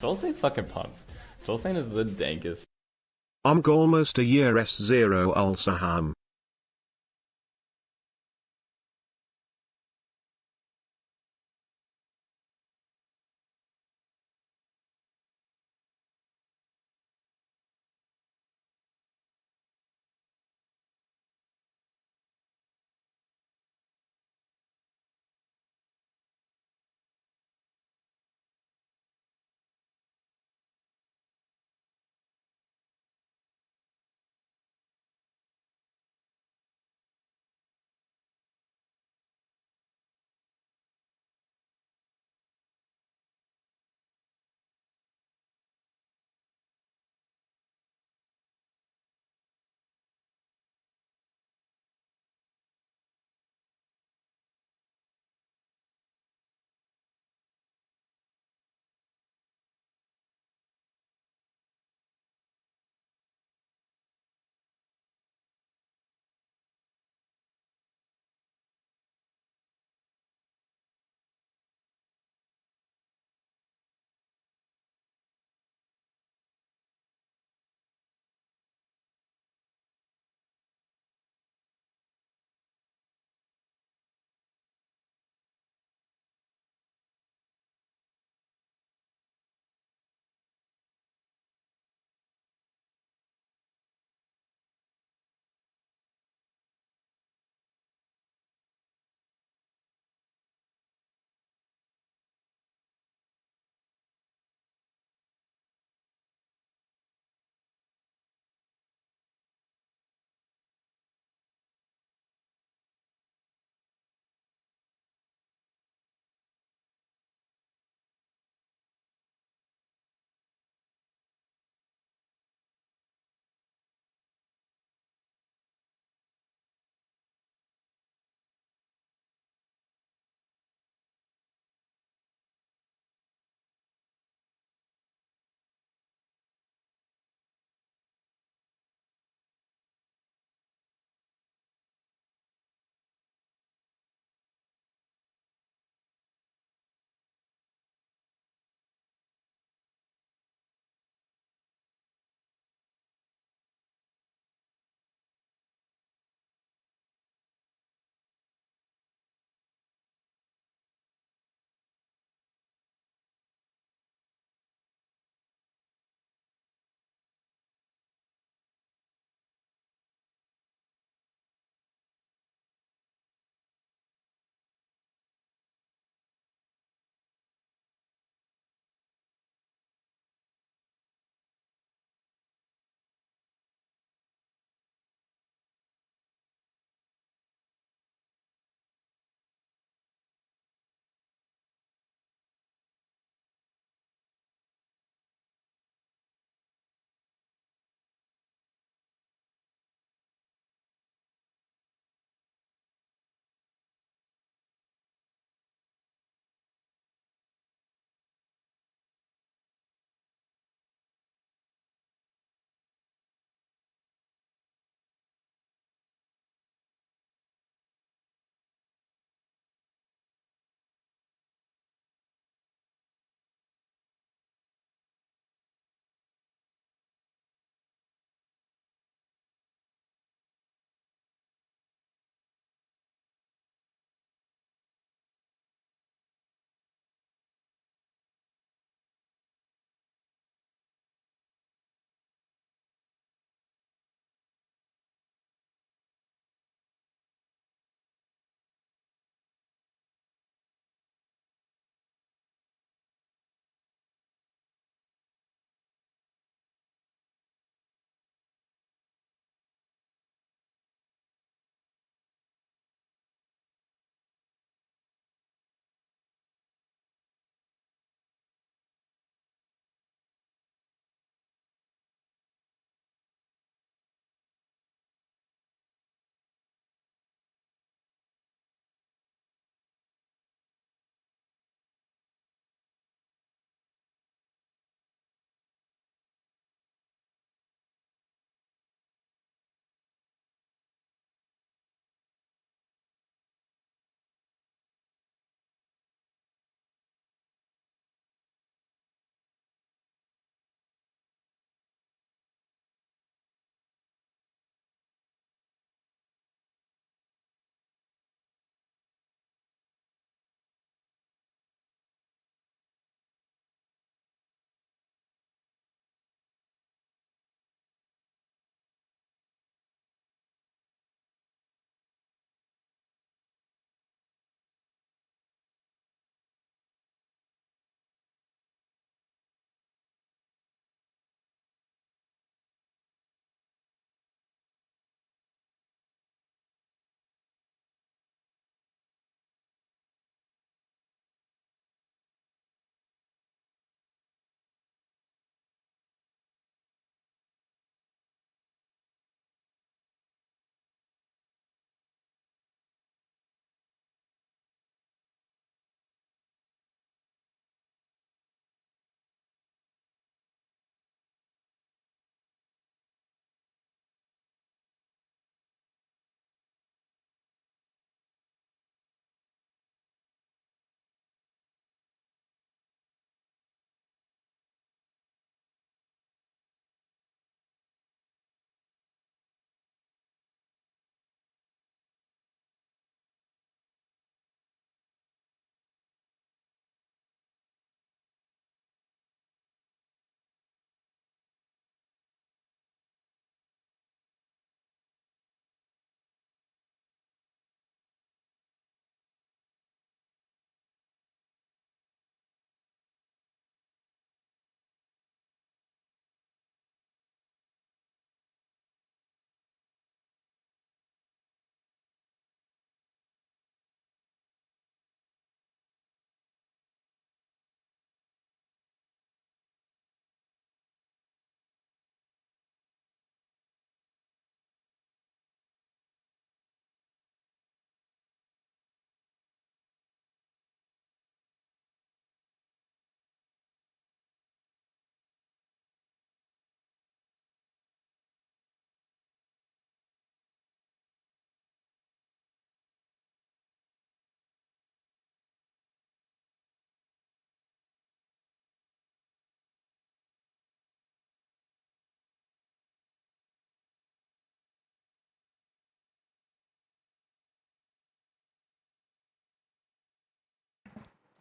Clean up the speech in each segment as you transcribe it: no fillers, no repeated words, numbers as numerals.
SoulSaint fucking pumps. SoulSaint is the dankest. I'm almost a year S0 Ulsaham.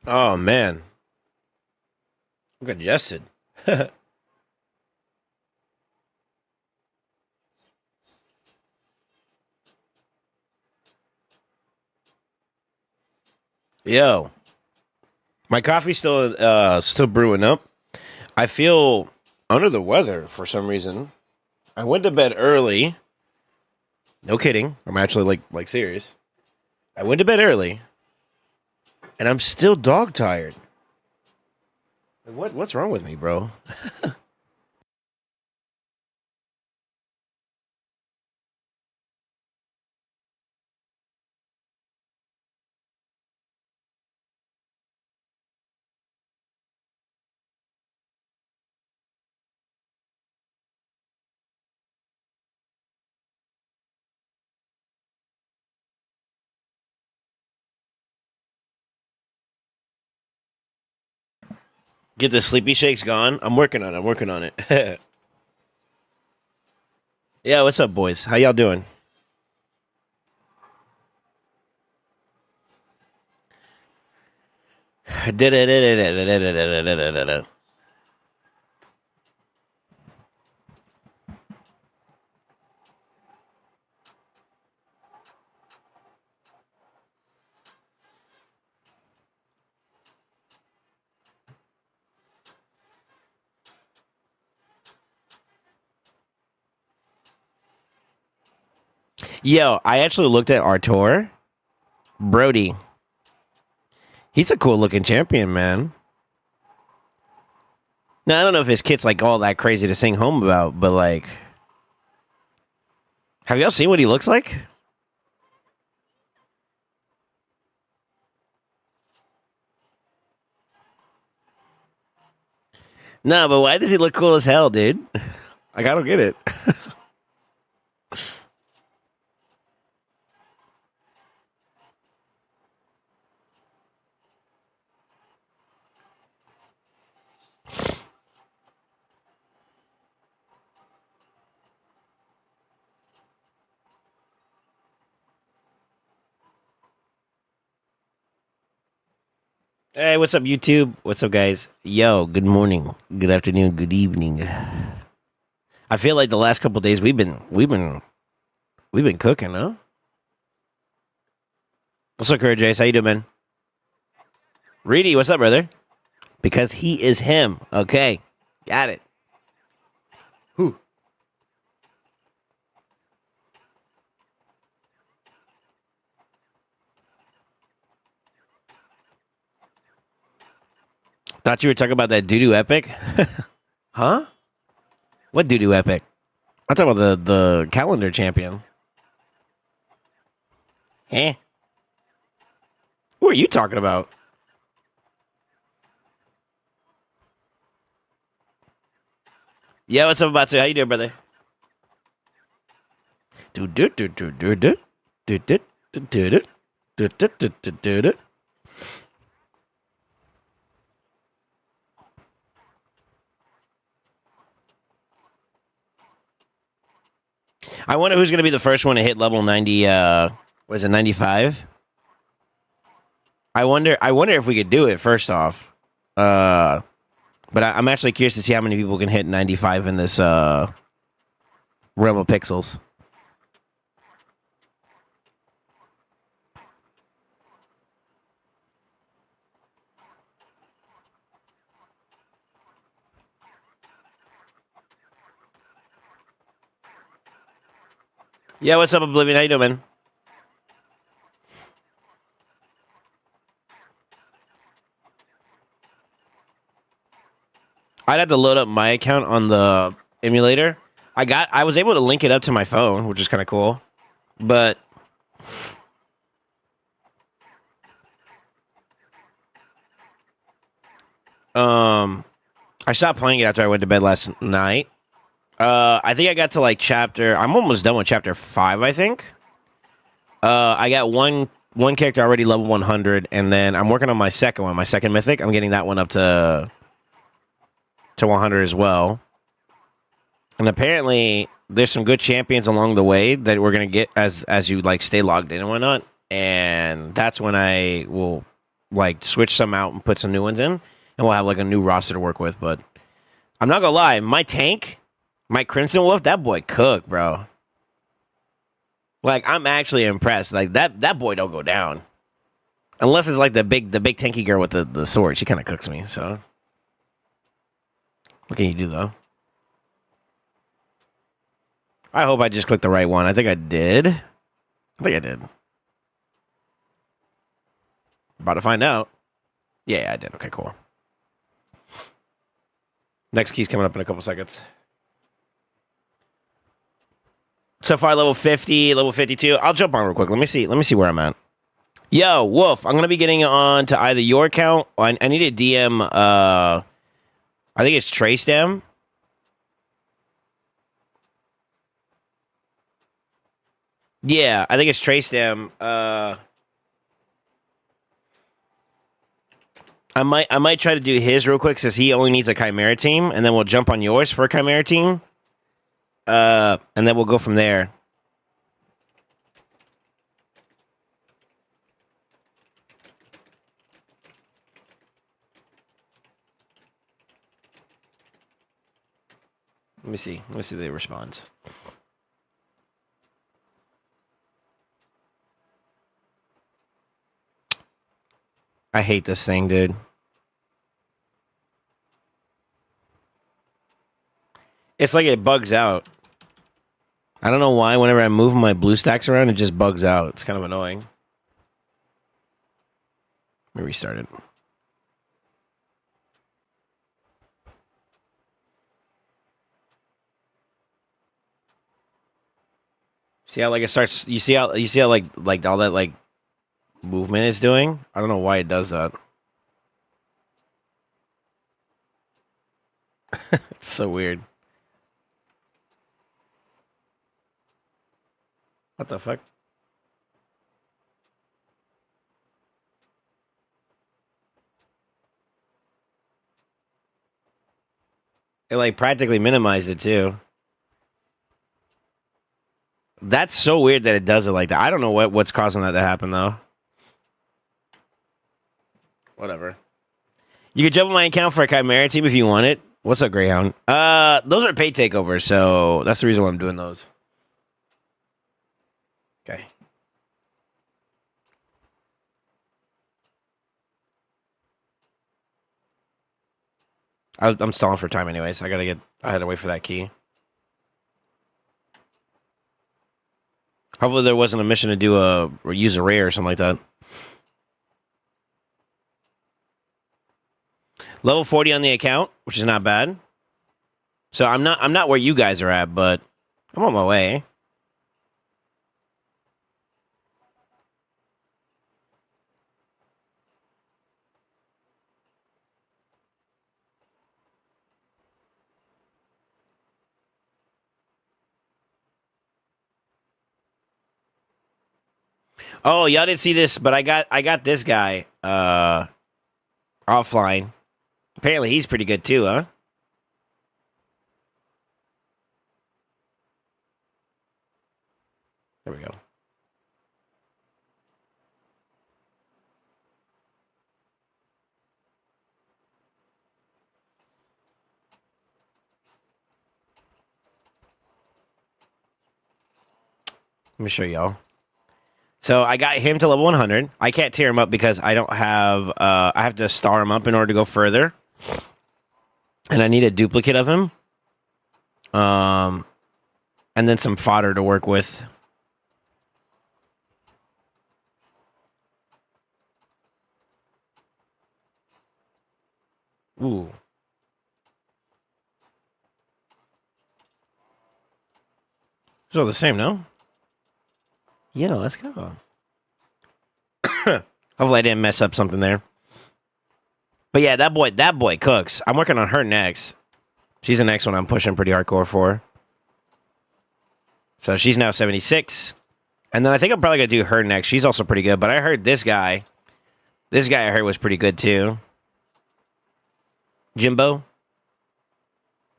Oh man, I'm congested. Yo, my coffee's still brewing up. I feel under the weather for some reason. I went to bed early. No kidding. I'm actually like serious. I went to bed early, and I'm still dog tired. What's wrong with me, bro? Get the sleepy shakes gone. I'm working on it. I'm working on it. Yeah, what's up, boys? How y'all doing? Yo, I actually looked at Artur. Brody. He's a cool looking champion, man. Now, I don't know if his kit's like all that crazy to sing home about, but like, have y'all seen what he looks like? No, but why does he look cool as hell, dude? Like, I don't get it. Hey, what's up, YouTube? What's up, guys? Yo, good morning, good afternoon, good evening. I feel like the last couple days we've been cooking, huh? What's up, Courage Jace? How you doing, man? Reedy, what's up, brother? Because he is him. Okay, got it. Who? Thought you were talking about that doo-doo epic? Huh? What doo-doo epic? I'm talking about the calendar champion. Eh? Who are you talking about? Yeah, what's up, Batsu? How you doing, brother? Do do do do do do do do do do do do do do do. I wonder who's going to be the first one to hit level 90. What is it, 95? I wonder if we could do it. First off, but I'm actually curious to see how many people can hit 95 in this realm of pixels. Yeah, what's up, Oblivion? How you doing, man? I'd have to load up my account on the emulator. I was able to link it up to my phone, which is kind of cool. But I stopped playing it after I went to bed last night. I think I got to like chapter. I'm almost done with chapter 5. I think. I got one character already level 100, and then I'm working on my second one, my second mythic. I'm getting that one up to 100 as well. And apparently, there's some good champions along the way that we're gonna get as you like stay logged in and whatnot. And that's when I will like switch some out and put some new ones in, and we'll have like a new roster to work with. But I'm not gonna lie, my tank, my Crimson Wolf, that boy cooked, bro. Like I'm actually impressed. Like that boy don't go down. Unless it's like the big tanky girl with the sword. She kind of cooks me, so. What can you do, though? I hope I just clicked the right one. I think I did. About to find out. Yeah, I did. Okay, cool. Next key's coming up in a couple seconds. So far, level 50, level 52. I'll jump on real quick. Let me see where I'm at. Yo, Wolf, I'm going to be getting on to either your account. Or I need a DM. I think it's Trace Dem. Yeah, I think it's Trace Dem. I might try to do his real quick since he only needs a Chimera team, and then we'll jump on yours for a Chimera team. And then we'll go from there. Let me see if they respond. I hate this thing, dude. It's like it bugs out. I don't know why. Whenever I move my blue stacks around, it just bugs out. It's kind of annoying. Let me restart it. See how like it starts? You see how like all that like movement is doing? I don't know why it does that. It's so weird. What the fuck? It like practically minimized it too. That's so weird that it does it like that. I don't know what's causing that to happen though. Whatever. You can jump on my account for a Chimera team if you want it. What's up, Greyhound? Those are paid takeovers, so that's the reason why I'm doing those. Okay. I'm stalling for time anyways. I had to wait for that key. Hopefully there wasn't a mission to do or use a rare or something like that. Level 40 on the account, which is not bad. So I'm not where you guys are at, but I'm on my way. Oh, y'all didn't see this, but I got this guy offline. Apparently he's pretty good too, huh? There we go. Let me show y'all. So I got him to level 100. I can't tear him up because I don't have... I have to star him up in order to go further. And I need a duplicate of him. And then some fodder to work with. Ooh. It's all the same, no? Yeah, let's go. Hopefully I didn't mess up something there. But yeah, that boy cooks. I'm working on her next. She's the next one I'm pushing pretty hardcore for. So she's now 76. And then I think I'm probably going to do her next. She's also pretty good. But I heard this guy I heard was pretty good too. Jimbo.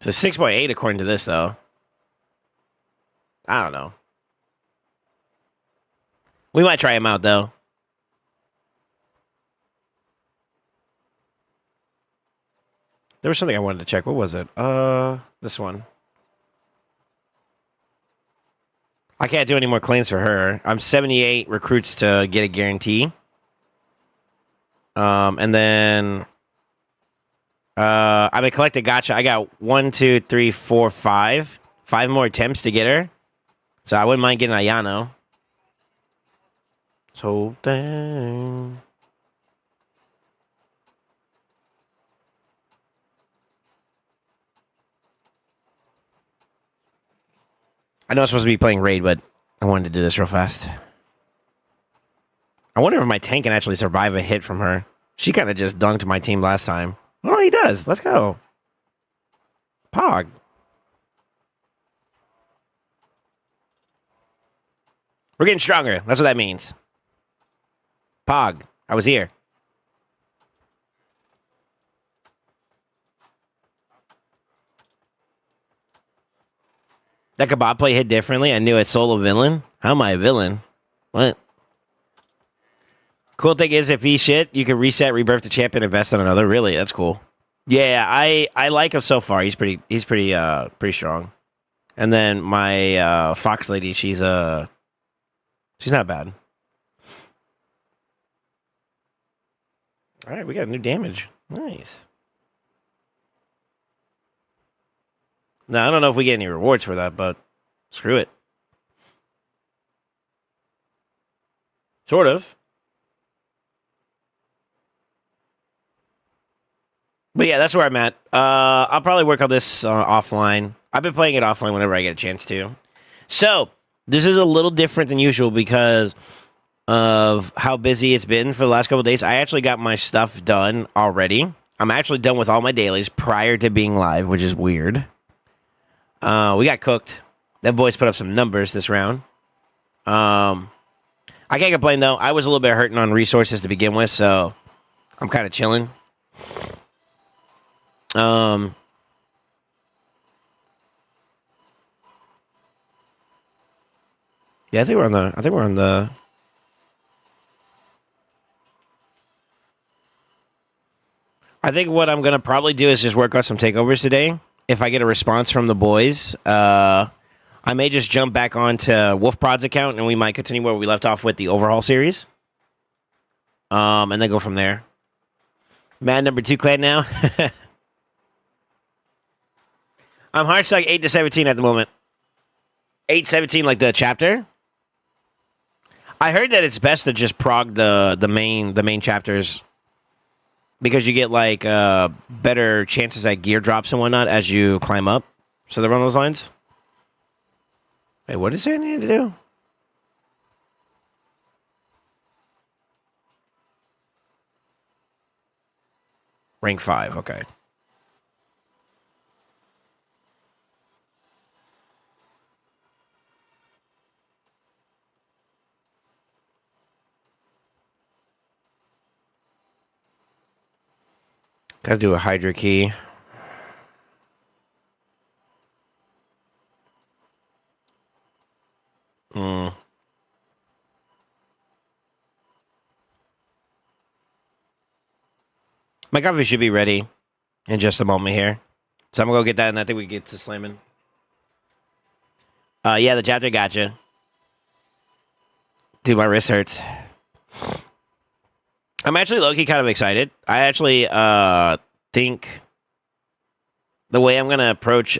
So 6.8 according to this, though. I don't know. We might try him out, though. There was something I wanted to check. What was it? This one. I can't do any more claims for her. I'm 78 recruits to get a guarantee. And then I've been collecting gotcha. I got 1, 2, 3, 4, 5. 5 more attempts to get her. So I wouldn't mind getting Ayano. So dang. I know I'm supposed to be playing Raid, but I wanted to do this real fast. I wonder if my tank can actually survive a hit from her. She kind of just dunked my team last time. Oh, he does. Let's go. Pog. We're getting stronger. That's what that means. Pog. I was here. That kebab play hit differently. I knew it. Solo villain. How am I a villain? What? Cool thing is, if he's shit, you can reset, rebirth the champion, invest in another. Really, that's cool. Yeah, I like him so far. He's pretty strong. And then my Fox lady, she's not bad. All right, we got new damage. Nice. Now, I don't know if we get any rewards for that, but screw it. Sort of. But yeah, that's where I'm at. I'll probably work on this offline. I've been playing it offline whenever I get a chance to. So, this is a little different than usual because of how busy it's been for the last couple of days. I actually got my stuff done already. I'm actually done with all my dailies prior to being live, which is weird. We got cooked. That boys put up some numbers this round. I can't complain, though. I was a little bit hurting on resources to begin with, so I'm kind of chilling. Yeah, I think we're on the. I think what I'm gonna probably do is just work on some takeovers today. If I get a response from the boys, I may just jump back onto Wolf Prod's account and we might continue where we left off with the Overhaul Series. And then go from there. Man, number 2 clan now. I'm hardstuck 8 to 17 at the moment. 8-17, like the chapter. I heard that it's best to just prog the main chapters because you get like better chances at gear drops and whatnot as you climb up. So they're on those lines. Wait, what is it I need to do? Rank 5, okay. Gotta do a Hydra key. My coffee should be ready in just a moment here. So I'm gonna go get that and I think we get to slamming. Yeah, the chapter gotcha. Dude, my wrist hurts. I'm actually low-key kind of excited. I actually think the way I'm going to approach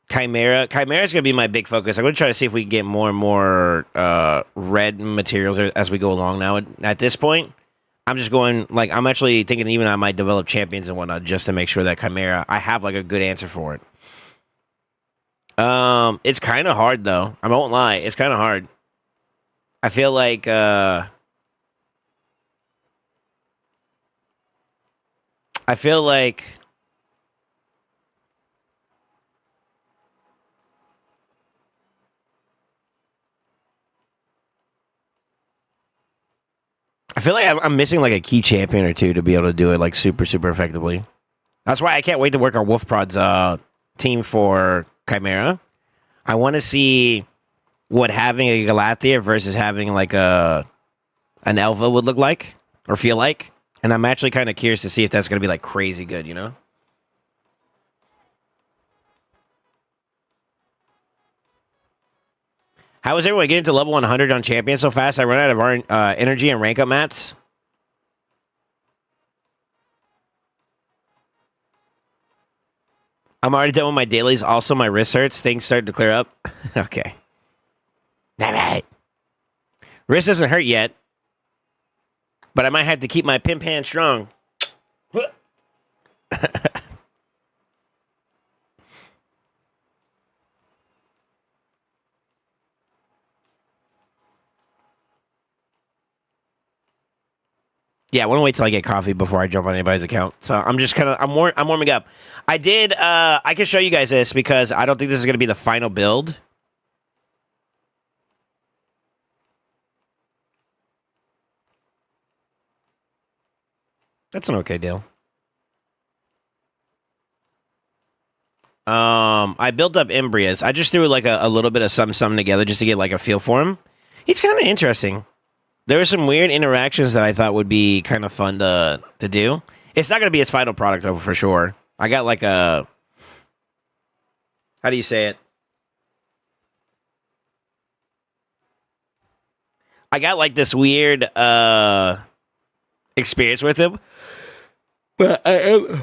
Chimera is going to be my big focus. I'm going to try to see if we can get more and more red materials as we go along now. At this point, I'm just going, like, I'm actually thinking even I might develop champions and whatnot just to make sure that Chimera, I have, like, a good answer for it. It's kind of hard, though. I won't lie. It's kind of hard. I feel like I feel like I'm missing like a key champion or two to be able to do it like super effectively. That's why I can't wait to work on Wolf Prod's team for Chimera. I want to see what having a Galathea versus having like an Elva would look like or feel like. And I'm actually kind of curious to see if that's going to be like crazy good, you know? How is everyone getting to level 100 on champion so fast? I run out of energy and rank up mats. I'm already done with my dailies. Also, my wrist hurts. Things started to clear up. Okay. All right. Wrist doesn't hurt yet. But I might have to keep my pimp hand strong. Yeah, I want to wait till I get coffee before I jump on anybody's account. So I'm just kind of, I'm warming up. I can show you guys this because I don't think this is going to be the final build. That's an okay deal. I built up Embrius. I just threw like a little bit of something together just to get like a feel for him. He's kind of interesting. There were some weird interactions that I thought would be kind of fun to do. It's not going to be its final product, though, for sure. I got like a... How do you say it? I got like this weird experience with him. But I am...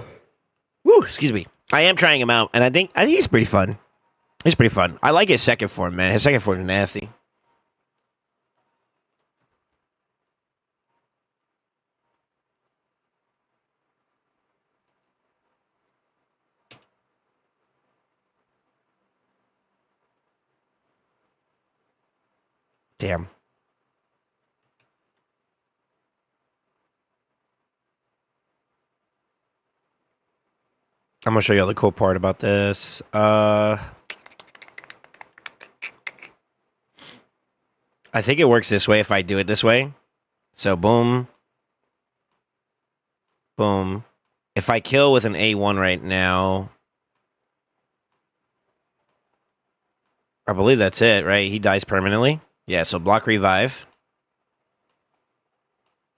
Woo, excuse me. I am trying him out, and I think he's pretty fun. He's pretty fun. I like his second form, man. His second form is nasty. Damn. I'm going to show you all the cool part about this. I think it works this way if I do it this way. So, boom. Boom. If I kill with an A1 right now... I believe that's it, right? He dies permanently. Yeah, so block revive.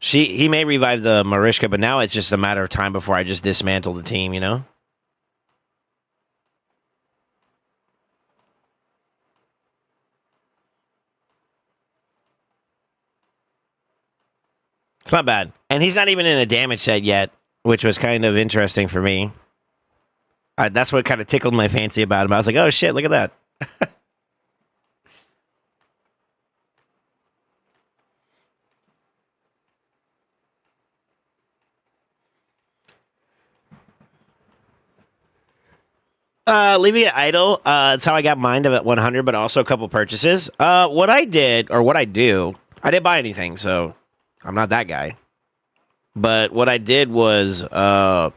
He may revive the Marishka, but now it's just a matter of time before I just dismantle the team, you know? It's not bad. And he's not even in a damage set yet, which was kind of interesting for me. That's what kind of tickled my fancy about him. I was like, oh shit, look at that. Leaving it idle. That's how I got mine at 100, but also a couple purchases. What I did, or what I do, I didn't buy anything, so I'm not that guy. But what I did was, I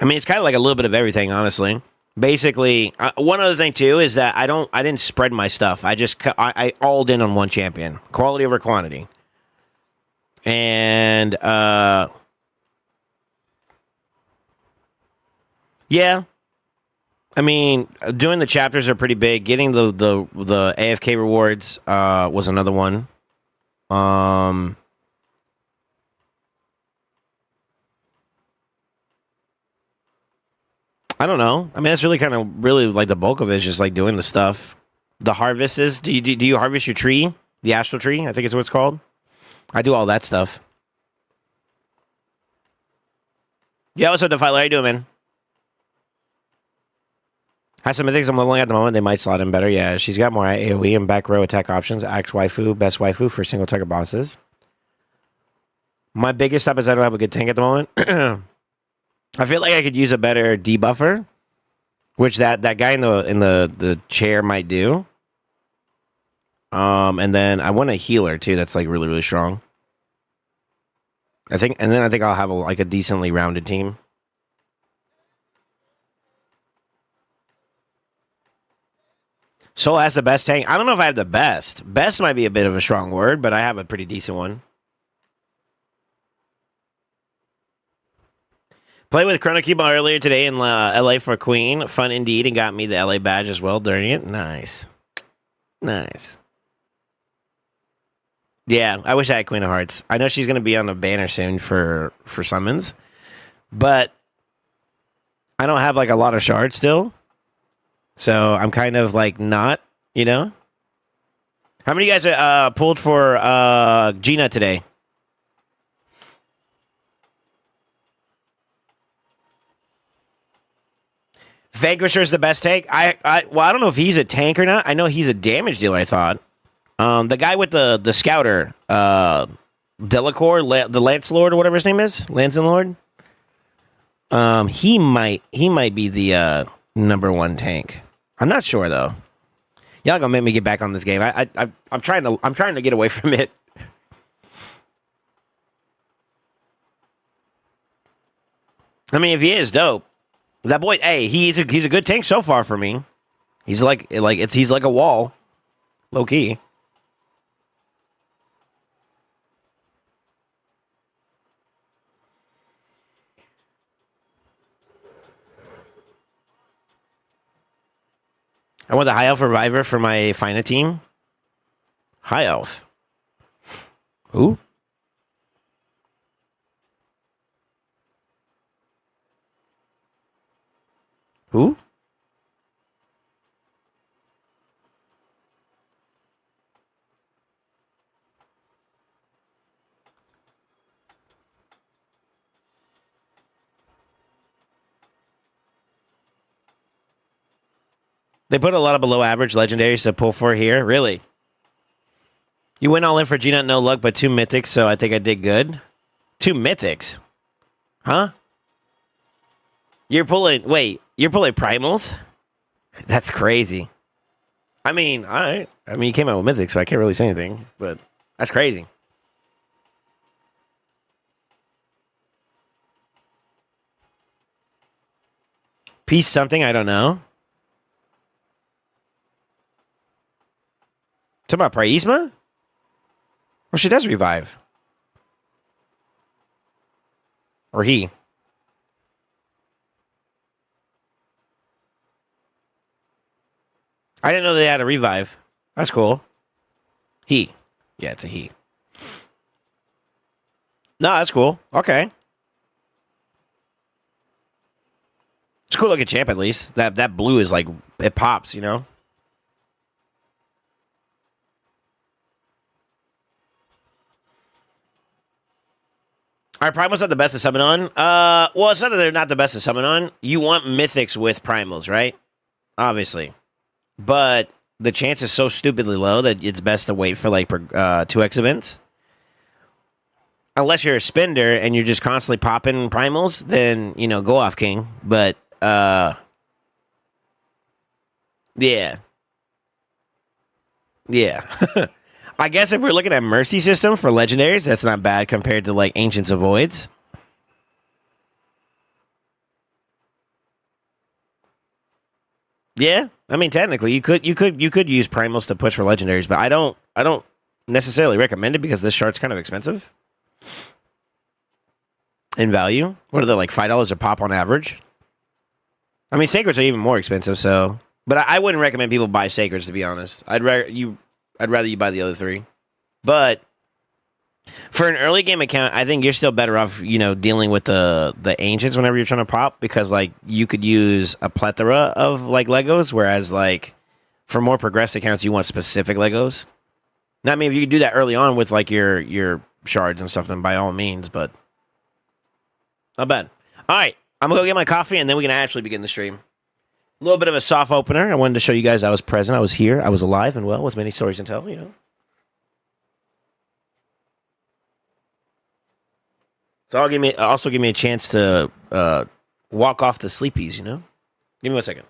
mean, it's kind of like a little bit of everything, honestly. Basically, one other thing too is that I didn't spread my stuff. I alled in on one champion, quality over quantity, and yeah. I mean, doing the chapters are pretty big. Getting the AFK rewards was another one. I don't know. I mean, that's really kind of like the bulk of it is just like doing the stuff. The harvest is. Do you harvest your tree? The astral tree, I think is what it's called. I do all that stuff. Yeah, what's up, Defiler? How you doing, man? Has some things I'm leveling at the moment. They might slot in better. Yeah, she's got more AoE and back row attack options. Axe waifu, best waifu for single target bosses. My biggest step is I don't have a good tank at the moment. I feel like I could use a better debuffer, which that guy in the chair might do. And then I want a healer too. That's like really, really strong. I think I'll have a decently rounded team. Soul has the best tank. I don't know if I have the best. Best might be a bit of a strong word, but I have a pretty decent one. Played with Chrono Cube earlier today in LA for Queen. Fun indeed, and got me the LA badge as well during it. Nice. Nice. Yeah, I wish I had Queen of Hearts. I know she's gonna be on the banner soon for summons, but I don't have like a lot of shards still, so I'm kind of like not, you know. How many of you guys pulled for Gina today? Vanquisher is the best tank. Well, I don't know if he's a tank or not. I know he's a damage dealer. I thought. The guy with the scouter, Delacour, the Lance Lord or whatever his name is, Lance Lord. He might be the number 1 tank. I'm not sure though. Y'all gonna make me get back on this game. I'm trying to get away from it. I mean, if he is dope, that boy. Hey, he's a good tank so far for me. He's he's like a wall, low key. I want the High Elf Reviver for my Fina team. High Elf. Who? Who? They put a lot of below average legendaries to pull for here. Really? You went all in for G-Nut, no luck, but 2 mythics, so I think I did good. 2 mythics? Huh? You're pulling primals? That's crazy. I mean, all right. I mean, you came out with mythics, so I can't really say anything, but that's crazy. Piece something, I don't know. Talking about Praisma? Well, she does revive. Or he. I didn't know they had a revive. That's cool. He. Yeah, it's a he. No, that's cool. Okay. It's a cool looking champ at least. That blue is like, it pops, you know? Are primals not the best to summon on? Well, it's not that they're not the best to summon on. You want mythics with primals, right? Obviously. But the chance is so stupidly low that it's best to wait for like 2x events. Unless you're a spender and you're just constantly popping primals, then, you know, go off king. But, yeah. Yeah. I guess if we're looking at Mercy system for legendaries, that's not bad compared to like Ancients of Voids. Yeah, I mean technically you could use primals to push for legendaries, but I don't necessarily recommend it because this shard's kind of expensive in value. What are they, like $5 a pop on average? I mean sacreds are even more expensive, so but I wouldn't recommend people buy sacreds to be honest. I'd rather you buy the other 3. But for an early game account, I think you're still better off, you know, dealing with the ancients whenever you're trying to pop because like you could use a plethora of like Legos, whereas like for more progressed accounts, you want specific Legos. Now, I mean, if you could do that early on with like your shards and stuff, then by all means, but not bad. All right, I'm gonna go get my coffee and then we can actually begin the stream. A little bit of a soft opener. I wanted to show you guys I was present, I was here, I was alive and well with many stories to tell, you know. So also give me a chance to walk off the sleepies, you know? Give me 1 second.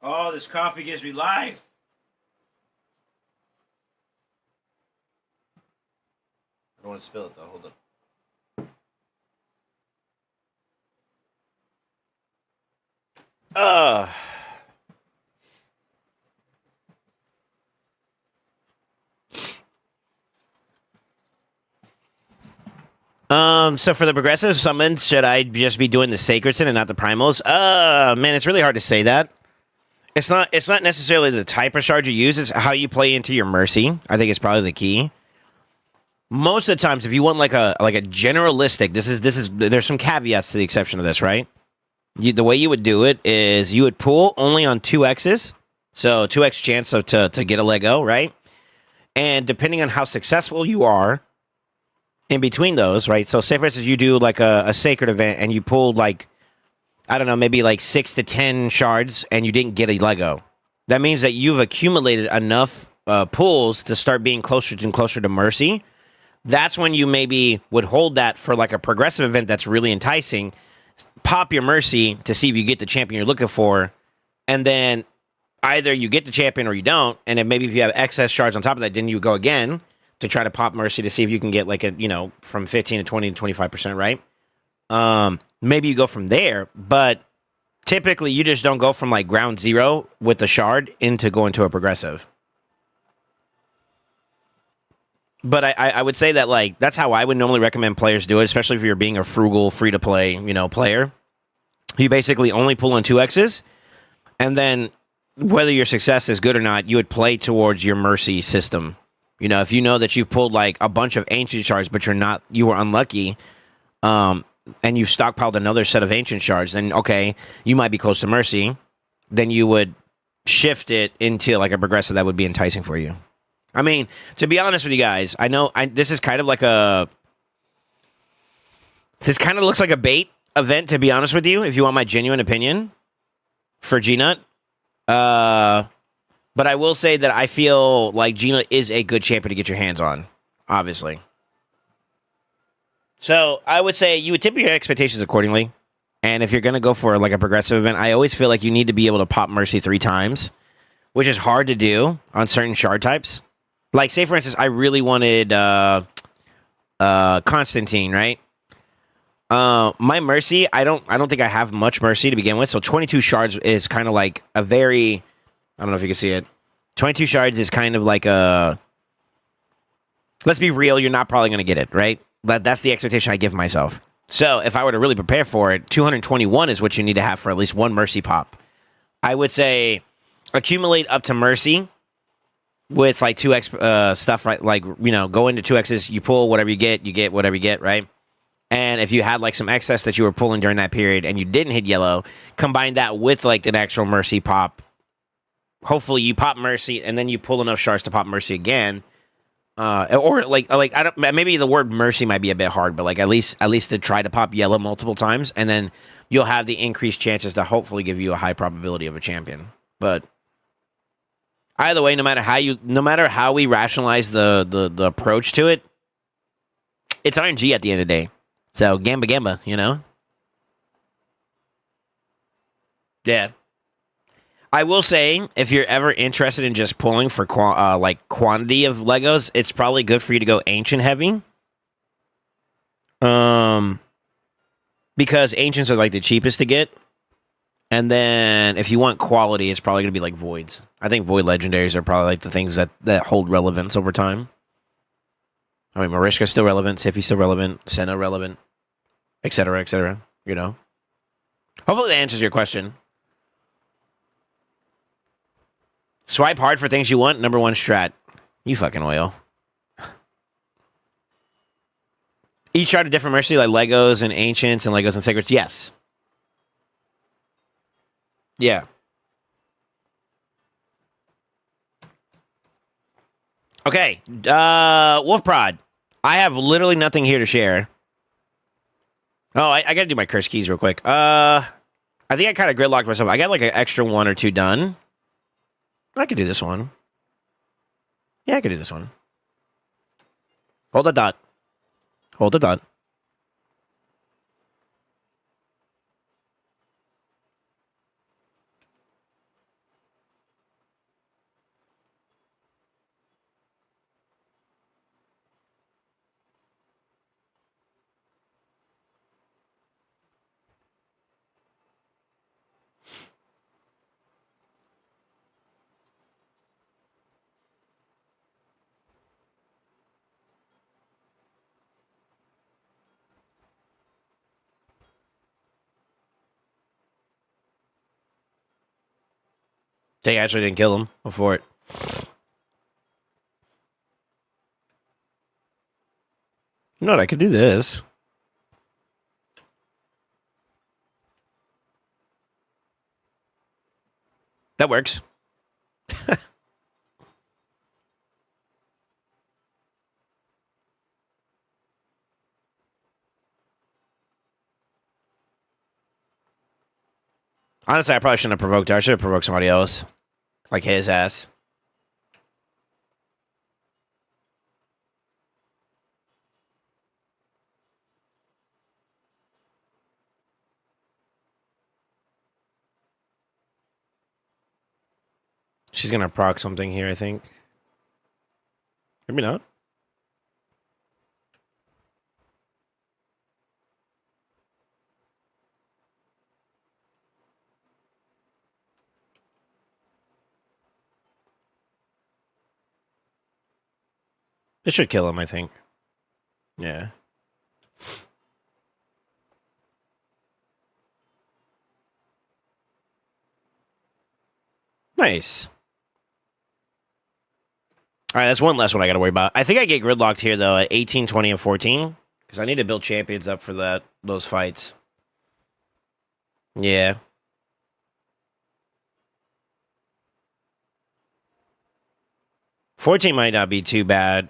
Oh, this coffee gives me life. I don't want to spill it though. Hold up. So for the progressive summons, should I just be doing the Sacredson and not the primals? Man, it's really hard to say that. It's not necessarily the type of shard you use, it's how you play into your mercy. I think it's probably the key. Most of the times, if you want like a generalistic, there's some caveats to the exception of this, right? The way you would do it is you would pull only on 2x's, so 2x chance to get a Lego, right? And depending on how successful you are in between those, right? So say for instance you do like a sacred event and you pulled like, I don't know, maybe like 6 to 10 shards and you didn't get a Lego. That means that you've accumulated enough pulls to start being closer and closer to mercy. That's when you maybe would hold that for like a progressive event that's really enticing. Pop your mercy to see if you get the champion you're looking for, and then either you get the champion or you don't. And then maybe if you have excess shards on top of that, then you go again to try to pop mercy to see if you can get like a, from 15 to 20 to 25%, right? Maybe you go from there, but typically you just don't go from like ground zero with the shard into going to a progressive. But I would say that, like, that's how I would normally recommend players do it, especially if you're being a frugal, free-to-play, player. You basically only pull in 2x's, and then whether your success is good or not, you would play towards your mercy system. If you know that you've pulled, like, a bunch of ancient shards, but you were unlucky, and you've stockpiled another set of ancient shards, then, okay, you might be close to mercy. Then you would shift it into, like, a progressive that would be enticing for you. I mean, to be honest with you guys, I know this is kind of like this kind of looks like a bait event, to be honest with you, if you want my genuine opinion for G-Nut. But I will say that I feel like G-Nut is a good champion to get your hands on, obviously. So I would say you would temper your expectations accordingly. And if you're going to go for like a progressive event, I always feel like you need to be able to pop Mercy 3 times, which is hard to do on certain shard types. Like, say, for instance, I really wanted Constantine, right? My Mercy, I don't think I have much Mercy to begin with, so 22 shards is kind of like a very... I don't know if you can see it. 22 shards is kind of like a... Let's be real, you're not probably going to get it, right? That's the expectation I give myself. So, if I were to really prepare for it, 221 is what you need to have for at least one Mercy pop. I would say accumulate up to Mercy with like 2x stuff, right? Like, go into 2x's, you pull whatever you get whatever you get, right? And if you had like some excess that you were pulling during that period and you didn't hit yellow, combine that with like an actual Mercy pop. Hopefully you pop Mercy and then you pull enough shards to pop Mercy again. Or like I don't, maybe the word Mercy might be a bit hard, but like at least to try to pop yellow multiple times, and then you'll have the increased chances to hopefully give you a high probability of a champion. But either way, no matter how we rationalize the approach to it, it's RNG at the end of the day. So gamba, Yeah. I will say, if you're ever interested in just pulling for quantity of Legos, it's probably good for you to go ancient heavy. Because ancients are like the cheapest to get. And then if you want quality, it's probably going to be like voids. I think void legendaries are probably like the things that hold relevance over time. I mean, Marishka's still relevant, Siffi's still relevant, Senna relevant, etc., etc., Hopefully that answers your question. Swipe hard for things you want, number 1 strat. You fucking oil. Each shard a different mercy, like Legos and Ancients and Legos and Sacreds. Yes. Yeah. Okay. Wolf Prod. I have literally nothing here to share. Oh, I gotta do my curse keys real quick. I think I kind of gridlocked myself. I got like an extra 1 or 2 done. I could do this one. Yeah, I could do this one. Hold the dot. Hold the dot. They actually didn't kill him before it. You know what? I could do this. That works. Honestly, I probably shouldn't have provoked her. I should have provoked somebody else. Like his ass. She's gonna proc something here, I think. Maybe not. This should kill him, I think. Yeah. Nice. All right, that's one less one I got to worry about. I think I get gridlocked here, though, at 18, 20, and 14. Because I need to build champions up for those fights. Yeah. $14 might not be too bad.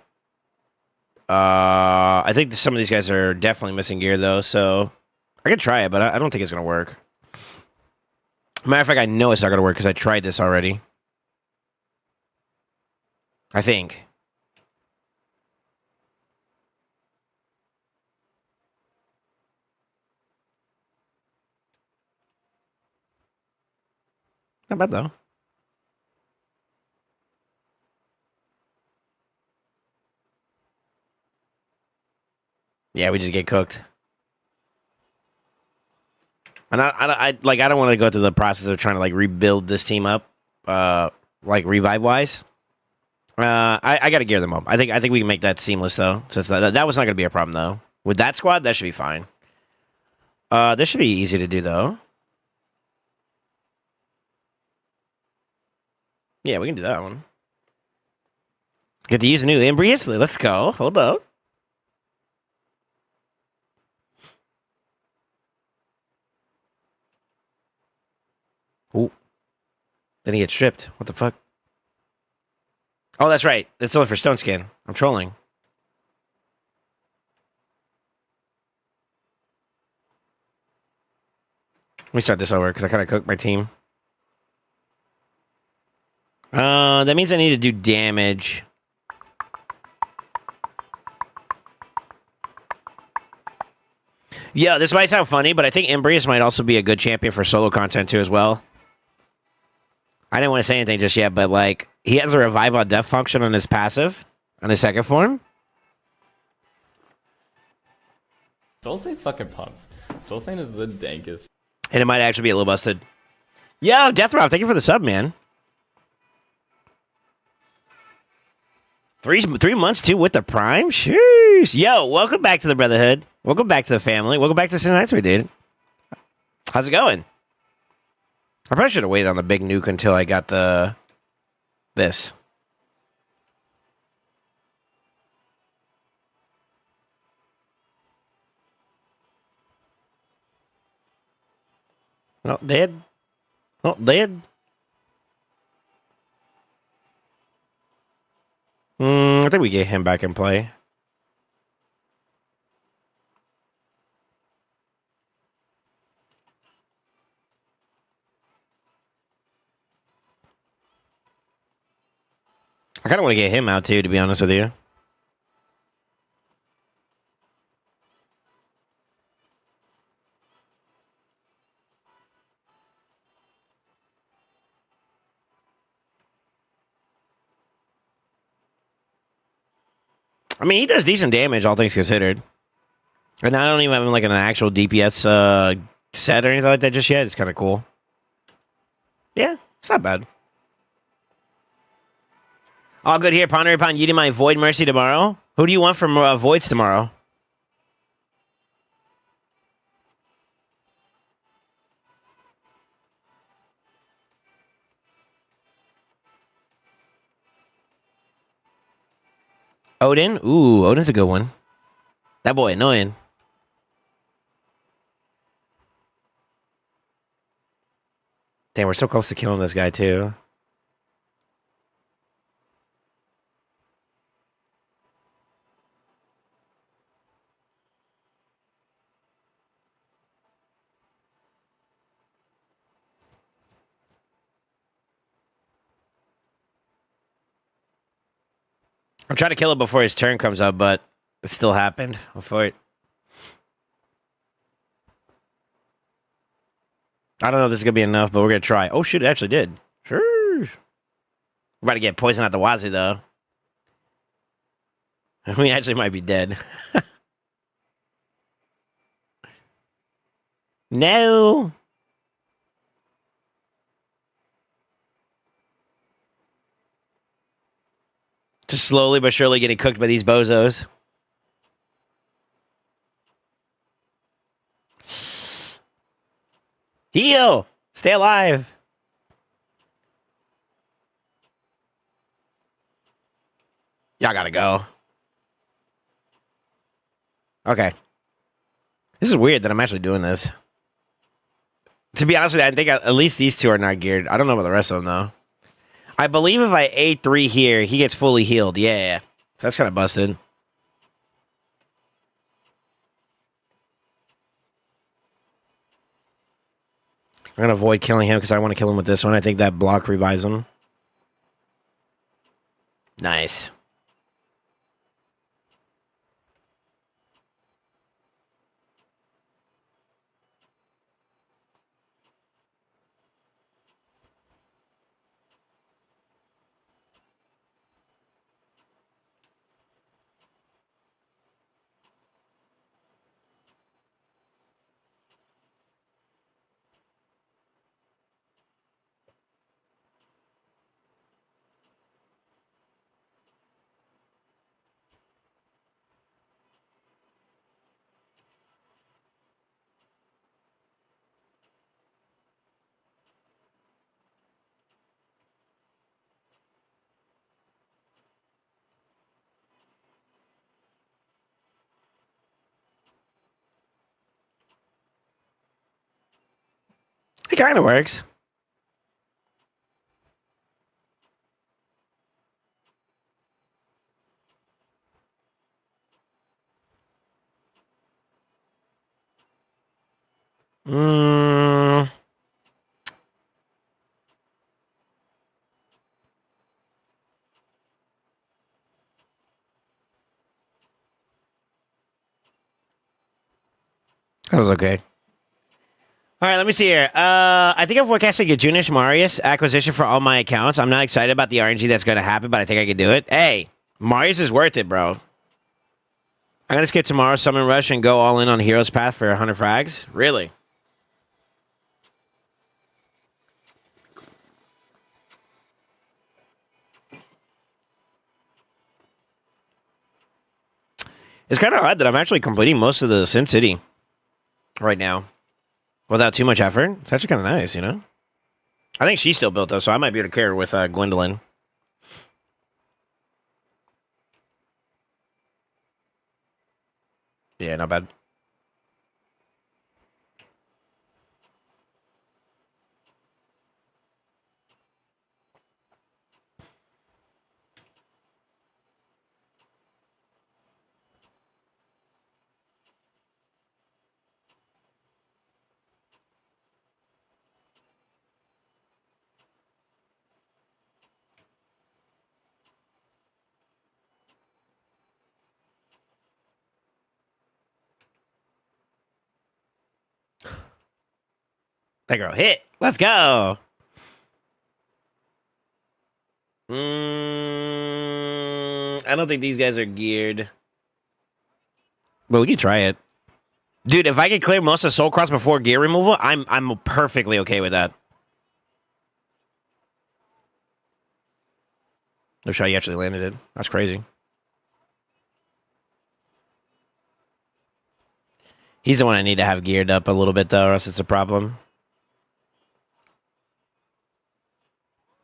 I think some of these guys are definitely missing gear, though, so I could try it, but I don't think it's going to work. Matter of fact, I know it's not going to work because I tried this already. I think. Not bad, though. Yeah, we just get cooked. And I don't want to go through the process of trying to like rebuild this team up, like revive wise. I got to gear them up. I think we can make that seamless though. So that was not going to be a problem though. With that squad, that should be fine. This should be easy to do though. Yeah, we can do that one. Get to use a new Embrace. Let's go. Hold up. Ooh. Then he gets stripped. What the fuck? Oh, that's right. It's only for Stone Skin. I'm trolling. Let me start this over because I kind of cooked my team. That means I need to do damage. Yeah, this might sound funny, but I think Embrace might also be a good champion for solo content too as well. I didn't want to say anything just yet, but like he has a revive on death function on his passive, on his second form. SoulSaint fucking pumps. SoulSaint is the dankest. And it might actually be a little busted. Yo, Death Rob, thank you for the sub, man. 3 months too with the Prime? Sheesh. Yo, welcome back to the Brotherhood. Welcome back to the family. Welcome back to Sinatra, dude. How's it going? I probably should have waited on the big nuke until I got this. Oh, dead. Oh, dead. I think we get him back in play. I kind of want to get him out too, to be honest with you. I mean, he does decent damage, all things considered. And I don't even have like an actual DPS set or anything like that just yet. It's kind of cool. Yeah, it's not bad. All good here. Ponder upon you to my Void Mercy tomorrow. Who do you want from Voids tomorrow? Odin? Ooh, Odin's a good one. That boy annoying. Damn, we're so close to killing this guy, too. I'm trying to kill him before his turn comes up, but it still happened before it. I don't know if this is going to be enough, but we're going to try. Oh, shit, it actually did. Sure. We're about to get poisoned out the wazoo, though. We actually might be dead. No. Just slowly but surely getting cooked by these bozos. Heal! Stay alive! Y'all gotta go. Okay. This is weird that I'm actually doing this. To be honest with you, I think at least these two are not geared. I don't know about the rest of them, though. I believe if I A3 here, he gets fully healed. Yeah. So that's kind of busted. I'm going to avoid killing him because I want to kill him with this one. I think that block revives him. Nice. It kind of works. Mm. That was okay. All right, let me see here. I think I'm forecasting a Junish Marius acquisition for all my accounts. I'm not excited about the RNG that's going to happen, but I think I can do it. Hey, Marius is worth it, bro. I'm going to skip tomorrow, Summon Rush, and go all in on Hero's Path for 100 frags. Really? It's kind of odd that I'm actually completing most of the Sin City right now without too much effort. It's actually kind of nice, you know? I think she's still built, though, so I might be able to carry her with Gwendolyn. Yeah, not bad. That girl hit. Let's go. I don't think these guys are geared. But we can try it. Dude, if I can clear most of Soul Cross before gear removal, I'm perfectly okay with that. No shot, you actually landed it. That's crazy. He's the one I need to have geared up a little bit, though, or else it's a problem.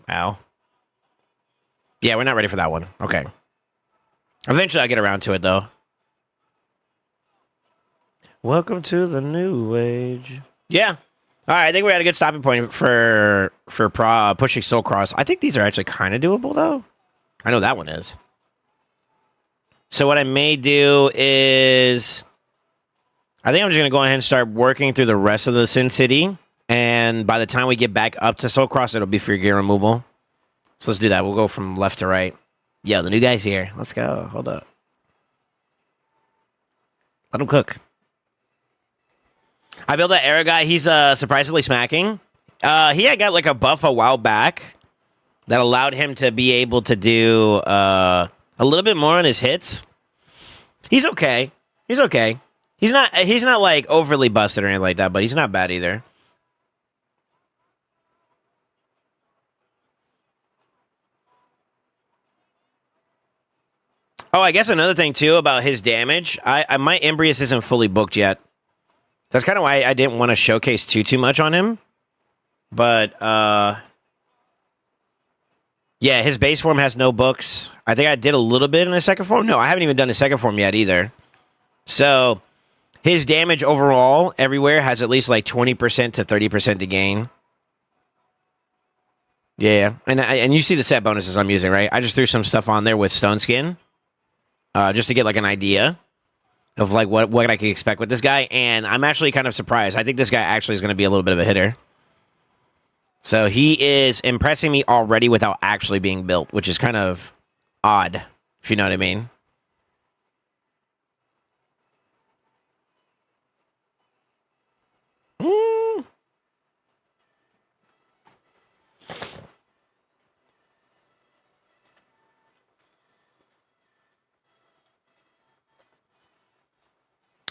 Ow. Yeah, we're not ready for that one. Okay. Eventually, I'll get around to it, though. Welcome to the new age. Yeah. All right, I think we had a good stopping point for pushing Soul Cross. I think these are actually kind of doable, though. I know that one is. So what I may do is... I think I'm just going to go ahead and start working through the rest of the Sin City. And by the time we get back up to Soul Cross, it'll be for gear removal. So let's do that. We'll go from left to right. Yo, the new guy's here. Let's go. Hold up. Let him cook. I built that Arrow guy. He's surprisingly smacking. He had got like a buff a while back that allowed him to be able to do a little bit more on his hits. He's okay. He's okay. He's not like overly busted or anything like that, but he's not bad either. Oh, I guess another thing too about his damage. My Embrius isn't fully booked yet. That's kind of why I didn't want to showcase too much on him. But yeah, his base form has no books. I think I did a little bit in his second form. No, I haven't even done his second form yet either. So his damage overall everywhere has at least like 20% to 30% to gain. Yeah, and you see the set bonuses I'm using, right? I just threw some stuff on there with Stone Skin, just to get like an idea of like what I can expect with this guy. And I'm actually kind of surprised. I think this guy actually is going to be a little bit of a hitter. So he is impressing me already without actually being built, which is kind of odd, if you know what I mean.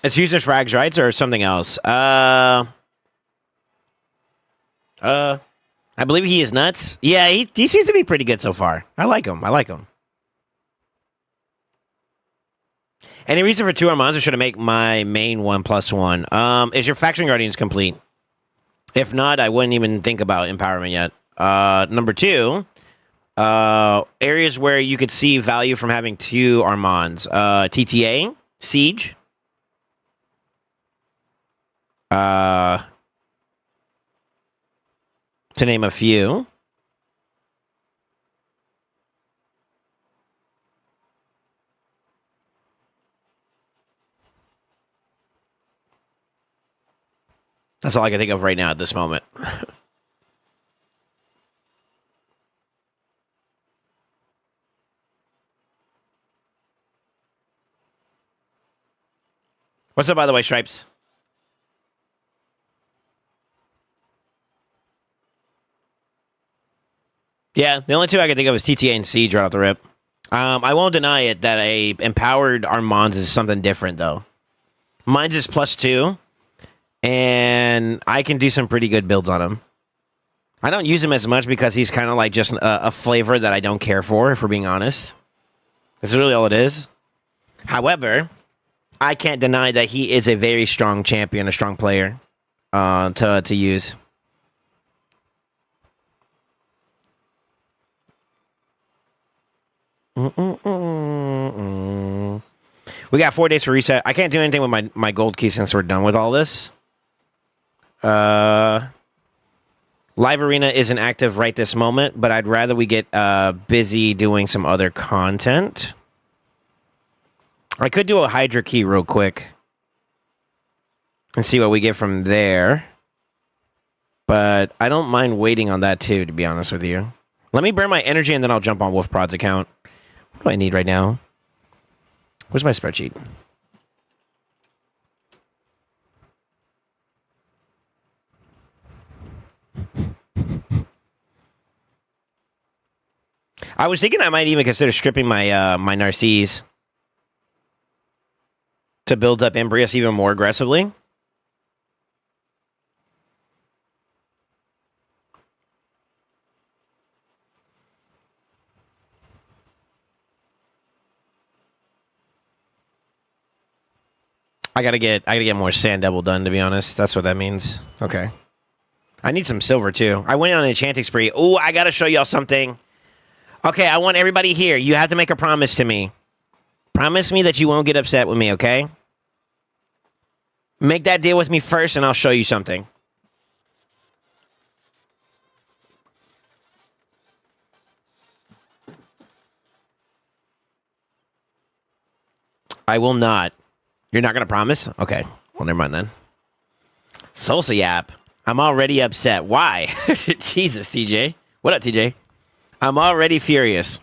It's user frags, right? Or something else? I believe he is nuts. Yeah, he seems to be pretty good so far. I like him. I like him. Any reason for 2 Armands, or should I make my main 1+1? Is your Faction Guardians complete? If not, I wouldn't even think about empowerment yet. Number 2, areas where you could see value from having 2 Armands. TTA, Siege. To name a few. That's all I can think of right now at this moment. What's up, by the way, Stripes? Yeah, the only 2 I can think of is TTA and Siege right off the rip. I won't deny it that a empowered Armands is something different, though. Mine's is +2, and I can do some pretty good builds on him. I don't use him as much because he's kind of like just a flavor that I don't care for, if we're being honest. That's really all it is. However, I can't deny that he is a very strong champion, a strong player to use. We got 4 days for reset. I can't do anything with my gold key since we're done with all this. Live Arena isn't active right this moment, but I'd rather we get busy doing some other content. I could do a Hydra key real quick and see what we get from there. But I don't mind waiting on that too, to be honest with you. Let me burn my energy and then I'll jump on Wolf Prod's account. What do I need right now? Where's my spreadsheet? I was thinking I might even consider stripping my my Narcisse to build up Embrius even more aggressively. I gotta get more Sand Devil done, to be honest. That's what that means. Okay. I need some silver too. I went on an enchanting spree. Oh, I gotta show y'all something. Okay, I want everybody here. You have to make a promise to me. Promise me that you won't get upset with me, okay? Make that deal with me first, and I'll show you something. I will not. You're not going to promise? Okay. Well, never mind then. SoulSaint. I'm already upset. Why? Jesus, TJ. What up, TJ? I'm already furious.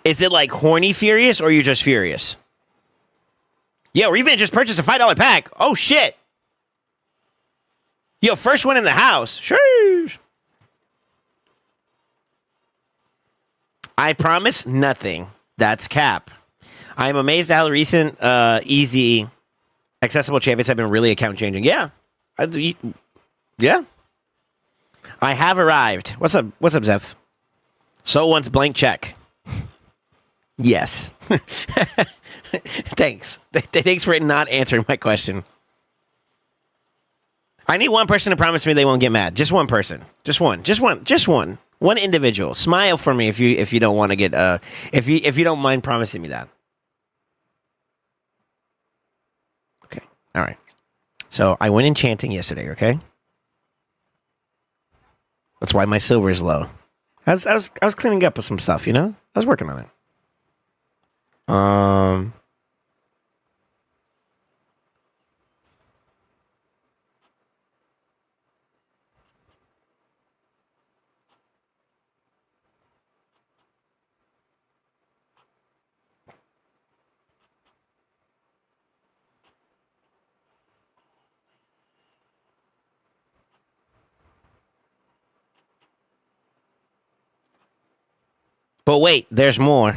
Is it like horny furious, or you're just furious? Yo, Revan just purchased a $5 pack. Oh, shit. Yo, first one in the house. Sure. I promise nothing. That's cap. I am amazed at how the recent easy, accessible champions have been really account changing. Yeah. Yeah. I have arrived. What's up? What's up, Zeph? So wants blank check. Yes. Thanks. Thanks for not answering my question. I need one person to promise me they won't get mad. Just one person. Just one. Just one. Just one. One individual. Smile for me if you don't want to get if you don't mind promising me that. Okay. All right. So I went enchanting yesterday, okay? That's why my silver is low. I was cleaning up with some stuff, you know? I was working on it. But wait, there's more.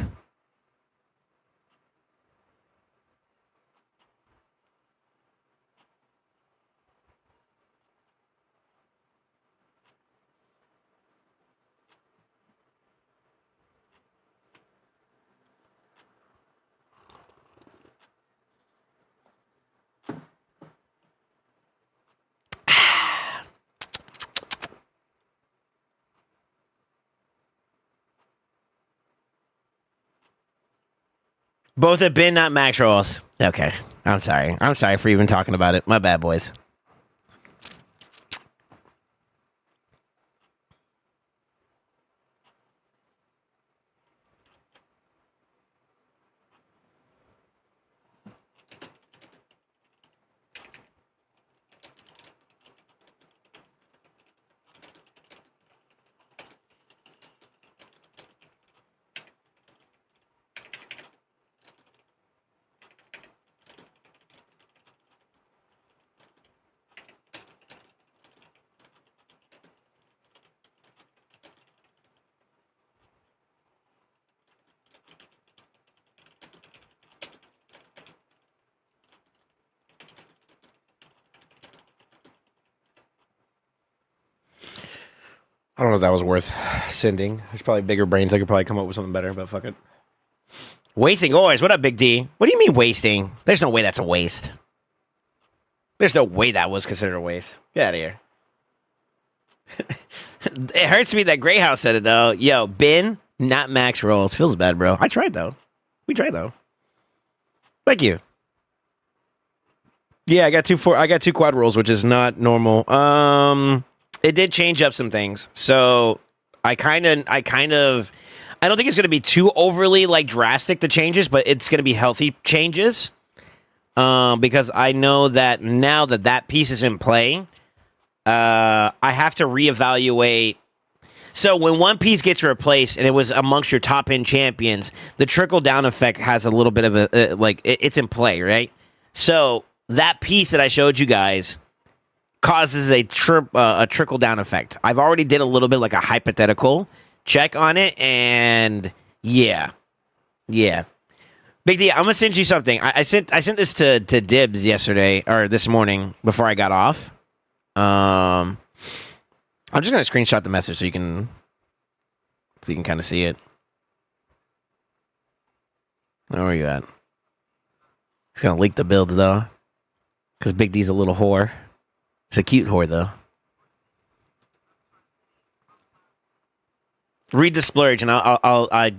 Both have been, not max rolls. Okay. I'm sorry. I'm sorry for even talking about it. My bad, boys. I don't know if that was worth sending. There's probably bigger brains. I could probably come up with something better, but fuck it. Wasting ores. What up, Big D? What do you mean wasting? There's no way that's a waste. There's no way that was considered a waste. Get out of here. It hurts me that Greyhouse said it, though. Yo, bin, not max rolls. Feels bad, bro. I tried, though. We tried, though. Thank you. Yeah, I got two quad rolls, which is not normal. It did change up some things. So I don't think it's going to be too overly like drastic the changes, but it's going to be healthy changes. Because I know that now that piece is in play, I have to reevaluate. So when one piece gets replaced and it was amongst your top end champions, the trickle down effect has a little bit of it's in play, right? So that piece that I showed you guys causes a trickle down effect. I've already did a little bit like a hypothetical check on it, and yeah. Big D, I'm gonna send you something. I sent this to Dibs yesterday or this morning before I got off. I'm just gonna screenshot the message so you can kind of see it. Where are you at? He's gonna leak the build though, because Big D's a little whore. It's a cute whore, though. Read the splurge, and I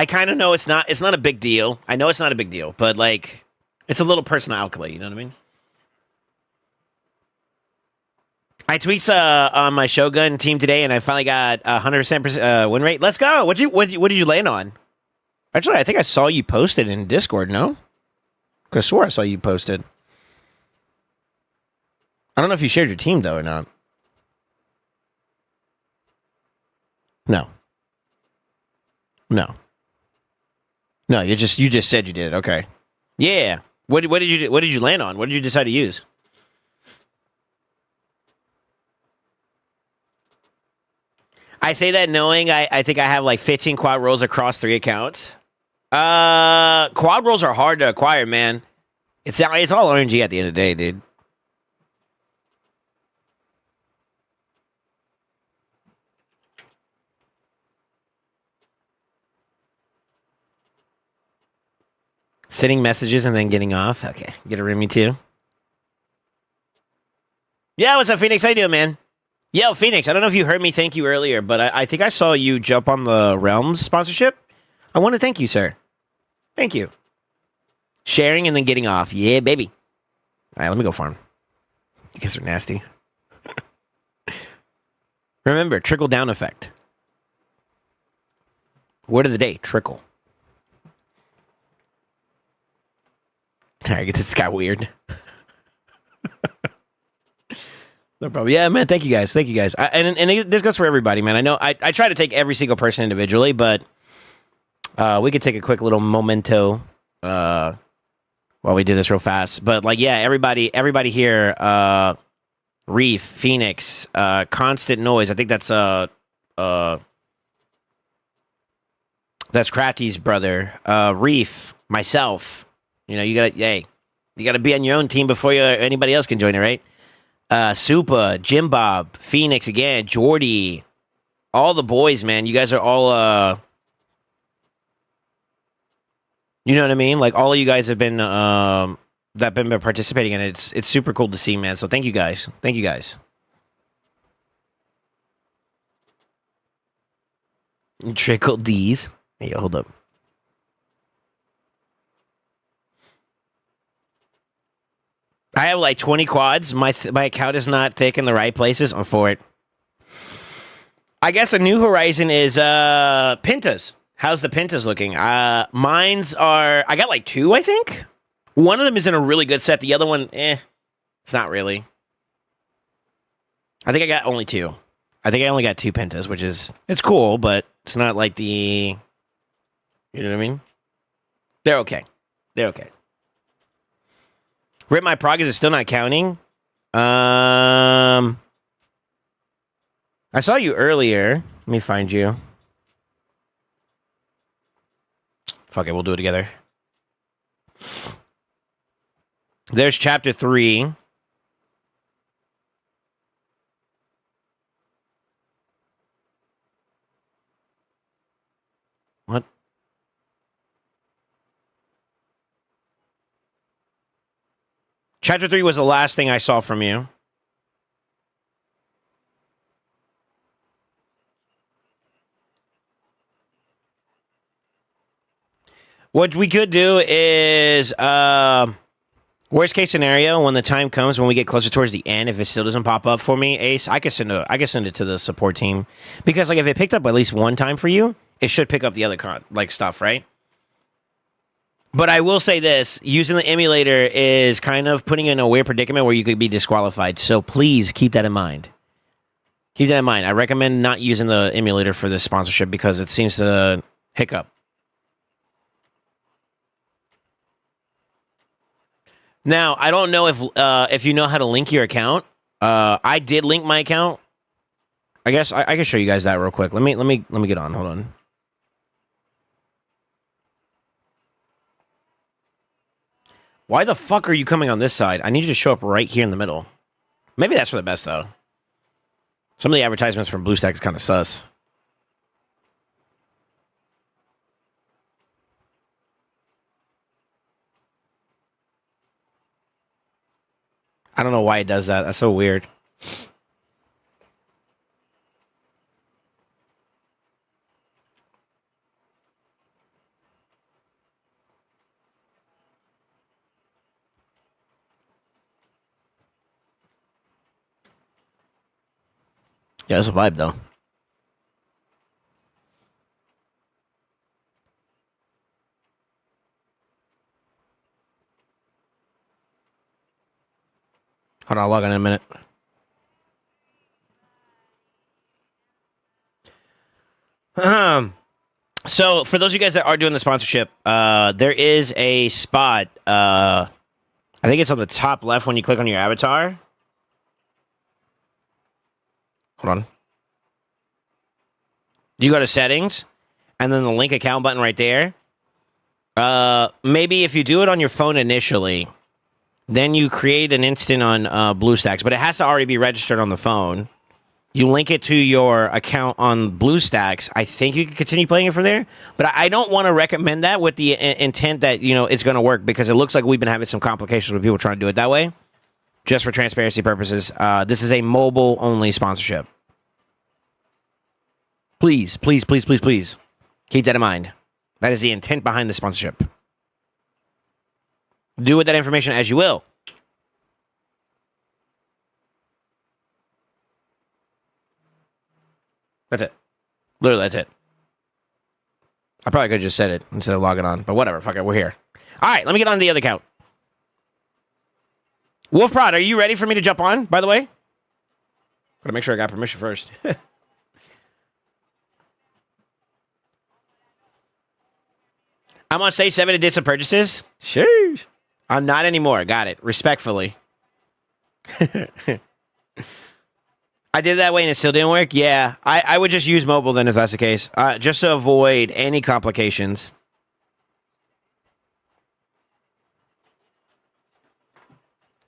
kind of know it's not a big deal. I know it's not a big deal, but like, it's a little personal outlay. You know what I mean? I tweaked on my Shogun team today, and I finally got 100% win rate. Let's go. What did you land on? Actually, I think I saw you posted in Discord. No, I swore I saw you posted. I don't know if you shared your team though or not. No. No. No, you just said you did it. Okay. Yeah. What did you land on? What did you decide to use? I say that knowing I think I have like 15 quad rolls across 3 accounts. Quad rolls are hard to acquire, man. It's all RNG at the end of the day, dude. Sending messages and then getting off. Okay, get a Remy too. Yeah, what's up, Phoenix? How you doing, man? Yo, Phoenix, I don't know if you heard me thank you earlier, but I think I saw you jump on the Realms sponsorship. I want to thank you, sir. Thank you. Sharing and then getting off. Yeah, baby. All right, let me go farm. You guys are nasty. Remember, trickle-down effect. Word of the day, trickle. All right, this got weird. No problem. Yeah, man. Thank you guys. Thank you guys. And this goes for everybody, man. I know I try to take every single person individually, but we could take a quick little memento while we do this real fast. But like, yeah, everybody here, Reef, Phoenix, Constant Noise. I think that's Crafty's brother. Reef, myself. You know, you gotta be on your own team before anybody else can join it, right? Supa, Jim Bob, Phoenix again, Jordy, all the boys, man. You guys are all, you know what I mean? Like all of you guys have been, that been participating in it. It's super cool to see, man. So thank you guys. Thank you guys. Trickle D's. Hey, hold up. I have like 20 quads. My account is not thick in the right places. I'm for it. I guess a new horizon is Pintas. How's the Pintas looking? Mine's are... I got like 2, I think. One of them is in a really good set. The other one, it's not really. I think I got only 2. I think I only got 2 Pintas, which is... It's cool, but it's not like the... You know what I mean? They're okay. They're okay. Rip My Progress is still not counting. I saw you earlier. Let me find you. Fuck it, we'll do it together. There's chapter 3. What? Chapter 3 was the last thing I saw from you. What we could do is, worst case scenario, when the time comes, when we get closer towards the end, if it still doesn't pop up for me, Ace, I can send it to the support team. Because like if it picked up at least one time for you, it should pick up the other stuff, right? But I will say this, using the emulator is kind of putting you in a weird predicament where you could be disqualified. So please keep that in mind. Keep that in mind. I recommend not using the emulator for this sponsorship because it seems to hiccup. Now, I don't know if you know how to link your account. I did link my account. I guess I can show you guys that real quick. Let me get on. Hold on. Why the fuck are you coming on this side? I need you to show up right here in the middle. Maybe that's for the best, though. Some of the advertisements from BlueStack is kind of sus. I don't know why it does that. That's so weird. Yeah, that's a vibe, though. Hold on, I'll log on in a minute. So for those of you guys that are doing the sponsorship, there is a spot. I think it's on the top left when you click on your avatar. Hold on. You go to settings, and then the link account button right there. Maybe if you do it on your phone initially, then you create an instant on BlueStacks, but it has to already be registered on the phone. You link it to your account on BlueStacks. I think you can continue playing it from there, but I don't want to recommend that with the intent that, you know, it's going to work, because it looks like we've been having some complications with people trying to do it that way. Just for transparency purposes, this is a mobile-only sponsorship. Please, please, please, please, please keep that in mind. That is the intent behind the sponsorship. Do with that information as you will. That's it. Literally, that's it. I probably could have just said it instead of logging on, but whatever. Fuck it, we're here. All right, let me get on to the other account. Wolf Prod, are you ready for me to jump on, by the way? Gotta make sure I got permission first. I'm on stage 7 and did some purchases. Sheesh. I'm not anymore. Got it. Respectfully. I did it that way and it still didn't work? Yeah. I would just use mobile then if that's the case. Just to avoid any complications.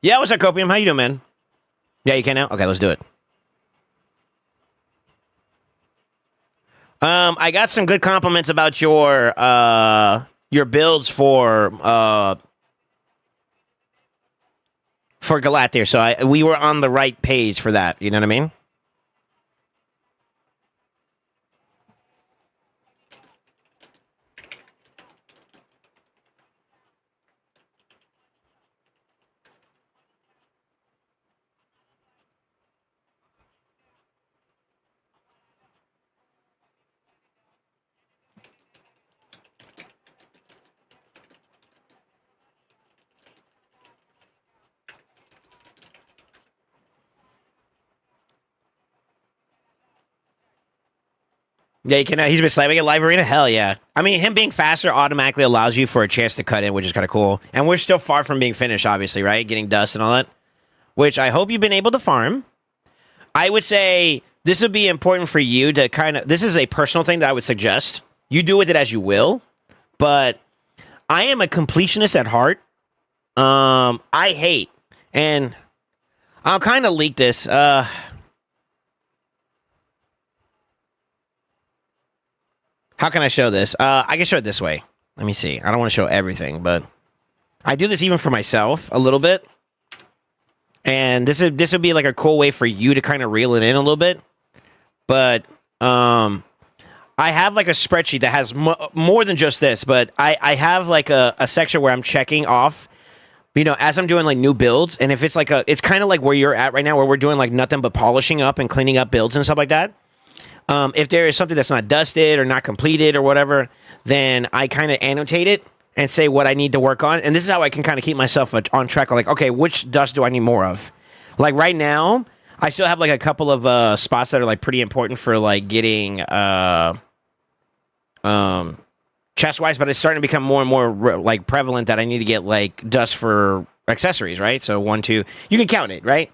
Yeah, what's up, Copium? How you doing, man? Yeah, you can now? Okay, let's do it. I got some good compliments about your builds for Galat there, so we were on the right page for that. You know what I mean? Yeah, you can. He's been slamming it live arena. Hell yeah! I mean, him being faster automatically allows you for a chance to cut in, which is kind of cool. And we're still far from being finished, obviously, right? Getting dust and all that, which I hope you've been able to farm. I would say this would be important for you to kind of. This is a personal thing that I would suggest. You do with it as you will, but I am a completionist at heart. I hate, and I'll kind of leak this. How can I show this? I can show it this way. Let me see. I don't want to show everything, but I do this even for myself a little bit. And this would be like a cool way for you to kind of reel it in a little bit. But I have like a spreadsheet that has more than just this, but I have like a section where I'm checking off, you know, as I'm doing like new builds. And if it's like it's kind of like where you're at right now, where we're doing like nothing but polishing up and cleaning up builds and stuff like that. If there is something that's not dusted or not completed or whatever, then I kind of annotate it and say what I need to work on. And this is how I can kind of keep myself on track. Like, okay, which dust do I need more of? Like right now, I still have like a couple of spots that are like pretty important for like getting chest-wise, but it's starting to become more and more like prevalent that I need to get like dust for accessories, right? So 1, 2, you can count it, right?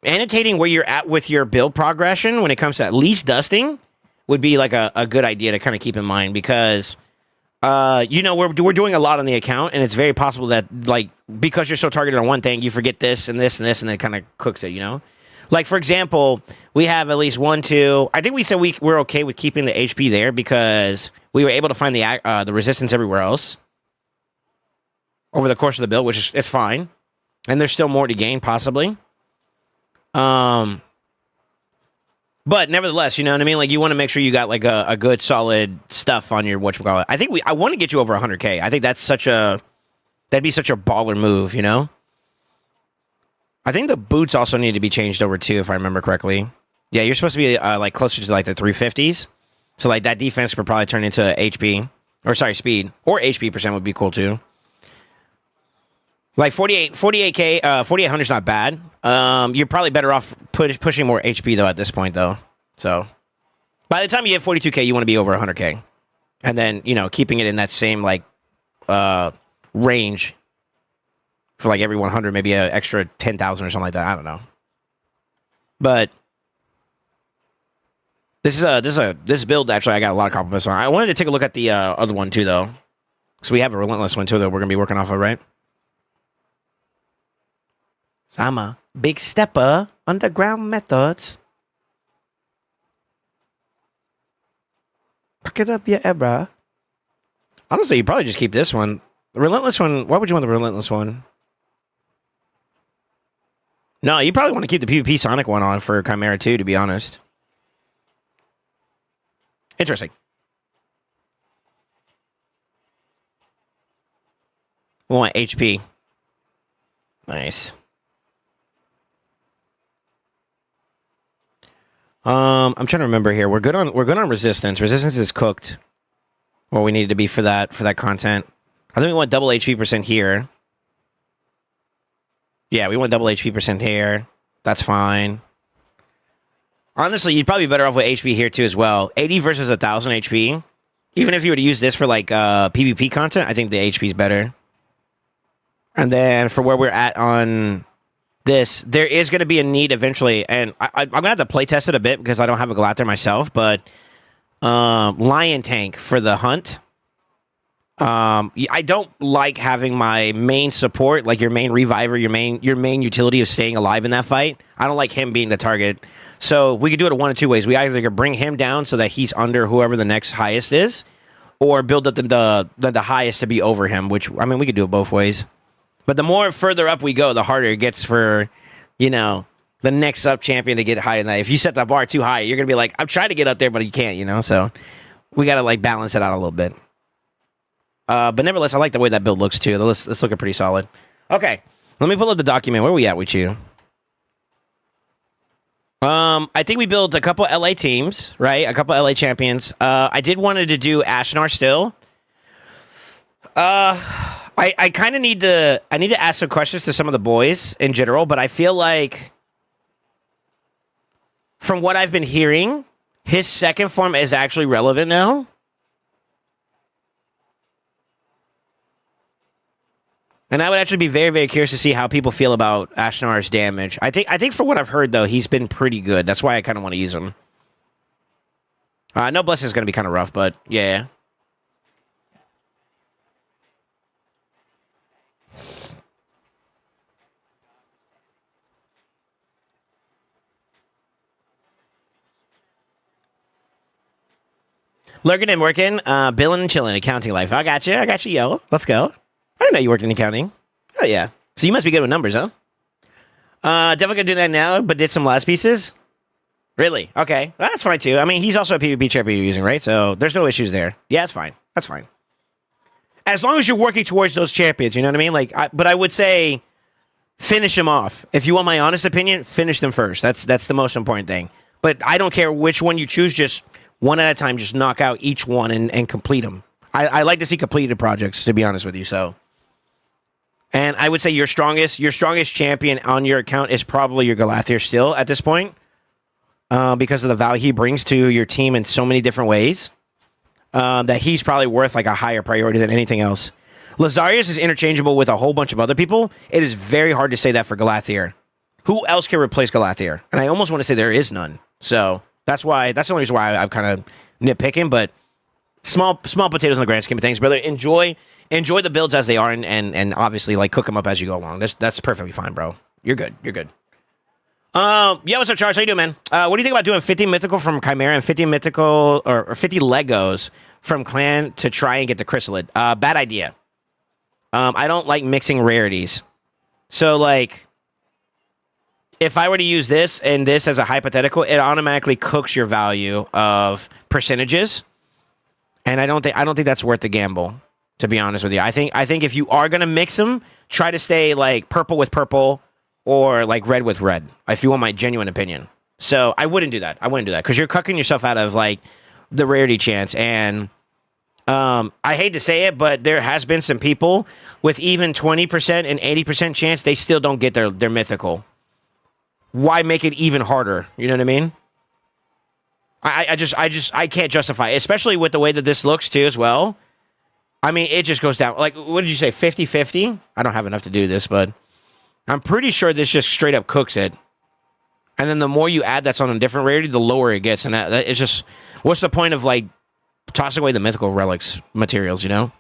Annotating where you're at with your build progression when it comes to at least dusting would be like a good idea to kind of keep in mind, because you know, we're doing a lot on the account, and it's very possible that like because you're so targeted on one thing, you forget this and this and this, and it kind of cooks it, you know? Like for example, we have at least 1, 2. I think we said we're okay with keeping the HP there because we were able to find the resistance everywhere else over the course of the build, which is it's fine, and there's still more to gain possibly. But nevertheless, you know what I mean? Like, you want to make sure you got like a good solid stuff on your whatchamacallit. I want to get you over 100K. I think that'd be such a baller move, you know? I think the boots also need to be changed over too, if I remember correctly. Yeah, you're supposed to be like closer to like the 350s. So like that defense could probably turn into HP. Or sorry, speed. Or HP percent would be cool too. Like 48K, 4800 is not bad. You're probably better off pushing more HP though at this point though. So by the time you hit 42K, you want to be over 100K. And then, you know, keeping it in that same like range for like every 100, maybe an extra 10,000 or something like that. I don't know. But this build actually I got a lot of compliments on. I wanted to take a look at the other one too though. So we have a relentless one too that we're gonna be working off of, right? So I'm a big stepper, underground methods. Pick it up, yeah, Ebra. Honestly, you probably just keep this one. The relentless one, why would you want the relentless one? No, you probably want to keep the PvP Sonic one on for Chimera too, to be honest. Interesting. We want HP. Nice. I'm trying to remember here. We're good on resistance. Resistance is cooked. What we needed to be for that content. I think we want double HP percent here. Yeah, we want double HP percent here. That's fine. Honestly, you'd probably be better off with HP here too as well. 80 versus 1,000 HP. Even if you were to use this for like PvP content, I think the HP is better. And then for where we're at on this, there is going to be a need eventually, and I'm going to have to play test it a bit because I don't have a Galather myself, but Lion Tank for the hunt. I don't like having my main support, like your main reviver, your main utility of staying alive in that fight. I don't like him being the target. So we could do it one of two ways. We either could bring him down so that he's under whoever the next highest is, or build up the highest to be over him, which, I mean, we could do it both ways. But the more further up we go, the harder it gets for, you know, the next up champion to get higher than that. If you set the bar too high, you're going to be like, I'm trying to get up there, but you can't, you know? So we got to, like, balance it out a little bit. But nevertheless, I like the way that build looks, too. That's looking pretty solid. Okay, let me pull up the document. Where are we at with you? I think we built a couple LA teams, right? A couple LA champions. I did wanted to do Ashnar still. I kind of need to ask some questions to some of the boys in general, but I feel like from what I've been hearing, his second form is actually relevant now. And I would actually be very, very curious to see how people feel about Ashnar's damage. I think for what I've heard, though, he's been pretty good. That's why I kind of want to use him. No Blessing is going to be kind of rough, but yeah. Lurking and working, billing and chilling, accounting life. I got you, yo. Let's go. I didn't know you worked in accounting. Oh, yeah. So you must be good with numbers, huh? Definitely gonna do that now, but did some last pieces? Really? Okay. Well, that's fine, too. I mean, he's also a PvP champion you're using, right? So there's no issues there. Yeah, that's fine. That's fine. As long as you're working towards those champions, you know what I mean? Like, but I would say finish them off. If you want my honest opinion, finish them first. That's the most important thing. But I don't care which one you choose, just one at a time, just knock out each one and complete them. I like to see completed projects, to be honest with you, so... And I would say your strongest champion on your account is probably your Galather still at this point, because of the value he brings to your team in so many different ways, that he's probably worth like a higher priority than anything else. Lazarius is interchangeable with a whole bunch of other people. It is very hard to say that for Galather. Who else can replace Galather? And I almost want to say there is none. So that's the only reason why I'm kind of nitpicking, but small potatoes in the grand scheme of things, brother. Enjoy the builds as they are, and obviously like cook them up as you go along. That's perfectly fine, bro. You're good. Yeah, what's up, Charles? How you doing, man? What do you think about doing 50 mythical from Chimera and 50 mythical or 50 Legos from Clan to try and get the Chrysalid? Bad idea. I don't like mixing rarities. So like, if I were to use this and this as a hypothetical, it automatically cooks your value of percentages, and I don't think that's worth the gamble. To be honest with you, I think if you are gonna mix them, try to stay like purple with purple or like red with red, if you want my genuine opinion. So I wouldn't do that. I wouldn't do that because you're cucking yourself out of like the rarity chance. And I hate to say it, but there has been some people with even 20% and 80% chance they still don't get their mythical. Why make it even harder? You know what I mean? I can't justify it, especially with the way that this looks too as well. I mean, it just goes down. Like, what did you say, 50-50? I don't have enough to do this, but I'm pretty sure this just straight up cooks it. And then the more you add that's on a different rarity, the lower it gets. And that is just, what's the point of, like, tossing away the mythical relics materials, you know?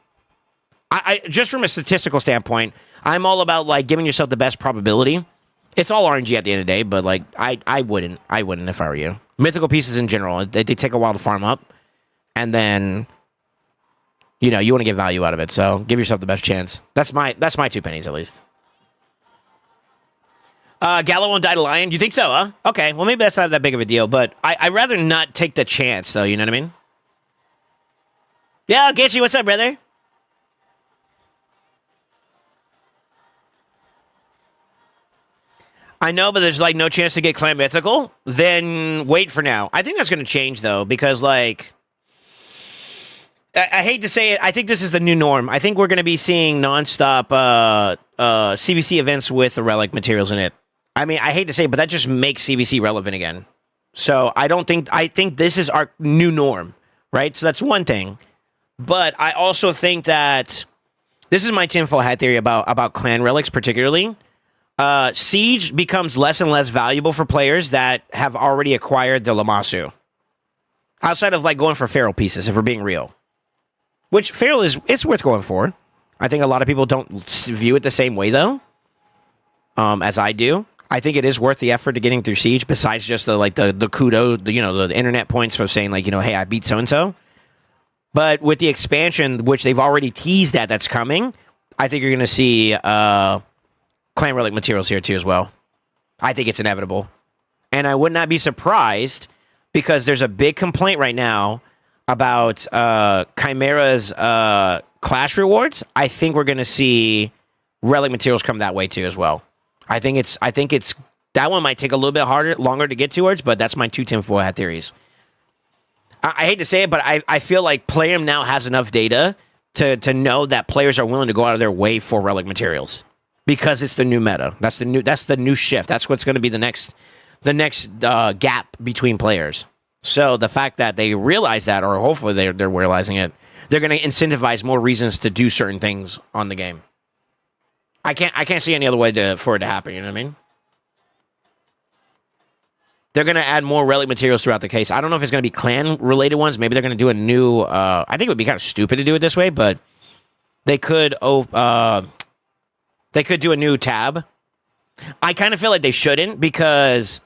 I just from a statistical standpoint, I'm all about, like, giving yourself the best probability. It's all RNG at the end of the day, but, like, I wouldn't if I were you. Mythical pieces in general, they take a while to farm up. And then, you know, you want to get value out of it. So give yourself the best chance. That's my 2 pennies, at least. Gallo won't die to Lion? You think so, huh? Okay, well, maybe that's not that big of a deal, but I'd rather not take the chance, though, you know what I mean? Yeah, Getchy, what's up, brother? I know, but there's, like, no chance to get Clan Mythical? Then wait for now. I think that's going to change, though, because, like, I hate to say it, I think this is the new norm. I think we're going to be seeing nonstop CVC events with the relic materials in it. I mean, I hate to say it, but that just makes CVC relevant again. So I think this is our new norm, right? So that's one thing. But I also think that this is my tinfoil hat theory about clan relics particularly. Siege becomes less and less valuable for players that have already acquired the Lamassu. Outside of, like, going for feral pieces, if we're being real. Which feral it's worth going for. I think a lot of people don't view it the same way, though, as I do. I think it is worth the effort to getting through Siege, besides just the kudo, the internet points for saying, like, hey, I beat so-and-so. But with the expansion, which they've already teased that's coming, I think you're going to see Clan Relic materials here, too, as well. I think it's inevitable. And I would not be surprised, because there's a big complaint right now about Chimera's Clash rewards. I think we're going to see Relic materials come that way, too, as well. I think it's that one might take a little bit longer to get towards, but that's my 2 tinfoil hat theories. I hate to say it, but I feel like Play'em now has enough data to know that players are willing to go out of their way for relic materials because it's the new meta. That's the new shift. That's what's going to be the next gap between players. So the fact that they realize that, or hopefully they're realizing it, they're going to incentivize more reasons to do certain things on the game. I can't see any other way for it to happen. You know what I mean? They're going to add more relic materials throughout the case. I don't know if it's going to be clan-related ones. Maybe they're going to do a new... I think it would be kind of stupid to do it this way, but they could do a new tab. I kind of feel like they shouldn't, because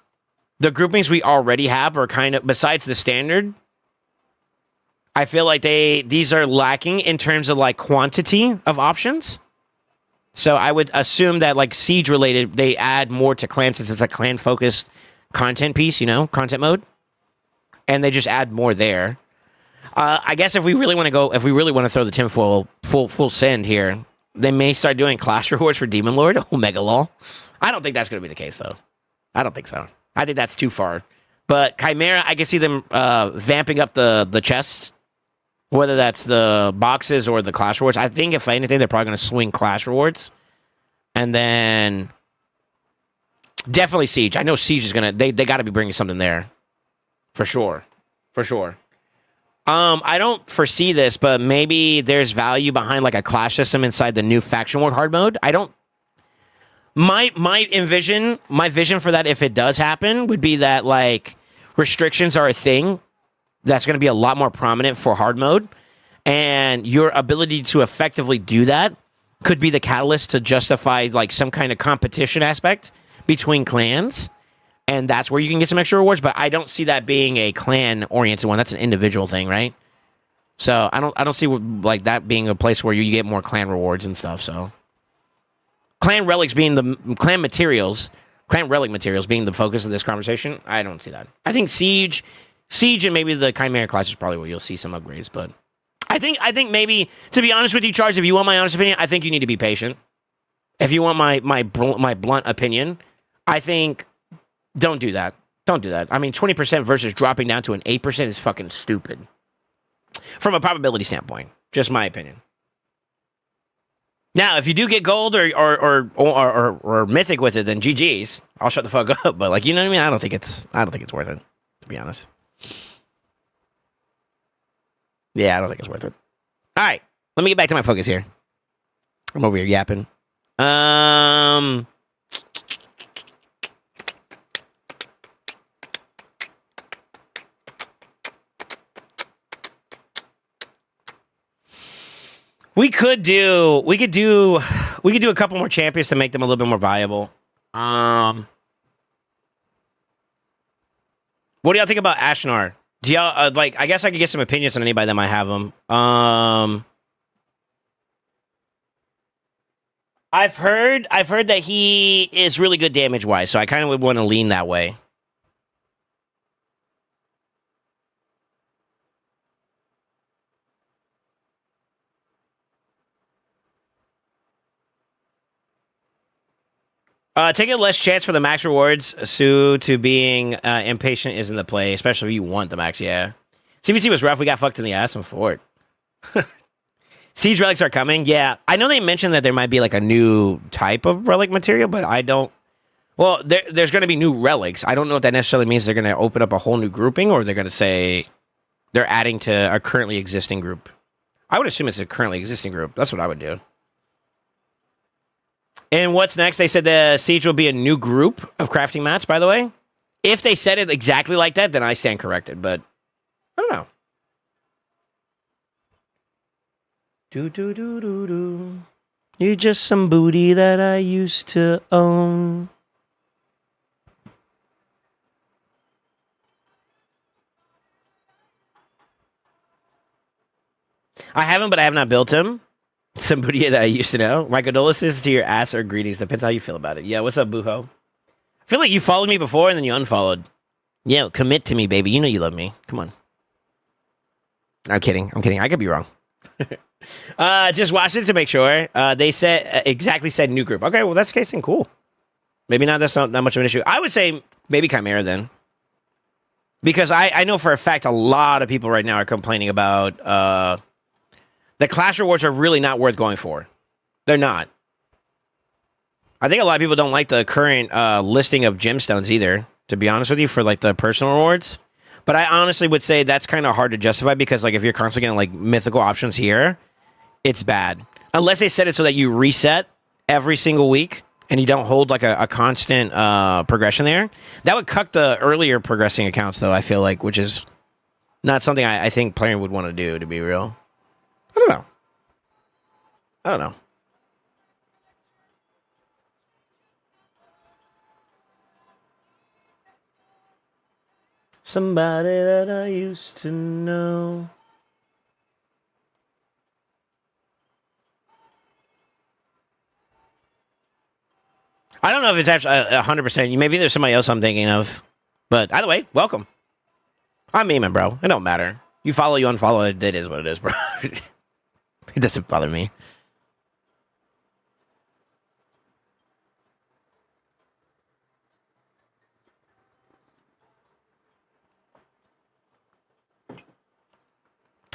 the groupings we already have are kind of... Besides the standard, I feel like these are lacking in terms of, like, quantity of options. So I would assume that, like, Siege-related, they add more to clan, since it's a clan-focused content piece, content mode. And they just add more there. I guess if we really want to throw the tinfoil full send here, they may start doing clash rewards for Demon Lord. Omega lol. I don't think that's going to be the case, though. I don't think so. I think that's too far. But Chimera, I can see them vamping up the chests, whether that's the boxes or the clash rewards. I think, if anything, they're probably going to swing clash rewards. And then definitely Siege. I know Siege is going to... They got to be bringing something there. For sure. For sure. I don't foresee this, but maybe there's value behind, like, a clash system inside the new faction ward hard mode. I don't... My vision for that, if it does happen, would be that, like, restrictions are a thing that's going to be a lot more prominent for hard mode, and your ability to effectively do that could be the catalyst to justify, like, some kind of competition aspect between clans, and that's where you can get some extra rewards. But I don't see that being a clan-oriented one. That's an individual thing, right? So I don't see, like, that being a place where you get more clan rewards and stuff. So clan relics being the clan relic materials being the focus of this conversation, I don't see that. I think Siege and maybe the Chimera class is probably where you'll see some upgrades. But I think maybe, to be honest with you, Charles, if you want my honest opinion, I think you need to be patient. If you want my blunt opinion, I think don't do that. Don't do that. I mean, 20% versus dropping down to an 8% is fucking stupid. From a probability standpoint. Just my opinion. Now, if you do get gold or mythic with it, then GG's. I'll shut the fuck up. But like, you know what I mean? I don't think it's worth it, to be honest. Yeah, I don't think it's worth it. All right, let me get back to my focus here. I'm over here yapping. We could do a couple more champions to make them a little bit more viable. What do y'all think about Ashnar? Do y'all like? I guess I could get some opinions on anybody that might have them. I've heard that he is really good damage wise, so I kind of would want to lean that way. Taking less chance for the max rewards, Sue, to being impatient isn't the play, especially if you want the max, yeah. CBC was rough. We got fucked in the ass and forward. Siege relics are coming. Yeah, I know they mentioned that there might be like a new type of relic material, but I don't... Well, there's going to be new relics. I don't know if that necessarily means they're going to open up a whole new grouping or they're going to say they're adding to a currently existing group. I would assume it's a currently existing group. That's what I would do. And what's next? They said the Siege will be a new group of crafting mats, by the way. If they said it exactly like that, then I stand corrected, but I don't know. Do. You're just some booty that I used to own. I haven't, but I have not built him. Some booty that I used to know. My condolences to your ass or greetings. Depends how you feel about it. Yeah, what's up, Booho? I feel like you followed me before and then you unfollowed. Yeah, commit to me, baby. You know you love me. Come on. I'm kidding. I could be wrong. Just watched it to make sure. They said exactly said new group. Okay, well, that's the case then. Cool. Maybe not. That's not that much of an issue. I would say maybe Chimera then. Because I know for a fact a lot of people right now are complaining about... the class rewards are really not worth going for. They're not. I think a lot of people don't like the current listing of gemstones either, to be honest with you, for like the personal rewards. But I honestly would say that's kind of hard to justify because like if you're constantly getting like mythical options here, it's bad. Unless they set it so that you reset every single week and you don't hold like a constant progression there. That would cuck the earlier progressing accounts though, I feel like, which is not something I think players would want to do, to be real. I don't know. Somebody that I used to know. I don't know if it's actually 100%. Maybe there's somebody else I'm thinking of. But either way, welcome. I'm memeing, bro. It don't matter. You follow, you unfollow. It is what it is, bro. It doesn't bother me.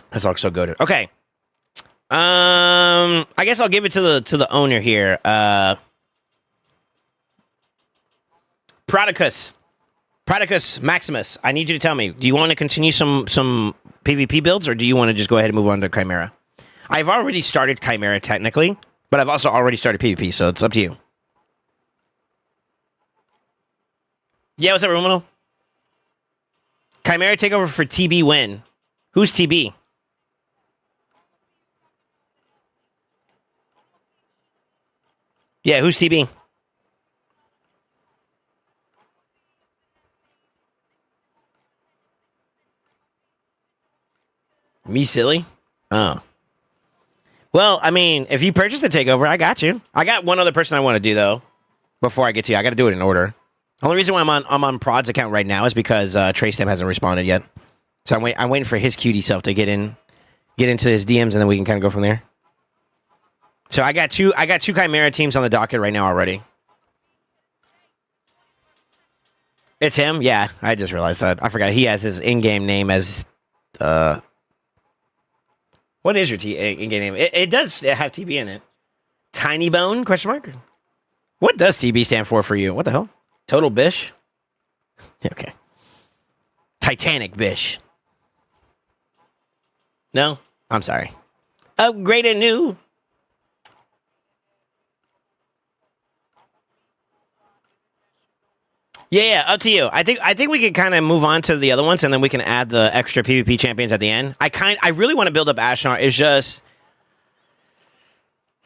That's all so good. Okay. I guess I'll give it to the owner here. Prodicus Maximus. I need you to tell me. Do you want to continue some PvP builds, or do you want to just go ahead and move on to Chimera? I've already started Chimera technically, but I've also already started PvP, so it's up to you. Yeah, what's up, Romano? Chimera takeover for TB win. Who's TB? Yeah, who's TB? Me silly? Oh. Well, I mean, if you purchase the takeover, I got you. I got one other person I want to do, though, before I get to you. I got to do it in order. The only reason why I'm on Prod's account right now is because Traystem hasn't responded yet. So I'm waiting for his cutie self to get into his DMs, and then we can kind of go from there. So I got two Chimera teams on the docket right now already. It's him? Yeah, I just realized that. I forgot. He has his in-game name as... What is your in-game name? It does have TB in it. Tiny Bone, question mark? What does TB stand for you? What the hell? Total Bish? Okay. Titanic Bish. No? I'm sorry. Upgraded new. Yeah, up to you. I think we could kind of move on to the other ones, and then we can add the extra PvP champions at the end. I really want to build up Ashnar. It's just,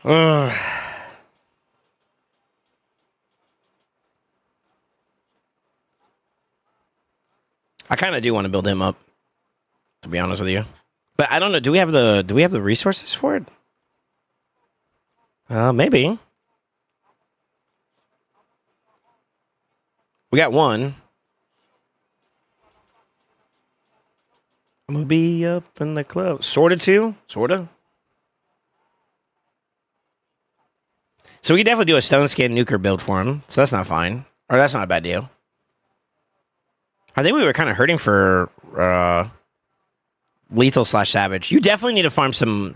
I kind of do want to build him up, to be honest with you. But I don't know. Do we have the resources for it? Maybe. We got one. I'm gonna be up in the club. Sorta two? Sorta. So we could definitely do a stone skin nuker build for him. So that's not fine. Or that's not a bad deal. I think we were kind of hurting for lethal / savage. You definitely need to farm some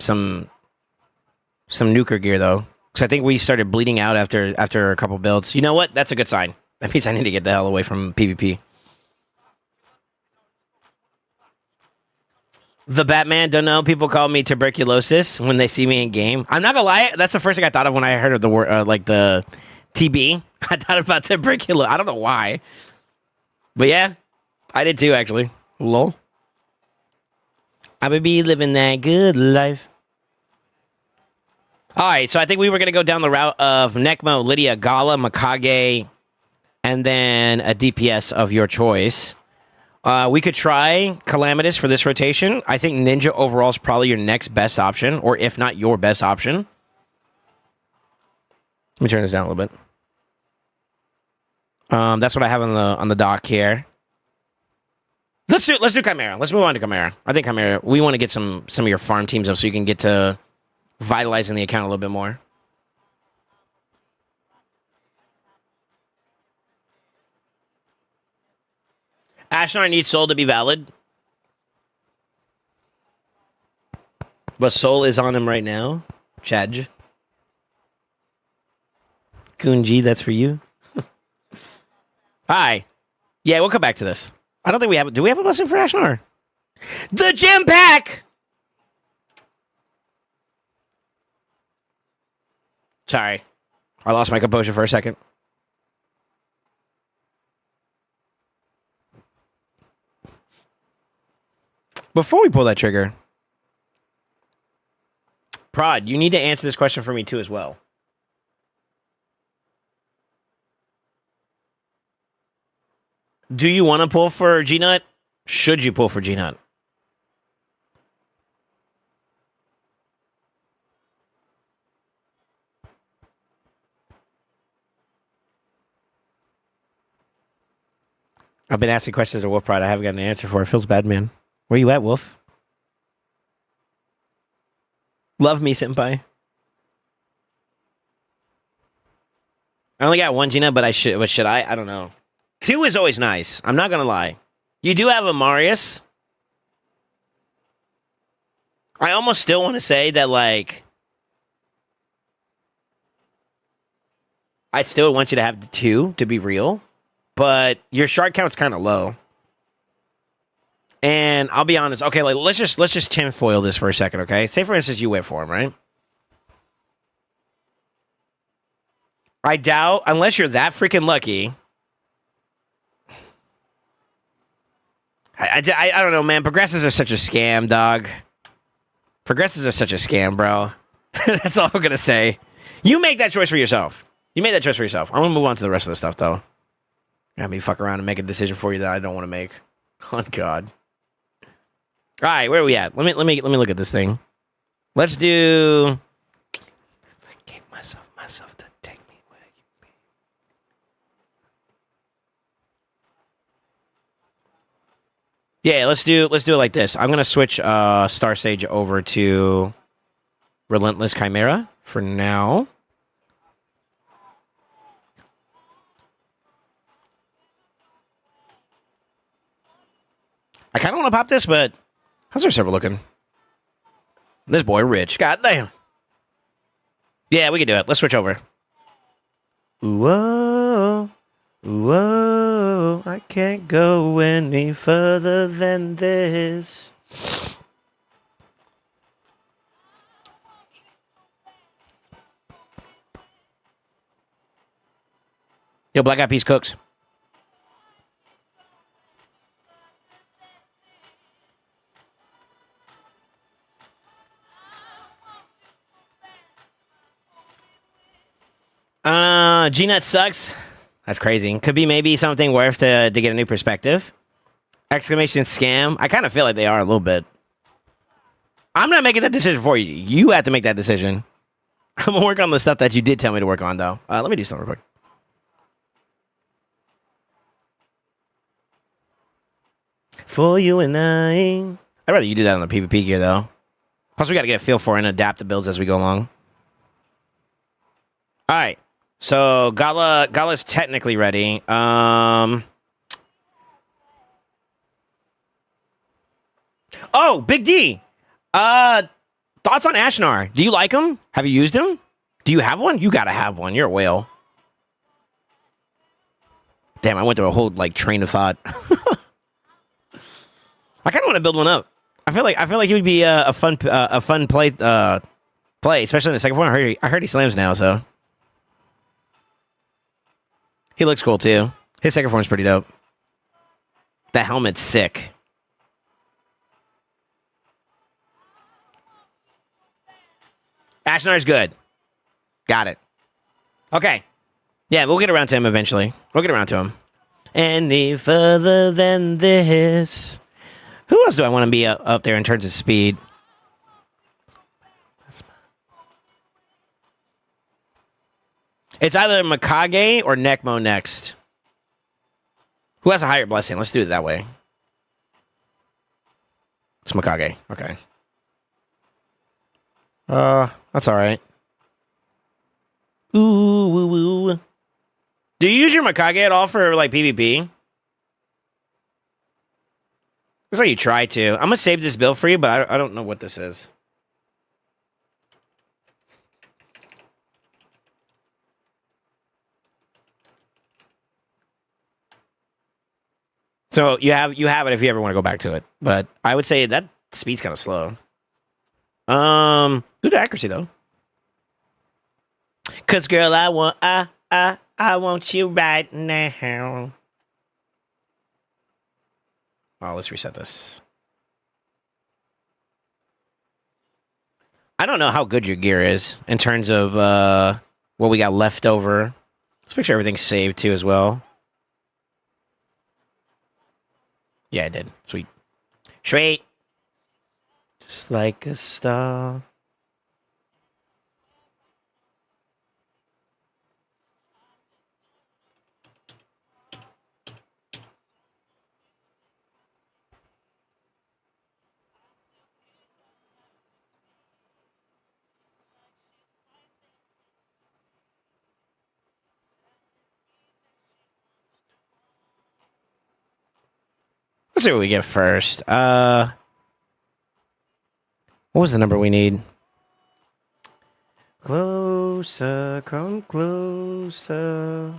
nuker gear though. Because I think we started bleeding out after a couple builds. You know what? That's a good sign. That means I need to get the hell away from PvP. The Batman, don't know. People call me tuberculosis when they see me in game. I'm not gonna lie. That's the first thing I thought of when I heard of the word, like the TB. I thought about tuberculosis. I don't know why. But yeah, I did too, actually. Lol. I would be living that good life. All right, so I think we were going to go down the route of Necmo, Lydia, Gala, Mikage, and then a DPS of your choice. We could try Calamitous for this rotation. I think Ninja overall is probably your next best option, or if not your best option. Let me turn this down a little bit. That's what I have on the dock here. Let's do Chimera. Let's move on to Chimera. I think Chimera. We want to get some of your farm teams up so you can get to vitalizing the account a little bit more. Ashnar needs Soul to be valid. But Soul is on him right now. Chadj. Kunji, that's for you. Hi. Yeah, we'll come back to this. I don't think we have... Do we have a blessing for Ashnar? The gym pack! Sorry. I lost my composure for a second. Before we pull that trigger, Prod, you need to answer this question for me too as well. Do you want to pull for G-Nut? Should you pull for G-Nut? I've been asking questions of Wolf Prod. I haven't gotten an answer for it. Feels bad, man. Where you at, Wolf? Love me, senpai. I only got one Gina, but should I? I don't know. 2 is always nice. I'm not gonna lie. You do have a Marius. I almost still want to say that, like, I'd still want you to have the 2 to be real, but your shard count's kind of low. And I'll be honest. Okay, like let's just tinfoil this for a second, okay? Say for instance you went for him, right? I doubt, unless you're that freaking lucky. I don't know, man. Progressives are such a scam, dog. Progressives are such a scam, bro. That's all I'm gonna say. You make that choice for yourself. You made that choice for yourself. I'm gonna move on to the rest of the stuff, though. Got me fuck around and make a decision for you that I don't want to make. Oh God. All right, where are we at? Let me look at this thing. Let's do. If I gave myself to take me where you be. Yeah, let's do it like this. I'm gonna switch Star Sage over to Relentless Chimera for now. I kind of want to pop this, but how's our server looking? This boy rich. God damn. Yeah, we can do it. Let's switch over. Whoa. Whoa. I can't go any further than this. Yo, Black Eyed Peas cooks. G-Nut sucks. That's crazy. Could be maybe something worth to get a new perspective. Exclamation scam. I kind of feel like they are a little bit. I'm not making that decision for you. You have to make that decision. I'm going to work on the stuff that you did tell me to work on, though. Let me do something real quick. For you and I. I'd rather you do that on the PvP gear, though. Plus, we got to get a feel for and adapt the builds as we go along. All right. So, Gala's technically ready. Oh, Big D. Thoughts on Ashnar? Do you like him? Have you used him? Do you have one? You gotta have one. You're a whale. Damn, I went through a whole like train of thought. I kind of want to build one up. I feel like he would be a fun play, especially in the second one. I heard he slams now, so he looks cool too. His second form's pretty dope. That helmet's sick. Ashnar's good. Got it. Okay. Yeah, we'll get around to him eventually. We'll get around to him. Any further than this. Who else do I want to be up there in terms of speed? It's either Mikage or Necmo next. Who has a higher blessing? Let's do it that way. It's Mikage. Okay. That's all right. Ooh, woo, woo. Do you use your Mikage at all for, like, PvP? Looks like you try to. I'm gonna save this build for you, but I don't know what this is. So you have it if you ever want to go back to it. But I would say that speed's kind of slow. Good accuracy though. Cause girl, I want you right now. Oh, let's reset this. I don't know how good your gear is in terms of what we got left over. Let's make sure everything's saved too as well. Yeah, I did. Sweet. Sweet. Just like a star. Let's see what we get first. What was the number we need? Closer, come closer.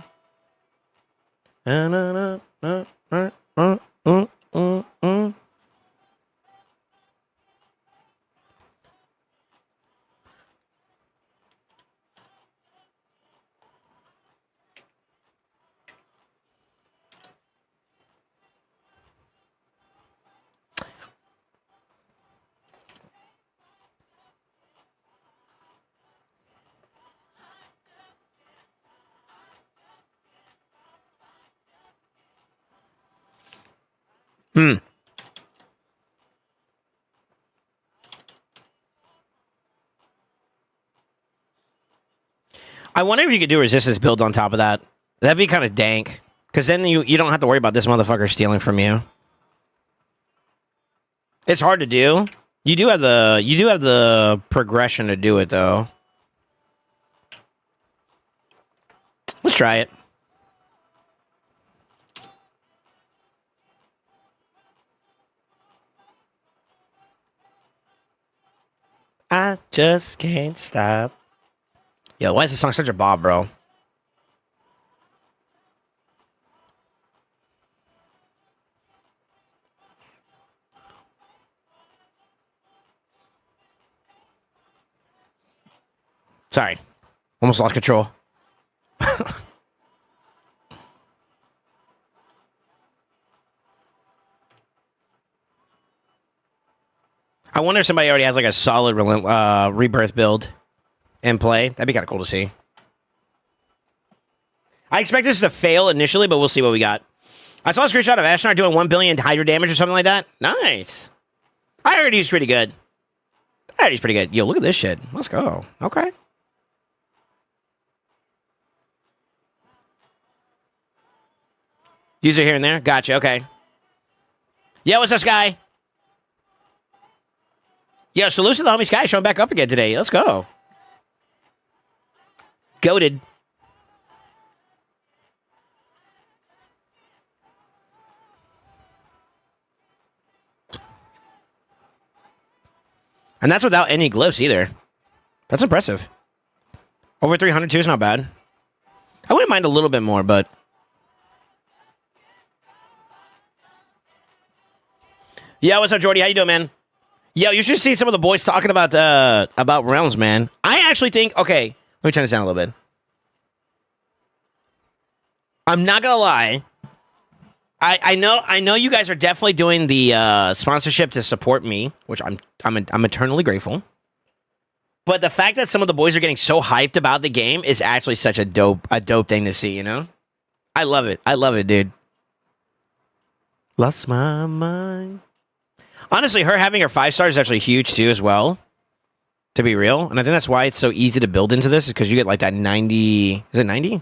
I wonder if you could do resistance build on top of that. That'd be kind of dank. Because then you don't have to worry about this motherfucker stealing from you. It's hard to do. You do have the progression to do it though. Let's try it. I just can't stop. Yo, why is this song such a bob, bro? Sorry. Almost lost control. I wonder if somebody already has like a solid rebirth build in play. That'd be kind of cool to see. I expect this to fail initially, but we'll see what we got. I saw a screenshot of Ashnard doing 1 billion Hydra damage or something like that. Nice. I heard he's pretty good. I heard he's pretty good. Yo, look at this shit. Let's go. Okay. User here and there. Gotcha. Okay. Yeah, what's up, Sky? Yo, salute to the homie Sky showing back up again today. Let's go. Goated. And that's without any glyphs either. That's impressive. Over 300 too is not bad. I wouldn't mind a little bit more, but... Yeah, what's up, Jordy? How you doing, man? Yo, you should see some of the boys talking about Realms, man. I actually think... Okay, let me turn this down a little bit. I'm not gonna lie. I know you guys are definitely doing the sponsorship to support me, which I'm eternally grateful. But the fact that some of the boys are getting so hyped about the game is actually such a dope thing to see, you know? I love it. I love it, dude. Lost my mind. Honestly, her having her 5-star is actually huge too as well. To be real. And I think that's why it's so easy to build into this, is because you get like that 90... Is it 90?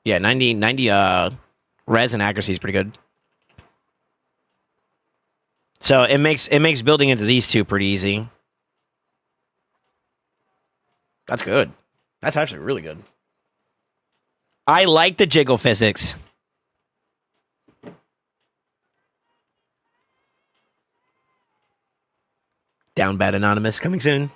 Yeah, 90 res and accuracy is pretty good. So it makes building into these two pretty easy. That's good. That's actually really good. I like the jiggle physics. Down bad anonymous coming soon.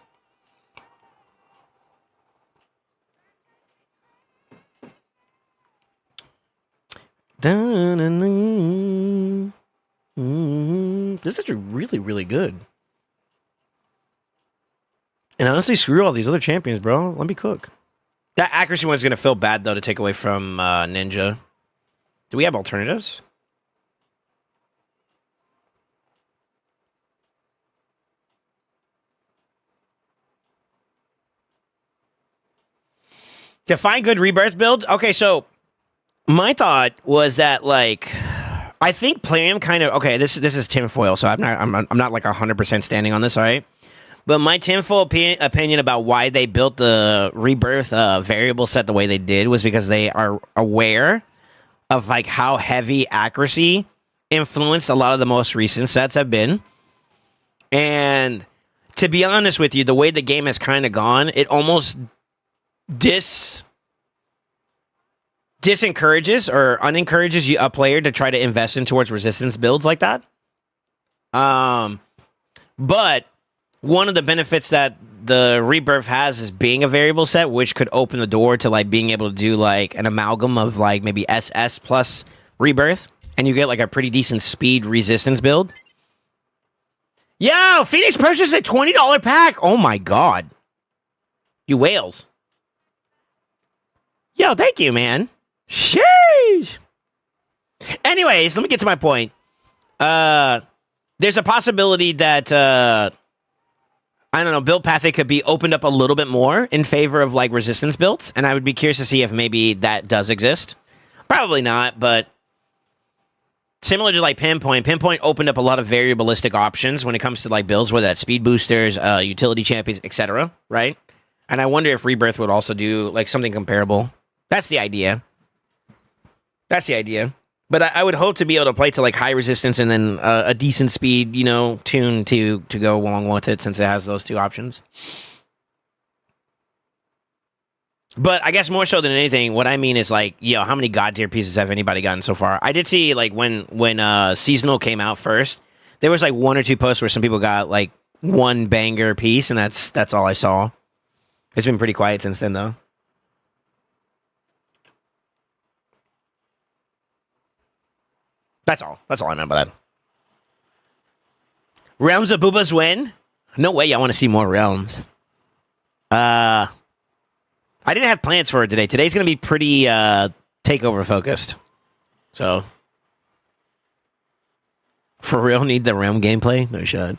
This is actually really, really good. And honestly, screw all these other champions, bro. Let me cook. That accuracy one's going to feel bad, though, to take away from Ninja. Do we have alternatives? To find good rebirth build? Okay, so my thought was that, like, I think Plarium kind of... Okay, this is tinfoil, so I'm not like 100% standing on this, all right? But my tinfoil opinion about why they built the rebirth variable set the way they did was because they are aware of, like, how heavy accuracy influenced a lot of the most recent sets have been. And to be honest with you, the way the game has kind of gone, it almost disencourages or unencourages a player to try to invest in towards resistance builds like that. But one of the benefits that the rebirth has is being a variable set, which could open the door to like being able to do like an amalgam of like maybe SS plus rebirth, and you get like a pretty decent speed resistance build. Yo, Phoenix purchased a $20 pack. Oh my god, you whales! Yo, thank you, man. Sheesh. Anyways, let me get to my point. There's a possibility that I don't know, build path could be opened up a little bit more in favor of like resistance builds, and I would be curious to see if maybe that does exist. Probably not, but similar to like Pinpoint opened up a lot of variabilistic options when it comes to like builds, whether that's speed boosters, utility champions, etc. Right? And I wonder if Rebirth would also do like something comparable. That's the idea. That's the idea. But I would hope to be able to play to like high resistance and then a decent speed, you know, tune to go along with it, since it has those two options. But I guess more so than anything, what I mean is like, yo, how many god tier pieces have anybody gotten so far? I did see like when seasonal came out first, there was like one or two posts where some people got like one banger piece, and that's all I saw. It's been pretty quiet since then, though. That's all. That's all I meant by that. Realms of Booba's win? No way I want to see more Realms. I didn't have plans for it today. Today's going to be pretty takeover focused. So, for real, need the Realm gameplay? No shot.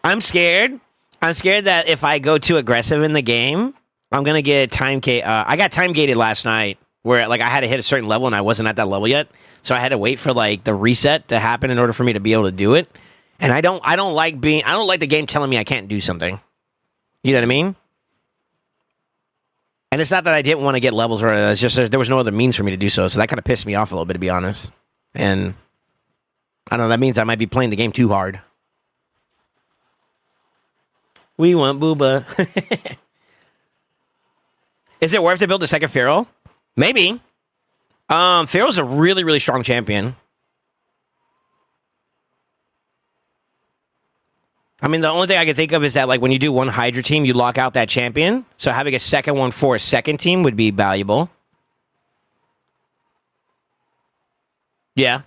I'm scared. I'm scared that if I go too aggressive in the game, I'm going to get time gated. I got time gated last night where like I had to hit a certain level and I wasn't at that level yet. So I had to wait for like the reset to happen in order for me to be able to do it. And I don't like the game telling me I can't do something. You know what I mean? And it's not that I didn't want to get levels, or it's just there was no other means for me to do so. So that kind of pissed me off a little bit, to be honest. And I don't know, that means I might be playing the game too hard. We want Booba. Is it worth to build a second Feral? Maybe. Feral's a really, really strong champion. I mean, the only thing I can think of is that, like, when you do one Hydra team, you lock out that champion. So having a second one for a second team would be valuable. Yeah.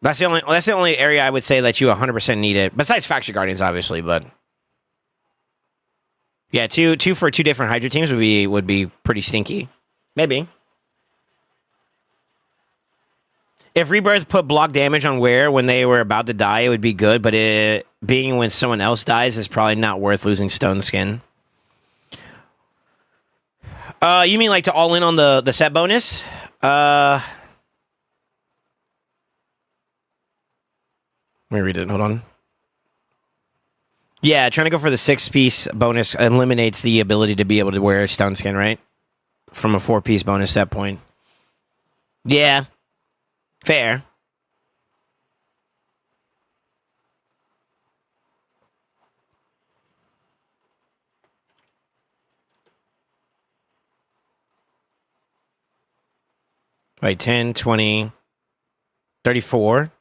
That's the only area I would say that you 100% need it. Besides Faction Guardians, obviously, but yeah, two for two different Hydra teams would be pretty stinky. Maybe. If Rebirth put block damage on Wear when they were about to die, it would be good, but it being when someone else dies is probably not worth losing Stone Skin. You mean like to all in on the set bonus? Let me read it. Hold on. Yeah, trying to go for the 6-piece bonus eliminates the ability to be able to wear Stone Skin, right? From a 4-piece bonus set point. Yeah. Fair. Right, 10, 20, 34.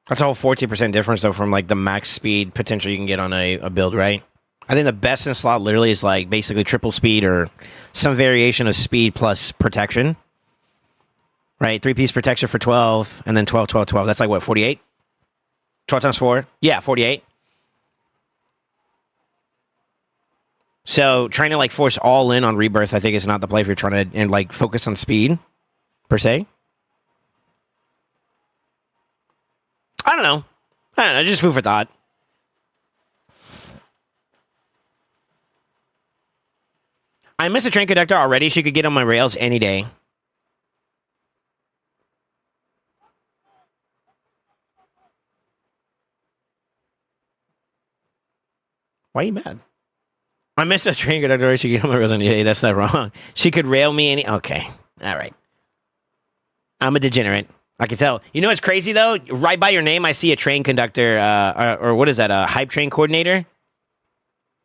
That's a whole 14% difference, though, from, like, the max speed potential you can get on a build, right? I think the best in slot literally is, like, basically triple speed or some variation of speed plus protection. Right? 3-piece protection for 12, and then 12, 12, 12. That's, like, what, 48? 12 times 4? Yeah, 48. So, trying to, like, force all in on Rebirth, I think, is not the play if you're trying to, and, like, focus on speed, per se. I don't know. Just food for thought. I miss a train conductor already. She could get on my rails any day. Why are you mad? I miss a train conductor. She could get on my rails any day. That's not wrong. She could rail me any... Okay. All right. I'm a degenerate. I can tell. You know what's crazy, though? Right by your name, I see a train conductor, or what is that, a hype train coordinator?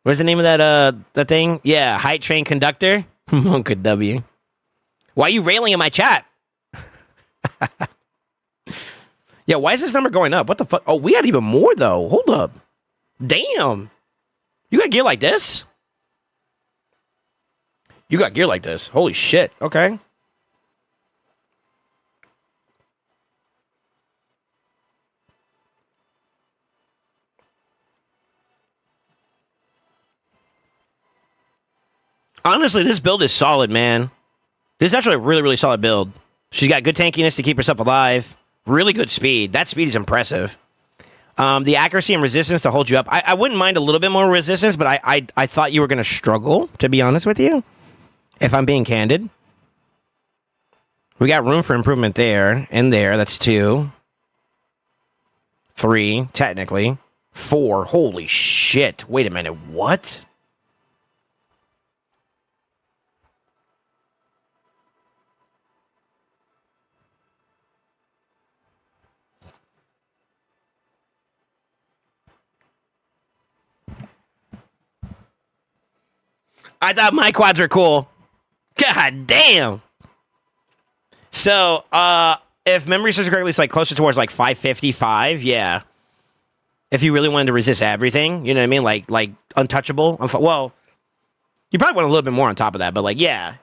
What's the name of that thing? Yeah, hype train conductor. Monka W. Why are you railing in my chat? Yeah, why is this number going up? What the fuck? Oh, we had even more, though. Hold up. Damn. You got gear like this? You got gear like this. Holy shit. Okay. Honestly, this build is solid, man. This is actually a really, really solid build. She's got good tankiness to keep herself alive. Really good speed. That speed is impressive. The accuracy and resistance to hold you up. I wouldn't mind a little bit more resistance, but I thought you were going to struggle, to be honest with you, if I'm being candid. We got room for improvement there and there. That's 2. 3, technically. 4. Holy shit. Wait a minute. What? I thought my quads were cool. God damn. So, if memory serves correctly, it's like closer towards like 555. Yeah. If you really wanted to resist everything, you know what I mean? Like untouchable. Well, you probably want a little bit more on top of that, but like, yeah.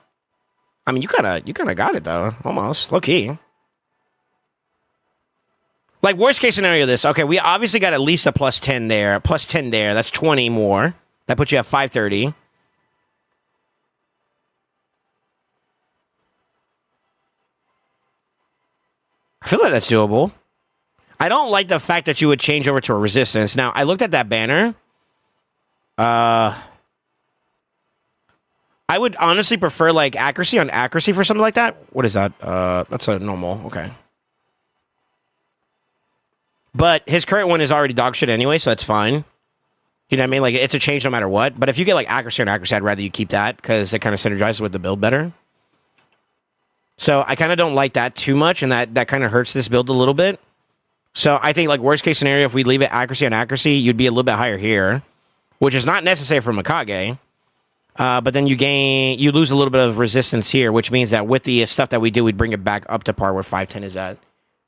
I mean, you kind of got it though, almost low key. Like worst case scenario, this okay. We obviously got at least a plus 10 there, plus 10 there. That's 20 more. That puts you at 530. I feel like that's doable. I don't like the fact that you would change over to a resistance. Now, I looked at that banner. I would honestly prefer like accuracy on accuracy for something like that. What is that? That's a normal. Okay. But his current one is already dog shit anyway, so that's fine. You know what I mean? Like, it's a change no matter what. But if you get like accuracy on accuracy, I'd rather you keep that because it kind of synergizes with the build better. So I kind of don't like that too much, and that kind of hurts this build a little bit. So I think like worst case scenario, if we leave it accuracy on accuracy, you'd be a little bit higher here, which is not necessary for Mikage. But then you lose a little bit of resistance here, which means that with the stuff that we do, we'd bring it back up to par where 510 is at.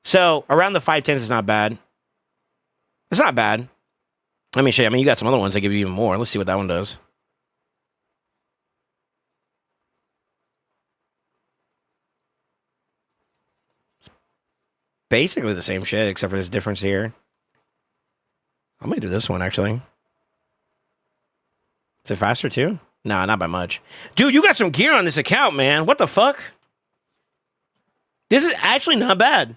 So around the 510s is not bad. It's not bad. I mean, shit, you got some other ones that give you even more. Let's see what that one does. Basically the same shit, except for this difference here. I'm gonna do this one, actually. Is it faster, too? Nah, not by much. Dude, you got some gear on this account, man. What the fuck? This is actually not bad.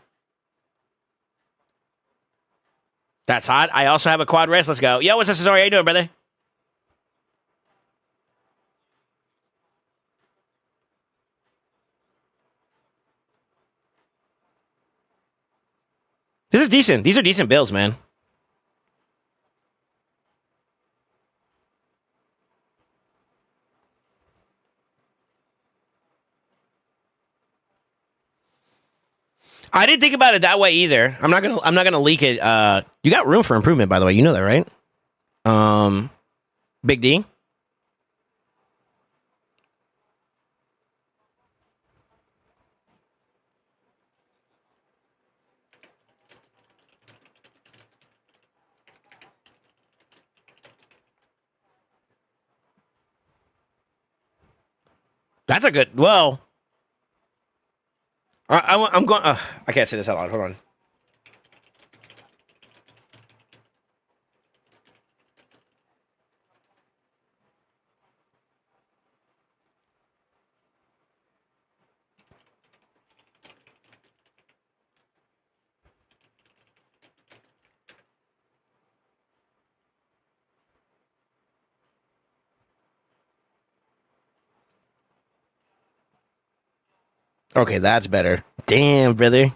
That's hot. I also have a quad rest. Let's go. Yo, what's up, Cesare? How you doing, brother? This is decent. These are decent builds, man. I didn't think about it that way either. I'm not gonna leak it. You got room for improvement, by the way. You know that, right? Big D. That's a good. Well, I'm going. I can't say this out loud. Hold on. Okay, that's better. Damn, brother.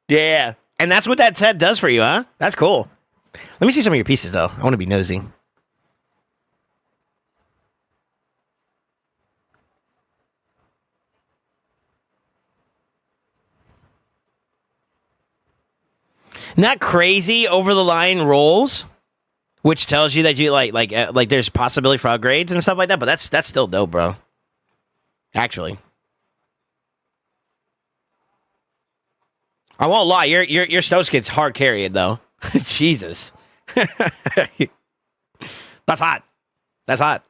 Yeah. And that's what that set does for you, huh? That's cool. Let me see some of your pieces, though. I want to be nosy. Not crazy over the line rolls, which tells you that you like there's possibility for upgrades and stuff like that. But that's still dope, bro. Actually, I won't lie. Your Snowskid's hard carrying though. Jesus, that's hot. That's hot.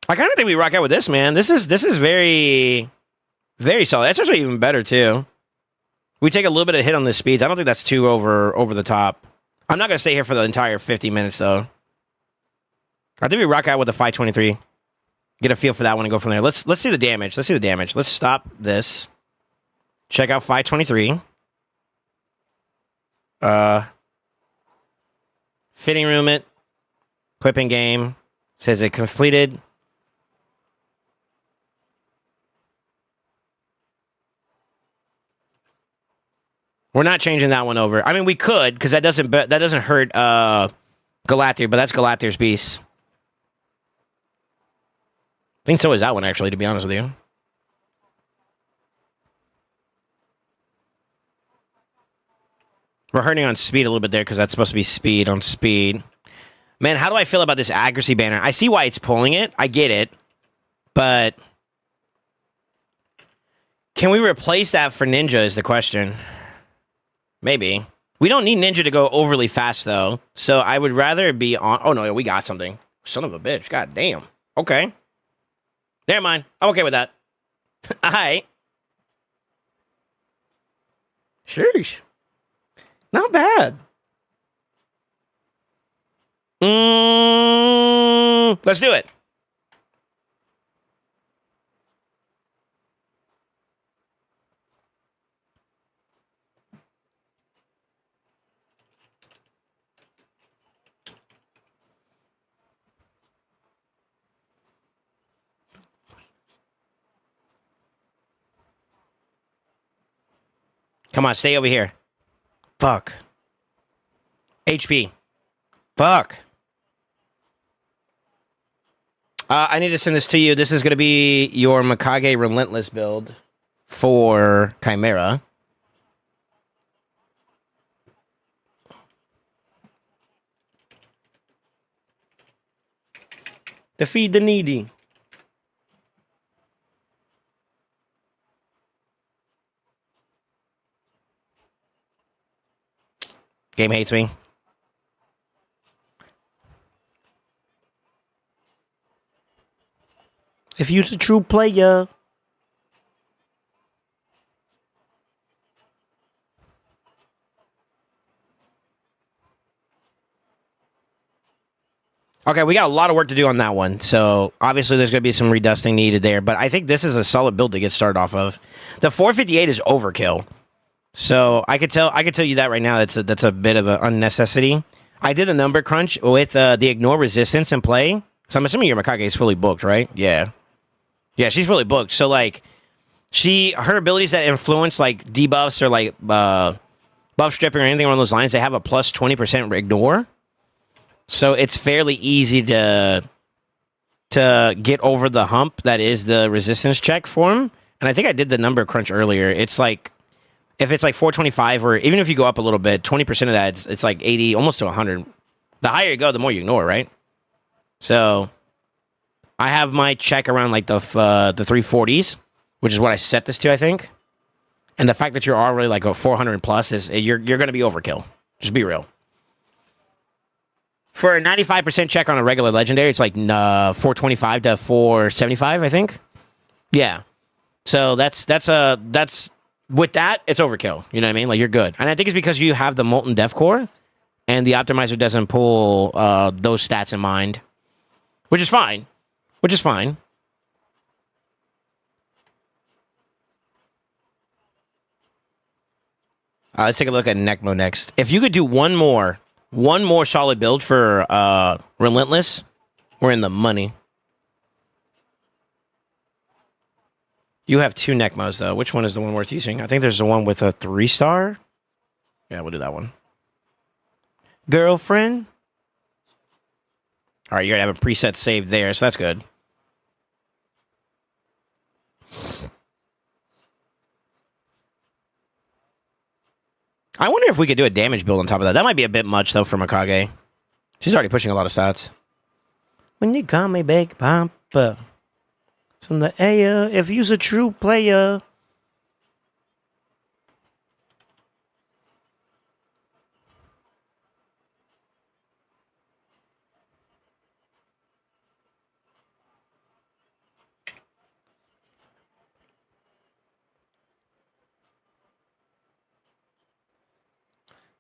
I kind of think we rock out with this, man. This is very, very solid. That's actually even better too. We take a little bit of hit on the speeds. I don't think that's too over the top. I'm not gonna stay here for the entire 50 minutes though. I think we rock out with the 523. Get a feel for that one and go from there. Let's see the damage. Let's see the damage. Let's stop this. Check out 523. Fitting room it. Equipping game. Says it completed. We're not changing that one over. I mean, we could, because that doesn't hurt Galathier, but that's Galathier's beast. I think so is that one, actually, to be honest with you. We're hurting on speed a little bit there, because that's supposed to be speed on speed. Man, how do I feel about this accuracy banner? I see why it's pulling it. I get it. But can we replace that for Ninja is the question. Maybe. We don't need Ninja to go overly fast, though. So I would rather it be on... Oh, no, we got something. Son of a bitch. God damn. Okay. Never mind. I'm okay with that. All right. Sheesh. Not bad. Let's do it. Come on, stay over here. Fuck. HP. Fuck. I need to send this to you. This is going to be your Mikage Relentless build for Chimera. Defeat the needy. Game hates me. If you're a true player. Okay, we got a lot of work to do on that one. So, obviously, there's going to be some redusting needed there. But I think this is a solid build to get started off of. The 458 is overkill. So, I could tell you that right now. That's a bit of an unnecessity. I did the number crunch with the ignore resistance in play. So, I'm assuming your Mikage is fully booked, right? Yeah. Yeah, she's fully booked. So, like, her abilities that influence, like, debuffs or, like, buff stripping or anything along those lines, they have a plus 20% ignore. So, it's fairly easy to get over the hump that is the resistance check for him. And I think I did the number crunch earlier. It's, like, if it's, like, 425 or even if you go up a little bit, 20% of that, it's like 80, almost to 100. The higher you go, the more you ignore, right? So I have my check around like the 340s, which is what I set this to, I think. And the fact that you're already like a 400 plus is you're going to be overkill. Just be real. For a 95% check on a regular legendary, it's like 425 to 475, I think. Yeah. So that's with that, it's overkill. You know what I mean? Like you're good. And I think it's because you have the Molten Death Core and the optimizer doesn't pull those stats in mind, which is fine. Which is fine. Let's take a look at Necmo next. If you could do one more solid build for Relentless, we're in the money. You have 2 Necmos, though. Which one is the one worth using? I think there's the one with a 3-star. Yeah, we'll do that one. Girlfriend. All right, you're going to have a preset saved there, so that's good. I wonder if we could do a damage build on top of that. That might be a bit much, though, for Mikage. She's already pushing a lot of stats. When you call me Big Papa, it's in the air if you's a true player.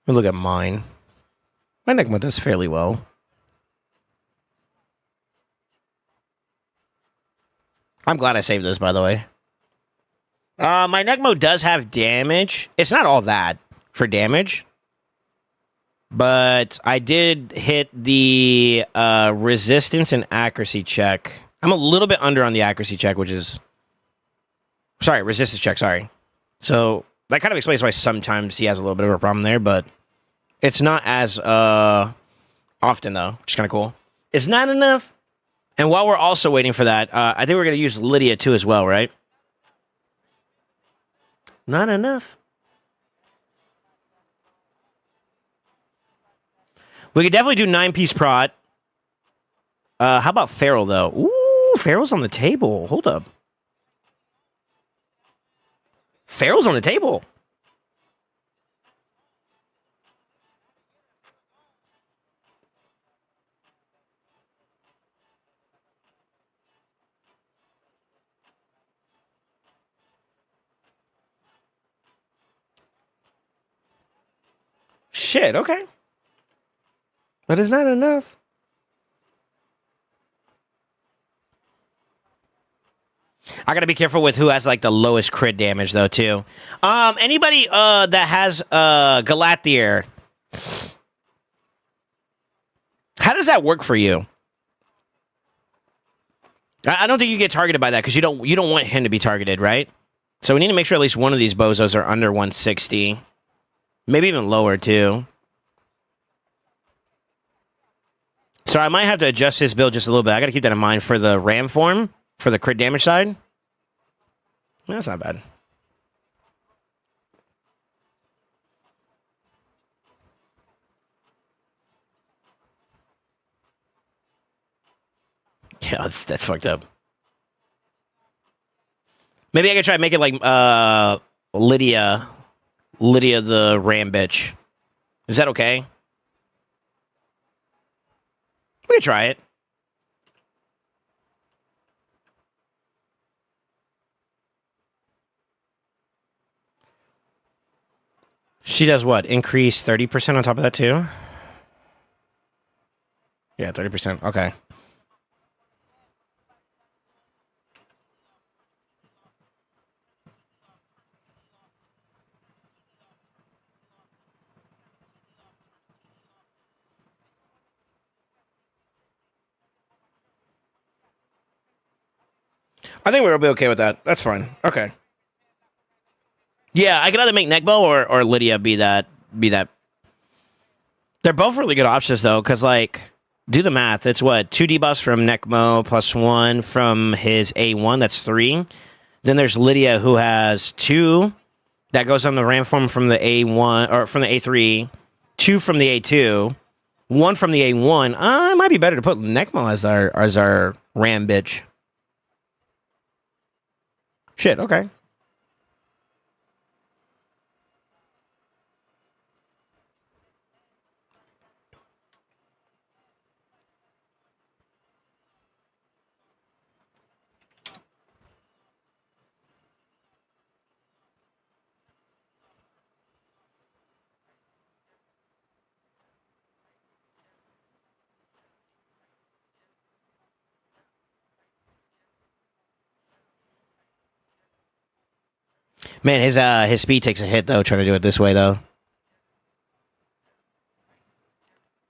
Let me look at mine. My Necmo does fairly well. I'm glad I saved this, by the way. My Necmo does have damage. It's not all that for damage. But I did hit the resistance and accuracy check. I'm a little bit under on the accuracy check, which is... Sorry, resistance check, sorry. So that kind of explains why sometimes he has a little bit of a problem there, but it's not as often, though, which is kind of cool. It's not enough. And while we're also waiting for that, I think we're going to use Lydia, too, as well, right? Not enough. We could definitely do 9-piece prot. How about Feral, though? Ooh, Feral's on the table. Hold up. Feral's on the table. Shit, okay. But it's not enough. I gotta be careful with who has like the lowest crit damage though too. Anybody that has Galathier, how does that work for you? I don't think you get targeted by that because you don't want him to be targeted, right? So we need to make sure at least one of these bozos are under 160. Maybe even lower too. So I might have to adjust his build just a little bit. I gotta keep that in mind for the ram form, for the crit damage side. That's not bad. Yeah, that's fucked up. Maybe I could try to make it like Lydia the ram bitch. Is that okay? We could try it. She does what? Increase 30% on top of that too? Yeah, 30%. Okay. I think we'll be okay with that. That's fine. Okay. Yeah, I could either make Neckbow or Lydia be that. They're both really good options though, because like, do the math. It's what 2 debuffs from Neckmo plus 1 from his A1. That's 3. Then there's Lydia who has 2 that goes on the ram form from the A1 or from the A3, 2 from the A2, 1 from the A1. It might be better to put Neckmo as our ram bitch. Shit, okay. Man, his speed takes a hit though, trying to do it this way though.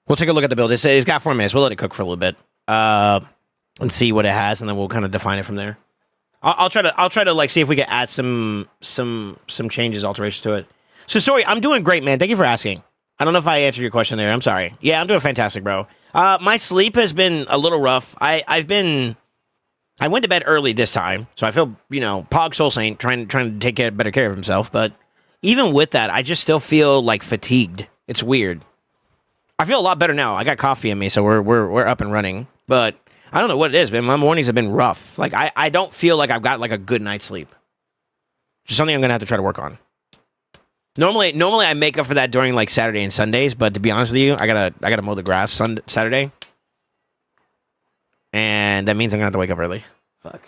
We'll take a look at the build. It's got 4 minutes. We'll let it cook for a little bit. And see what it has, and then we'll kind of define it from there. I'll try to like see if we can add some changes, alterations to it. So sorry, I'm doing great, man. Thank you for asking. I don't know if I answered your question there. I'm sorry. Yeah, I'm doing fantastic, bro. My sleep has been a little rough. I went to bed early this time, so I feel, Pog SoulSaint trying to take better care of himself. But even with that, I just still feel like fatigued. It's weird. I feel a lot better now. I got coffee in me, so we're up and running. But I don't know what it is, man. My mornings have been rough. Like I don't feel like I've got like a good night's sleep. Just something I'm gonna have to try to work on. Normally I make up for that during like Saturday and Sundays, but to be honest with you, I gotta mow the grass Saturday. And that means I'm gonna have to wake up early. Fuck.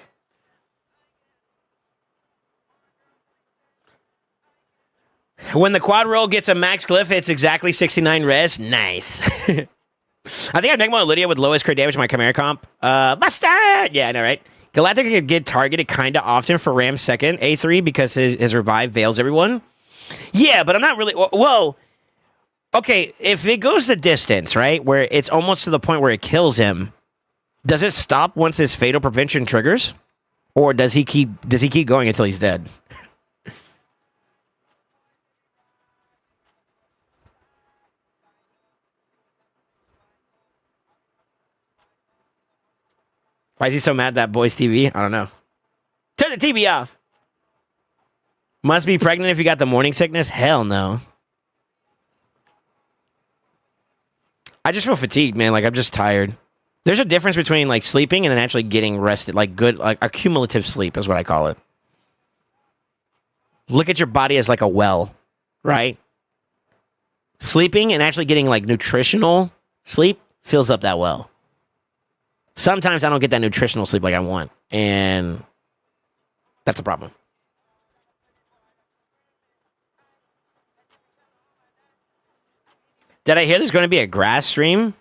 When the quad roll gets a max glyph, it's exactly 69 res. Nice. I think I've Neckmo Lydia with lowest crit damage in my Chimera comp. Bastard! Yeah, I know, right? Galactic could get targeted kind of often for Ram's second A3 because his revive veils everyone. Yeah, but I'm not really... Whoa. Okay, if it goes the distance, right, where it's almost to the point where it kills him, does it stop once his fatal prevention triggers? Or does he keep going until he's dead? Why is he so mad that boy's TV? I don't know. Turn the TV off. Must be pregnant if you got the morning sickness? Hell no. I just feel fatigued, man. Like, I'm just tired. There's a difference between like sleeping and then actually getting rested, like good, like accumulative sleep is what I call it. Look at your body as like a well, right? Sleeping and actually getting like nutritional sleep fills up that well. Sometimes I don't get that nutritional sleep like I want, and that's a problem. Did I hear there's going to be a grass stream?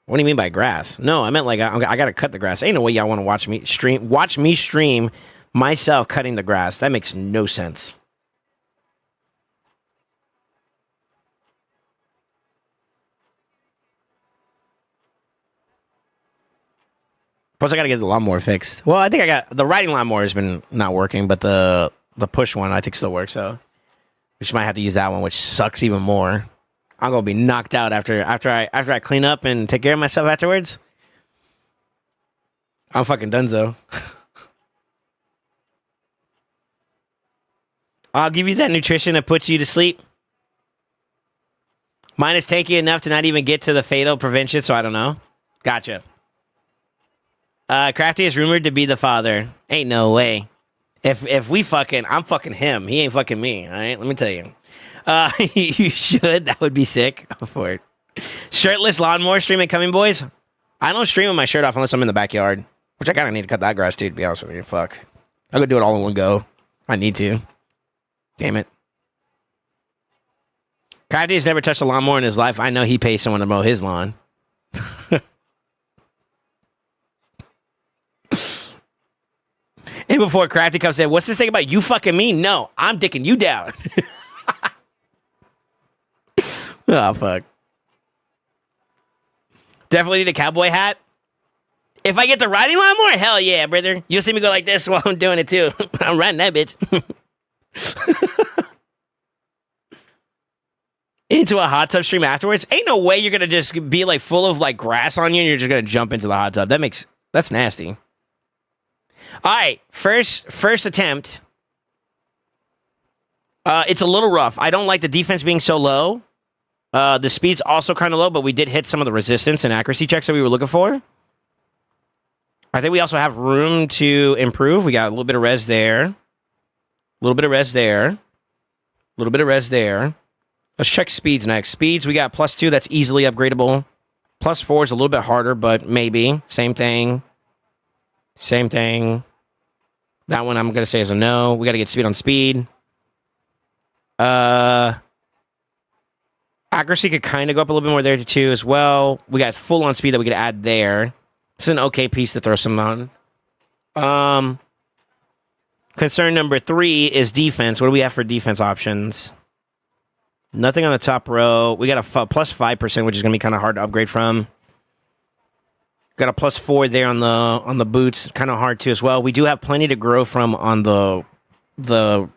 What do you mean by grass? No, I meant like I got to cut the grass. Ain't no way y'all want to watch me stream. Watch me stream myself cutting the grass. That makes no sense. Plus, I got to get the lawnmower fixed. Well, I think I got the riding lawnmower has been not working, but the push one I think still works. So, we just might have to use that one, which sucks even more. I'm gonna be knocked out after I clean up and take care of myself afterwards. I'm fucking donezo. I'll give you that nutrition that puts you to sleep. Mine is tanky enough to not even get to the fatal prevention, so I don't know. Gotcha. Crafty is rumored to be the father. Ain't no way. If we fucking, I'm fucking him. He ain't fucking me. All right, let me tell you. You should. That would be sick. Go for it. Shirtless lawnmower streaming coming, boys. I don't stream with my shirt off unless I'm in the backyard, which I kind of need to cut that grass too. To be honest with you, fuck. I'm gonna do it all in one go. I need to. Damn it. Crafty has never touched a lawnmower in his life. I know he pays someone to mow his lawn. And before Crafty comes in, what's this thing about you fucking me? No, I'm dicking you down. Oh, fuck. Definitely need a cowboy hat. If I get the riding lawnmower, hell yeah, brother. You'll see me go like this while I'm doing it too. I'm riding that bitch. Into a hot tub stream afterwards? Ain't no way you're gonna just be like full of like grass on you and you're just gonna jump into the hot tub. That's nasty. All right, first attempt. It's a little rough. I don't like the defense being so low. The speed's also kind of low, but we did hit some of the resistance and accuracy checks that we were looking for. I think we also have room to improve. We got a little bit of res there. A little bit of res there. A little bit of res there. Let's check speeds next. Speeds, we got +2. That's easily upgradable. +4 is a little bit harder, but maybe. Same thing. Same thing. That one I'm going to say is a no. We got to get speed on speed. Accuracy could kind of go up a little bit more there too as well. We got full on speed that we could add there. It's an okay piece to throw some on. Concern number 3 is defense. What do we have for defense options? Nothing on the top row. We got a +5%, which is going to be kind of hard to upgrade from. Got a +4 there on the boots. Kind of hard too as well. We do have plenty to grow from on the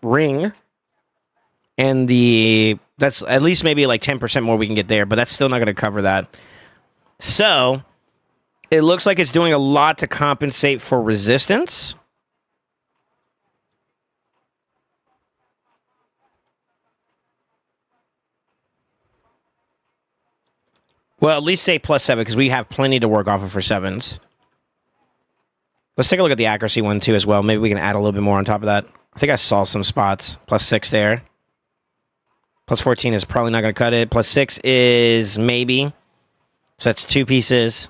ring. And that's at least maybe like 10% more we can get there, but that's still not going to cover that. So, it looks like it's doing a lot to compensate for resistance. Well, at least say +7, because we have plenty to work off of for 7s. Let's take a look at the accuracy one, too, as well. Maybe we can add a little bit more on top of that. I think I saw some spots. +6 there. +14 is probably not going to cut it. +6 is maybe. So that's 2 pieces.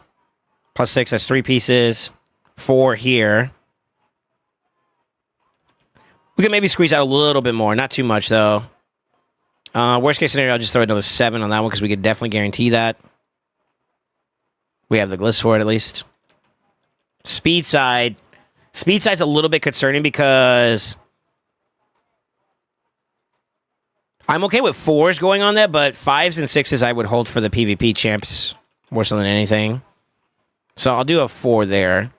+6, that's 3 pieces. 4 here. We can maybe squeeze out a little bit more. Not too much, though. Worst case scenario, I'll just throw another 7 on that one, because we could definitely guarantee that. We have the gliss for it, at least. Speed side. Speed side's a little bit concerning, because I'm okay with 4s going on that, but 5s and 6s I would hold for the PvP champs more so than anything. So I'll do a 4 there.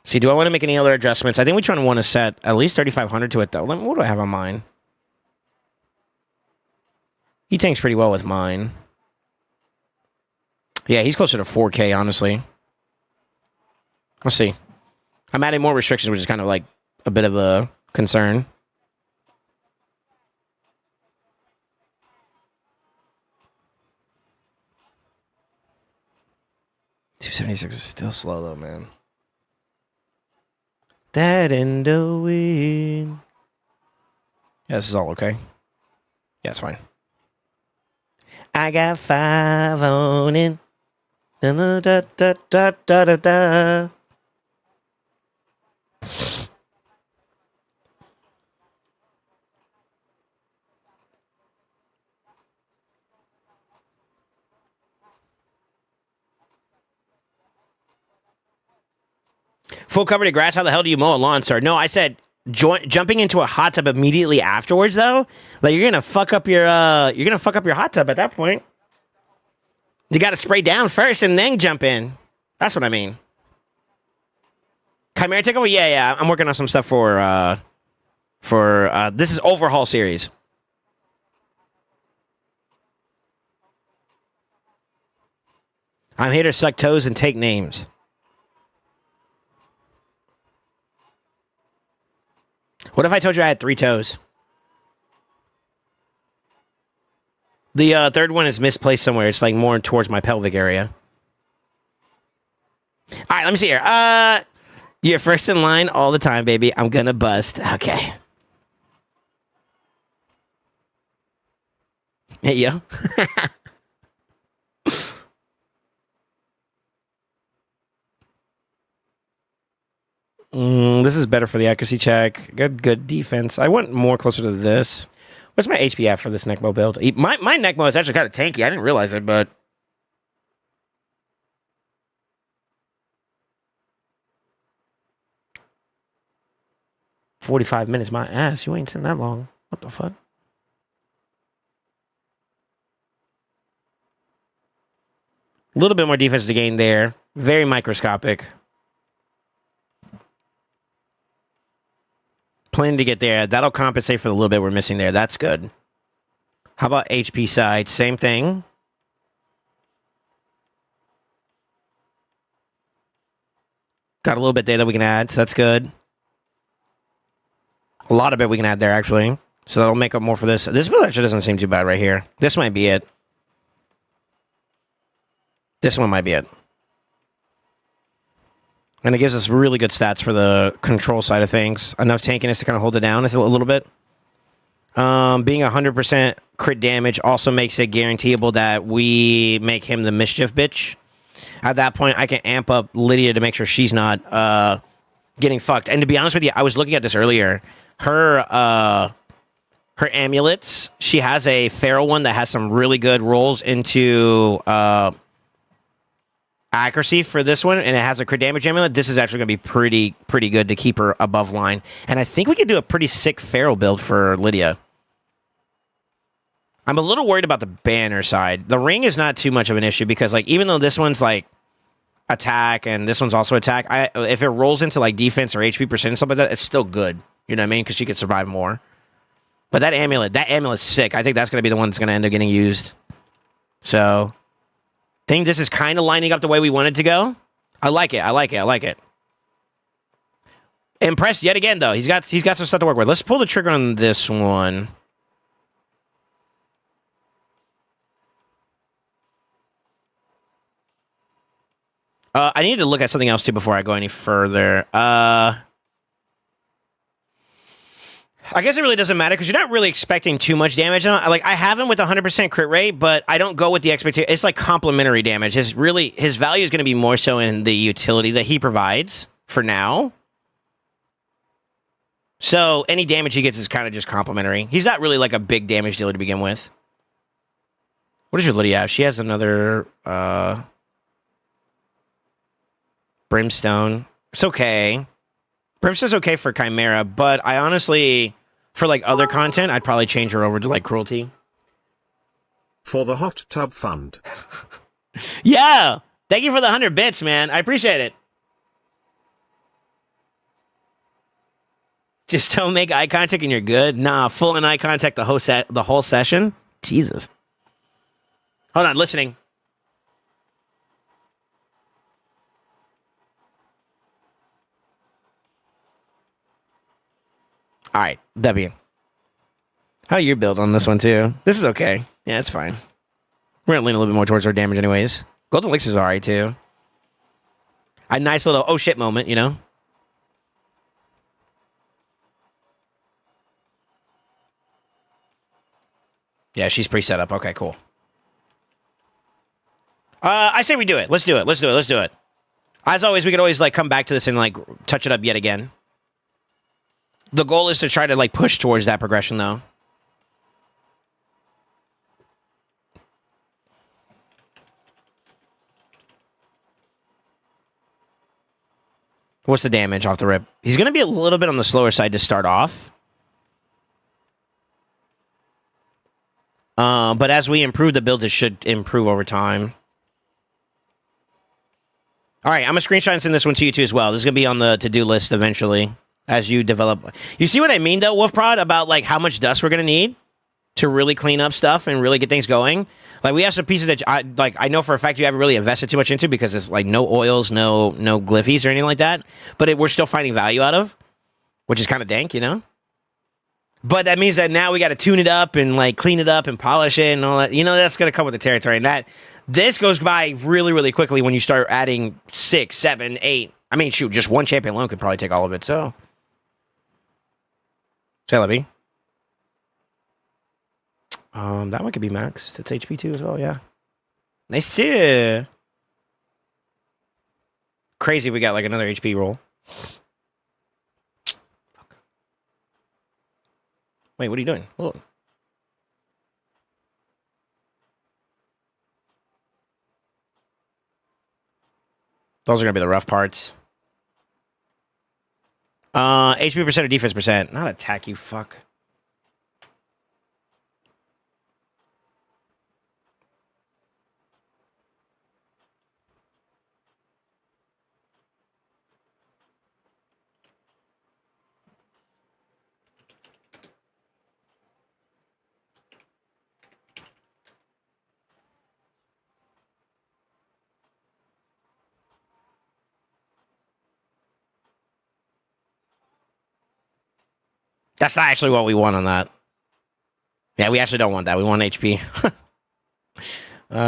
See, do I want to make any other adjustments? I think we try to want to set at least 3,500 to it, though. What do I have on mine? He tanks pretty well with mine. Yeah, he's closer to 4K, honestly. Let's see. I'm adding more restrictions, which is kind of like a bit of a concern. 276 is still slow though, man. That in the wind. Yeah, this is all okay. Yeah, it's fine. I got 5 on it. Da, da, da, da, da, da, da. Full covered in grass. How the hell do you mow a lawn, sir? No, I said jumping into a hot tub immediately afterwards, though. Like you're gonna fuck up your hot tub at that point. You got to spray down first and then jump in. That's what I mean. Chimera takeover. Yeah. I'm working on some stuff for this is Overhaul Series. I'm here to suck toes and take names. What if I told you I had 3 toes? The third one is misplaced somewhere. It's like more towards my pelvic area. All right, let me see here. You're first in line all the time, baby. I'm gonna bust. Okay. Hey, yo. This is better for the accuracy check. Good defense. I went more closer to this. What's my HP at for this Necmo build? My Necmo is actually kind of tanky. I didn't realize it, but... 45 minutes, my ass. You ain't sitting that long. What the fuck? A little bit more defense to gain there. Very microscopic. Planning to get there. That'll compensate for the little bit we're missing there. That's good. How about HP side? Same thing. Got a little bit there that we can add, so that's good. A lot of it we can add there, actually. So that'll make up more for this. This build actually doesn't seem too bad right here. This might be it. This one might be it. And it gives us really good stats for the control side of things. Enough tankiness to kind of hold it down a little bit. Being 100% crit damage also makes it guaranteeable that we make him the mischief bitch. At that point, I can amp up Lydia to make sure she's not getting fucked. And to be honest with you, I was looking at this earlier. Her amulets, she has a feral one that has some really good rolls into... accuracy for this one, and it has a crit damage amulet. This is actually going to be pretty good to keep her above line. And I think we could do a pretty sick feral build for Lydia. I'm a little worried about the banner side. The ring is not too much of an issue because, like, even though this one's like attack and this one's also attack, if it rolls into like defense or HP percent and stuff like that, it's still good. You know what I mean? Because she could survive more. But that amulet's sick. I think that's going to be the one that's going to end up getting used. So... think this is kind of lining up the way we want it to go. I like it. Impressed yet again, though. He's got some stuff to work with. Let's pull the trigger on this one. I need to look at something else, too, before I go any further. I guess it really doesn't matter because you're not really expecting too much damage. Like, I have him with 100% crit rate, but I don't go with the expectation. It's like complementary damage. His value is going to be more so in the utility that he provides for now. So any damage he gets is kind of just complementary. He's not really like a big damage dealer to begin with. What does your Lydia have? She has another Brimstone. It's okay. Brimstone's okay for Chimera, but I honestly, for like other content, I'd probably change her over to like Cruelty. For the hot tub fund. Yeah! Thank you for the 100 bits, man. I appreciate it. Just don't make eye contact and you're good. Nah, full on eye contact the whole session. Jesus. Hold on, listening. All right, W. How your build on this one, too? This is okay. Yeah, it's fine. We're going to lean a little bit more towards our damage anyways. Golden Elixir's alright, too. A nice little oh shit moment, you know? Yeah, she's pre-set up. Okay, cool. I say we do it. Let's do it. As always, we could always like come back to this and like touch it up yet again. The goal is to try to like push towards that progression though. What's the damage off the rip? He's going to be a little bit on the slower side to start off. But as we improve the builds, it should improve over time. All right, I'm going to screenshot and send this one to you too as well. This is going to be on the to-do list eventually as you develop. You see what I mean though, Wolfprod, about like how much dust we're going to need to really clean up stuff and really get things going? Like we have some pieces that I know for a fact you haven't really invested too much into because it's like no oils, no glyphies or anything like that. But we're still finding value out of, which is kind of dank, you know? But that means that now we got to tune it up and like clean it up and polish it and all that. You know, that's going to come with the territory. And this goes by really, really quickly when you start adding 6, 7, 8. I mean, shoot, just one champion alone could probably take all of it. So, say Levy. That one could be maxed. It's HP too as well, yeah. Nice too. Crazy we got like another HP roll. Fuck. Wait, what are you doing? Hold on. Those are gonna be the rough parts. HP percent or defense percent? Not attack, you fuck. That's not actually what we want on that. Yeah, we actually don't want that. We want HP.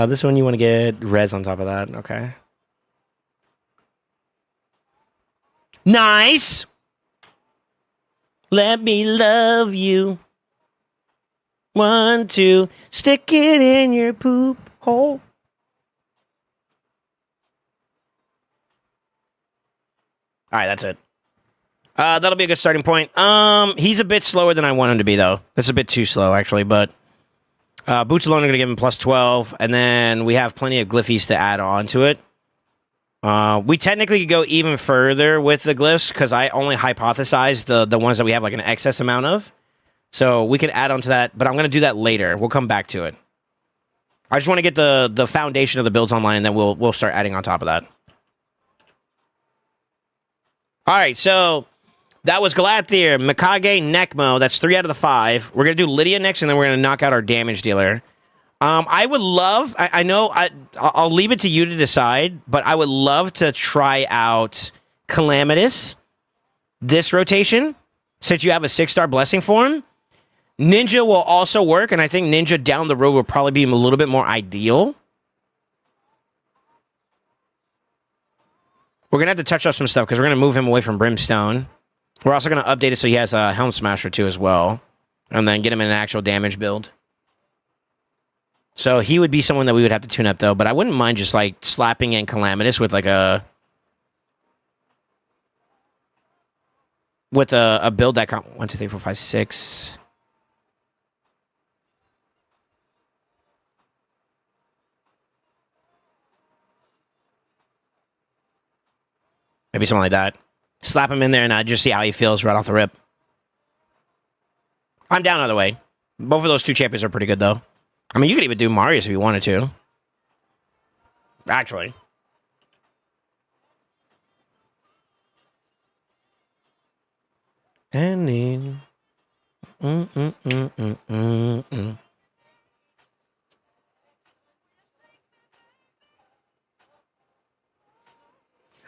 This one you want to get res on top of that. Okay. Nice. Let me love you. 1, 2. Stick it in your poop hole. All right, that's it. That'll be a good starting point. He's a bit slower than I want him to be, though. That's a bit too slow, actually, but boots alone are going to give him plus 12, and then we have plenty of glyphies to add on to it. We technically could go even further with the glyphs, because I only hypothesized the ones that we have like an excess amount of. So we could add on to that, but I'm going to do that later. We'll come back to it. I just want to get the foundation of the builds online, and then we'll start adding on top of that. All right, so that was Galathier, Mikage, Necmo. That's 3 out of the 5. We're going to do Lydia next, and then we're going to knock out our damage dealer. I would love... I know I'll leave it to you to decide, but I would love to try out Calamitous this rotation, since you have a 6-star blessing for him. Ninja will also work, and I think Ninja down the road will probably be a little bit more ideal. We're going to have to touch up some stuff, because we're going to move him away from Brimstone. We're also going to update it so he has a Helm Smasher too as well. And then get him in an actual damage build. So he would be someone that we would have to tune up though. But I wouldn't mind just like slapping in Calamitous with like a... With a build that... 1, 2, 3, 4, 5, 6... Maybe something like that. Slap him in there and just see how he feels right off the rip. I'm down either way. Both of those 2 champions are pretty good, though. I mean, you could even do Marius if you wanted to. Actually. Ending.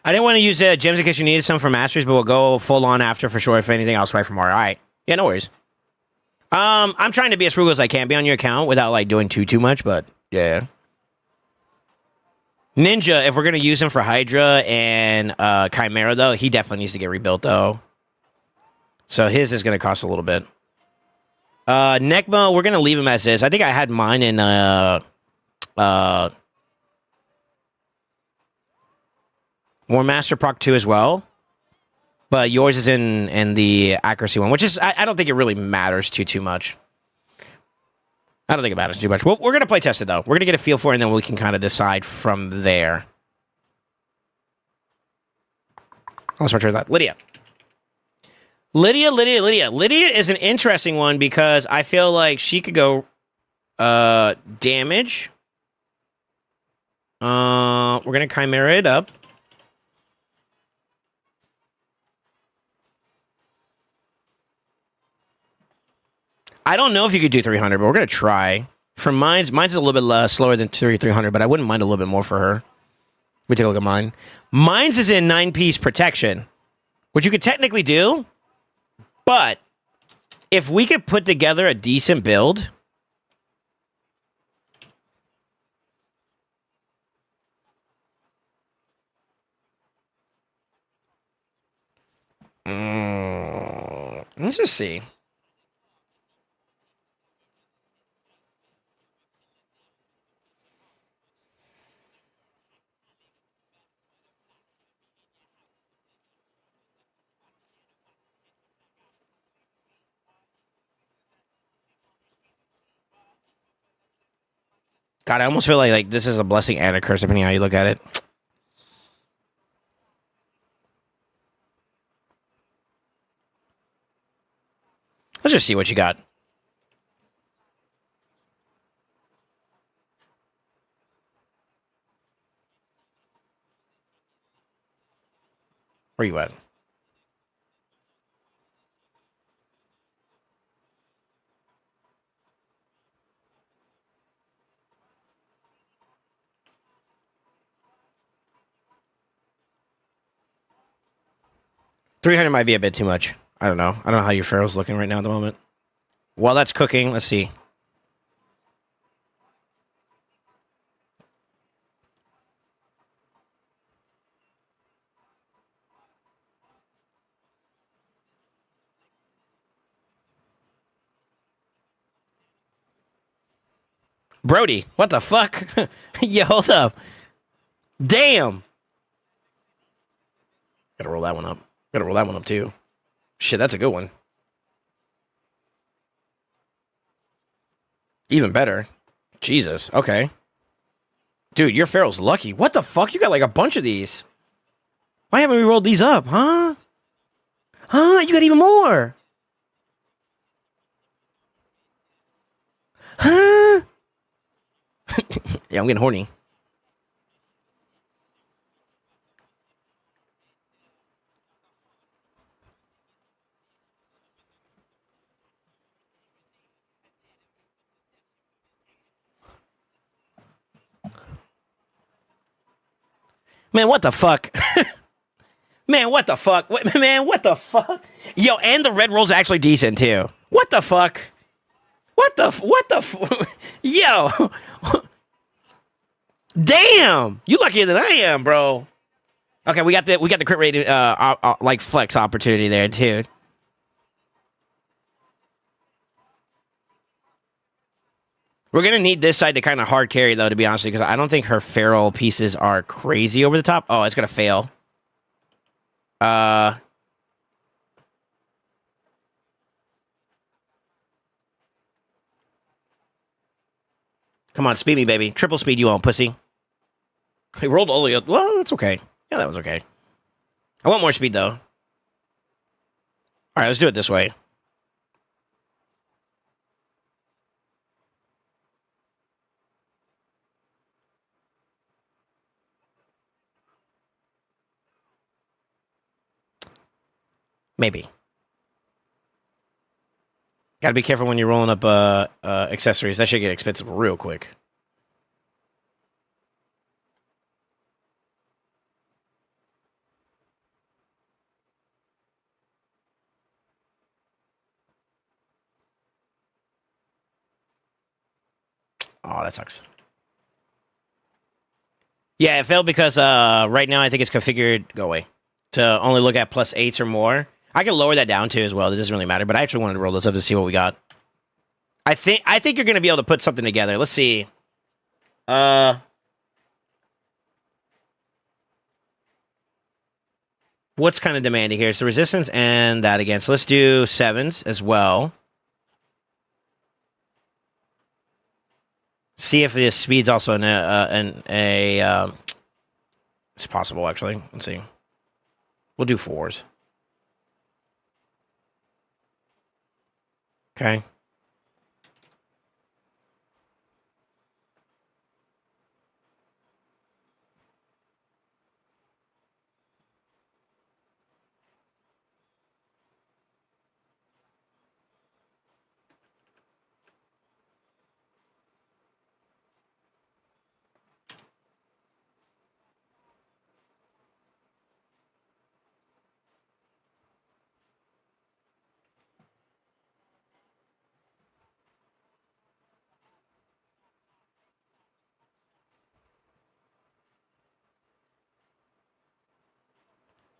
I didn't want to use gems in case you needed some for Masters, but we'll go full on after for sure. If anything, I'll swipe for more. All right. Yeah, no worries. I'm trying to be as frugal as I can be on your account without like doing too much, but yeah. Ninja, if we're going to use him for Hydra and Chimera, though, he definitely needs to get rebuilt, though. So his is going to cost a little bit. Necma, we're going to leave him as is. I think I had mine in War Master Proc 2 as well. But yours is in the accuracy one, which is, I don't think it really matters too much. I don't think it matters too much. Well, we're going to play test it, though. We're going to get a feel for it, and then we can kind of decide from there. Let's return that. Lydia. Lydia is an interesting one because I feel like she could go damage. We're going to Chimera it up. I don't know if you could do 300, but we're going to try. For mine's a little bit slower than 300, but I wouldn't mind a little bit more for her. Let me take a look at mine. Mine's is in 9-piece protection, which you could technically do, but if we could put together a decent build... let's just see. God, I almost feel like this is a blessing and a curse, depending on how you look at it. Let's just see what you got. Where you at? $300 might be a bit too much. I don't know. I don't know how your Pharaoh's looking right now at the moment. While that's cooking, let's see. Brody, what the fuck? Yeah, hold up. Damn. Gotta roll that one up. Gotta roll that one up too. Shit, that's a good one. Even better. Jesus. Okay. Dude, your Pharaoh's lucky. What the fuck? You got like a bunch of these. Why haven't we rolled these up, huh? Huh? You got even more. Huh? Yeah, I'm getting horny. Man, what the fuck? Man, what the fuck? Man, what the fuck? Yo, and the red roll's actually decent too. What the fuck? What the Yo. Damn. You luckier than I am, bro. Okay, we got the crit rate like flex opportunity there too. We're gonna need this side to kind of hard carry though, to be honest, because I don't think her feral pieces are crazy over the top. Oh, it's gonna fail. Come on, speed me, baby. Triple speed you on, pussy. He rolled only. Well, that's okay. Yeah, that was okay. I want more speed though. All right, let's do it this way. Maybe. Gotta be careful when you're rolling up accessories. That should get expensive real quick. Oh, that sucks. Yeah, it failed because right now I think it's configured. Go away. To only look at +8s or more. I can lower that down too as well. It doesn't really matter. But I actually wanted to roll this up to see what we got. I think you're gonna be able to put something together. Let's see. What's kind of demanding here? It's the resistance and that again. So let's do 7s as well. See if the speed's also it's possible actually. Let's see. We'll do 4s. Okay.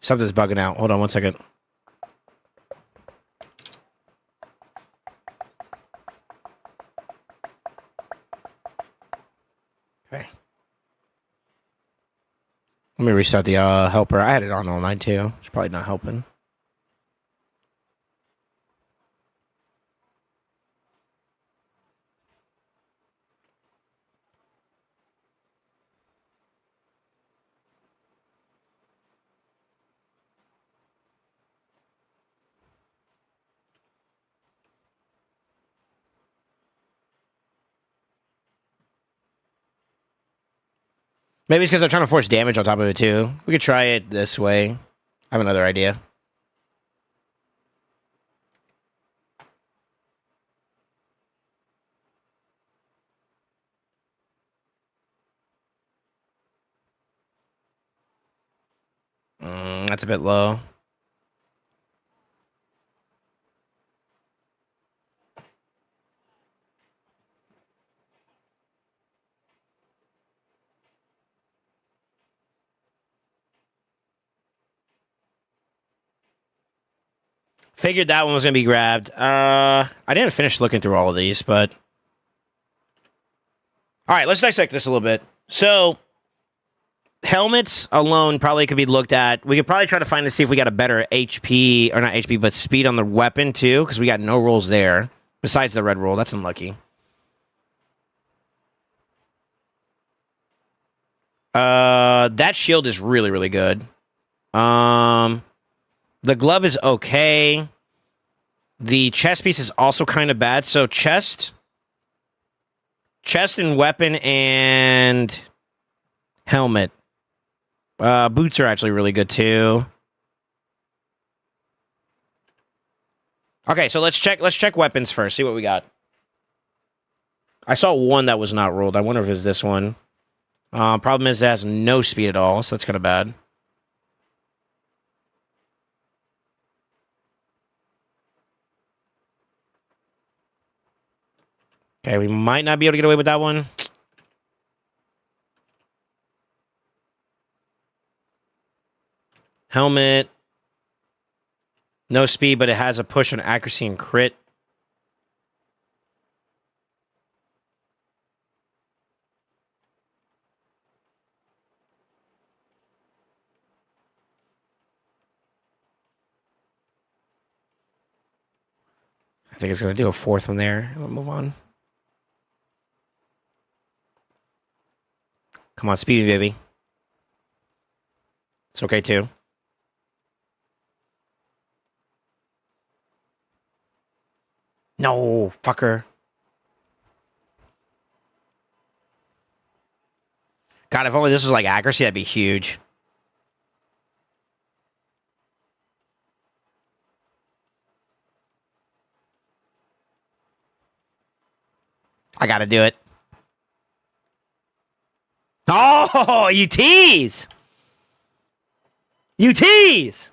Something's bugging out. Hold on one second. Okay. Let me restart the helper. I had it on all night too. It's probably not helping. Maybe it's because I'm trying to force damage on top of it too. We could try it this way. I have another idea. That's a bit low. Figured that one was going to be grabbed. I didn't finish looking through all of these, but... All right, let's dissect this a little bit. So, helmets alone probably could be looked at. We could probably try to find to see if we got a better HP, or not HP, but speed on the weapon too, because we got no rolls there, besides the red roll. That's unlucky. That shield is really, really good. The glove is okay. The chest piece is also kind of bad. So chest and weapon and helmet. Boots are actually really good too. Okay, so let's check weapons first. See what we got. I saw one that was not rolled. I wonder if it's this one. Problem is it has no speed at all, so that's kind of bad. Okay, we might not be able to get away with that one. Helmet. No speed, but it has a push on accuracy and crit. I think it's going to do a 4th one there. We'll move on. Come on, speedy, baby. It's okay, too. No, fucker. God, if only this was like accuracy, that'd be huge. I gotta do it. Oh, you tease! You tease!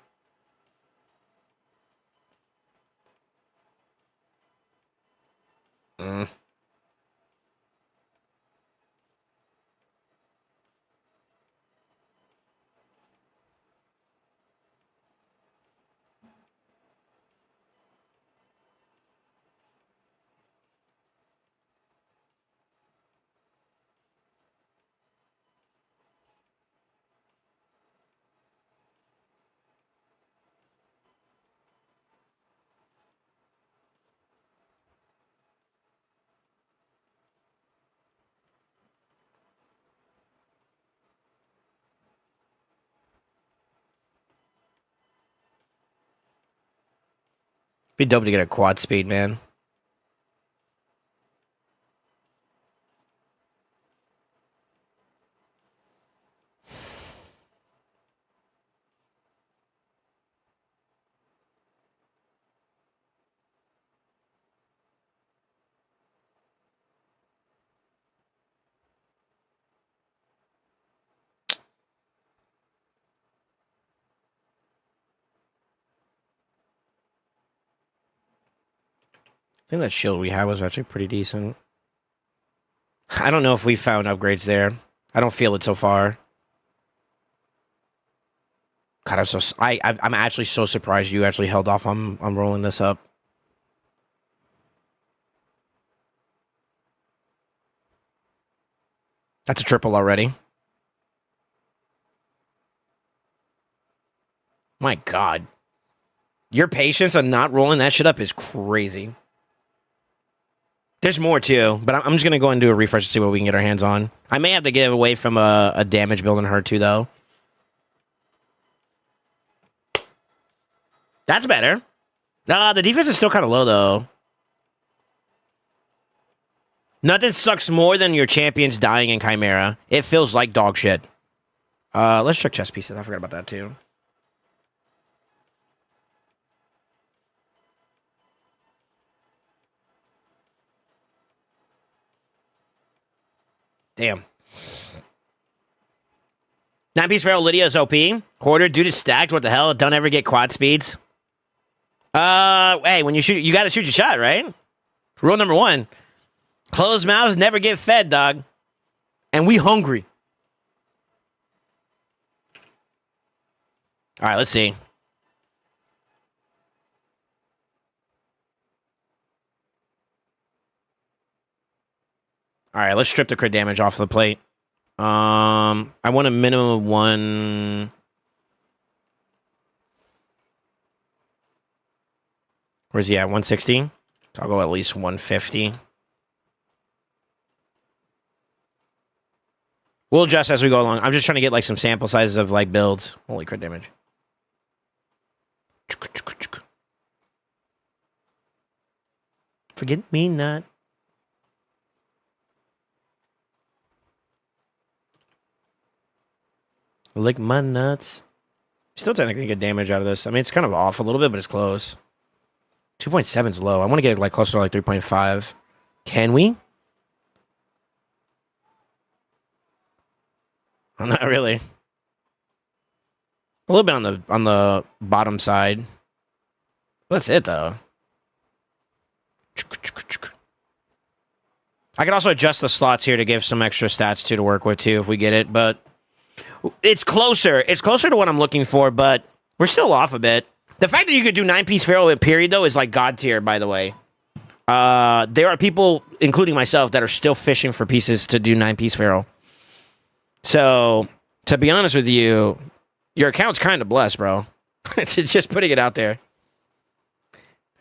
Be dope to get a quad speed, man. I think that shield we had was actually pretty decent. I don't know if we found upgrades there. I don't feel it so far. God, I'm actually so surprised you actually held off on rolling this up. That's a triple already. My God. Your patience on not rolling that shit up is crazy. There's more too, but I'm just going to go and do a refresh to see what we can get our hands on. I may have to get away from a damage build on her too, though. That's better. The defense is still kind of low, though. Nothing sucks more than your champions dying in Chimera. It feels like dog shit. Let's check chess pieces. I forgot about that, too. Damn. 9-piece Feral Lydia is OP. Hoarder, dude is stacked. What the hell? Don't ever get quad speeds. Hey, when you shoot, you gotta shoot your shot, right? Rule number 1. Closed mouths never get fed, dog. And we hungry. All right, let's see. All right, let's strip the crit damage off the plate. I want a minimum of 1. Where's he at? 160? So I'll go at least 150. We'll adjust as we go along. I'm just trying to get like some sample sizes of like builds. Holy crit damage. Forget me not. Lick my nuts. Still technically get damage out of this. I mean, it's kind of off a little bit, but it's close. 2.7 is low. I want to get like closer to like 3.5. Can we? Not really. A little bit on the bottom side. That's it though. I can also adjust the slots here to give some extra stats too to work with too if we get it, but it's closer. It's closer to what I'm looking for, but we're still off a bit. The fact that you could do 9-piece Feral period though is like god tier, by the way. There are people, including myself, that are still fishing for pieces to do 9-piece Feral. So, to be honest with you, your account's kind of blessed, bro. It's just putting it out there.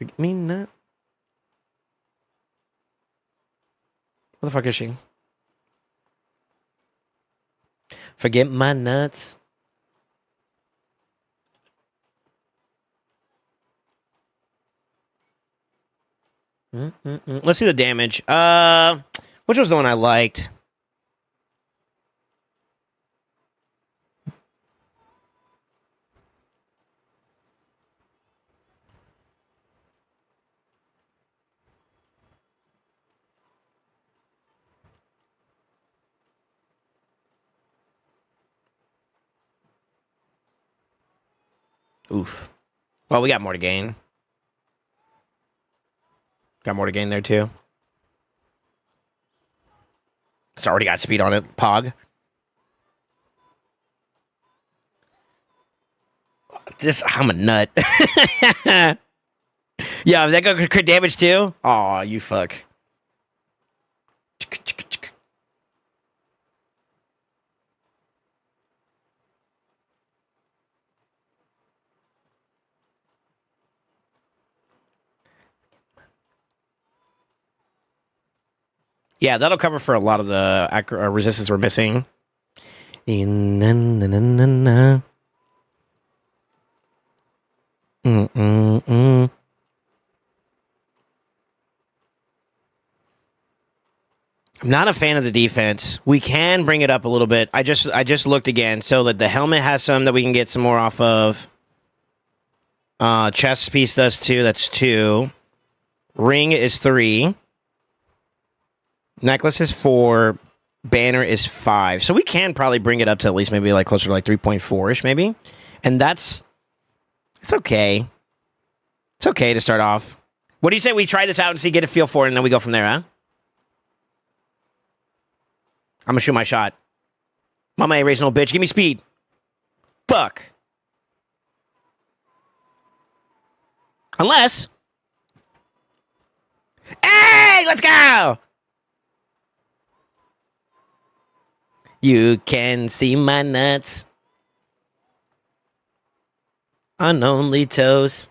I mean, not. Where the fuck is she? Forget my nuts. Let's see the damage. Which was the one I liked? Oof. Well, we got more to gain. Got more to gain there, too. It's already got speed on it. Pog. I'm a nut. Yeah, that got crit damage, too? Aw, you fuck. Yeah, that'll cover for a lot of the resistance we're missing. I'm not a fan of the defense. We can bring it up a little bit. I just looked again, so that the helmet has some that we can get some more off of. Chest piece does 2. That's 2. Ring is 3. Necklace is 4. Banner is 5. So we can probably bring it up to at least maybe like closer to like 3.4-ish maybe. And it's okay. It's okay to start off. What do you say we try this out and see, get a feel for it, and then we go from there, huh? I'm gonna shoot my shot. Mama ain't raising no bitch. Give me speed. Fuck. Unless. Hey, let's go! You can see my nuts on only toes.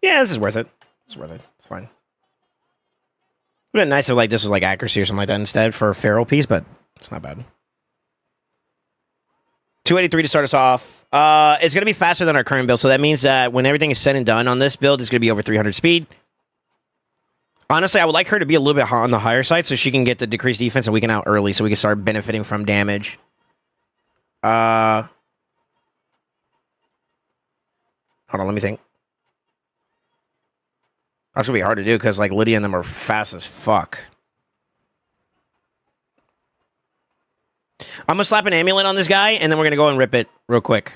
Yeah, this is worth it. It's worth it. It's fine. It'd been nice if like this was like accuracy or something like that instead for a feral piece, but it's not bad. 283 to start us off. It's going to be faster than our current build, so that means that when everything is said and done on this build, it's going to be over 300 speed. Honestly, I would like her to be a little bit on the higher side so she can get the decreased defense and we can out early so we can start benefiting from damage. Hold on, let me think. That's going to be hard to do because like Lydia and them are fast as fuck. I'm going to slap an amulet on this guy, and then we're going to go and rip it real quick.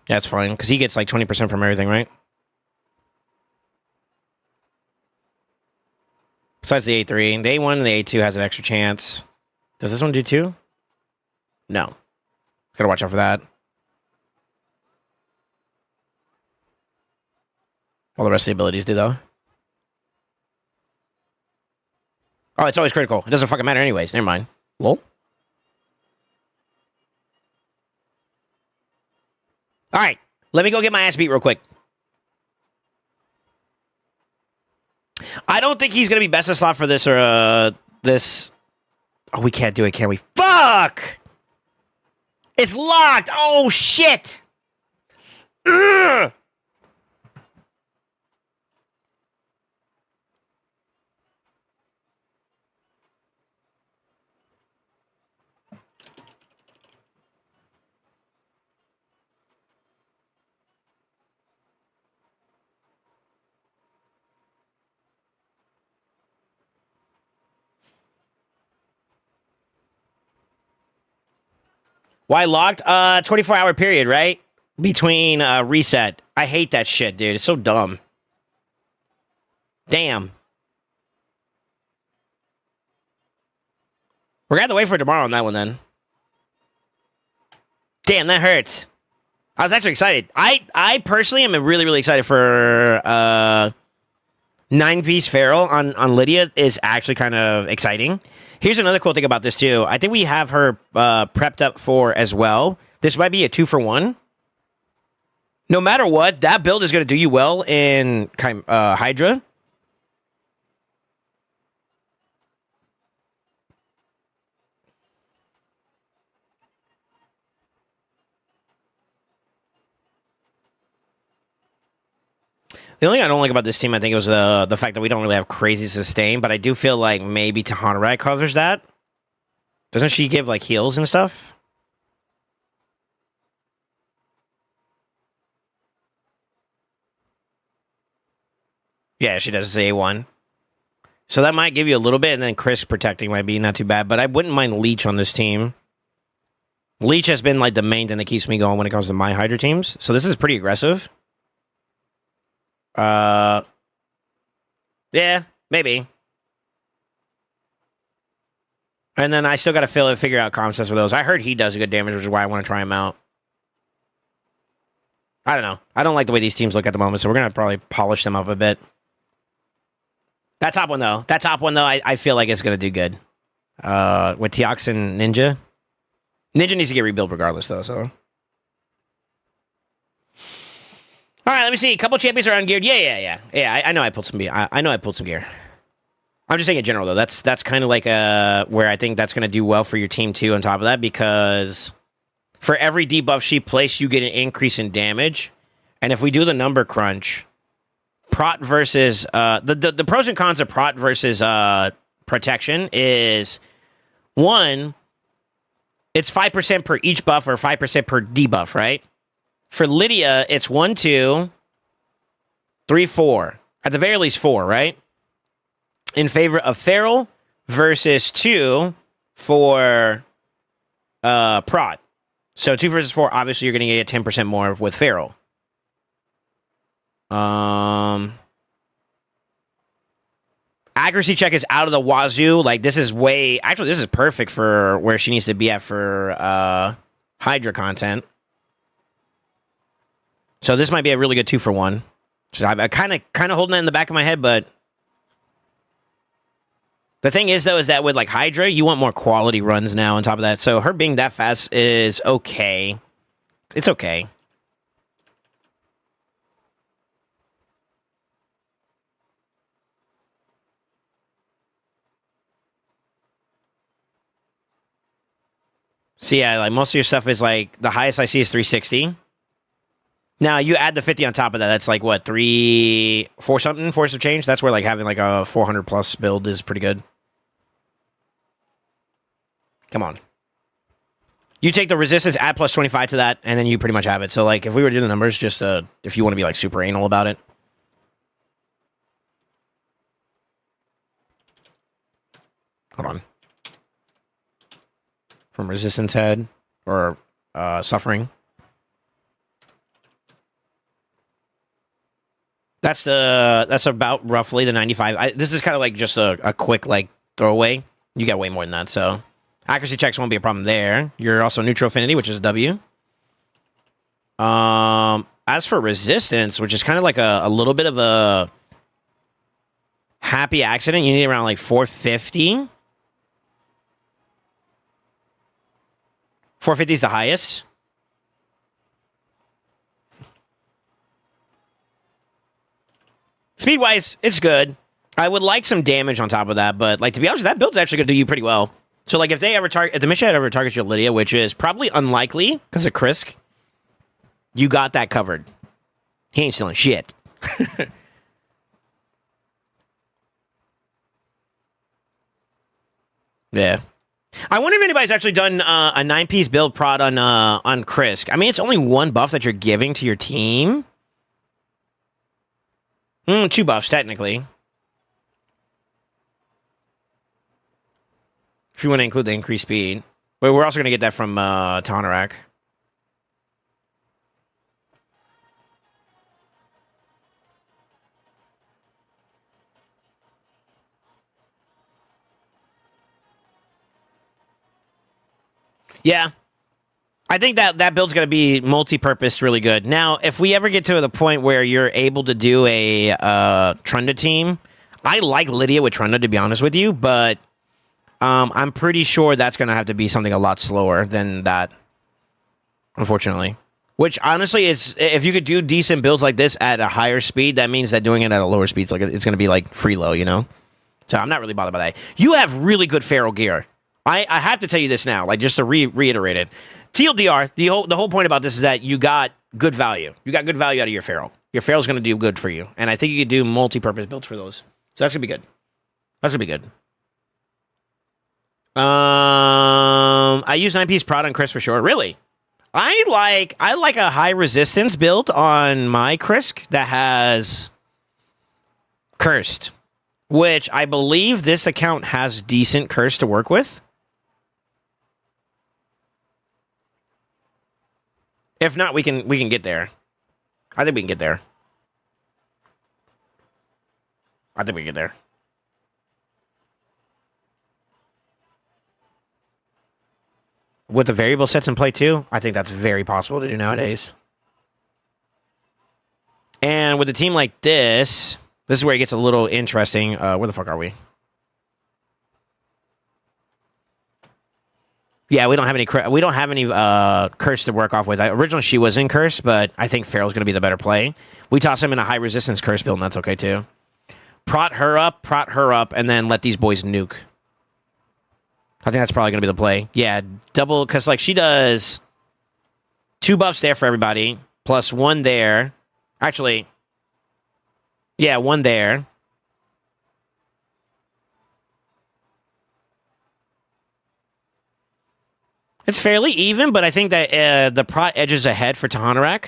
Yeah, that's fine, because he gets like 20% from everything, right? Besides the A3. The A1 and the A2 has an extra chance. Does this one do 2? No. Gotta watch out for that. All the rest of the abilities do, though. Oh, it's always critical. It doesn't fucking matter anyways. Never mind. Lol. Alright. Let me go get my ass beat real quick. I don't think he's going to be best of slot for this or this. Oh, we can't do it, can we? Fuck! It's locked! Oh, shit! Ugh! Why locked? 24-hour period, right? Between reset. I hate that shit, dude. It's so dumb. Damn. We're gonna have to wait for tomorrow on that one, then. Damn, that hurts. I was actually excited. I personally am really, really excited for 9-piece Feral on Lydia is actually kind of exciting. Here's another cool thing about this, too. I think we have her prepped up for as well. This might be a 2-for-1. No matter what, that build is going to do you well in Hydra. The only thing I don't like about this team, I think, was the fact that we don't really have crazy sustain, but I do feel like maybe Tahana covers that. Doesn't she give, like, heals and stuff? Yeah, she does A1. So that might give you a little bit, and then Chris protecting might be not too bad, but I wouldn't mind Leech on this team. Leech has been, like, the main thing that keeps me going when it comes to my Hydra teams, so this is pretty aggressive. Yeah, maybe. And then I still got to figure out concepts for those. I heard he does good damage, which is why I want to try him out. I don't know. I don't like the way these teams look at the moment, so we're going to probably polish them up a bit. That top one, though. I feel like it's going to do good. With Teox and Ninja. Ninja needs to get rebuilt regardless, though, so... All right, let me see. A couple champions are ungeared. Yeah. I know I pulled some gear. I know I pulled some gear. I'm just saying in general, though. That's kind of like where I think that's going to do well for your team, too, on top of that, because for every debuff she placed, you get an increase in damage. And if we do the number crunch, Prot versus... the pros and cons of Prot versus protection is, one, it's 5% per each buff or 5% per debuff, right? For Lydia, it's 1, 2, 3, 4. At the very least, 4, right? In favor of Feral versus 2 for Prot. So 2 versus 4, obviously you're going to get 10% more with Feral. Accuracy check is out of the wazoo. Like, this is way... Actually, this is perfect for where she needs to be at for Hydra content. So this might be a really good 2-for-1. So I'm kind of holding that in the back of my head, but... The thing is, though, is that with, like, Hydra, you want more quality runs now on top of that. So her being that fast is okay. It's okay. So, yeah, like, most of your stuff is, like, the highest I see is 360. Now, you add the 50 on top of that. That's, like, what, 4 something? Force of change? That's where, like, having, like, a 400-plus build is pretty good. Come on. You take the resistance, add plus 25 to that, and then you pretty much have it. So, like, if we were to do the numbers, just if you want to be, like, super anal about it. Hold on. From resistance head, or suffering. That's about roughly the 95. This is kind of like just a quick, like, throwaway. You got way more than that, so... Accuracy checks won't be a problem there. You're also neutral affinity, which is a W. As for resistance, which is kind of like a little bit of a happy accident, you need around like 450. 450 is the highest. Speed-wise, it's good. I would like some damage on top of that, but like to be honest, that build's actually going to do you pretty well. So, like, if the mission ever targets your Lydia, which is probably unlikely because of Krisk, you got that covered. He ain't stealing shit. Yeah. I wonder if anybody's actually done a 9-piece build prod on Krisk. I mean, it's only one buff that you're giving to your team. 2 buffs, technically. If you want to include the increased speed. But we're also going to get that from Tanarak. Yeah. I think that build's going to be multi-purpose really good. Now, if we ever get to the point where you're able to do a Trunda team, I like Lydia with Trunda, to be honest with you, but... I'm pretty sure that's going to have to be something a lot slower than that, unfortunately. Which, honestly, is if you could do decent builds like this at a higher speed, that means that doing it at a lower speed, it's going to be like free low, you know? So I'm not really bothered by that. You have really good feral gear. I have to tell you this now, like just to reiterate it. TLDR, the whole point about this is that you got good value. You got good value out of your feral. Your feral's going to do good for you. And I think you could do multi-purpose builds for those. So that's going to be good. That's going to be good. I use 9-piece prod on Krisk for sure. Really? I like a high resistance build on my Krisk that has cursed, which I believe this account has decent curse to work with. If not, we can get there. I think we can get there. I think we can get there. With the variable sets in play too, I think that's very possible to do nowadays. And with a team like this is where it gets a little interesting. Where the fuck are we? Yeah, we don't have any curse to work off with. Originally, she was in curse, but I think Farrell's going to be the better play. We toss him in a high resistance curse build, and that's okay too. Prot her up, and then let these boys nuke. I think that's probably going to be the play. Yeah, double, because like she does 2 buffs there for everybody, plus 1 there. Actually, yeah, 1 there. It's fairly even, but I think that the Prot edges ahead for Tahanarak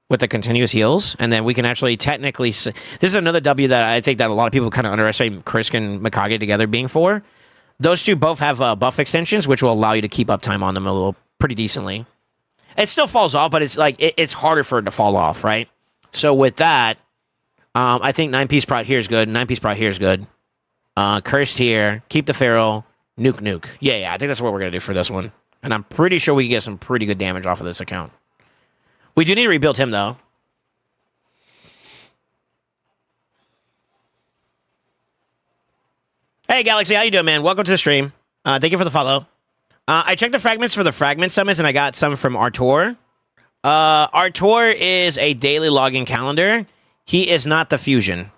with the continuous heals, and then we can actually technically... This is another W that I think that a lot of people kind of underestimate Krisk and Mikage together being for. Those two both have buff extensions, which will allow you to keep uptime on them a little pretty decently. It still falls off, but it's like it's harder for it to fall off, right? So with that, I think 9-piece Prot here is good. 9-piece Prot here is good. Cursed here. Keep the Pharaoh. Nuke. Yeah, I think that's what we're going to do for this one. And I'm pretty sure we can get some pretty good damage off of this account. We do need to rebuild him, though. Hey, Galaxy, how you doing, man? Welcome to the stream. Thank you for the follow. I checked the fragments for the fragment summons, and I got some from Artur. Artur is a daily login calendar. He is not the fusion.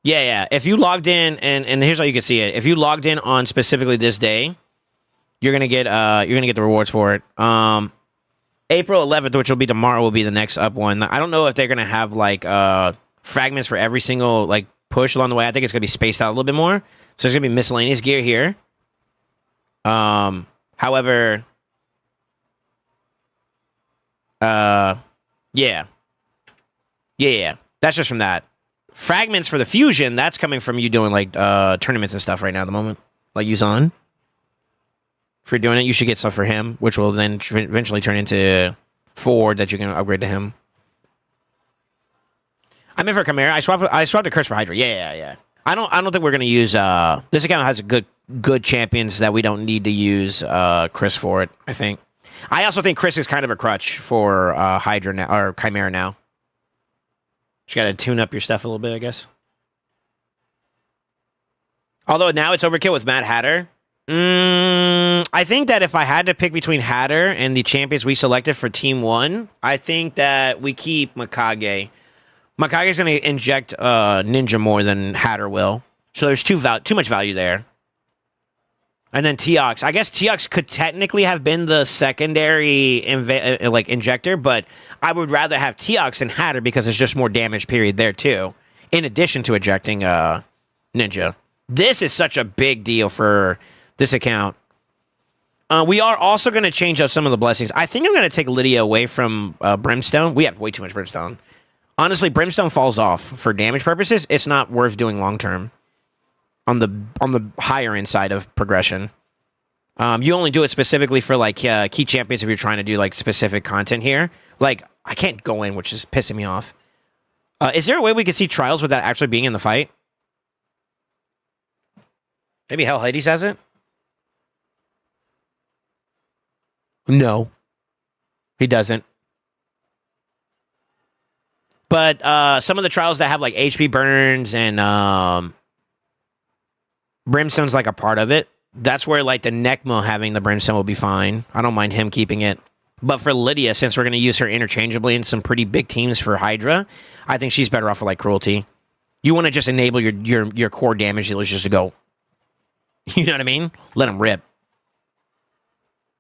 Yeah. If you logged in, and here's how you can see it. If you logged in on specifically this day, you're gonna get the rewards for it. April 11th, which will be tomorrow, will be the next up one. I don't know if they're gonna have like fragments for every single like push along the way. I think it's gonna be spaced out a little bit more. So there's gonna be miscellaneous gear here. However, yeah. That's just from that. Fragments for the fusion, that's coming from you doing like tournaments and stuff right now at the moment. Like Yuzan. If you're doing it, you should get stuff for him, which will then eventually turn into Ford that you can upgrade to him. I'm in for Chimera. I swapped a curse for Hydra. Yeah. I don't think we're gonna use this account has good champions that we don't need to use Chris for it, I think. I also think Chris is kind of a crutch for Hydra now or Chimera now. Just gotta tune up your stuff a little bit, I guess. Although now it's overkill with Mad Hatter. I think that if I had to pick between Hatter and the champions we selected for Team 1, I think that we keep Mikage. Mikage's going to inject Ninja more than Hatter will. So there's too much value there. And then Teox. I guess Teox could technically have been the secondary injector, but I would rather have Teox than Hatter because it's just more damage period there too, in addition to ejecting Ninja. This is such a big deal for this account. We are also going to change up some of the blessings. I think I'm going to take Lydia away from Brimstone. We have way too much Brimstone. Honestly, Brimstone falls off for damage purposes. It's not worth doing long term on the higher end side of progression. You only do it specifically for like key champions if you're trying to do like specific content here. Like I can't go in, which is pissing me off. Is there a way we could see trials without actually being in the fight? Maybe Hell Hades has it? No. He doesn't. But some of the trials that have like HP burns and Brimstone's like a part of it. That's where like the Necmo having the Brimstone will be fine. I don't mind him keeping it. But for Lydia, since we're going to use her interchangeably in some pretty big teams for Hydra, I think she's better off with like Cruelty. You want to just enable your core damage dealers just to go. You know what I mean? Let them rip.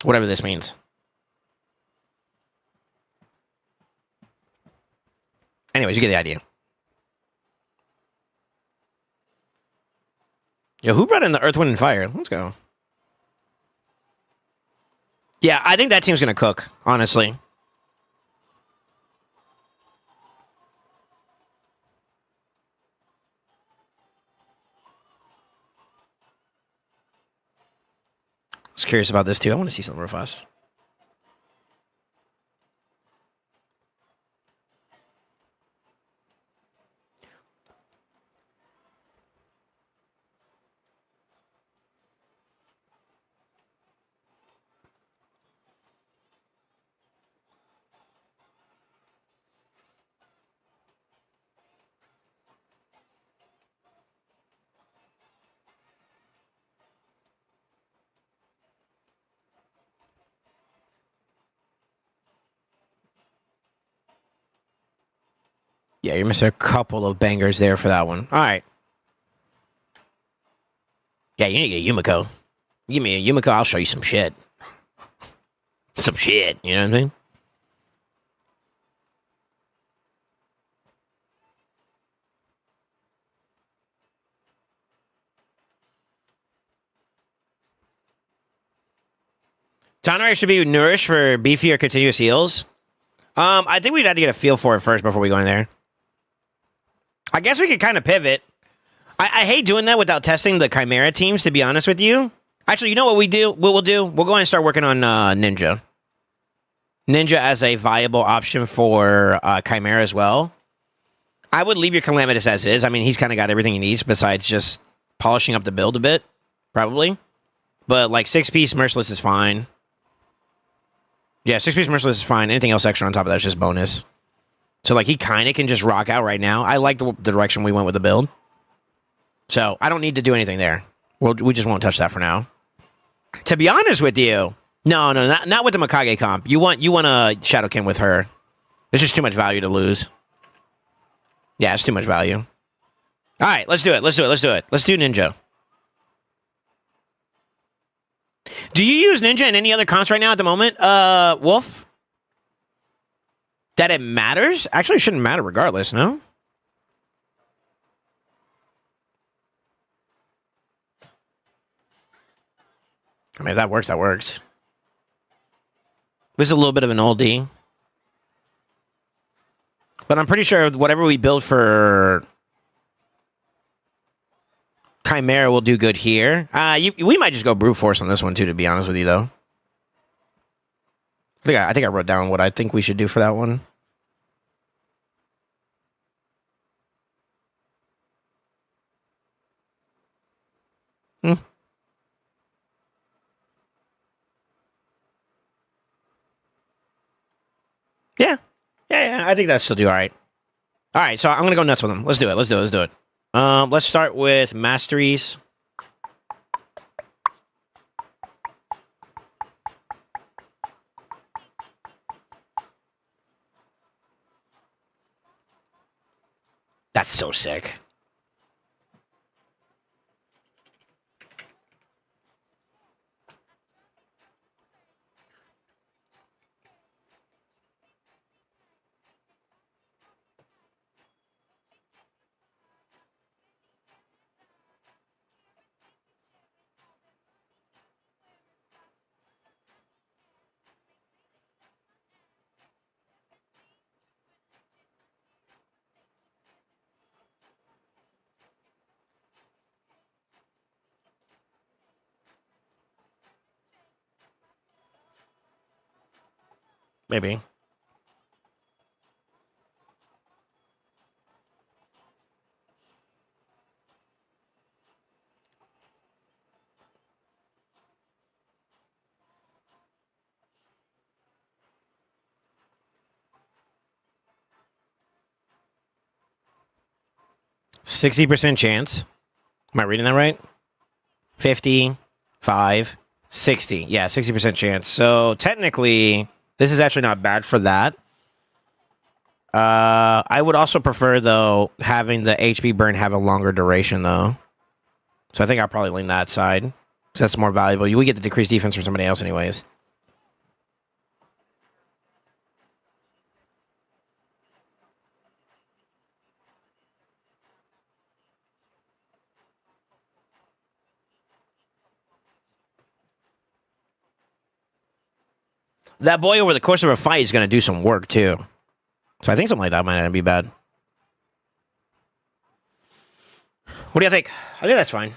Whatever this means. Anyways, you get the idea. Yo, who brought in the Earth, Wind, and Fire? Let's go. Yeah, I think that team's going to cook, honestly. I was curious about this, too. I want to see something real fast. Yeah, you're missing a couple of bangers there for that one. All right. Yeah, you need to get a Yumiko. Give me a Yumiko, I'll show you some shit. Some shit, you know what I mean? Tonari should be nourished for beefy or continuous heals. I think we'd have to get a feel for it first before we go in there. I guess we could kind of pivot. I hate doing that without testing the Chimera teams, to be honest with you. Actually, you know what we do? What we'll do? We'll go ahead and start working on Ninja. Ninja as a viable option for Chimera as well. I would leave your Calamitous as is. I mean, he's kind of got everything he needs besides just polishing up the build a bit, probably. But, like, 6-piece Merciless is fine. Yeah, 6-piece Merciless is fine. Anything else extra on top of that is just bonus. So, like, he kind of can just rock out right now. I like the direction we went with the build. So, I don't need to do anything there. We just won't touch that for now. To be honest with you, no, not with the Mikage comp. You want a Shadowkin with her. There's just too much value to lose. Yeah, it's too much value. All right, let's do it. Let's do Ninja. Do you use Ninja in any other comps right now at the moment, Wolf? That it matters? Actually, it shouldn't matter regardless, no? I mean, if that works, that works. This is a little bit of an oldie. But I'm pretty sure whatever we build for Chimera will do good here. We might just go Brute Force on this one, too, to be honest with you, though. I think I wrote down what I think we should do for that one. Yeah. I think that still do all right. All right, so I'm going to go nuts with them. Let's do it. Let's start with Masteries. That's so sick. Maybe. %60 chance. Am I reading that right? 50, 5, 60. Yeah, 60% chance. So technically, this is actually not bad for that. I would also prefer, though, having the HP burn have a longer duration, though. So I think I'll probably lean that side. Because that's more valuable. We get the decreased defense from somebody else anyways. That boy over the course of a fight is going to do some work, too. So I think something like that might not be bad. What do you think? I think that's fine.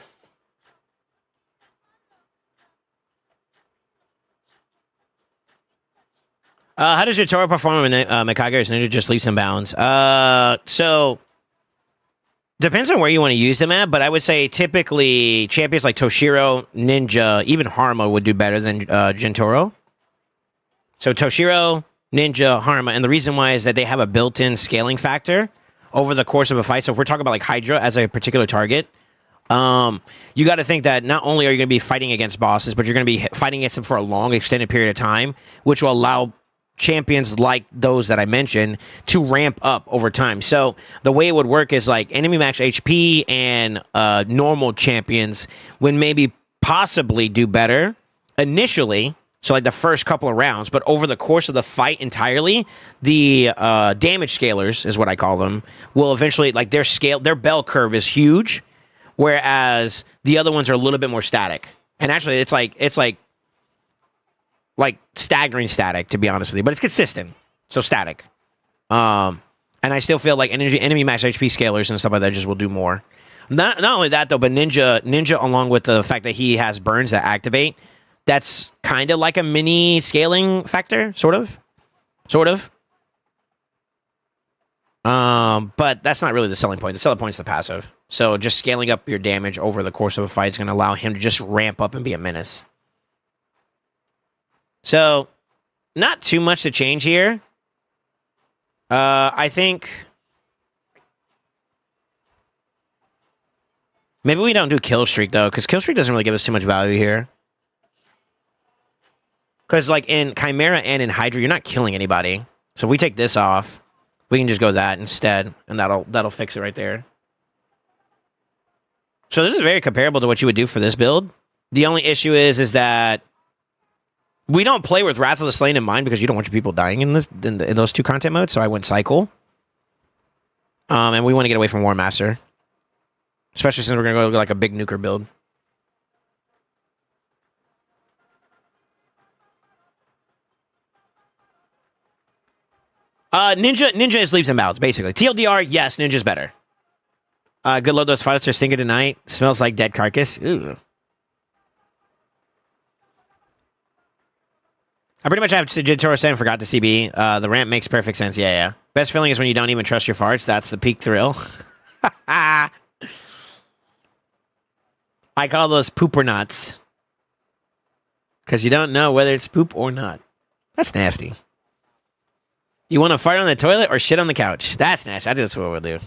How does Jotaro perform when Mikage's Ninja just leaps in bounds? So depends on where you want to use them at, but I would say typically champions like Toshiro, Ninja, even Harma would do better than Gentoro. So Toshiro, Ninja, Harma, and the reason why is that they have a built-in scaling factor over the course of a fight. So if we're talking about like Hydra as a particular target, you got to think that not only are you going to be fighting against bosses, but you're going to be fighting against them for a long, extended period of time, which will allow champions like those that I mentioned to ramp up over time. So the way it would work is like enemy max HP and normal champions would maybe possibly do better initially. So like the first couple of rounds, but over the course of the fight entirely, the damage scalers is what I call them, will eventually, like their bell curve is huge, whereas the other ones are a little bit more static. And actually it's like staggering static, to be honest with you, but it's consistent. So static. And I still feel like enemy max HP scalers and stuff like that just will do more. Not only that though, but Ninja along with the fact that he has burns that activate, that's kind of like a mini scaling factor, sort of. But that's not really the selling point. The selling point is the passive. So just scaling up your damage over the course of a fight is going to allow him to just ramp up and be a menace. So, not too much to change here. I think maybe we don't do kill streak though, because kill streak doesn't really give us too much value here. Because like in Chimera and in Hydra, you're not killing anybody. So if we take this off, we can just go that instead, and that'll fix it right there. So this is very comparable to what you would do for this build. The only issue is that we don't play with Wrath of the Slain in mind because you don't want your people dying in those two content modes. So I went Cycle, and we want to get away from War Master, especially since we're gonna go like a big nuker build. Ninja is leaps and bounds, basically. TLDR, yes, Ninja's better. Good load, those fights are stinking tonight. Smells like dead carcass. Ew. I pretty much have Jitoro saying forgot the CB. The ramp makes perfect sense. Yeah. Best feeling is when you don't even trust your farts. That's the peak thrill. I call those pooper knots. Because you don't know whether it's poop or not. That's nasty. You want to fart on the toilet or shit on the couch? That's nasty. I think that's what we'll do.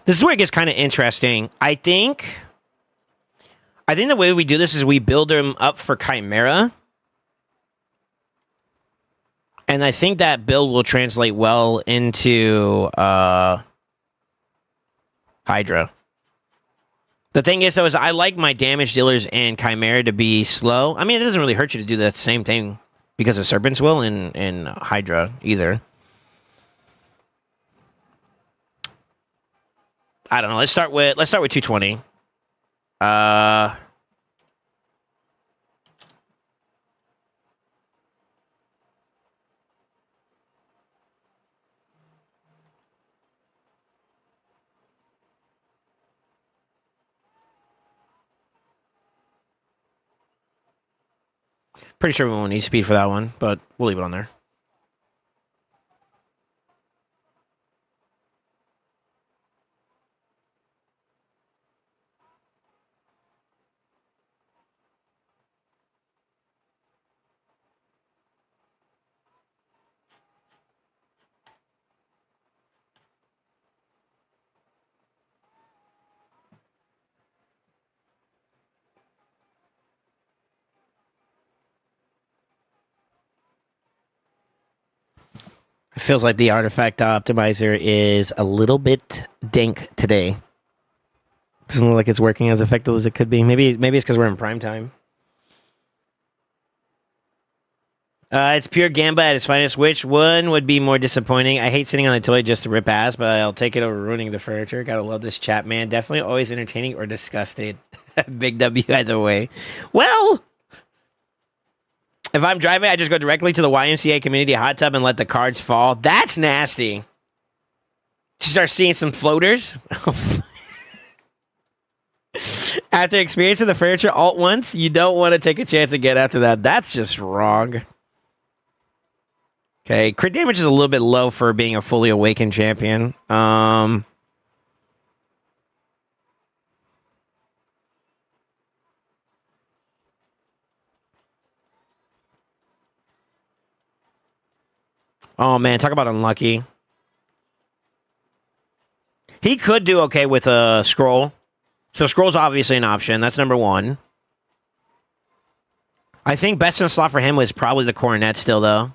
This is where it gets kind of interesting. I think the way we do this is we build them up for Chimera. And I think that build will translate well into Hydra. The thing is, though, is I like my damage dealers and Chimera to be slow. I mean, it doesn't really hurt you to do that same thing because of Serpent's Will in Hydra either. I don't know. Let's start with 220. Pretty sure we won't need speed for that one, but we'll leave it on there. It feels like the artifact optimizer is a little bit dank today. Doesn't look like it's working as effective as it could be. Maybe it's because we're in prime time. It's pure Gamba at its finest. Which one would be more disappointing? I hate sitting on the toilet just to rip ass, but I'll take it over ruining the furniture. Gotta love this chat, man. Definitely always entertaining or disgusted. Big W either way. Well, If I'm driving, I just go directly to the YMCA community hot tub and let the cards fall. That's nasty. Start seeing some floaters. After experiencing the furniture alt once, you don't want to take a chance again after that. That's just wrong. Okay, crit damage is a little bit low for being a fully awakened champion. Oh man, talk about unlucky. He could do okay with a scroll. So scroll's obviously an option. That's number one. I think best in the slot for him was probably the coronet still, though.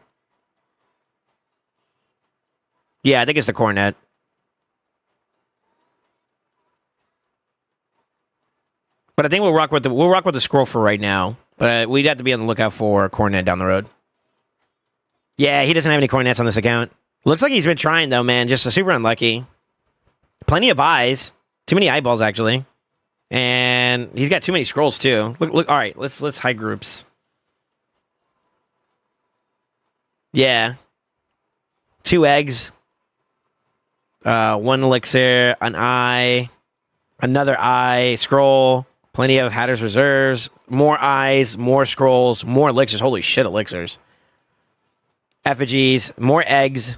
Yeah, I think it's the coronet. But I think we'll rock with the scroll for right now. But we'd have to be on the lookout for a coronet down the road. Yeah, he doesn't have any coronets on this account. Looks like he's been trying though, man. Just super unlucky. Plenty of eyes. Too many eyeballs actually. And he's got too many scrolls too. Look. All right, let's high groups. Yeah. 2 eggs. 1 elixir, an eye, another eye, scroll, plenty of Hatter's Reserves, more eyes, more scrolls, more elixirs. Holy shit, elixirs. Effigies, more eggs.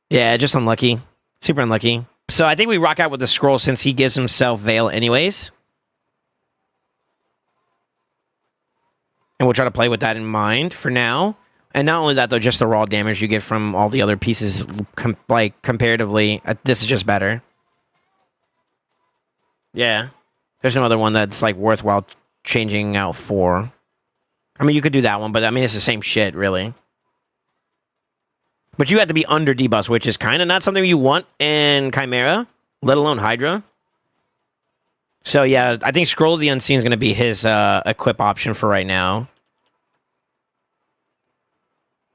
Yeah, just unlucky. Super unlucky. So I think we rock out with the scroll since he gives himself Veil anyways. And we'll try to play with that in mind for now. And not only that, though, just the raw damage you get from all the other pieces, comparatively, this is just better. Yeah. There's no other one that's, like, worthwhile changing out for. I mean, you could do that one, but, I mean, it's the same shit, really. But you have to be under debuffs, which is kind of not something you want in Chimera, let alone Hydra. So, yeah, I think Scroll of the Unseen is going to be his equip option for right now.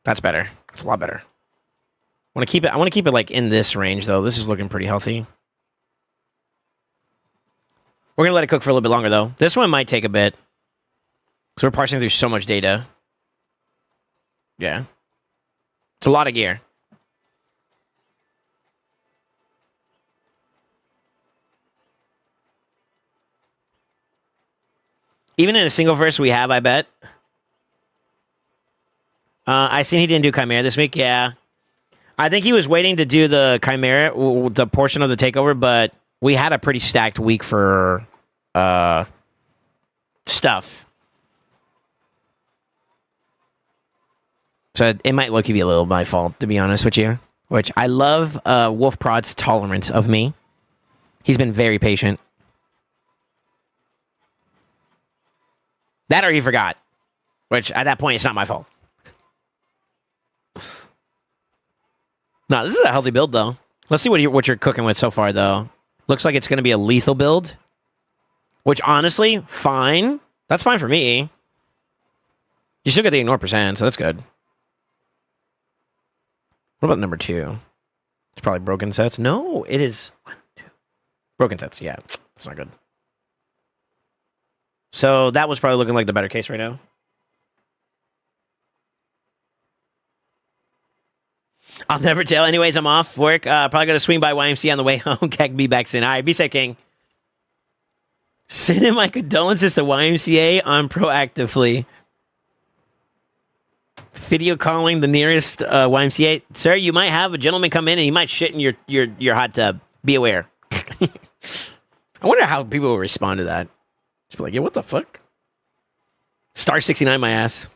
That's better. It's a lot better. I want to keep it like in this range though. This is looking pretty healthy. We're gonna let it cook for a little bit longer though. This one might take a bit. So we're parsing through so much data. Yeah. It's a lot of gear. Even in a single verse we have, I bet. I seen he didn't do Chimera this week. Yeah. I think he was waiting to do the Chimera, the portion of the takeover, but we had a pretty stacked week for stuff. So it might look-y be a little my fault, to be honest with you. Which I love Wolf Prod's tolerance of me. He's been very patient. That or he forgot. Which, at that point, it's not my fault. No, this is a healthy build, though. Let's see what you're cooking with so far, though. Looks like it's going to be a lethal build. Which, honestly, fine. That's fine for me. You still get the ignore percent, so that's good. What about number 2? It's probably broken sets. No, it is 1, 2. Broken sets, yeah. It's not good. So that was probably looking like the better case right now. I'll never tell. Anyways, I'm off work. Probably going to swing by YMCA on the way home. Keg be back soon. All right, be safe, King. Send in my condolences to YMCA on proactively. Video calling the nearest YMCA. Sir, you might have a gentleman come in and he might shit in your hot tub. Be aware. I wonder how people will respond to that. Just be like, yeah, what the fuck? Star 69 my ass.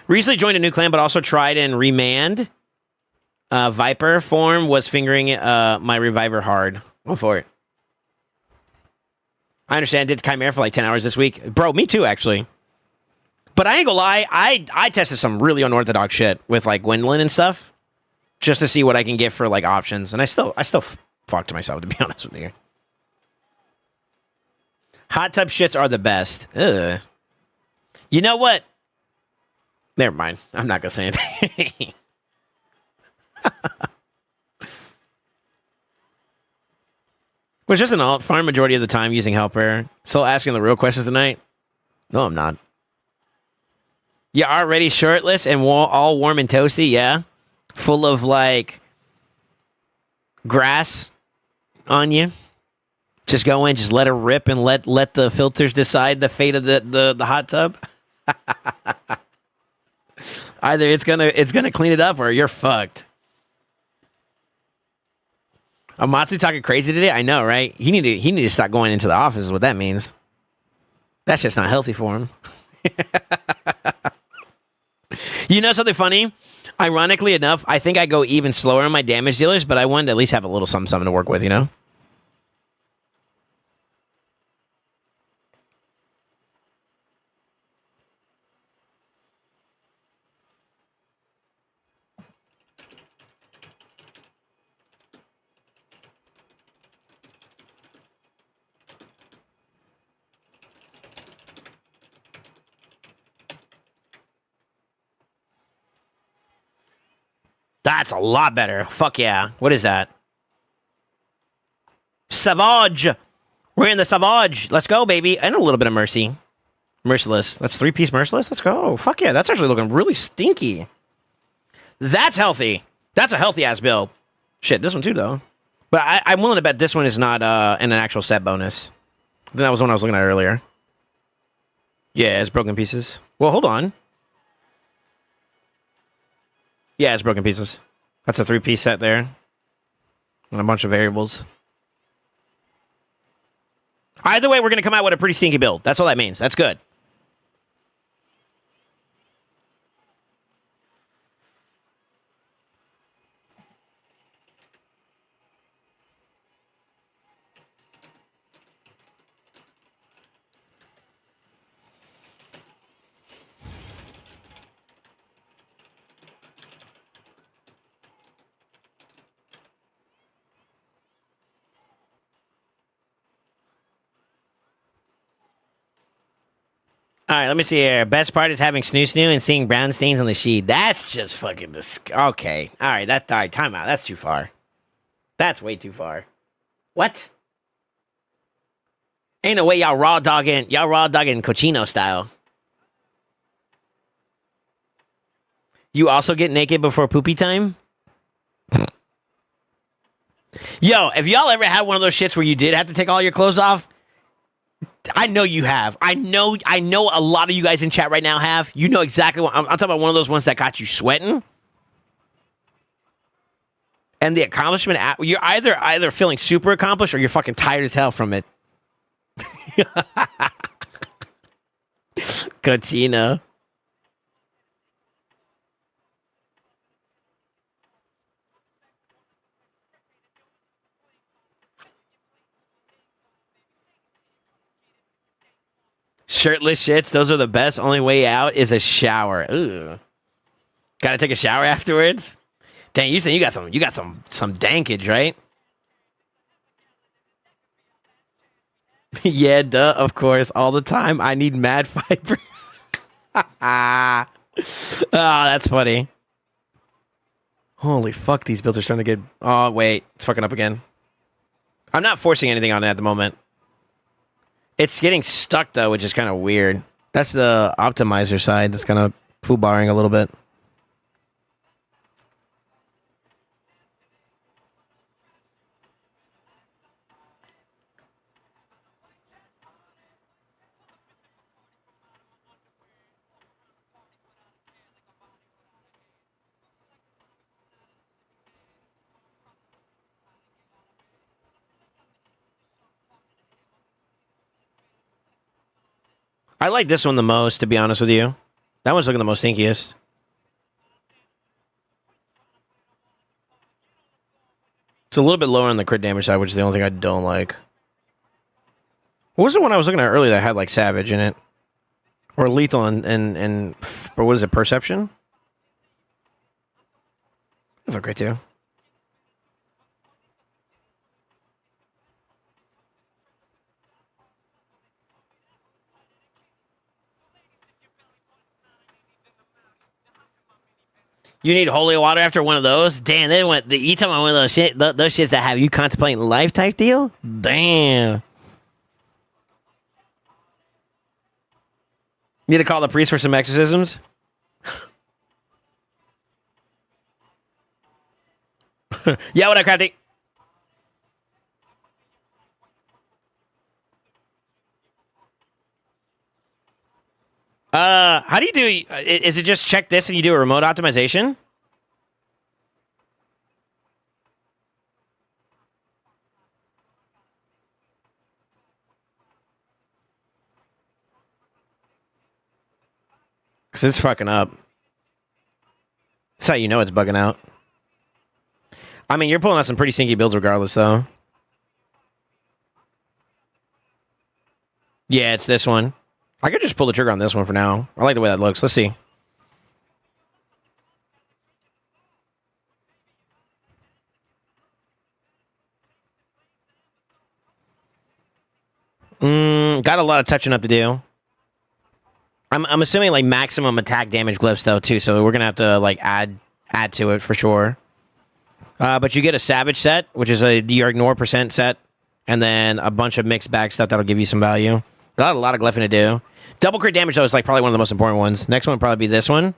Recently joined a new clan, but also tried and remand. Viper form was fingering my reviver hard. Go for it. I understand. Did Chimera for like 10 hours this week. Bro, me too, actually. But I ain't gonna lie. I tested some really unorthodox shit with like Gwendolyn and stuff. Just to see what I can get for like options. And I still fucked myself, to be honest with you. Hot tub shits are the best. Ugh. You know what? Never mind. I'm not going to say anything. Was just an alt farm majority of the time using helper. Still asking the real questions tonight? No, I'm not. You already shirtless and all warm and toasty, yeah? Full of, like, grass on you? Just go in, just let it rip and let the filters decide the fate of the hot tub? Either it's gonna clean it up or you're fucked. Amatsu talking crazy today? I know, right? He need to stop going into the office is what that means. That's just not healthy for him. You know something funny? Ironically enough, I think I go even slower on my damage dealers, but I wanted to at least have a little something to work with, you know? That's a lot better. Fuck yeah. What is that? Savage. We're in the Savage. Let's go, baby. And a little bit of Mercy. Merciless. That's 3-piece Merciless. Let's go. Fuck yeah. That's actually looking really stinky. That's healthy. That's a healthy-ass build. Shit, this one too, though. But I'm willing to bet this one is not an actual set bonus. Then that was the one I was looking at earlier. Yeah, it's broken pieces. Well, hold on. Yeah, it's broken pieces. That's a 3-piece set there. And a bunch of variables. Either way, we're going to come out with a pretty stinky build. That's all that means. That's good. All right, let me see here. Best part is having snoo snoo and seeing brown stains on the sheet. That's just fucking okay. All right, all right, time out. That's too far. That's way too far. What? Ain't no way y'all raw dogging cochino style. You also get naked before poopy time? Yo, if y'all ever had one of those shits where you did have to take all your clothes off, I know you have. I know a lot of you guys in chat right now have. You know exactly what I'm talking about. One of those ones that got you sweating. And the accomplishment, you're either feeling super accomplished or you're fucking tired as hell from it. Cochino. Shirtless shits, those are the best. Only way out is a shower. Ugh. Gotta take a shower afterwards? Dang, you said you got some dankage, right? Yeah, duh, of course. All the time. I need mad fiber. Oh, that's funny. Holy fuck, these builds are starting to get... Oh, wait. It's fucking up again. I'm not forcing anything on it at the moment. It's getting stuck, though, which is kind of weird. That's the optimizer side that's kind of foobarring a little bit. I like this one the most, to be honest with you. That one's looking the most stinkiest. It's a little bit lower on the crit damage side, which is the only thing I don't like. What was the one I was looking at earlier that had like Savage in it? Or Lethal and or what is it, Perception? That's okay too. You need holy water after one of those? Damn, they went. You talking about one of those those shits that have you contemplating life type deal? Damn. Need to call the priest for some exorcisms? Yeah, what up, Crafty? How do you do? Is it just check this and you do a remote optimization? Because it's fucking up. That's how you know it's bugging out. I mean, you're pulling out some pretty stinky builds regardless, though. Yeah, it's this one. I could just pull the trigger on this one for now. I like the way that looks. Let's see. Got a lot of touching up to do. I'm assuming like maximum attack damage glyphs though too, so we're gonna have to like add to it for sure. But you get a savage set, which is your ignore percent set, and then a bunch of mixed bag stuff that'll give you some value. Got a lot of glyphing to do. Double crit damage though is like probably one of the most important ones. Next one would probably be this one,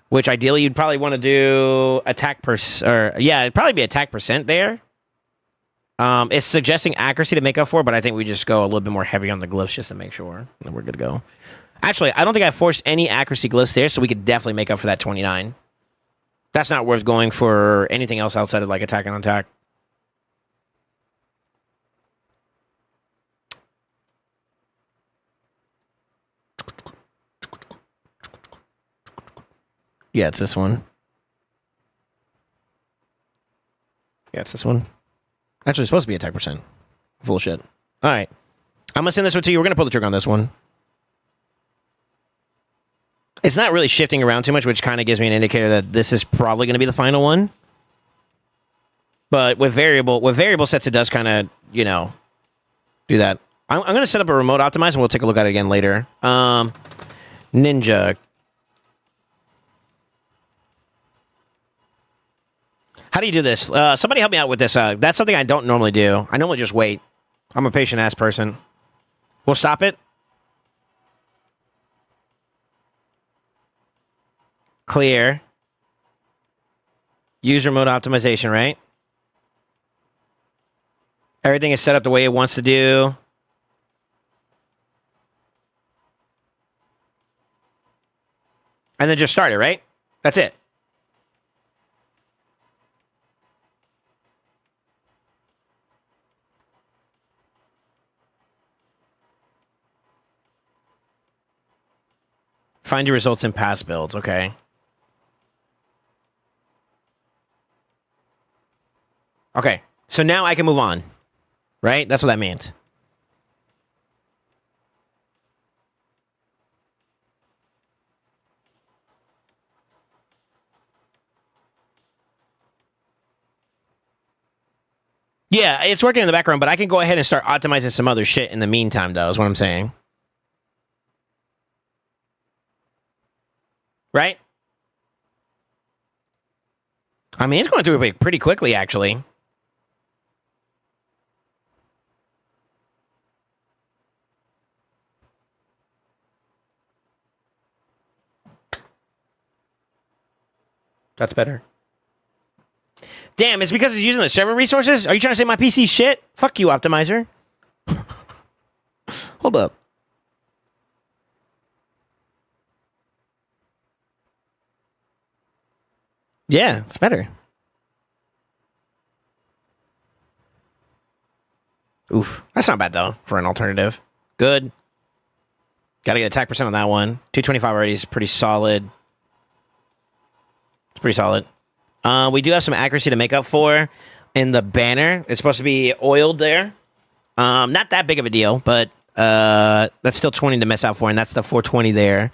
which ideally you'd probably want to do attack it'd probably be attack percent there. It's suggesting accuracy to make up for, but I think we just go a little bit more heavy on the glyphs just to make sure, and we're good to go. Actually, I don't think I forced any accuracy glyphs there, so we could definitely make up for that 29. That's not worth going for anything else outside of like attack and attack. Yeah, it's this one. Yeah, it's this one. Actually, it's supposed to be attack percent. Full shit. All right. I'm going to send this one to you. We're going to pull the trigger on this one. It's not really shifting around too much, which kind of gives me an indicator that this is probably going to be the final one. But with variable sets, it does kind of, do that. I'm going to set up a remote optimize, and we'll take a look at it again later. Ninja. How do you do this? Somebody help me out with this. That's something I don't normally do. I normally just wait. I'm a patient-ass person. We'll stop it. Clear. Use remote optimization, right? Everything is set up the way it wants to do. And then just start it, right? That's it. Find your results in past builds. Okay. Okay. So now I can move on. Right? That's what that means. Yeah, it's working in the background, but I can go ahead and start optimizing some other shit in the meantime, though, is what I'm saying. Right? I mean, it's going through it pretty quickly, actually. That's better. Damn, it's because it's using the server resources? Are you trying to say my PC shit? Fuck you, Optimizer. Hold up. Yeah, it's better. Oof. That's not bad, though, for an alternative. Good. Gotta get attack percent on that one. 225 already is pretty solid. It's pretty solid. We do have some accuracy to make up for in the banner. It's supposed to be oiled there. Not that big of a deal, but that's still 20 to mess out for, and that's the 420 there.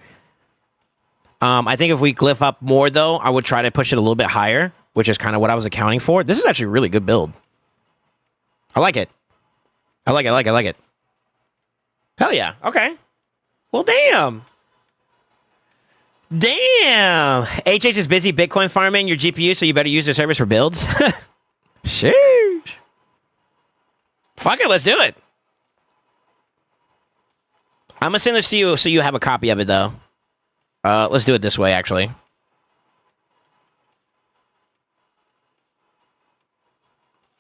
I think if we glyph up more, though, I would try to push it a little bit higher, which is kind of what I was accounting for. This is actually a really good build. I like it. I like it. Hell yeah. Okay. Well, damn. Damn! HH is busy Bitcoin farming your GPU, so you better use their service for builds. Sheesh. Fuck it, let's do it. I'm gonna send this to you so you have a copy of it, though. Let's do it this way, actually.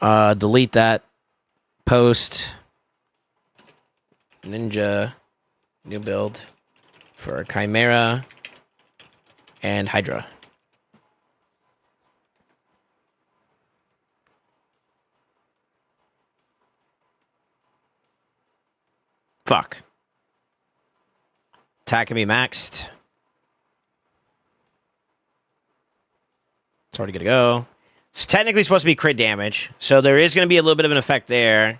Delete that post. Ninja new build for Chimera and Hydra. Fuck. Attack can be maxed. It's already good to go. It's technically supposed to be crit damage, so there is going to be a little bit of an effect there.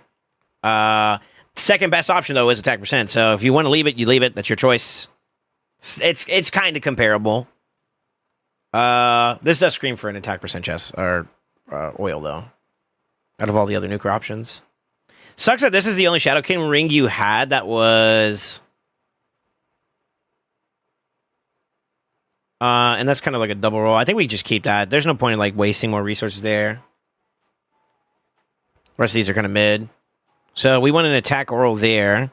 Second best option, though, is attack percent. So if you want to leave it, you leave it. That's your choice. It's kind of comparable. This does scream for an attack percent chest, or oil, though, out of all the other nuclear options. Sucks that this is the only Shadow King ring you had that was... and that's kind of like a double roll. I think we just keep that. There's no point in like wasting more resources there. The rest of these are kind of mid. So we want an attack oral there.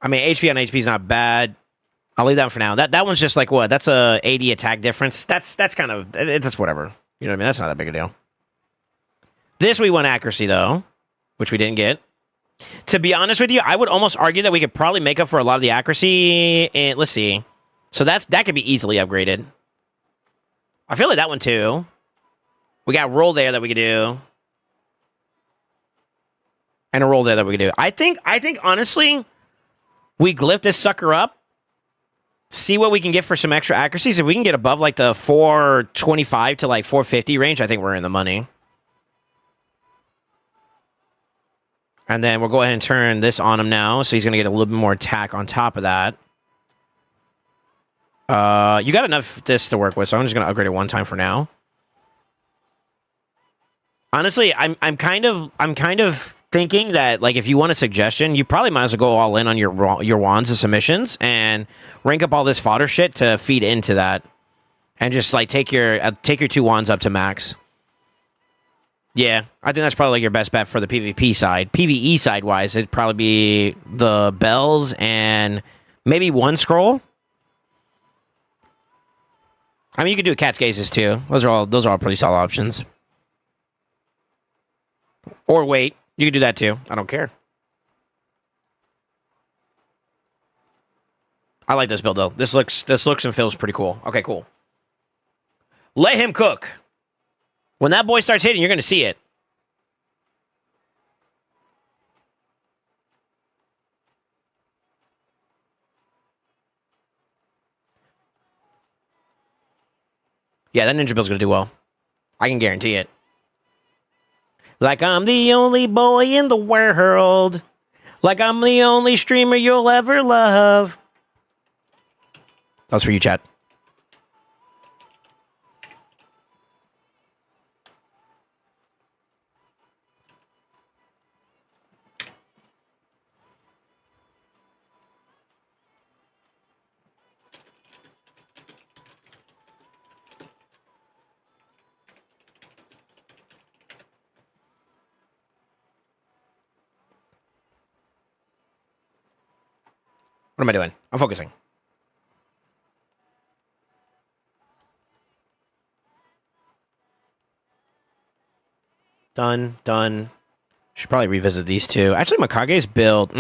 I mean, HP on HP is not bad. I'll leave that for now. That one's just like what? That's a 80 attack difference. That's kind of that's whatever. You know what I mean? That's not that big a deal. This we want accuracy though, which we didn't get. To be honest with you, I would almost argue that we could probably make up for a lot of the accuracy. And let's see. So that could be easily upgraded. I feel like that one too. We got roll there that we could do. And a roll there that we could do. I think honestly, we glyph this sucker up. See what we can get for some extra accuracies. If we can get above like the 425 to like 450 range, I think we're in the money. And then we'll go ahead and turn this on him now. So he's going to get a little bit more attack on top of that. You got enough this to work with, so I'm just going to upgrade it one time for now. Honestly, I'm kind of thinking that like if you want a suggestion, you probably might as well go all in on your wands and submissions and rank up all this fodder shit to feed into that, and just like take your 2 wands up to max. Yeah, I think that's probably like your best bet for the PvP side. PvE side wise, it'd probably be the bells and maybe 1 scroll. I mean, you could do cat's gazes too. Those are all pretty solid options. Or wait, you can do that too. I don't care. I like this build though. This looks and feels pretty cool. Okay, cool. Let him cook. When that boy starts hitting, you're gonna see it. Yeah, that ninja build's gonna do well. I can guarantee it. Like I'm the only boy in the world. Like I'm the only streamer you'll ever love. That was for you, chat. What am I doing? I'm focusing. Done. Should probably revisit these two. Actually, Makage's build.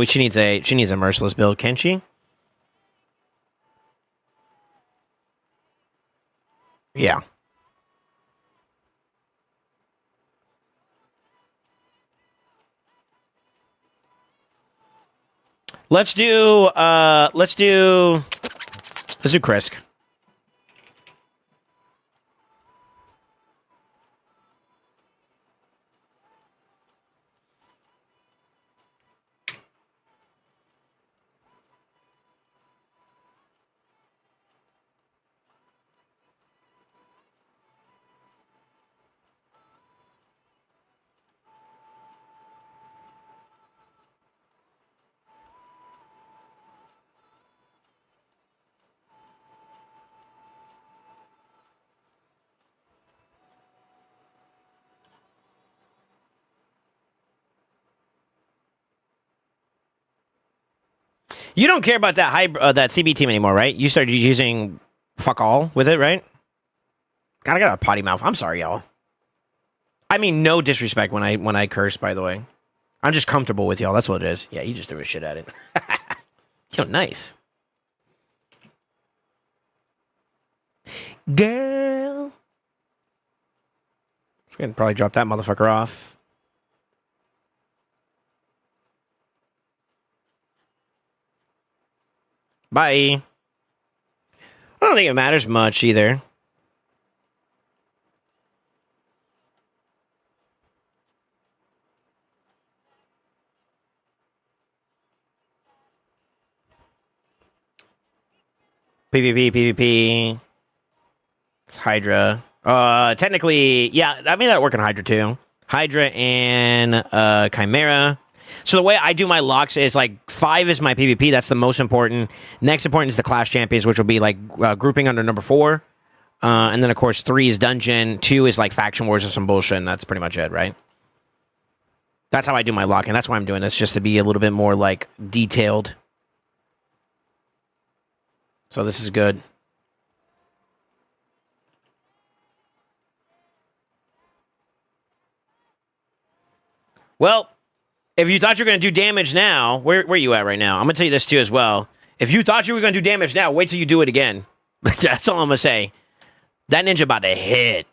She needs a merciless build, can she? Yeah. Let's do Krisk. You don't care about that that CB team anymore, right? You started using fuck all with it, right? God, I got a potty mouth. I'm sorry, y'all. I mean, no disrespect when I curse, by the way. I'm just comfortable with y'all. That's what it is. Yeah, you just threw a shit at it. Yo, nice. Girl. So we can probably drop that motherfucker off. Bye. I don't think it matters much either. PvP, PvP. It's Hydra. Technically, yeah, I mean that work on Hydra too. Hydra and Chimera. So the way I do my locks is like 5 is my PvP. That's the most important. Next important is the Clash Champions, which will be like grouping under number 4. And then of course 3 is Dungeon. 2 is like Faction Wars or some bullshit. And that's pretty much it, right? That's how I do my lock, and that's why I'm doing this, just to be a little bit more like detailed. So this is good. Well, if you thought you were going to do damage now, where are you at right now? I'm going to tell you this too as well. If you thought you were going to do damage now, wait till you do it again. That's all I'm going to say. That ninja about to hit.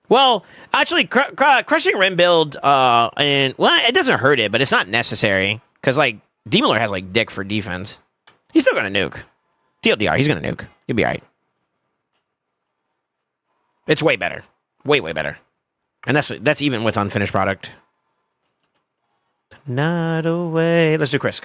Well, actually, crushing Ren build, well, it doesn't hurt it, but it's not necessary. Because, like, Demon Lord has, like, dick for defense. He's still going to nuke. TLDR, he's going to nuke. He'll be alright. It's way better. Way, way better. And that's even with unfinished product. Not away. Let's do Krisk.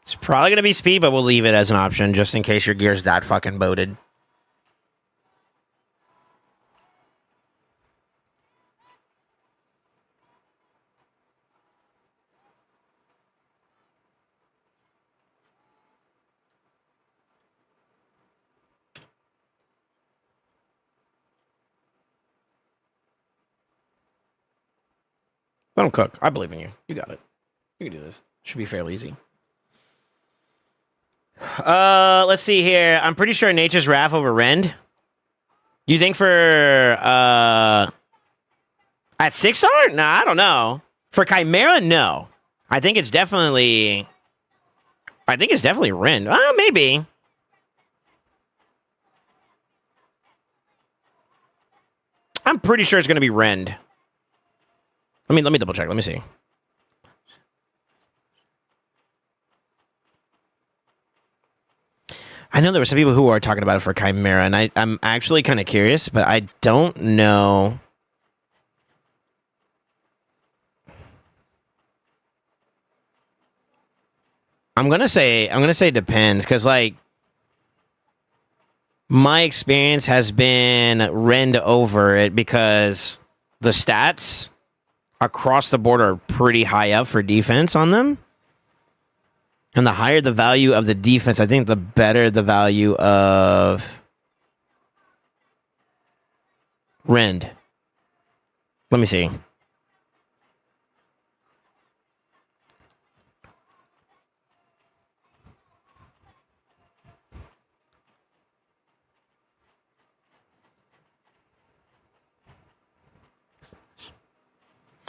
It's probably going to be speed, but we'll leave it as an option just in case your gear's that fucking boated. Let him cook. I believe in you. You got it. You can do this. Should be fairly easy. Let's see here. I'm pretty sure Nature's Wrath over Rend. You think for at 6-star? Nah, I don't know. For Chimera, no. I think it's definitely Rend. Maybe. I'm pretty sure it's gonna be Rend. Let me double check. Let me see. I know there were some people who are talking about it for Chimera, and I'm actually kind of curious, but I don't know. I'm gonna say it depends, because like my experience has been Rend over it because the stats across the board are pretty high up for defense on them. And the higher the value of the defense, I think the better the value of Rend. Let me see.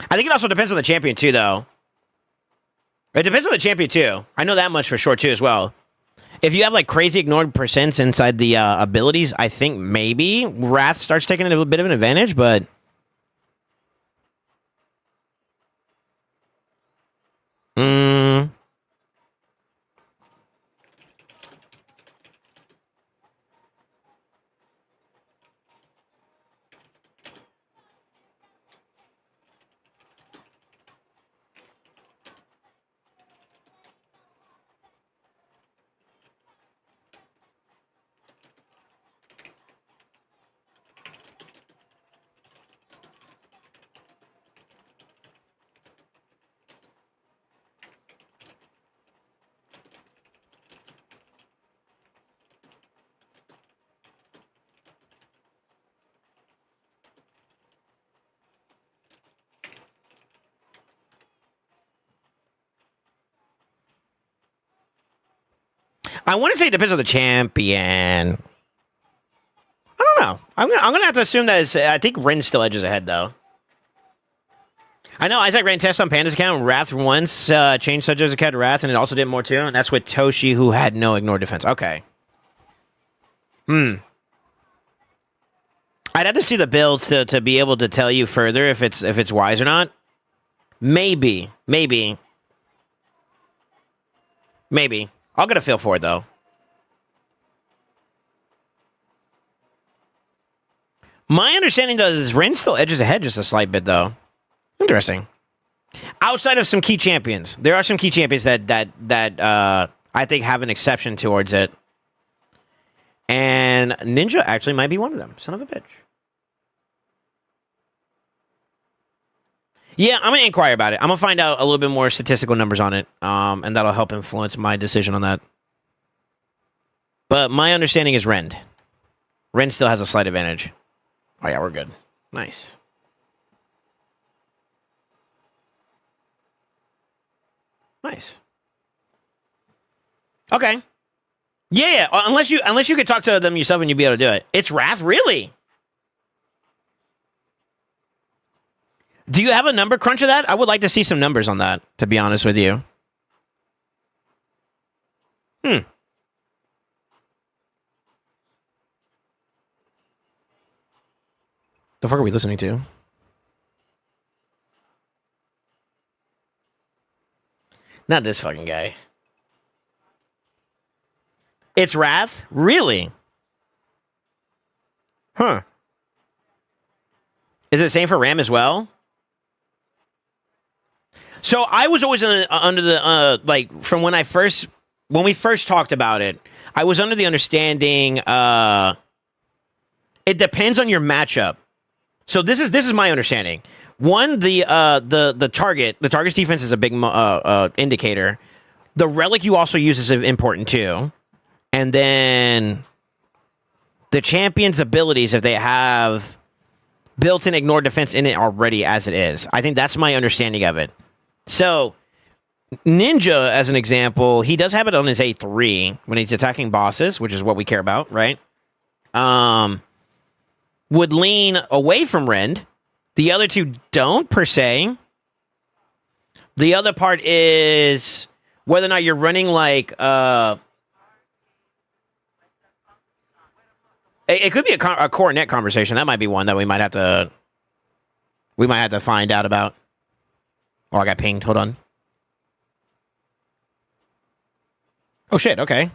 I think it also depends on the champion too, though. It depends on the champion too. I know that much for sure too, as well. If you have like crazy ignored percents inside the abilities, I think maybe Wrath starts taking a bit of an advantage, but. Mm, I want to say it depends on the champion. I don't know. I'm gonna have to assume that I think Rin still edges ahead though. I know Isaac ran tests on Panda's account. Wrath once changed Sujo's account to Wrath, and it also did more too. And that's with Toshi, who had no ignore defense. Okay. I'd have to see the builds to be able to tell you further if it's wise or not. Maybe. I'll get a feel for it though. My understanding though is Rin still edges ahead just a slight bit though. Interesting. Outside of some key champions, there are some key champions that I think have an exception towards it, and Ninja actually might be one of them. Son of a bitch. Yeah, I'm gonna inquire about it. I'm gonna find out a little bit more statistical numbers on it, and that'll help influence my decision on that. But my understanding is Ren. Ren still has a slight advantage. Oh yeah, we're good. Nice. Nice. Okay. Yeah. Unless you could talk to them yourself and you'd be able to do it. It's Wrath, really? Do you have a number crunch of that? I would like to see some numbers on that, to be honest with you. The fuck are we listening to? Not this fucking guy. It's Wrath? Really? Huh. Is it the same for Ram as well? So I was always under the like from when we first talked about it, I was under the understanding it depends on your matchup. So this is my understanding. One, the target's defense is a big indicator. The relic you also use is important too, and then the champion's abilities if they have built-in ignore defense in it already as it is. I think that's my understanding of it. So Ninja, as an example, he does have it on his A3 when he's attacking bosses, which is what we care about, right? Would lean away from Rend. The other two don't, per se. The other part is whether or not you're running like... it could be a core net conversation. That might be one that we might have to find out about. Oh, I got pinged. Hold on. Oh, shit. Okay.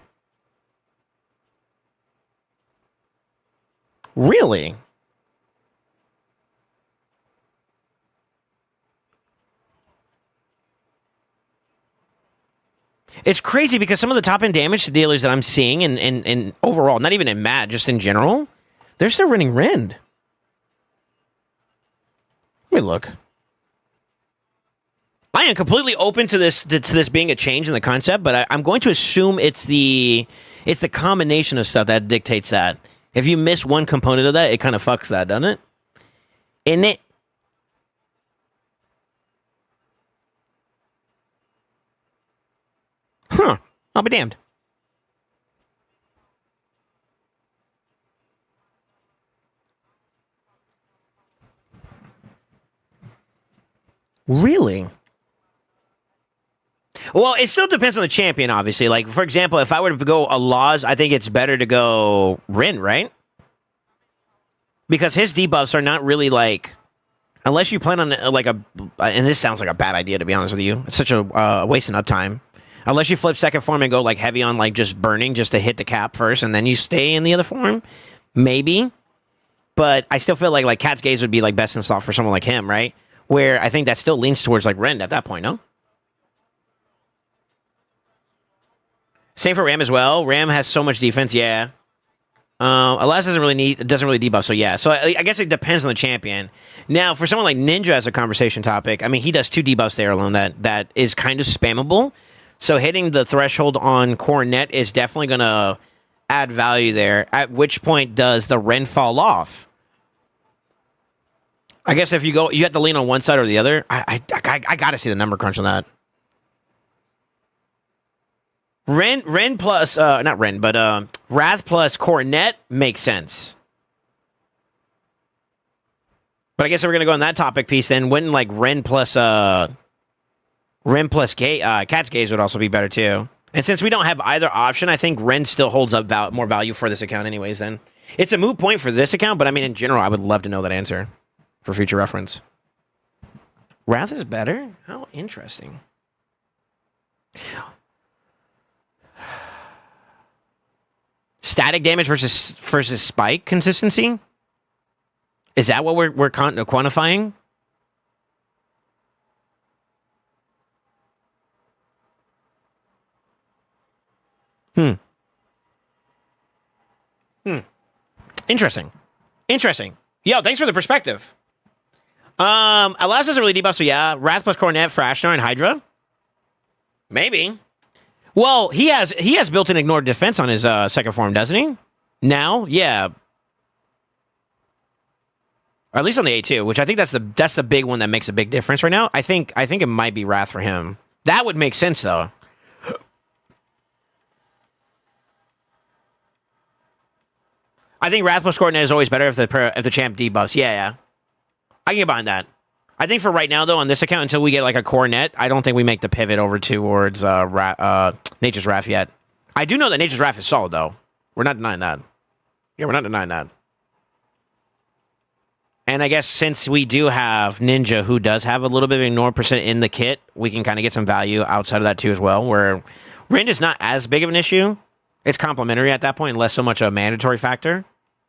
Really? It's crazy because some of the top-end damage dealers that I'm seeing in overall, not even in MAT, just in general, they're still running Rend. Let me look. I am completely open to this being a change in the concept, but I'm going to assume it's the combination of stuff that dictates that. If you miss one component of that, it kind of fucks that, doesn't it? Isn't it? Huh. I'll be damned. Really? Well, it still depends on the champion, obviously. Like, for example, if I were to go Allah's, I think it's better to go Rin, right? Because his debuffs are not really like, unless you plan on like a, and this sounds like a bad idea to be honest with you. It's such a wasting up time. Unless you flip second form and go like heavy on like just burning just to hit the cap first, and then you stay in the other form, maybe. But I still feel like Cat's Gaze would be like best in slot for someone like him, right? Where I think that still leans towards like Ren at that point, no? Same for Ram as well. Ram has so much defense, yeah. Elias doesn't really debuff, so yeah. So I guess it depends on the champion. Now, for someone like Ninja as a conversation topic, I mean, he does 2 debuffs there alone that is kind of spammable. So hitting the threshold on Coronet is definitely going to add value there. At which point does the Ren fall off? I guess if you go, you have to lean on one side or the other. I got to see the number crunch on that. Ren plus, not Ren, but Wrath plus Coronet makes sense. But I guess if we're going to go on that topic piece, then wouldn't like Ren plus Cat's Gaze would also be better too. And since we don't have either option, I think Ren still holds up more value for this account anyways then. It's a moot point for this account, but I mean in general, I would love to know that answer for future reference. Wrath is better? How interesting. Static damage versus spike consistency? Is that what we're quantifying? Interesting. Yo, thanks for the perspective. Elias doesn't really debuff, so yeah. Wrath plus Coronet for Ashnar and Hydra? Maybe. Well, he has built-in ignored defense on his second form, doesn't he? Now, yeah. Or at least on the A2, which I think that's the big one that makes a big difference right now. I think it might be Wrath for him. That would make sense though. I think Wrath plus Coronet is always better if the champ debuffs. Yeah. I can get behind that. I think for right now, though, on this account, until we get like a Coronet, I don't think we make the pivot over towards Nature's Wrath yet. I do know that Nature's Wrath is solid, though. We're not denying that. Yeah, we're not denying that. And I guess since we do have Ninja, who does have a little bit of ignore percent in the kit, we can kind of get some value outside of that, too, as well, where Rend is not as big of an issue. It's complementary at that point, less so much a mandatory factor.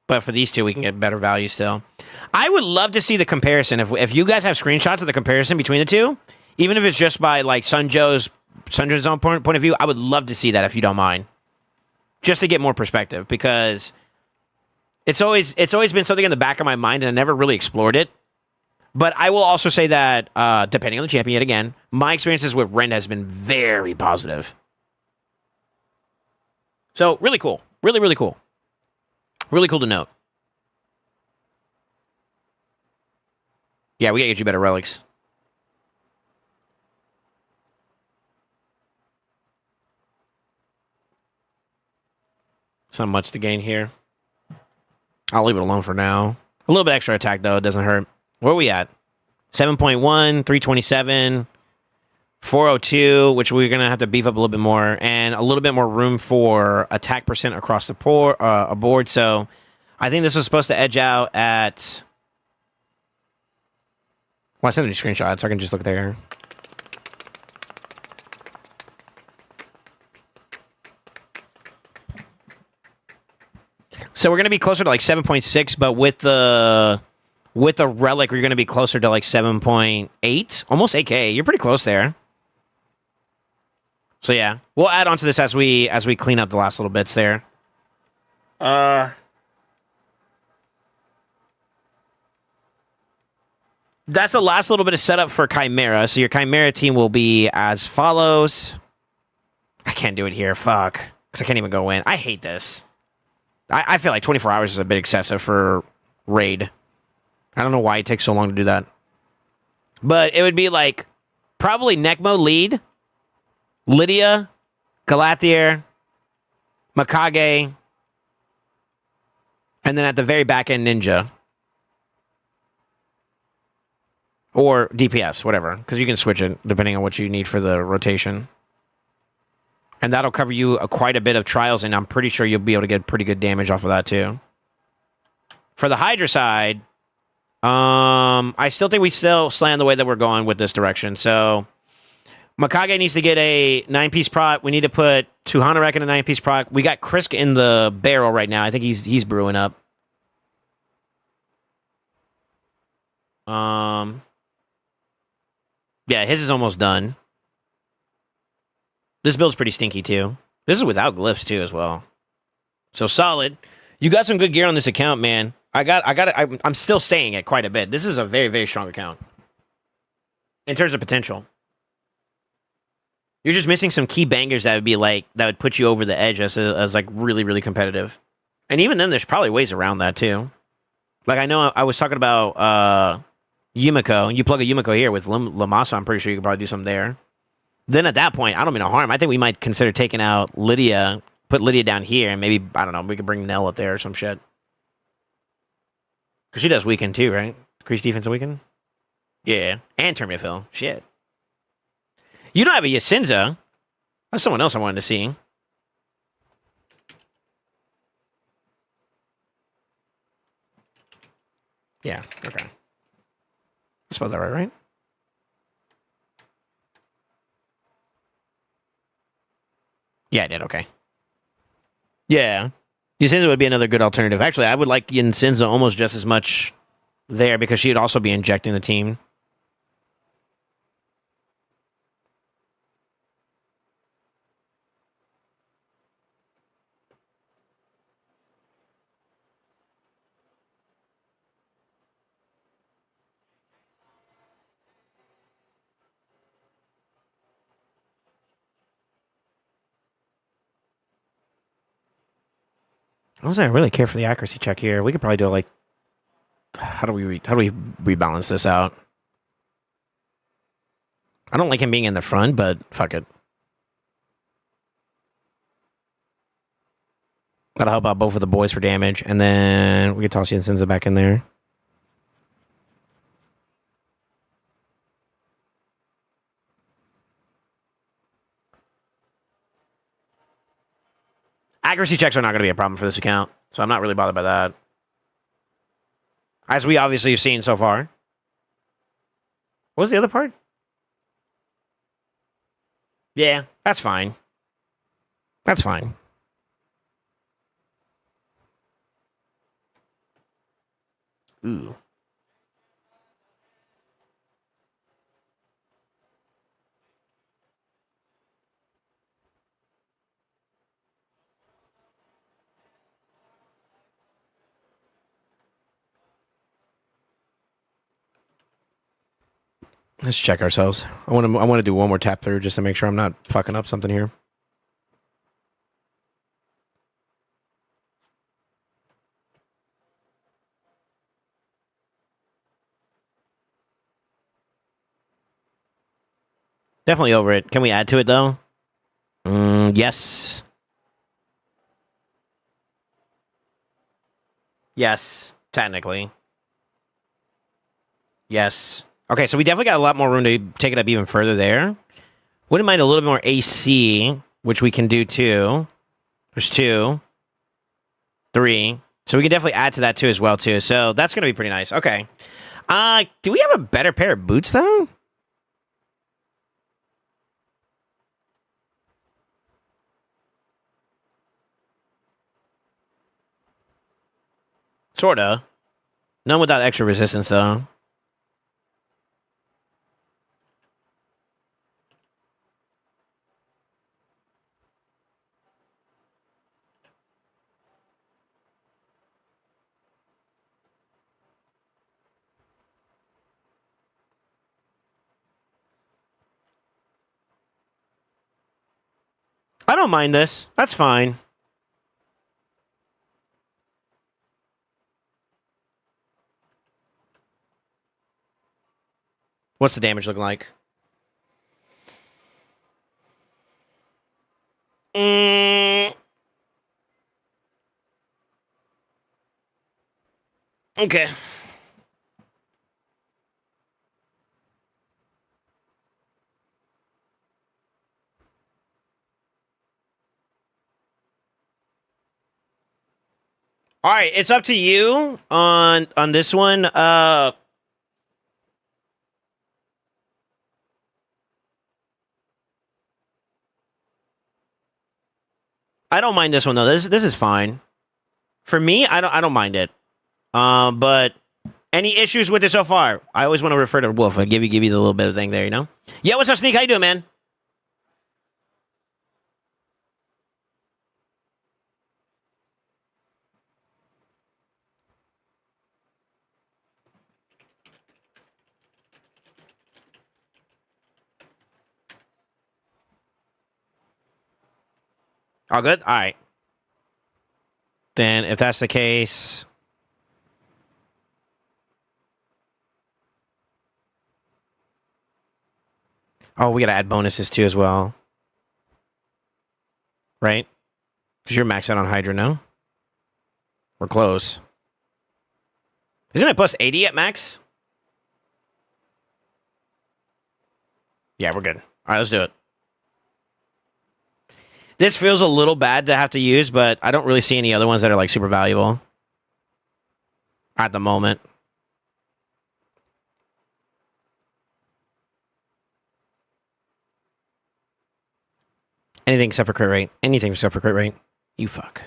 But for these two, we can get better value still. I would love to see the comparison. If you guys have screenshots of the comparison between the two, even if it's just by like Sunjo's own point of view, I would love to see that if you don't mind. Just to get more perspective, because it's always been something in the back of my mind and I never really explored it. But I will also say that, depending on the champion yet again, my experiences with Rend has been very positive. So, really cool. Really, really cool. Really cool to note. Yeah, we gotta get you better relics. It's not much to gain here. I'll leave it alone for now. A little bit extra attack, though. It doesn't hurt. Where are we at? 7.1, 327, 402, which we're going to have to beef up a little bit more, and a little bit more room for attack percent across the board. So I think this was supposed to edge out at... Well, I sent you a screenshot, so I can just look there. So we're going to be closer to like 7.6, but with the relic, we're going to be closer to like 7.8, almost 8K. You're pretty close there. So yeah, we'll add on to this as we clean up the last little bits there. That's the last little bit of setup for Chimera. So your Chimera team will be as follows. I can't do it here. Fuck. Because I can't even go in. I hate this. I feel like 24 hours is a bit excessive for raid. I don't know why it takes so long to do that. But it would be like probably Necmo lead, Lydia, Galathier, Mikage, and then at the very back end, Ninja. Or DPS, whatever, because you can switch it depending on what you need for the rotation. And that'll cover you quite a bit of trials, and I'm pretty sure you'll be able to get pretty good damage off of that too. For the Hydra side, I still think we still slam the way that we're going with this direction. So Mikage needs to get a 9-piece proc. We need to put Tuhanarek in a 9-piece proc. We got Krisk in the barrel right now. I think he's brewing up. Yeah, his is almost done. This build's pretty stinky too. This is without glyphs too as well. So solid. You got some good gear on this account, man. I'm still saying it quite a bit. This is a very, very strong account in terms of potential. You're just missing some key bangers that would put you over the edge as like really, really competitive. And even then, there's probably ways around that too. Like I know I was talking about Yumiko. You plug a Yumiko here with Lamasa. I'm pretty sure you could probably do something there. Then at that point, I don't mean no harm. I think we might consider taking out Lydia, put Lydia down here, and maybe, I don't know, we could bring Nell up there or some shit. Because she does weaken too, right? Increase defense and weaken? Yeah. And turn refill. Shit. You don't have a Yasinza. That's someone else I wanted to see. Yeah, okay. I spelled that right? Yeah, I did, okay. Yeah. Yasinza would be another good alternative. Actually, I would like Yasinza almost just as much there because she would also be injecting the team. I don't really care for the accuracy check here. We could probably do it like, how do we rebalance this out? I don't like him being in the front, but fuck it. Gotta help out both of the boys for damage, and then we could toss Yasinza back in there. Accuracy checks are not going to be a problem for this account, so I'm not really bothered by that. As we obviously have seen so far. What was the other part? Yeah, that's fine. That's fine. Ooh. Let's check ourselves. I want to do one more tap through just to make sure I'm not fucking up something here. Definitely over it. Can we add to it though? Yes. Yes, technically. Yes. Okay, so we definitely got a lot more room to take it up even further there. Wouldn't mind a little bit more AC, which we can do too. There's 2, 3. So we can definitely add to that too as well too. So that's going to be pretty nice. Okay. Do we have a better pair of boots though? Sorta. None without extra resistance though. I don't mind this. That's fine. What's the damage looking like? Okay. All right, it's up to you on this one. I don't mind this one though. This is fine. For me, I don't mind it. But any issues with it so far? I always want to refer to Wolf. I give you the little bit of thing there, you know? Yeah, what's up, Sneak? How you doing, man? All good? All right. Then if that's the case, oh, we gotta add bonuses too as well, right? Because you're maxed out on Hydra now. We're close. Isn't it plus 80 at max? Yeah, we're good. All right, let's do it. This feels a little bad to have to use, but I don't really see any other ones that are like super valuable at the moment. Anything except for crit rate. Anything except for crit rate. You fuck.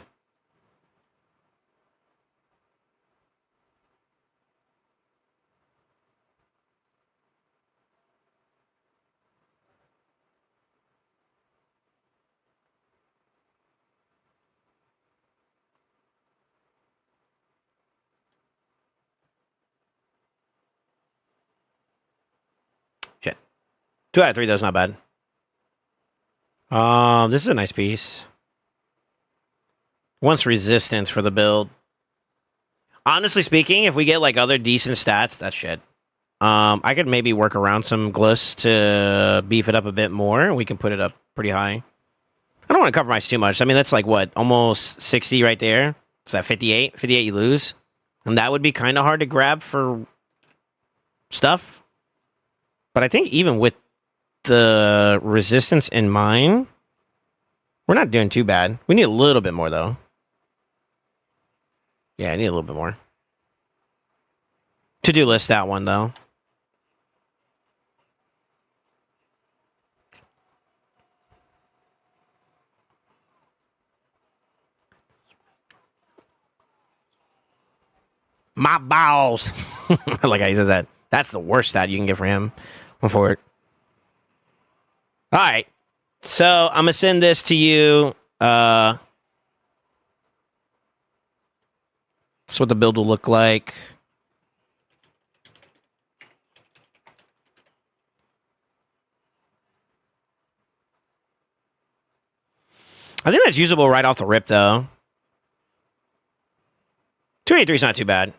Shit. 2 out of 3, that's not bad. This is a nice piece. Wants resistance for the build. Honestly speaking, if we get like other decent stats, that's shit. I could maybe work around some glyphs to beef it up a bit more. We can put it up pretty high. I don't want to compromise too much. I mean, that's like what? Almost 60 right there. Is that 58? 58 you lose. And that would be kind of hard to grab for stuff. But I think even with the resistance in mind, we're not doing too bad. We need a little bit more, though. Yeah, I need a little bit more. To-do list that one, though. My balls. I like how he says that. That's the worst stat you can get for him. One for it. All right. So I'm going to send this to you. That's what the build will look like. I think that's usable right off the rip, though. 283 is not too bad.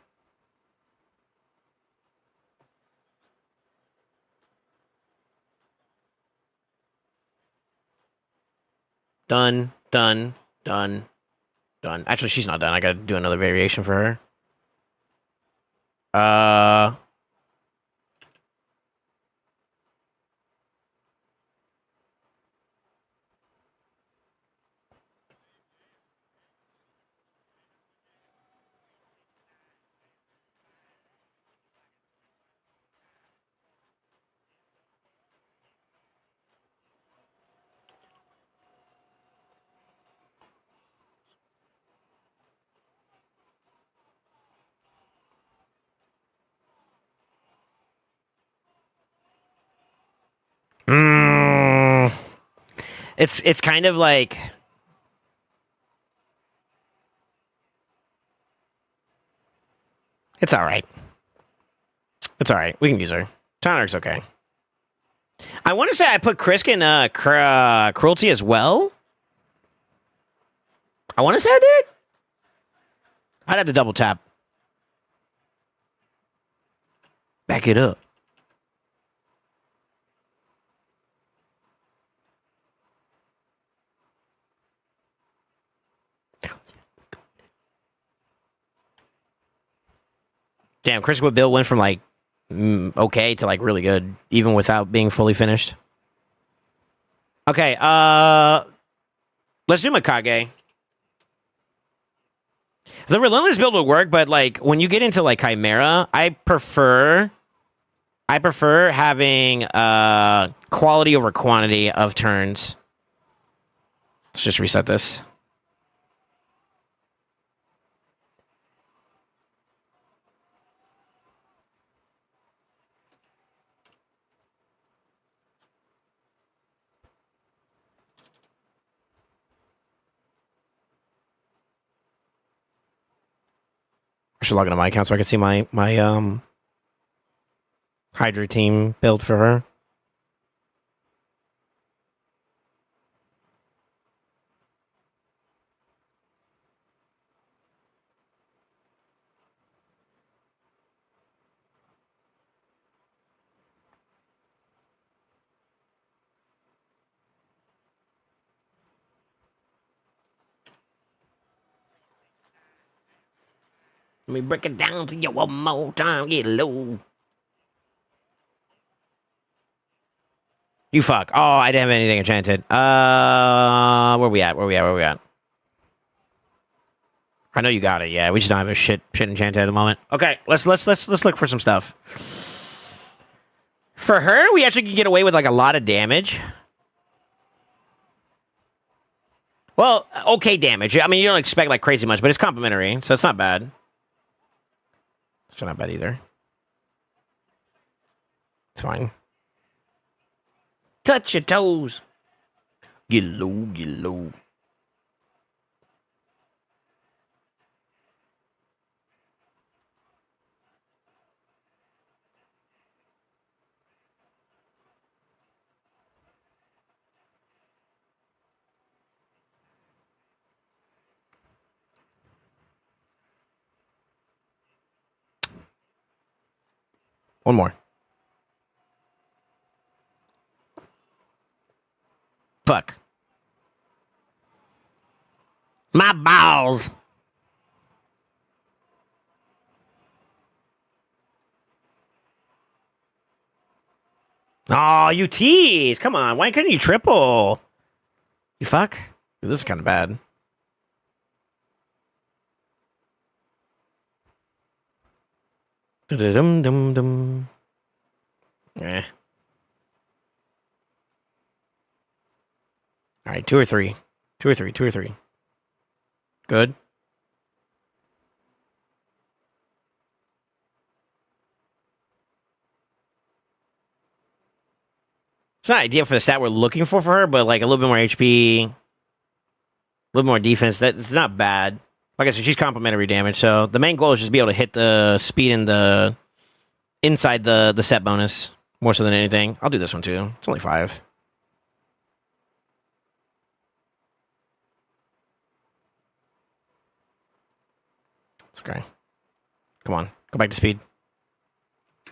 Done, done, done, done. Actually, she's not done. I gotta do another variation for her. It's kind of like it's all right. It's all right. We can use her. Tyler's okay. I want to say I put Krisk in cruelty as well. I want to say I did. I'd have to double tap. Back it up. Damn, Chris Bill went from like okay to like really good, even without being fully finished. Okay, let's do Mikage. The Relentless build would work, but like when you get into like Chimera, I prefer having quality over quantity of turns. Let's just reset this. I should log into my account so I can see my Hydra team build for her. Let me break it down to you one more time. Get low. You fuck. Oh, I didn't have anything enchanted. Where we at? Where we at? I know you got it. Yeah, we just don't have a shit enchanted at the moment. Okay, let's look for some stuff. For her, we actually can get away with like a lot of damage. Well, okay damage. I mean, you don't expect like crazy much, but it's complimentary, so it's not bad. It's not bad either. It's fine. Touch your toes. Get low, get low. One more. Fuck. My balls. Oh, you tease. Come on. Why couldn't you triple? You fuck. This is kind of bad. Dum-dum-dum. Eh. All right, 2 or 3. 2 or 3. 2 or 3. Good. It's not ideal for the stat we're looking for her, but like a little bit more HP, a little more defense. That's not bad. Like I said, she's complementary damage, so the main goal is just be able to hit the speed and the inside the set bonus more so than anything. I'll do this one too. It's only 5. It's okay. Come on, go back to speed. I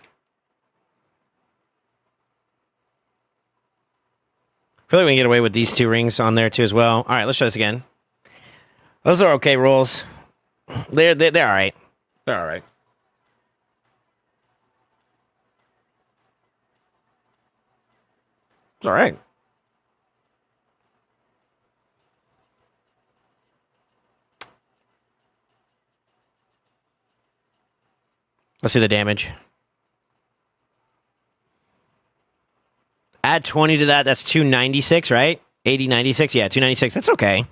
feel like we can get away with these 2 rings on there too as well. All right, let's try this again. Those are okay rolls. They're all right. They're all right. It's all right. Let's see the damage. Add 20 to that. That's 296, right? 80, 96. Yeah, 296. That's okay.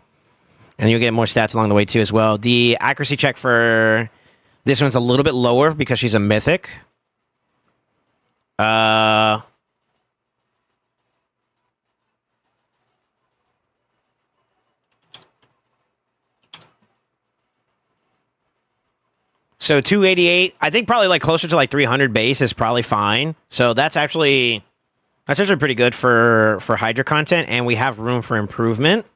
And you'll get more stats along the way, too, as well. The accuracy check for this one's a little bit lower because she's a mythic. So 288. I think probably like closer to like 300 base is probably fine. So that's actually pretty good for Hydra content, and we have room for improvement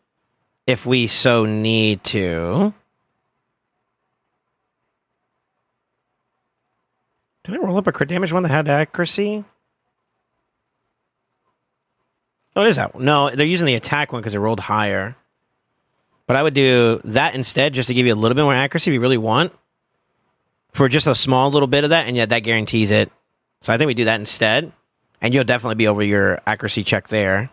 if we so need to. Did I roll up a crit damage one that had accuracy? Oh, it is that one. No, they're using the attack one because it rolled higher. But I would do that instead just to give you a little bit more accuracy if you really want. For just a small little bit of that, and yeah, that guarantees it. So I think we do that instead. And you'll definitely be over your accuracy check there.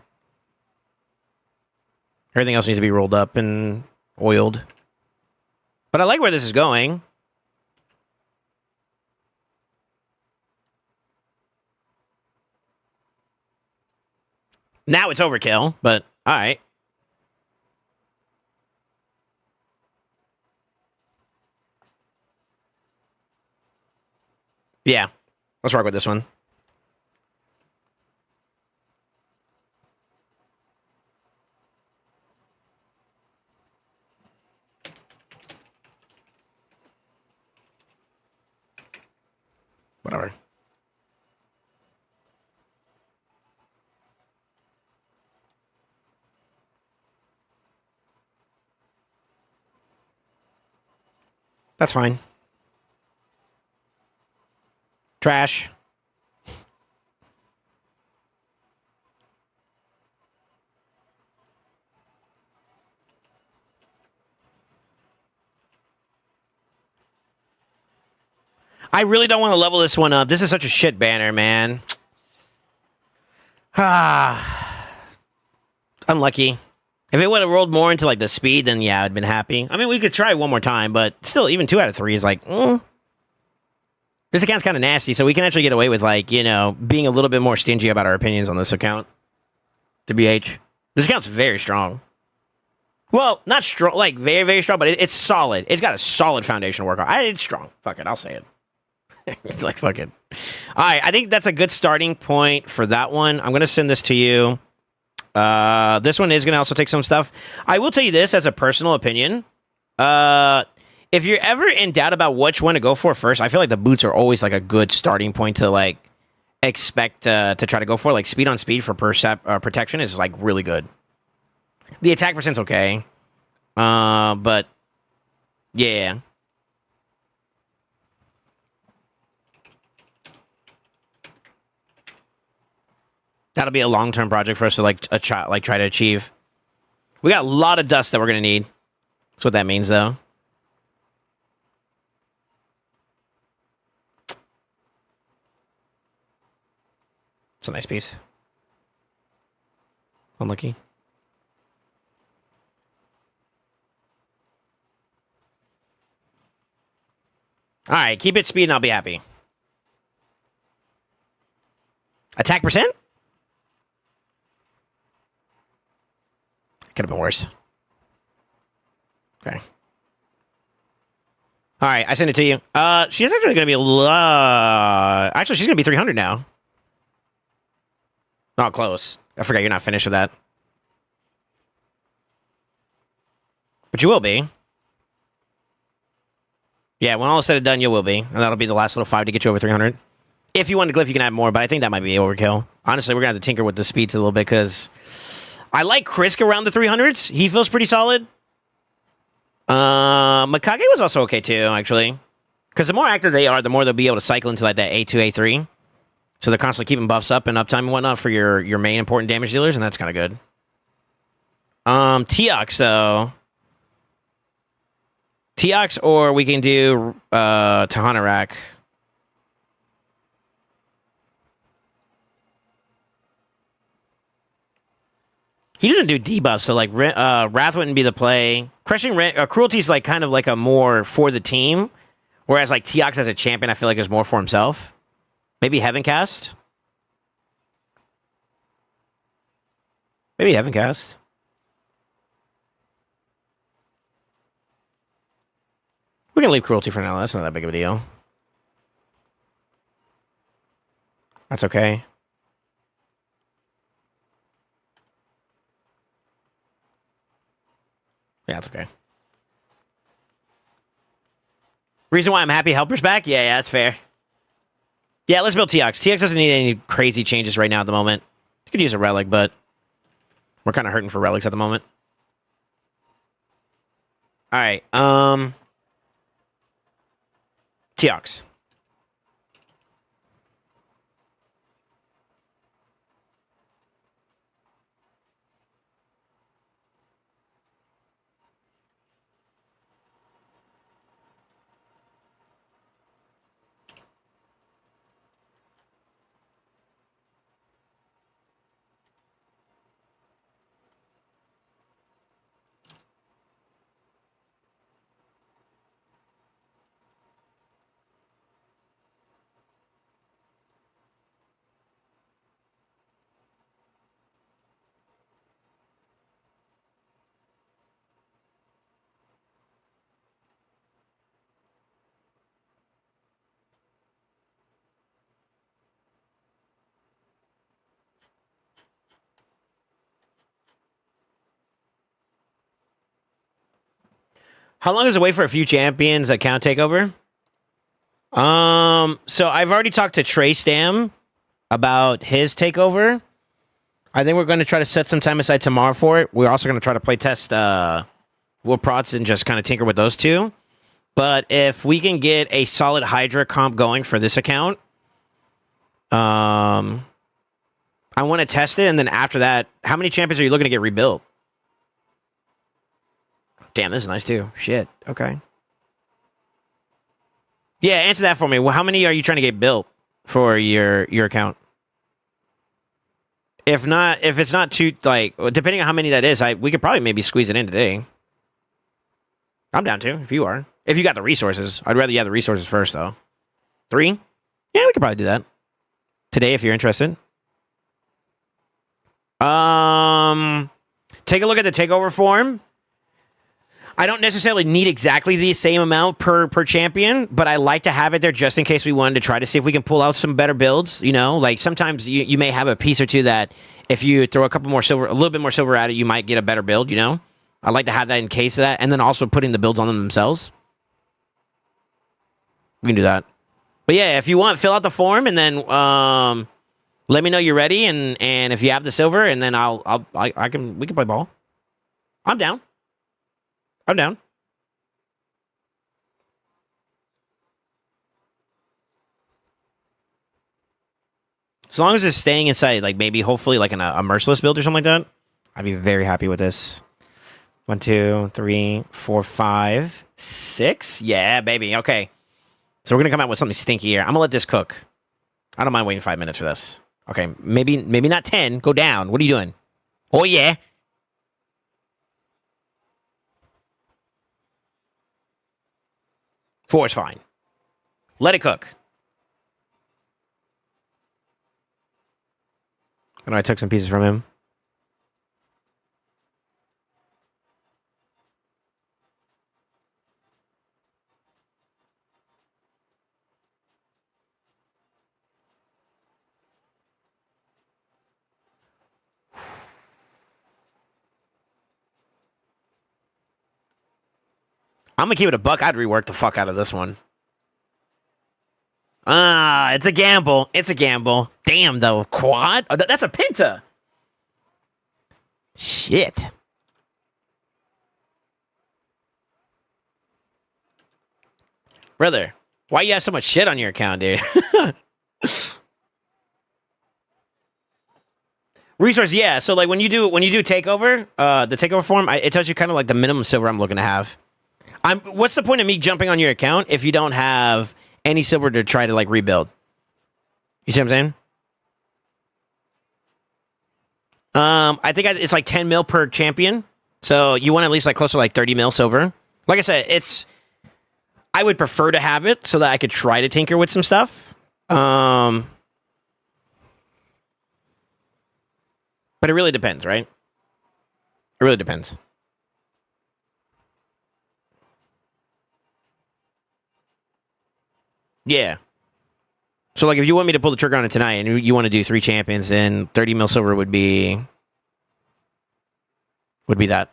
Everything else needs to be rolled up and oiled. But I like where this is going. Now it's overkill, but all right. Yeah, let's rock with this one. Whatever. That's fine. Trash. I really don't want to level this one up. This is such a shit banner, man. Ah. Unlucky. If it would have rolled more into like the speed, then yeah, I'd been happy. I mean, we could try one more time, but still, even 2 out of 3 is like, This account's kind of nasty, so we can actually get away with, like, you know, being a little bit more stingy about our opinions on this account. To BH. This account's very strong. Well, not strong, like, very, very strong, but it's solid. It's got a solid foundation to work on. It's strong. Fuck it, I'll say it. Like, fuck it. All right, I think that's a good starting point for that one. I'm going to send this to you. This one is going to also take some stuff. I will tell you this as a personal opinion. If you're ever in doubt about which one to go for first, I feel like the boots are always like a good starting point to like expect to try to go for. Like speed on speed for protection is like really good. The attack percent's okay, but yeah. That'll be a long-term project for us to like try to achieve. We got a lot of dust that we're gonna need. That's what that means, though. It's a nice piece. Unlucky. All right, keep it speed and I'll be happy. Attack percent? Could have been worse. Okay. All right, I sent it to you. She's actually going to be... actually, she's going to be 300 now. Oh, close. I forgot you're not finished with that. But you will be. Yeah, when all is said and done, you will be. And that'll be the last little 5 to get you over 300. If you want to glyph, you can add more, but I think that might be overkill. Honestly, we're going to have to tinker with the speeds a little bit, because I like Krisk around the 300s. He feels pretty solid. Mikage was also okay, too, actually. Because the more active they are, the more they'll be able to cycle into like that A2, A3. So they're constantly keeping buffs up and uptime and whatnot for your main important damage dealers, and that's kind of good. Teox, though. Teox, or we can do Tahanarak. He doesn't do debuffs, so like Wrath wouldn't be the play. Crushing Cruelty is like kind of like a more for the team, whereas like Teox as a champion, I feel like is more for himself. Maybe Heaven Cast. Maybe Heaven Cast. We can leave Cruelty for now. That's not that big of a deal. That's okay. Yeah, that's okay. Reason why I'm happy Helper's back? Yeah, that's fair. Yeah, let's build TX. TX doesn't need any crazy changes right now at the moment. You could use a relic, but we're kind of hurting for relics at the moment. All right. TX. How long is it wait for a few champions account takeover? So I've already talked to Trey Stam about his takeover. I think we're going to try to set some time aside tomorrow for it. We're also going to try to play test Will Prots and just kind of tinker with those two. But if we can get a solid Hydra comp going for this account, I want to test it, and then after that, how many champions are you looking to get rebuilt? Damn, this is nice too. Shit. Okay. Yeah, answer that for me. Well, how many are you trying to get built for your account? If it's not too, like, depending on how many that is, we could probably maybe squeeze it in today. I'm down to, if you are. If you got the resources. I'd rather you have the resources first, though. 3? Yeah, we could probably do that. Today, if you're interested. Take a look at the takeover form. I don't necessarily need exactly the same amount per champion, but I like to have it there just in case we wanted to try to see if we can pull out some better builds. You know, like sometimes you may have a piece or two that if you throw a little bit more silver at it, you might get a better build, you know? I like to have that in case of that, and then also putting the builds on them themselves. We can do that. But yeah, if you want, fill out the form, and then let me know you're ready, and if you have the silver, and then we can play ball. I'm down. I'm down. As long as it's staying inside, like maybe hopefully like a merciless build or something like that, I'd be very happy with this. 1, 2, 3, 4, 5, 6. Yeah, baby. Okay. So we're gonna come out with something stinky here. I'm gonna let this cook. I don't mind waiting 5 minutes for this. Okay, maybe not 10. Go down. What are you doing? Oh yeah. Four is fine. Let it cook. And I took some pieces from him. I'm gonna keep it a buck. I'd rework the fuck out of this one. It's a gamble. It's a gamble. Damn, though. Quad? Oh, that's a Penta. Shit. Brother, why you have so much shit on your account, dude? Resource, yeah. So like when you do takeover, the takeover form, it tells you kind of like the minimum silver I'm looking to have. What's the point of me jumping on your account if you don't have any silver to try to like rebuild? You see what I'm saying? I think it's like 10 mil per champion. So you want at least like close to like 30 mil silver. Like I said, I would prefer to have it so that I could try to tinker with some stuff. But it really depends, right? It really depends. Yeah. So, like, if you want me to pull the trigger on it tonight and you want to do 3 champions, then 30 mil silver would be that.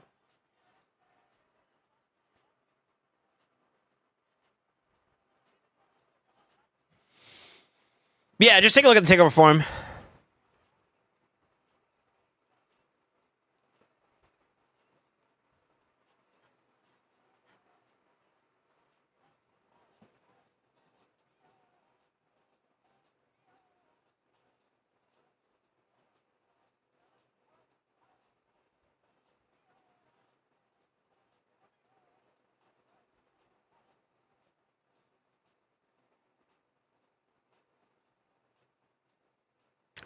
Yeah, just take a look at the takeover form.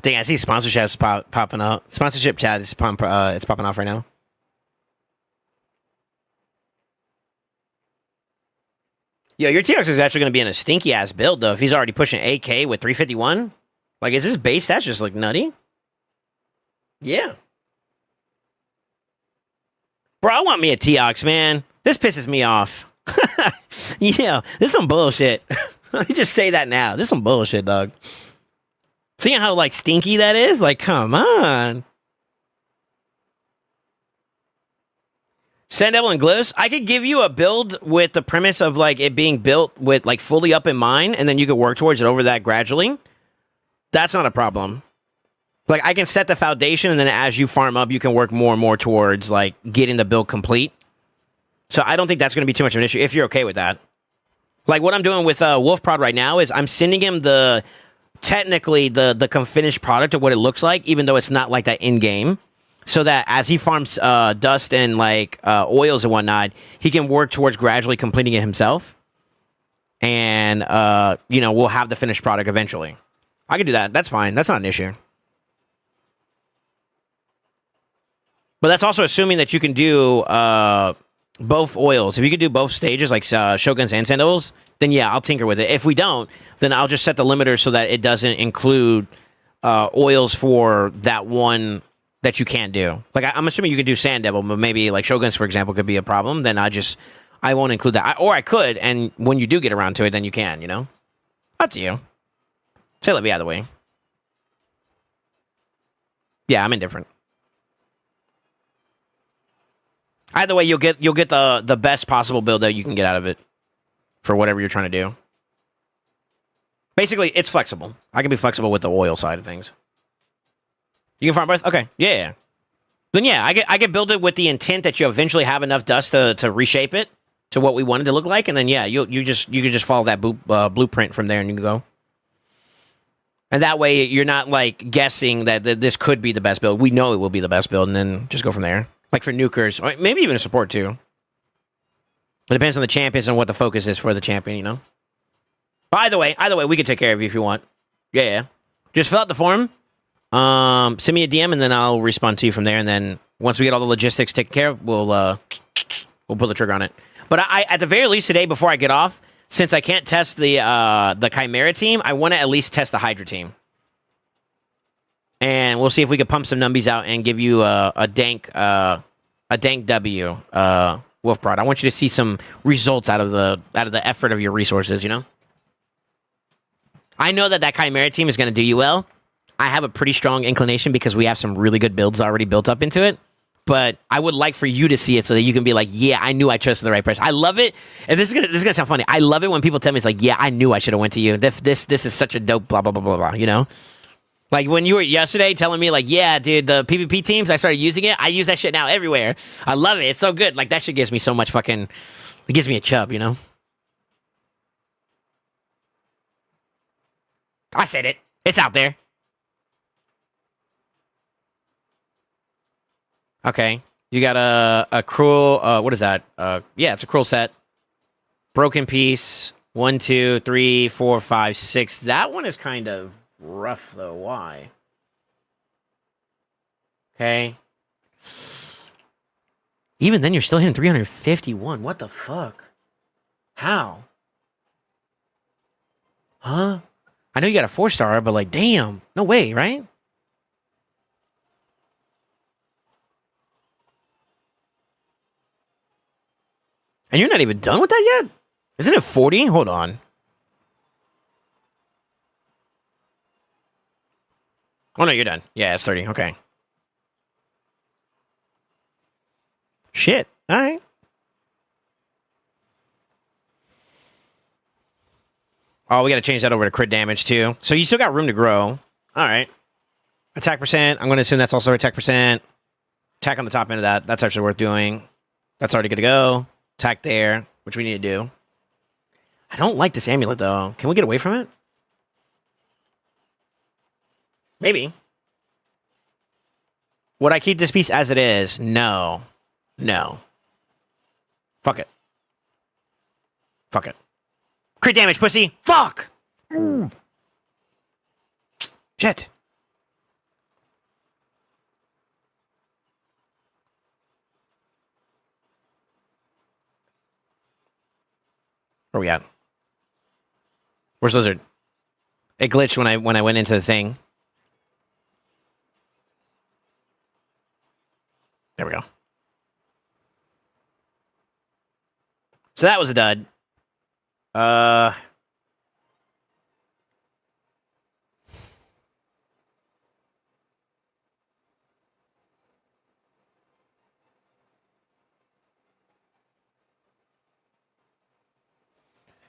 Dang, I see sponsorships popping up. Sponsorship chat is it's popping off right now. Yo, your TX is actually going to be in a stinky ass build though. If he's already pushing AK with 351, like, is his base stats just like nutty? Yeah, bro, I want me a TX, man. This pisses me off. Yeah, this is some bullshit. Let me just say that now. This is some bullshit, dog. Seeing how like stinky that is, like, come on. Sand Devil and Glyphs. I could give you a build with the premise of like it being built with like fully up in mind, and then you could work towards it over that gradually. That's not a problem. Like I can set the foundation, and then as you farm up, you can work more and more towards like getting the build complete. So I don't think that's going to be too much of an issue if you're okay with that. Like what I'm doing with Wolf Prod right now is I'm sending him technically the finished product of what it looks like, even though it's not like that in game. So that as he farms dust and like oils and whatnot, he can work towards gradually completing it himself. And we'll have the finished product eventually. I can do that. That's fine. That's not an issue. But that's also assuming that you can do both oils. If you can do both stages, like Shoguns and Sandals, then yeah, I'll tinker with it. If we don't, then I'll just set the limiter so that it doesn't include oils for that one that you can't do. Like I'm assuming you can do Sand Devil, but maybe like Shoguns, for example, could be a problem. Then I won't include that. Or I could, and when you do get around to it, then you can, you know? Up to you. Say let me out of the way. Yeah, I'm indifferent. Either way, you'll get the best possible build that you can get out of it for whatever you're trying to do. Basically, it's flexible. I can be flexible with the oil side of things. You can farm both? Okay. Yeah. Then yeah, I get build it with the intent that you eventually have enough dust to reshape it to what we wanted to look like, and then yeah, you can just follow that blueprint from there, and you can go. And that way, you're not like guessing that this could be the best build. We know it will be the best build, and then just go from there. Like for nukers, or maybe even a support too. It depends on the champions and what the focus is for the champion, you know? But either way, we can take care of you if you want. Yeah. Just fill out the form. Send me a DM, and then I'll respond to you from there. And then once we get all the logistics taken care of, we'll pull the trigger on it. But I at the very least today, before I get off, since I can't test the Chimera team, I want to at least test the Hydra team. And we'll see if we can pump some numbies out and give you a dank W, Wolf Prod. I want you to see some results out of the effort of your resources, you know? I know that Chimera team is going to do you well. I have a pretty strong inclination because we have some really good builds already built up into it. But I would like for you to see it so that you can be like, yeah, I knew I trusted the right person. I love it. And this is gonna sound funny. I love it when people tell me it's like, yeah, I knew I should have went to you. This is such a dope blah blah blah blah blah. You know, like when you were yesterday telling me like, yeah, dude, the PvP teams, I started using it. I use that shit now everywhere. I love it. It's so good. Like that shit gives me so much fucking. It gives me a chub. You know. I said it. It's out there. Okay. You got a cruel, what is that? Yeah, it's a cruel set. Broken piece. 1, 2, 3, 4, 5, 6. That one is kind of rough, though. Why? Okay. Even then, you're still hitting 351. What the fuck? How? Huh? I know you got a 4-star, but like, damn. No way, right? And you're not even done with that yet? Isn't it 40? Hold on. Oh, no, you're done. Yeah, it's 30. Okay. Shit. All right. Oh, we got to change that over to crit damage, too. So you still got room to grow. All right. Attack percent. I'm going to assume that's also attack percent. Attack on the top end of that. That's actually worth doing. That's already good to go. Attack there, which we need to do. I don't like this amulet, though. Can we get away from it? Maybe. Would I keep this piece as it is? No. No. Fuck it. Fuck it. Crit damage, pussy! Fuck! Shit. Where we at? Where's Lizard? It glitched when I went into the thing. There we go. So that was a dud.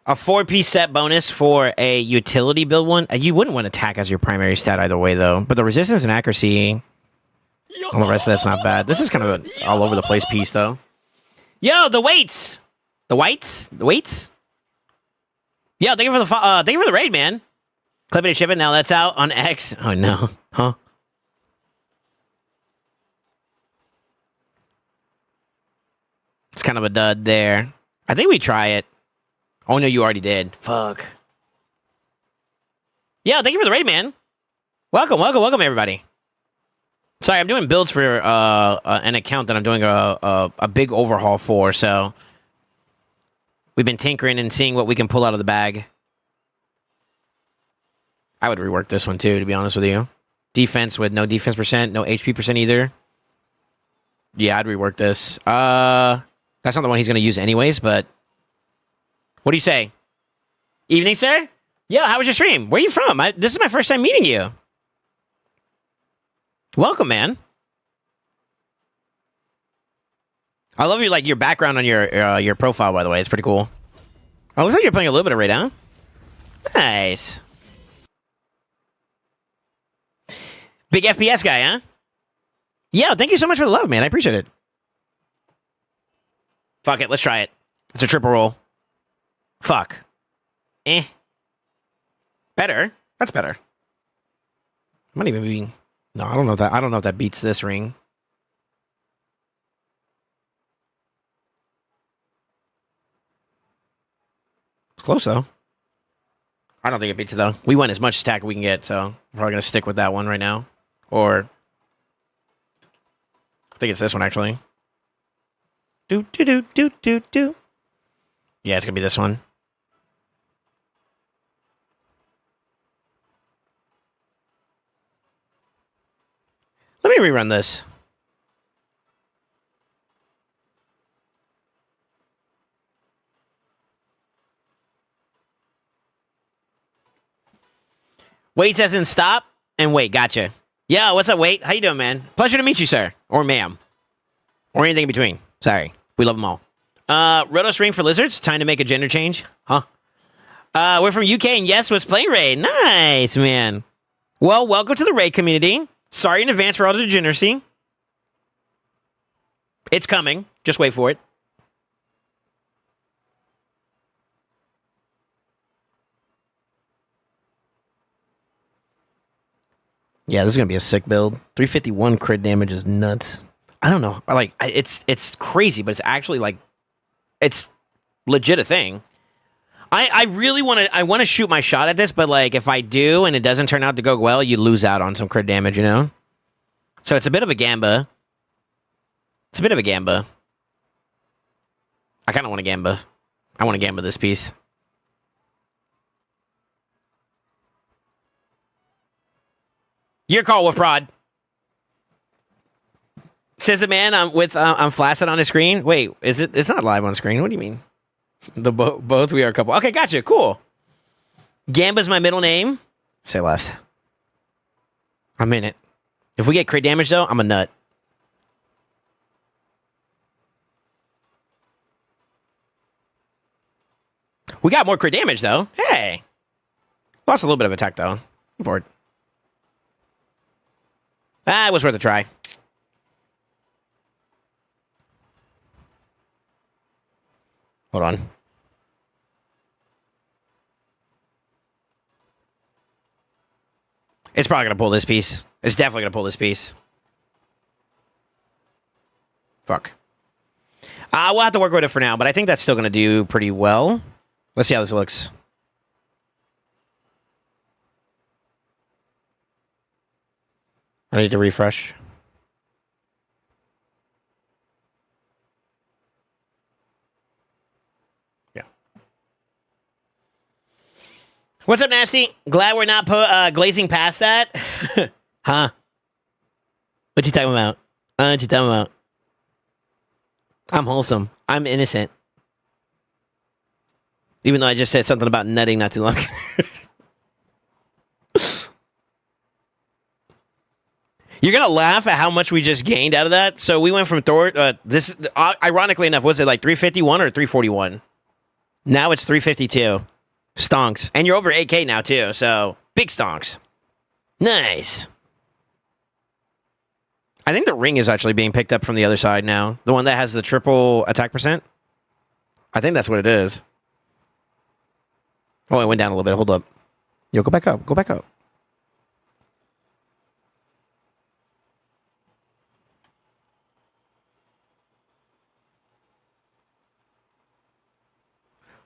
A 4-piece set bonus for a utility build one. You wouldn't want attack as your primary stat either way, though. But the resistance and accuracy, all the rest of that's not bad. This is kind of an all over the place piece, though. Yo, the weights, the whites, the weights. Yo, thank you for the raid, man. Clip it and ship it. Now that's out on X. Oh no, huh? It's kind of a dud there. I think we try it. Oh, no, you already did. Fuck. Yeah, thank you for the raid, man. Welcome, welcome, welcome, everybody. Sorry, I'm doing builds for an account that I'm doing a big overhaul for, so we've been tinkering and seeing what we can pull out of the bag. I would rework this one, too, to be honest with you. Defense with no defense percent, no HP percent either. Yeah, I'd rework this. That's not the one he's going to use anyways, but... What do you say? Evening, sir? Yeah, how was your stream? Where are you from? This is my first time meeting you. Welcome, man. I love your background on your profile, by the way. It's pretty cool. Oh, looks like you're playing a little bit of Raid, huh? Nice. Big FPS guy, huh? Yeah, thank you so much for the love, man. I appreciate it. Fuck it, let's try it. It's a triple roll. Fuck. Eh. Better. That's better. Might even be... No, I don't know if that beats this ring. It's close, though. I don't think it beats it, though. We want as much stack we can get, so I'm probably going to stick with that one right now. Or... I think it's this one, actually. Do. Yeah, it's going to be this one. Let me rerun this. Wait says in stop and wait. Gotcha. Yeah, what's up, Wait? How you doing, man? Pleasure to meet you, sir. Or ma'am. Or anything in between. Sorry. We love them all. Roto stream for lizards. Time to make a gender change. Huh? We're from UK and yes, was playing Raid. Nice, man. Well, welcome to the Raid community. Sorry in advance for all the degeneracy. It's coming. Just wait for it. Yeah, this is gonna be a sick build. 351 crit damage is nuts. I don't know. It's crazy, but it's actually like it's legit a thing. I really want to shoot my shot at this, but like if I do and it doesn't turn out to go well, you lose out on some crit damage, you know? So it's a bit of a gamba. It's a bit of a gamba. I kind of want to gamba. I want to gamba this piece. Your call, Wolf Prod. Says the man I'm flaccid on his screen. Wait, is it? It's not live on screen. What do you mean? Both we are a couple. Okay, gotcha. Cool. Gamba's my middle name. Say less. I'm in it. If we get crit damage though, I'm a nut. We got more crit damage though. Hey, lost a little bit of attack though. I'm bored. It was worth a try. Hold on. It's probably going to pull this piece. It's definitely going to pull this piece. Fuck. We'll have to work with it for now, but I think that's still going to do pretty well. Let's see how this looks. I need to refresh. Yeah. What's up, Nasty? Glad we're not glazing past that. Huh? What you talking about? What you talking about? I'm wholesome. I'm innocent. Even though I just said something about nutting not too long ago. You're gonna laugh at how much we just gained out of that. So we went from Thor. Ironically enough, was it like 351 or 341? Now it's 352. Stonks. And you're over 8K now, too. So, big stonks. Nice. I think the ring is actually being picked up from the other side now. The one that has the triple attack percent. I think that's what it is. Oh, it went down a little bit. Hold up. Yo, go back up. Go back up.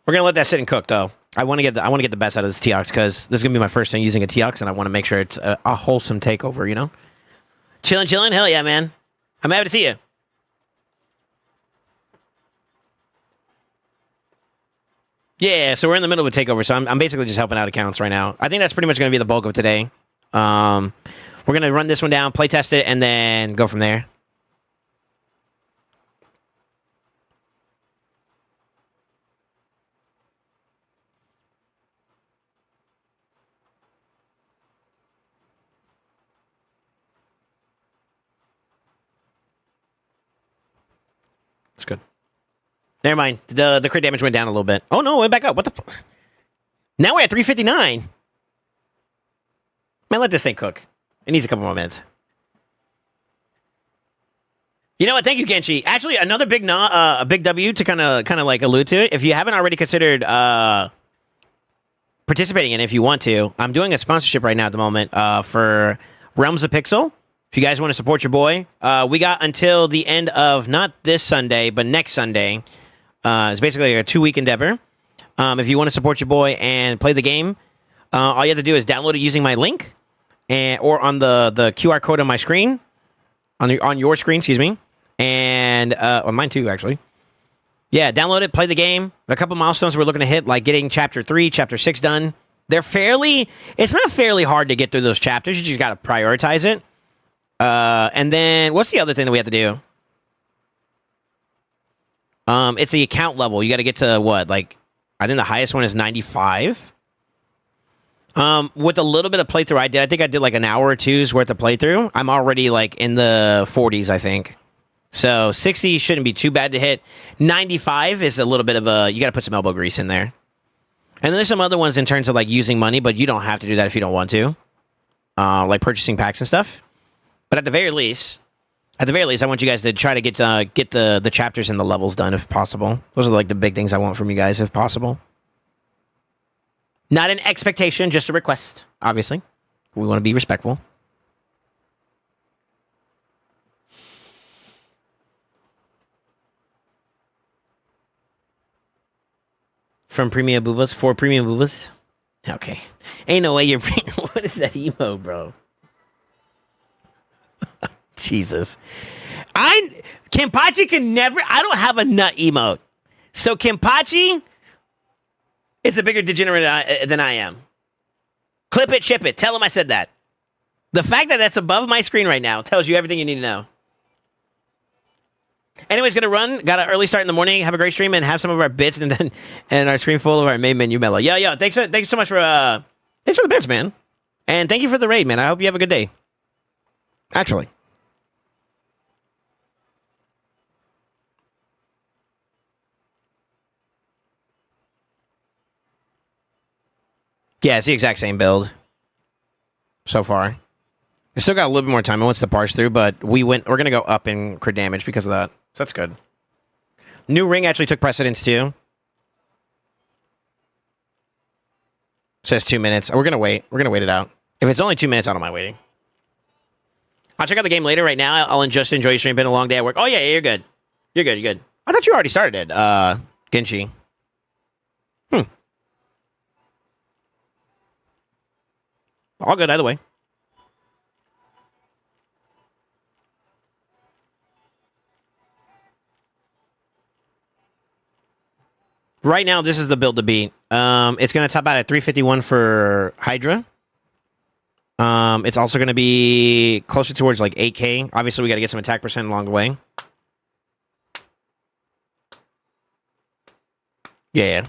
We're gonna let that sit and cook, though. I want to get the best out of this Teox because this is gonna be my first time using a Teox, and I want to make sure it's a wholesome takeover. You know, chilling. Hell yeah, man. I'm happy to see you. Yeah, so we're in the middle of a takeover, so I'm basically just helping out accounts right now. I think that's pretty much going to be the bulk of today. We're going to run this one down, play test it, and then go from there. That's good. Never mind. The crit damage went down a little bit. Oh, no, it went back up. What the fuck? Now we're at 359. Man, let this thing cook. It needs a couple more minutes. You know what? Thank you, Genshi. Actually, another big W to kind of like allude to it. If you haven't already considered participating in it, if you want to, I'm doing a sponsorship right now at the moment for Realms of Pixel. If you guys want to support your boy, we got until the end of not this Sunday, but next Sunday. It's basically a 2-week endeavor. If you want to support your boy and play the game, all you have to do is download it using my link, or on the QR code on my screen, on your screen, excuse me, and on mine too, actually. Yeah, download it, play the game. A couple milestones we're looking to hit, like getting Chapter 3, Chapter 6 done. It's not fairly hard to get through those chapters. You just got to prioritize it. And then, what's the other thing that we have to do? It's the account level. You got to get to what? Like, I think the highest one is 95. With a little bit of playthrough I think I did like an hour or two's worth of playthrough. I'm already like in the 40s, I think. So 60 shouldn't be too bad to hit. 95 is a little bit of you got to put some elbow grease in there. And then there's some other ones in terms of like using money, but you don't have to do that if you don't want to. Like purchasing packs and stuff. But at the very least, I want you guys to try to get the chapters and the levels done if possible. Those are like the big things I want from you guys if possible. Not an expectation, just a request, obviously. We want to be respectful. From Premium Boobas? For Premium Boobas? Okay. Ain't no way you're... What is that emo, bro? Jesus. Kenpachi can never... I don't have a nut emote. So Kenpachi is a bigger degenerate than I am. Clip it, ship it. Tell him I said that. The fact that that's above my screen right now tells you everything you need to know. Anyways, gonna run. Got an early start in the morning. Have a great stream and have some of our bits and our screen full of our main menu mellow. Yo, thanks so much for thanks for the bits, man. And thank you for the raid, man. I hope you have a good day. Actually. Yeah, it's the exact same build so far. We still got a little bit more time. It wants to parse through, but we're going to go up in crit damage because of that. So that's good. New ring actually took precedence too. Says 2 minutes. We're going to wait. We're going to wait it out. If it's only 2 minutes, I don't mind waiting. I'll check out the game later. Right now, I'll just enjoy your stream. Been a long day at work. Oh, yeah, you're good. You're good. I thought you already started it, Genshi. All good either way. Right now, this is the build to beat. It's going to top out at 351 for Hydra. It's also going to be closer towards like 8K. Obviously, we got to get some attack percent along the way. Yeah.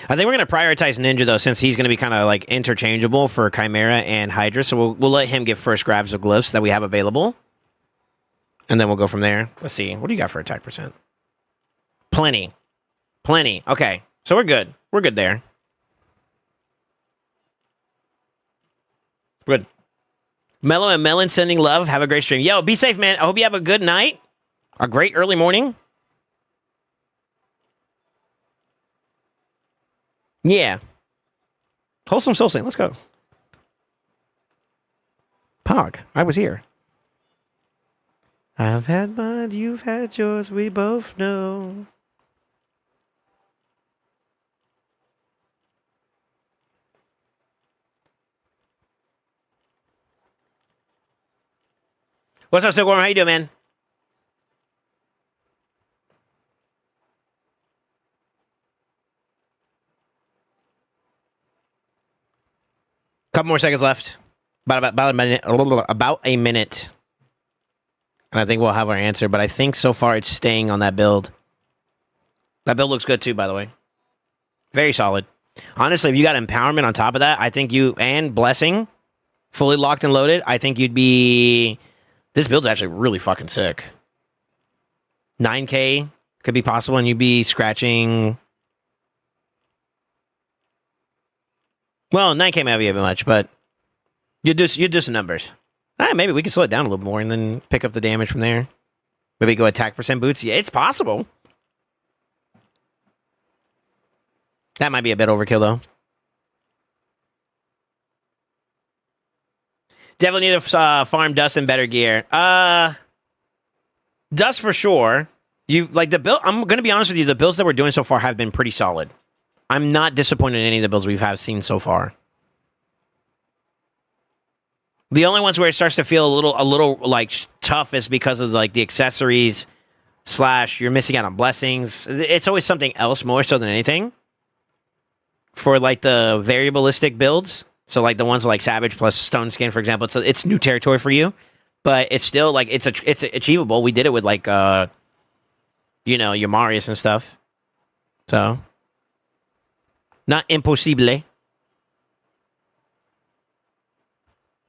I think we're going to prioritize Ninja, though, since he's going to be kind of like interchangeable for Chimera and Hydra. So we'll let him get first grabs of glyphs that we have available. And then we'll go from there. Let's see. What do you got for attack percent? Plenty. Plenty. Okay. So we're good. We're good there. Good. Mellow and Melon sending love. Have a great stream. Yo, be safe, man. I hope you have a good night. A great early morning. Yeah. Wholesome SoulSaint. Let's go. Pog. I was here. I've had mine. You've had yours. We both know. What's up, Silkworm? How you doing, man? Couple more seconds left. About a minute. About a minute. And I think we'll have our answer. But I think so far it's staying on that build. That build looks good too, by the way. Very solid. Honestly, if you got empowerment on top of that, I think you and blessing fully locked and loaded, I think you'd be. This build's actually really fucking sick. 9K could be possible, and you'd be scratching. Well, 9K might be a bit much, but you do some numbers. Maybe we can slow it down a little more and then pick up the damage from there. Maybe go attack percent boots. Yeah, it's possible. That might be a bit overkill, though. Definitely need to farm dust and better gear. Dust for sure. You like the build. I'm gonna be honest with you. The builds that we're doing so far have been pretty solid. I'm not disappointed in any of the builds we've seen so far. The only ones where it starts to feel a little like tough is because of like the accessories / you're missing out on blessings. It's always something else more so than anything. For like the variabilistic builds, so like the ones like Savage plus Stone Skin, for example, it's new territory for you, but it's still like it's achievable. We did it with like your Marius and stuff, so not impossible.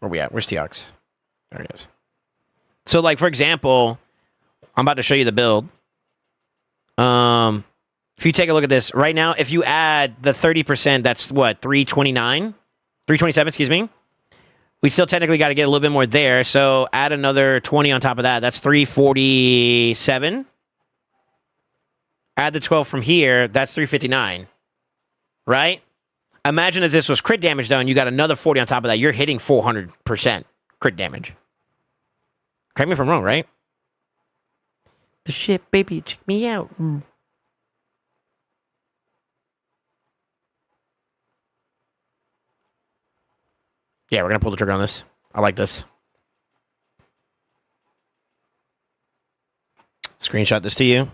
Where we at? Where's Teox? There he is. So like for example, I'm about to show you the build. If you take a look at this right now, if you add the 30%, that's what, 327, excuse me. We still technically got to get a little bit more there. So add another 20 on top of that. That's 347. Add the 12 from here. That's 359. Right? Imagine if this was crit damage, though, and you got another 40 on top of that. You're hitting 400% crit damage. Correct me if I'm wrong, right? The shit, baby. Check me out. Yeah, we're going to pull the trigger on this. I like this. Screenshot this to you.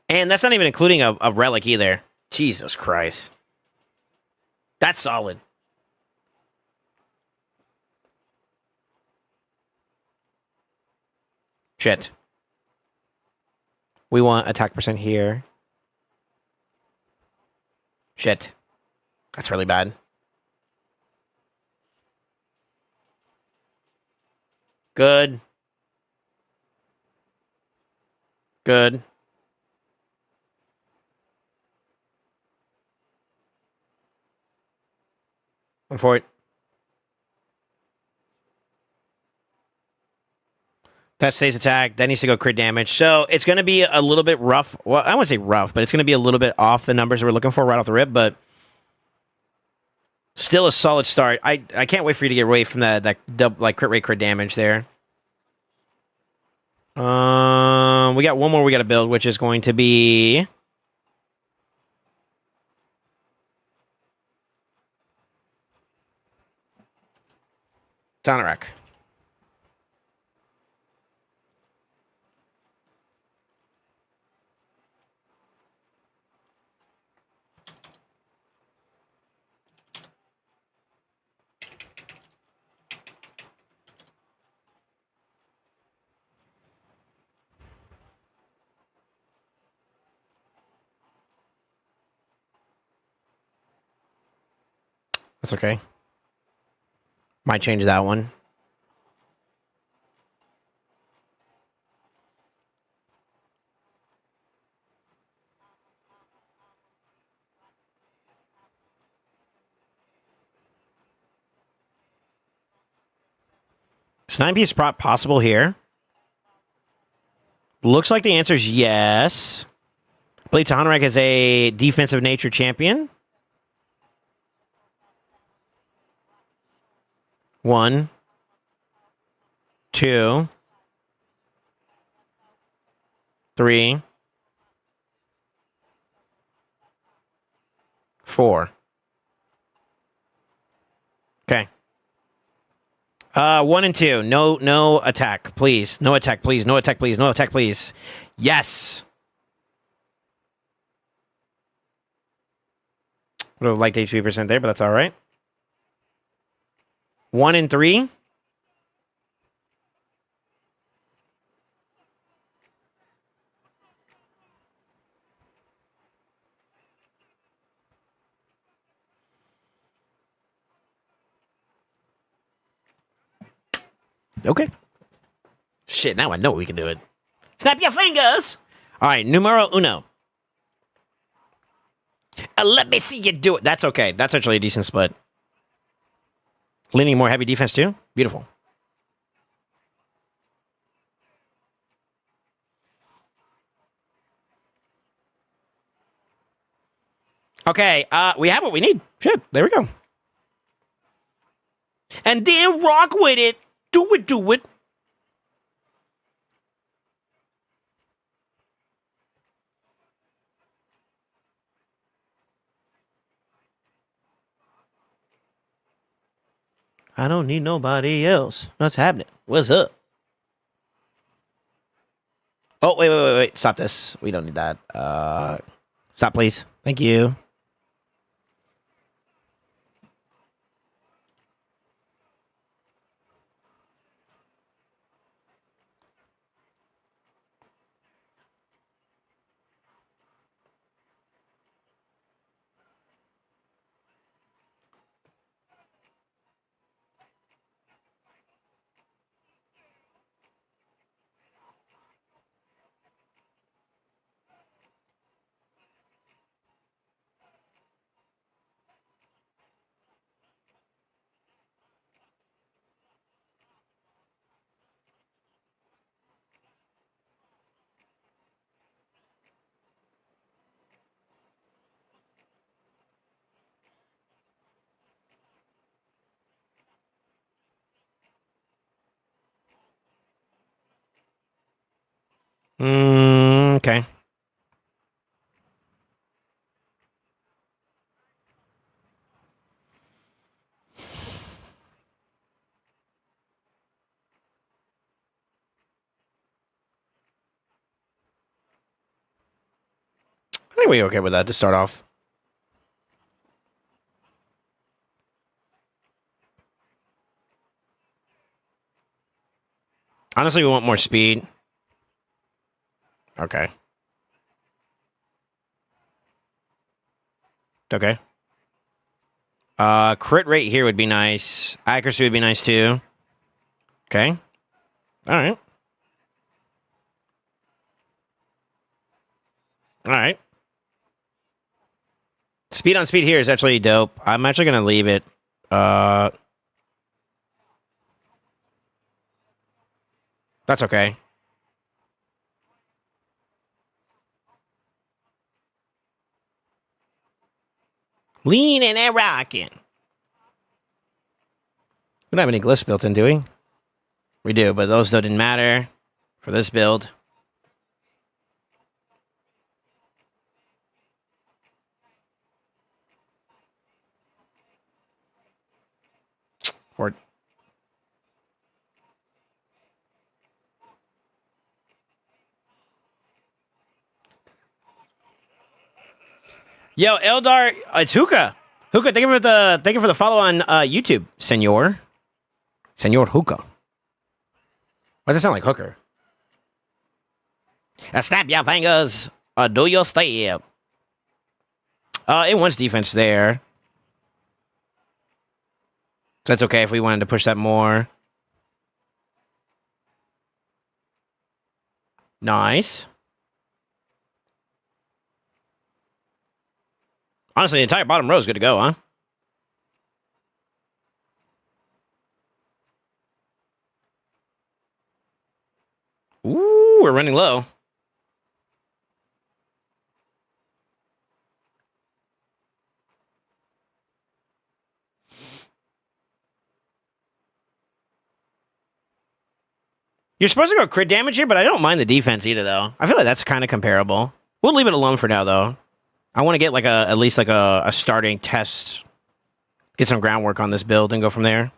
And that's not even including a relic either. Jesus Christ. That's solid. Shit. We want attack percent here. Shit. That's really bad. Good. Good. One for it. That stays attack. That needs to go crit damage. So it's going to be a little bit rough. Well, I wouldn't say rough, but it's going to be a little bit off the numbers we're looking for right off the rip, but still a solid start. I can't wait for you to get away from that like crit rate, crit damage there. We got one more we got to build, which is going to be Donarak. That's okay. Might change that one. Is 9-piece prop possible here? Looks like the answer is yes. Blade Tahanarek is a defensive nature champion. 1, 2, 3, 4. Okay. 1 and 2. No attack, please. No attack, please. No attack, please. No attack, please. Yes. Would have liked HP% there, but that's all right. 1 and 3. Okay. Shit, now I know we can do it. Snap your fingers! All right, numero uno. Let me see you do it. That's okay. That's actually a decent split. Leaning more heavy defense too? Beautiful. Okay, we have what we need. Shit, there we go. And then rock with it. Do it, do it. I don't need nobody else. What's happening? What's up? Oh, wait. Stop this. We don't need that. Stop, please. Thank you. Okay. I think we're okay with that to start off. Honestly, we want more speed. Okay. Okay. Crit rate here would be nice. Accuracy would be nice too. Okay. All right. All right. Speed on speed here is actually dope. I'm actually going to leave it. That's okay. Leaning and rocking. We don't have any glyphs built in, do we? We do, but those didn't matter for this build. For Yo, Eldar, it's Hookah. Hookah, thank you for the follow on YouTube, Senor Hookah. Why does it sound like hooker? Snap your fingers. Do your step. It wants defense there. So that's okay if we wanted to push that more. Nice. Honestly, the entire bottom row is good to go, huh? Ooh, we're running low. You're supposed to go crit damage here, but I don't mind the defense either, though. I feel like that's kind of comparable. We'll leave it alone for now, though. I want to get like at least like a starting test, get some groundwork on this build, and go from there.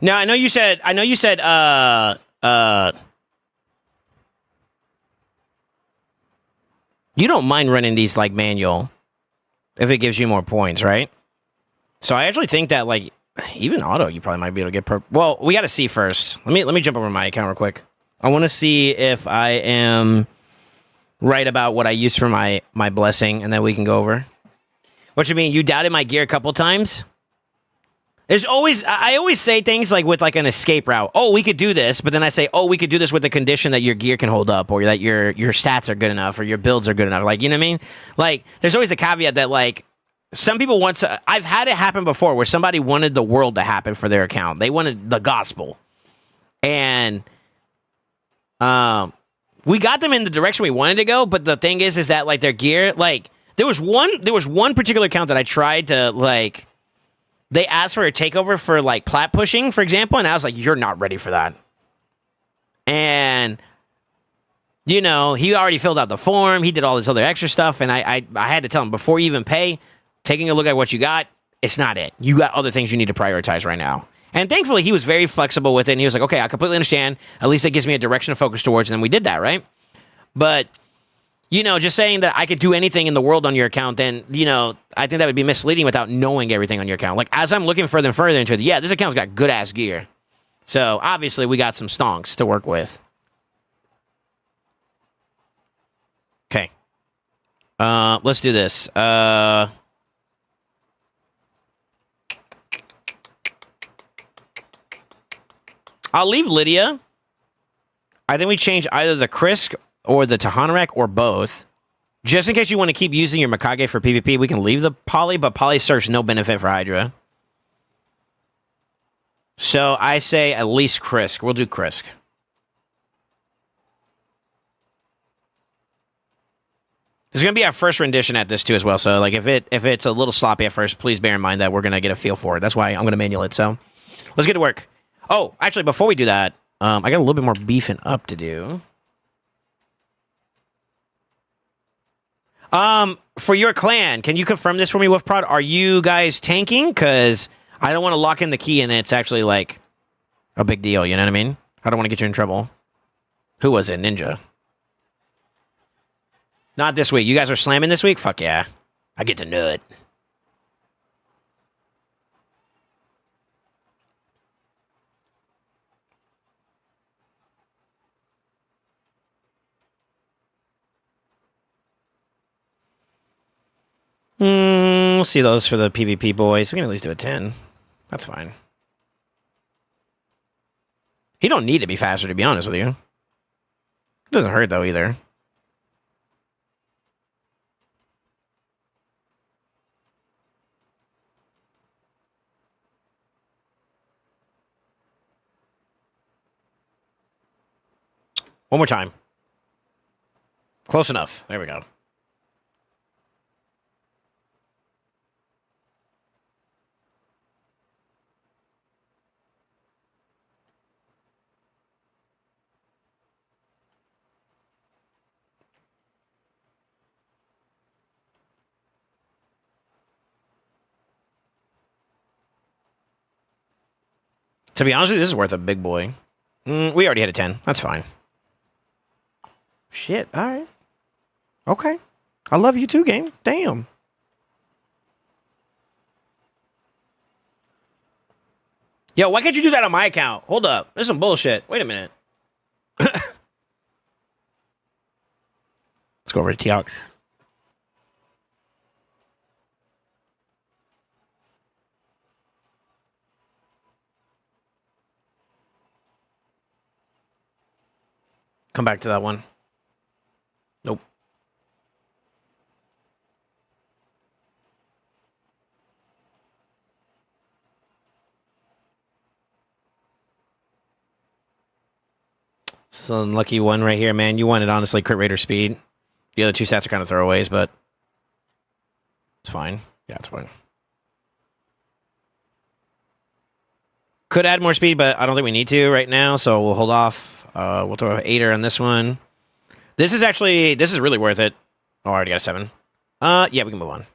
Now I know you said you don't mind running these like manual if it gives you more points, right? So I actually think that like even auto you probably might be able to get well, we got to see first. Let me jump over my account real quick. I want to see if I am right about what I used for my blessing, and then we can go over. What you mean? You doubted my gear a couple times? I always say things like with like an escape route. Oh, we could do this, but then I say, oh, we could do this with the condition that your gear can hold up, or that your stats are good enough, or your builds are good enough. Like, you know what I mean? Like, there's always a caveat that like some people want to. I've had it happen before where somebody wanted the world to happen for their account. They wanted the gospel, and we got them in the direction we wanted to go. But the thing is that like their gear, like there was one particular account that I tried to like. They asked for a takeover for like plat pushing, for example, and I was like, "You're not ready for that." And you know, he already filled out the form. He did all this other extra stuff, and I had to tell him before you even pay, taking a look at what you got, it's not it. You got other things you need to prioritize right now. And thankfully, he was very flexible with it. And he was like, "Okay, I completely understand. At least it gives me a direction to focus towards." And then we did that, right? But you know, just saying that I could do anything in the world on your account, then, you know, I think that would be misleading without knowing everything on your account. Like, as I'm looking further and further into it, yeah, this account's got good-ass gear. So, obviously, we got some stonks to work with. Okay. Let's do this. I'll leave Lydia. I think we change either the Krisk or the Tahanarak, or both. Just in case you want to keep using your Mikage for PvP, we can leave the Poly, but Poly serves no benefit for Hydra. So I say at least Krisk. We'll do Krisk. There's going to be our first rendition at this too as well, so like if it's a little sloppy at first, please bear in mind that we're going to get a feel for it. That's why I'm going to manual it, so let's get to work. Oh, actually, before we do that, I got a little bit more beefing up to do. For your clan, can you confirm this for me, Wolfprod? Are you guys tanking? Because I don't want to lock in the key and it's actually, like, a big deal, you know what I mean? I don't want to get you in trouble. Who was it? Ninja. Not this week. You guys are slamming this week? Fuck yeah. I get to know it. We'll see those for the PvP boys. We can at least do a 10. That's fine. He don't need to be faster, to be honest with you. It doesn't hurt, though, either. One more time. Close enough. There we go. To be honest with you, this is worth a big boy. We already hit a 10. That's fine. Shit. All right. Okay. I love you too, game. Damn. Yo, why can't you do that on my account? Hold up. There's some bullshit. Wait a minute. Let's go over to Teox. Come back to that one. Nope. This is an unlucky one right here, man. You wanted, honestly, crit rate or speed. The other two stats are kind of throwaways, but it's fine. Yeah, it's fine. Could add more speed, but I don't think we need to right now, so we'll hold off. We'll throw an 8er on this one. This is really worth it. Oh, I already got a 7. Yeah, we can move on.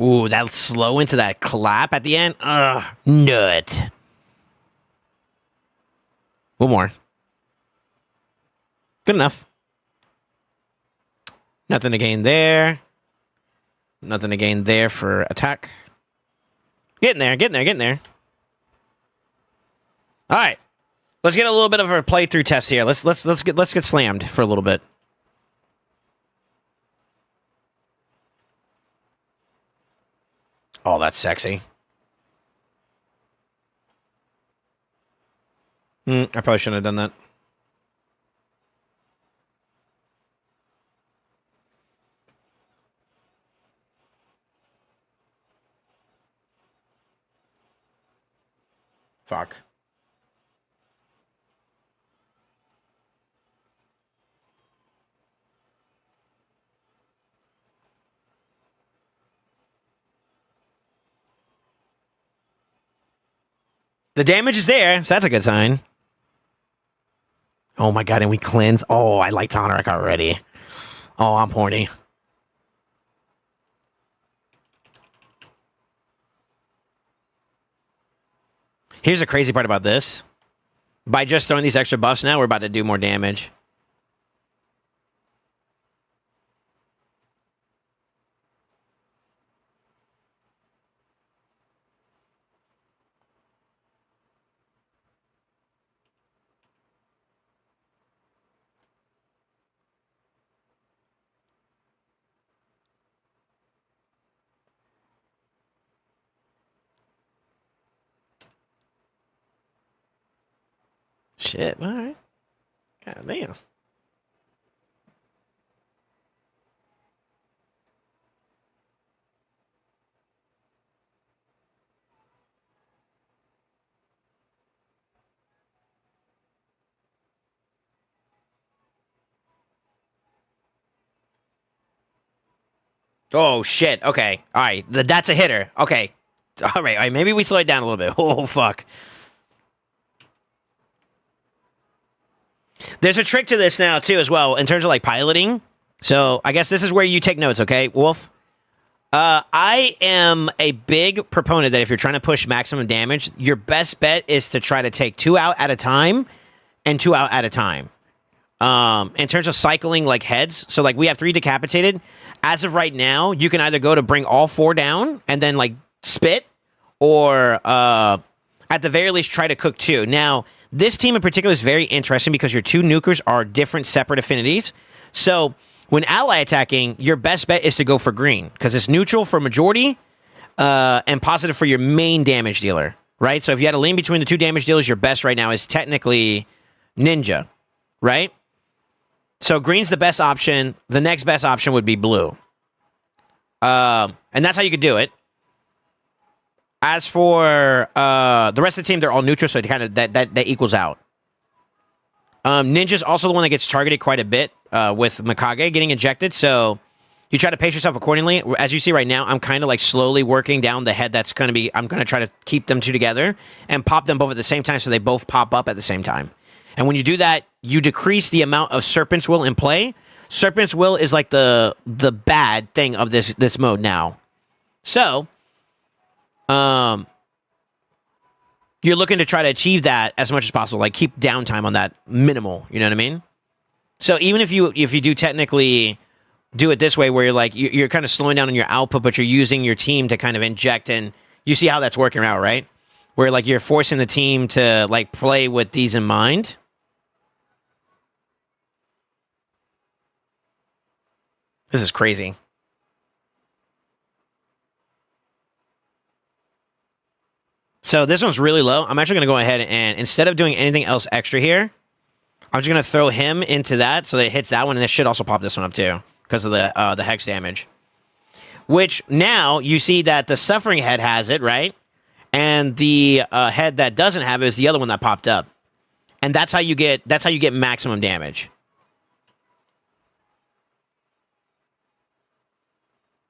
Ooh, that slow into that clap at the end. Nut. One more. Good enough. Nothing to gain there. Nothing to gain there for attack. Getting there. All right, let's get a little bit of a playthrough test here. Let's get slammed for a little bit. Oh, that's sexy. I probably shouldn't have done that. Fuck. The damage is there, so that's a good sign. Oh my god, and we cleanse. Oh, I like Toneric already. Oh, I'm horny. Here's the crazy part about this. By just throwing these extra buffs now, we're about to do more damage. Shit, all right. God damn. Oh, shit. Okay. All right. That's a hitter. Okay. All right. Maybe we slow it down a little bit. Oh, fuck. There's a trick to this now, too, as well, in terms of, like, piloting. So, I guess this is where you take notes, okay, Wolf? I am a big proponent that if you're trying to push maximum damage, your best bet is to try to take 2 out at a time and 2 out at a time. In terms of cycling, like, heads, so, like, we have 3 decapitated. As of right now, you can either go to bring all 4 down and then, like, spit, or at the very least, try to cook 2. Now, this team in particular is very interesting because your 2 nukers are different separate affinities. So when ally attacking, your best bet is to go for green because it's neutral for majority and positive for your main damage dealer, right? So if you had to lean between the 2 damage dealers, your best right now is technically Ninja, right? So green's the best option. The next best option would be blue. And that's how you could do it. As for the rest of the team, they're all neutral, so it kind of that equals out. Ninja's also the one that gets targeted quite a bit with Mikage getting injected, so you try to pace yourself accordingly. As you see right now, I'm kind of like slowly working down the head that's going to be... I'm going to try to keep them 2 together and pop them both at the same time so they both pop up at the same time. And when you do that, you decrease the amount of Serpent's Will in play. Serpent's Will is like the bad thing of this mode now. So, you're looking to try to achieve that as much as possible. Like, keep downtime on that minimal. You know what I mean? So even if you do technically do it this way, where you're like you're kind of slowing down on your output, but you're using your team to kind of inject, and you see how that's working out, right? Where like you're forcing the team to like play with these in mind. This is crazy. So this one's really low. I'm actually going to go ahead and instead of doing anything else extra here, I'm just going to throw him into that so that it hits that one, and it should also pop this one up too because of the hex damage. Which now you see that the Suffering head has it, right? And the head that doesn't have it is the other one that popped up. And that's how you get maximum damage.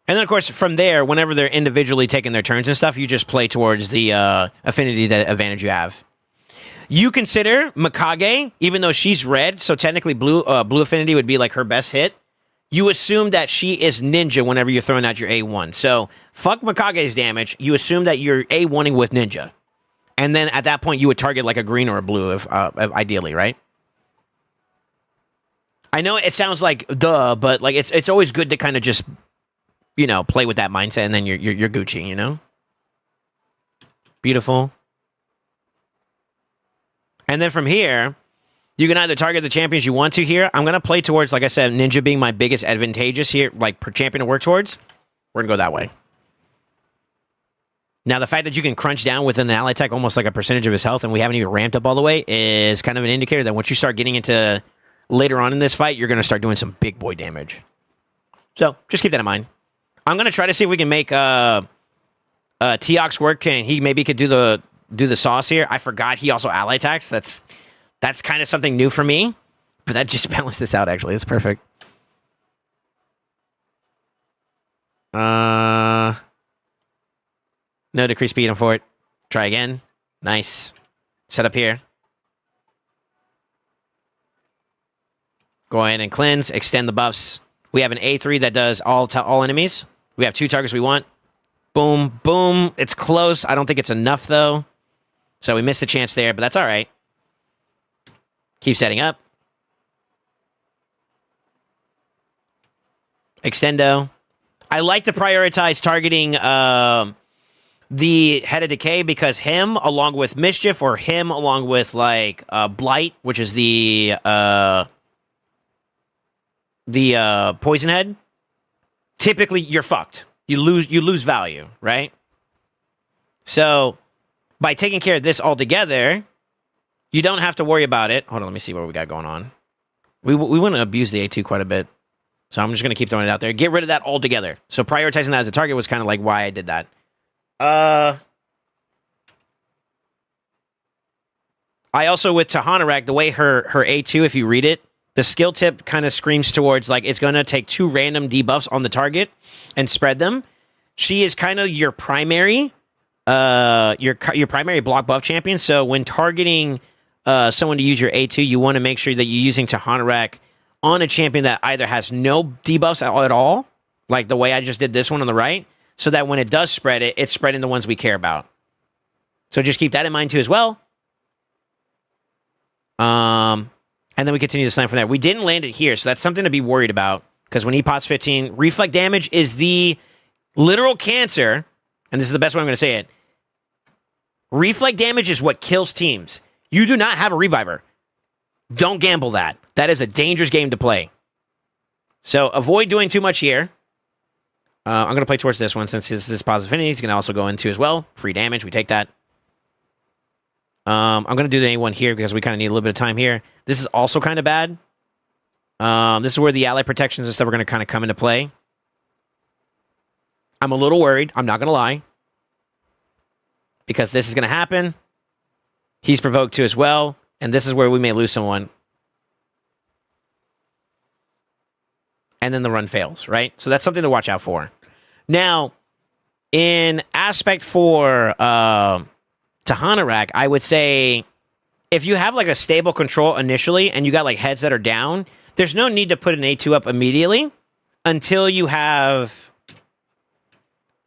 And then, of course, from there, whenever they're individually taking their turns and stuff, you just play towards the affinity that advantage you have. You consider Mikage, even though she's red, so technically blue affinity would be like her best hit. You assume that she is ninja whenever you're throwing out your A1. So, fuck Mikage's damage. You assume that you're A1ing with ninja. And then at that point, you would target like a green or a blue, if ideally, right? I know it sounds like duh, but like it's always good to kind of just, you know, play with that mindset, and then you're Gucci, you know? Beautiful. And then from here, you can either target the champions you want to here. I'm going to play towards, like I said, ninja being my biggest advantageous here, like per champion to work towards. We're going to go that way. Now, the fact that you can crunch down within the ally tech almost like a percentage of his health, and we haven't even ramped up all the way, is kind of an indicator that once you start getting into later on in this fight, you're going to start doing some big boy damage. So, just keep that in mind. I'm going to try to see if we can make Teox work. He maybe could do the sauce here. I forgot he also ally attacks. That's kind of something new for me, but that just balanced this out, actually. It's perfect. No decreased speed for it. Try again. Nice. Set up here. Go ahead and cleanse. Extend the buffs. We have an A3 that does all enemies. We have 2 targets we want. Boom, boom. It's close. I don't think it's enough, though. So we missed a chance there, but that's all right. Keep setting up. Extendo. I like to prioritize targeting the Head of Decay because him, along with Mischief, or him, along with, like, Blight, which is the Poison Head, typically you're fucked. You lose value, right? So, by taking care of this altogether, you don't have to worry about it. Hold on, let me see what we got going on. We want to abuse the A2 quite a bit. So I'm just going to keep throwing it out there. Get rid of that altogether. So prioritizing that as a target was kind of like why I did that. I also, with Tahanarak, the way her A2, if you read it, the skill tip kind of screams towards like it's going to take 2 random debuffs on the target and spread them. She is kind of your primary primary block buff champion. So when targeting someone to use your A2, you want to make sure that you're using Tahanarak on a champion that either has no debuffs at all, like the way I just did this one on the right, so that when it does spread it, it's spreading the ones we care about. So just keep that in mind too as well. And then we continue the slam from there. We didn't land it here, so that's something to be worried about, because when he pots 15, reflect damage is the literal cancer, and this is the best way I'm going to say it. Reflect damage is what kills teams. You do not have a reviver. Don't gamble that. That is a dangerous game to play. So avoid doing too much here. I'm going to play towards this one since this is positive affinity. He's going to also go into as well. Free damage. We take that. I'm going to do the A1 here because we kind of need a little bit of time here. This is also kind of bad. This is where the ally protections and stuff are going to kind of come into play. I'm a little worried. I'm not going to lie. Because this is going to happen. He's provoked too as well. And this is where we may lose someone. And then the run fails, right? So that's something to watch out for. Now, in aspect for Tahanarak, I would say if you have like a stable control initially and you got like heads that are down, there's no need to put an A2 up immediately until you have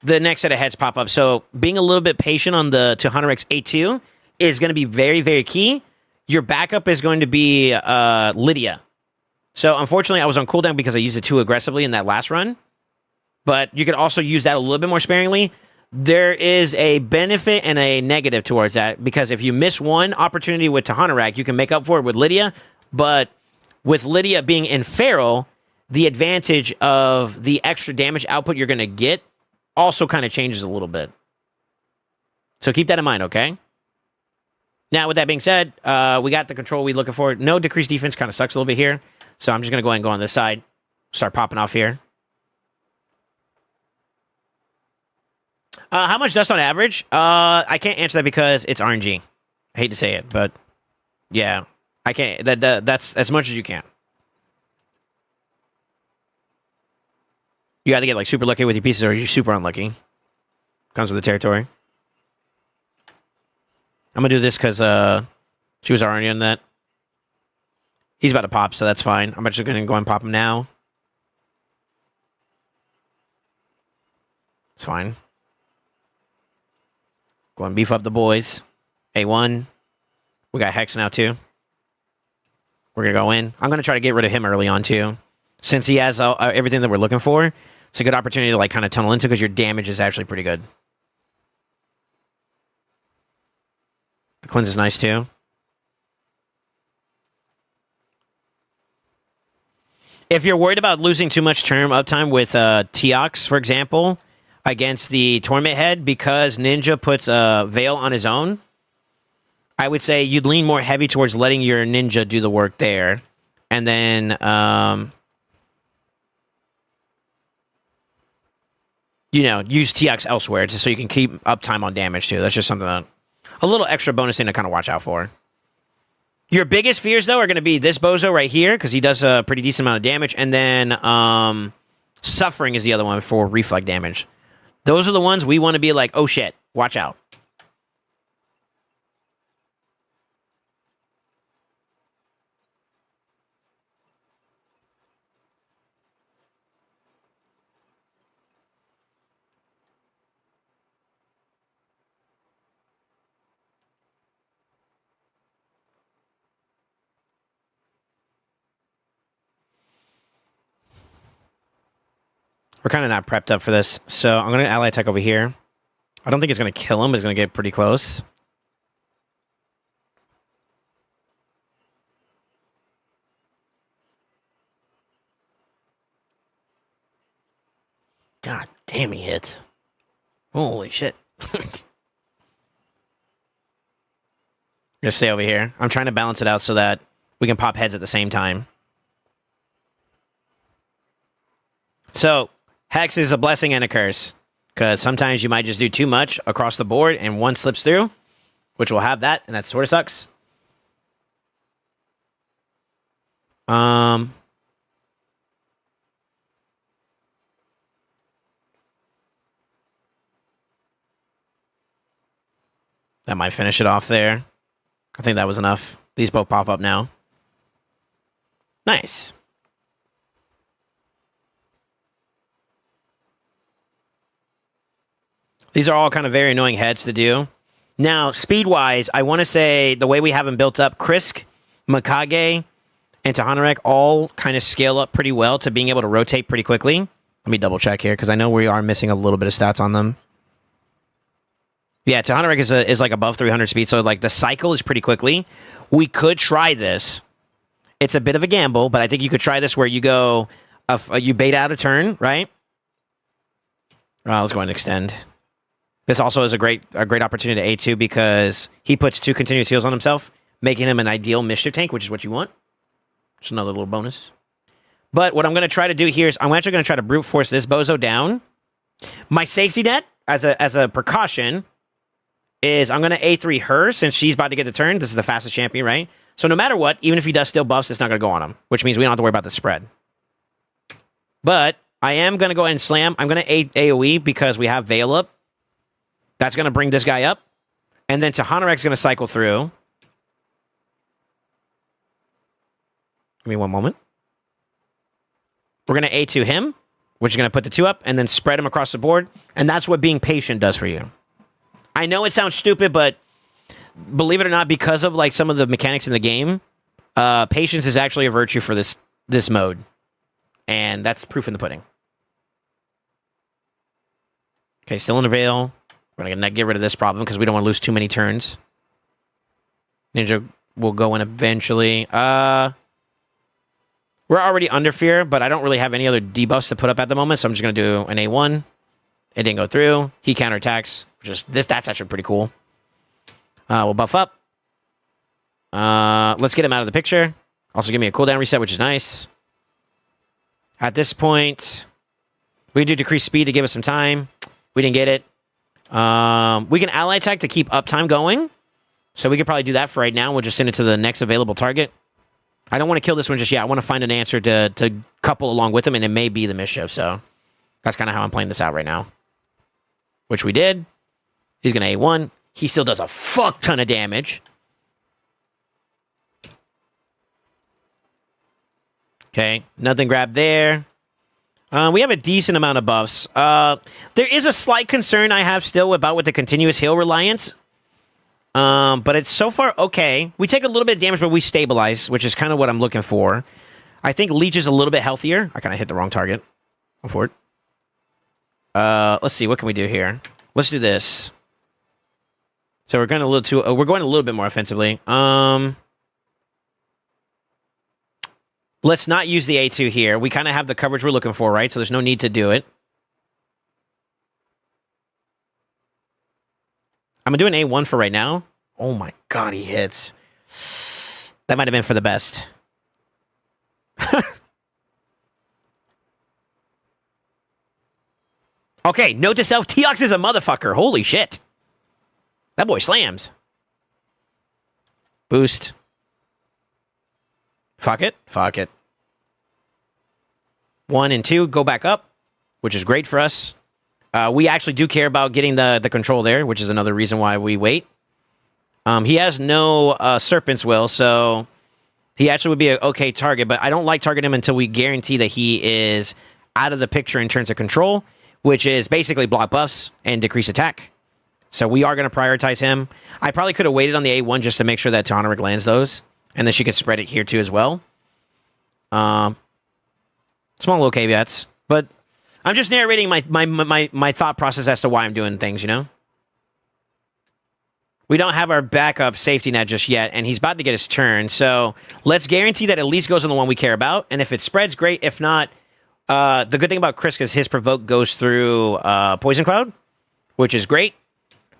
the next set of heads pop up. So being a little bit patient on the to Hunter X A2 is going to be very, very key. Your backup is going to be Lydia. So unfortunately, I was on cooldown because I used it too aggressively in that last run. But you could also use that a little bit more sparingly. There is a benefit and a negative towards that, because if you miss one opportunity with Tahanarak, you can make up for it with Lydia. But with Lydia being in Feral, the advantage of the extra damage output you're going to get also kind of changes a little bit. So keep that in mind, okay? Now, with that being said, we got the control we're looking for. No decreased defense, kind of sucks a little bit here. So I'm just going to go ahead and go on this side. Start popping off here. How much dust on average? I can't answer that because it's RNG. I hate to say it, but yeah, I can't. That's as much as you can. You either get like super lucky with your pieces or you're super unlucky. Comes with the territory. I'm gonna do this because she was already on that. He's about to pop, so that's fine. I'm actually gonna go and pop him now. It's fine. Go and beef up the boys. A1. We got Hex now too. We're gonna go in. I'm gonna try to get rid of him early on too, since he has everything that we're looking for. It's a good opportunity to like kind of tunnel into because your damage is actually pretty good. The cleanse is nice too. If you're worried about losing too much term uptime with Teox, for example, against the Torment Head, because Ninja puts a Veil on his own, I would say you'd lean more heavy towards letting your Ninja do the work there. And then you know, use Teox elsewhere just so you can keep uptime on damage too. That's just something that a little extra bonus thing to kind of watch out for. Your biggest fears, though, are going to be this bozo right here, because he does a pretty decent amount of damage, and then Suffering is the other one for reflect damage. Those are the ones we want to be like, oh shit, watch out. We're kind of not prepped up for this, so I'm going to ally attack over here. I don't think it's going to kill him, but it's going to get pretty close. God damn, he hit. Holy shit. I'm going to stay over here. I'm trying to balance it out so that we can pop heads at the same time. So, Hex is a blessing and a curse, because sometimes you might just do too much across the board and one slips through, which will have that, and that sort of sucks. That might finish it off there. I think that was enough. These both pop up now. Nice. These are all kind of very annoying heads to do. Now, speed-wise, I want to say the way we have them built up, Krisk, Mikage, and Tahanarek all kind of scale up pretty well to being able to rotate pretty quickly. Let me double-check here, because I know we are missing a little bit of stats on them. Yeah, Tahanarek is like above 300 speed, so like the cycle is pretty quickly. We could try this. It's a bit of a gamble, but I think you could try this where you go, you bait out a turn, right? Let's go ahead and extend. This also is a great opportunity to A2 because he puts 2 continuous heals on himself, making him an ideal mischief tank, which is what you want. Just another little bonus. But what I'm going to try to do here is I'm actually going to try to brute force this bozo down. My safety net, as a precaution, is I'm going to A3 her since she's about to get the turn. This is the fastest champion, right? So no matter what, even if he does steal buffs, it's not going to go on him, which means we don't have to worry about the spread. But I am going to go ahead and slam. I'm going to AoE because we have Veil up. That's going to bring this guy up. And then Tahanarek's going to cycle through. Give me one moment. We're going to A2 him. which is going to put the 2 up and then spread them across the board. And that's what being patient does for you. I know it sounds stupid, but believe it or not, because of like some of the mechanics in the game, patience is actually a virtue for this mode. And that's proof in the pudding. Okay, still in the veil. We're going to get rid of this problem because we don't want to lose too many turns. Ninja will go in eventually. We're already under fear, but I don't really have any other debuffs to put up at the moment, so I'm just going to do an A1. It didn't go through. He counterattacks. That's actually pretty cool. We'll buff up. Let's get him out of the picture. Also give me a cooldown reset, which is nice. At this point, we do decrease speed to give us some time. We didn't get it. We can ally attack to keep uptime going. So we could probably do that for right now. We'll just send it to the next available target. I don't want to kill this one just yet. I want to find an answer to couple along with him, and it may be the mischief. So that's kind of how I'm playing this out right now. Which we did. He's going to A1. He still does a fuck ton of damage. Okay, nothing grabbed there. We have a decent amount of buffs. There is a slight concern I have still about with the continuous heal reliance. But it's so far okay. We take a little bit of damage, but we stabilize, which is kind of what I'm looking for. I think Leech is a little bit healthier. I kind of hit the wrong target. Go for it. Let's see. What can we do here? Let's do this. So we're going a little bit more offensively. Let's not use the A2 here. We kind of have the coverage we're looking for, right? So there's no need to do it. I'm going to do an A1 for right now. Oh my god, he hits. That might have been for the best. Okay, note to self, Teox is a motherfucker. Holy shit. That boy slams. Boost. Fuck it. Fuck it. 1 and 2 go back up, which is great for us. We actually do care about getting the control there, which is another reason why we wait. He has no Serpent's Will, so he actually would be an okay target, but I don't like targeting him until we guarantee that he is out of the picture in terms of control, which is basically block buffs and decrease attack. So we are going to prioritize him. I probably could have waited on the A1 just to make sure that Toneric lands those, and then she could spread it here too as well. Small little caveats, but I'm just narrating my thought process as to why I'm doing things, you know? We don't have our backup safety net just yet, and he's about to get his turn, so let's guarantee that at least goes on the one we care about, and if it spreads, great. If not, the good thing about Kriska is his provoke goes through Poison Cloud, which is great.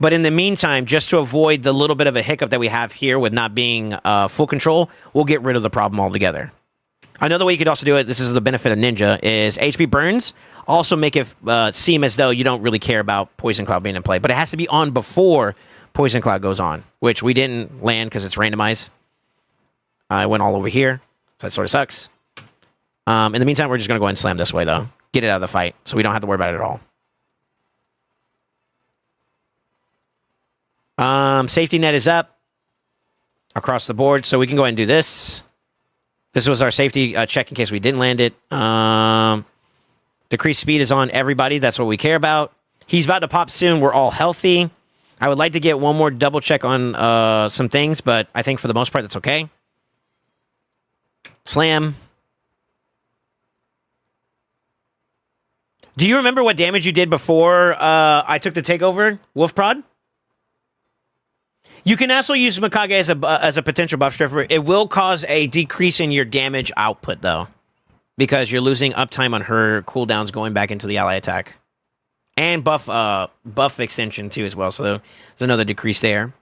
But in the meantime, just to avoid the little bit of a hiccup that we have here with not being full control, we'll get rid of the problem altogether. Another way you could also do it, this is the benefit of Ninja, is HP burns also make it seem as though you don't really care about Poison Cloud being in play. But it has to be on before Poison Cloud goes on, which we didn't land because it's randomized. I went all over here, so that sort of sucks. In the meantime, we're just going to go ahead and slam this way, though. Get it out of the fight, so we don't have to worry about it at all. Safety net is up across the board, so we can go ahead and do this. This was our safety check in case we didn't land it. Decreased speed is on everybody. That's what we care about. He's about to pop soon. We're all healthy. I would like to get one more double check on some things, but I think for the most part, that's okay. Slam. Do you remember what damage you did before I took the takeover, Wolf Prod? You can also use Mikage as a potential buff stripper. It will cause a decrease in your damage output, though, because you're losing uptime on her cooldowns going back into the ally attack. And buff extension, too, as well, so there's another decrease there.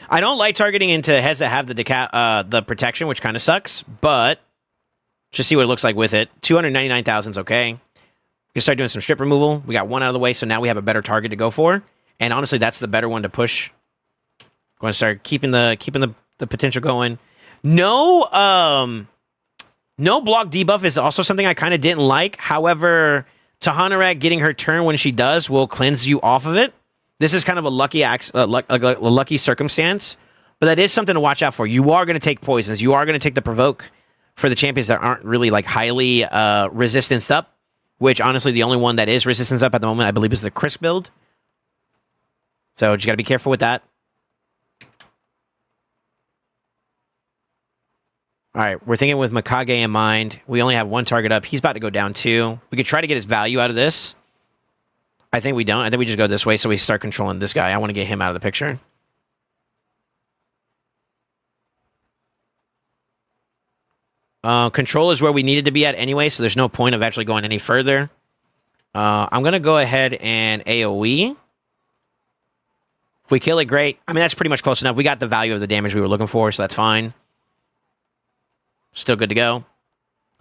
I don't like targeting into heads that have the protection, which kind of sucks, but just see what it looks like with it. 299,000 is okay. We can start doing some strip removal. We got one out of the way, so now we have a better target to go for. And honestly, that's the better one to push. Going to start keeping the potential going. No block debuff is also something I kind of didn't like. However, Tahanarak getting her turn when she does will cleanse you off of it. This is kind of a lucky circumstance, but that is something to watch out for. You are going to take poisons. You are going to take the provoke for the champions that aren't really like highly resistanced up. which honestly the only one that is resistance up at the moment, I believe, is the Crisp build. So just got to be careful with that. All right, we're thinking with Mikage in mind. We only have one target up. He's about to go down 2. We could try to get his value out of this. I think we don't. I think we just go this way so we start controlling this guy. I want to get him out of the picture. Control is where we needed to be at anyway, so there's no point of actually going any further. I'm going to go ahead and AoE. If we kill it, great. I mean, that's pretty much close enough. We got the value of the damage we were looking for, so that's fine. Still good to go.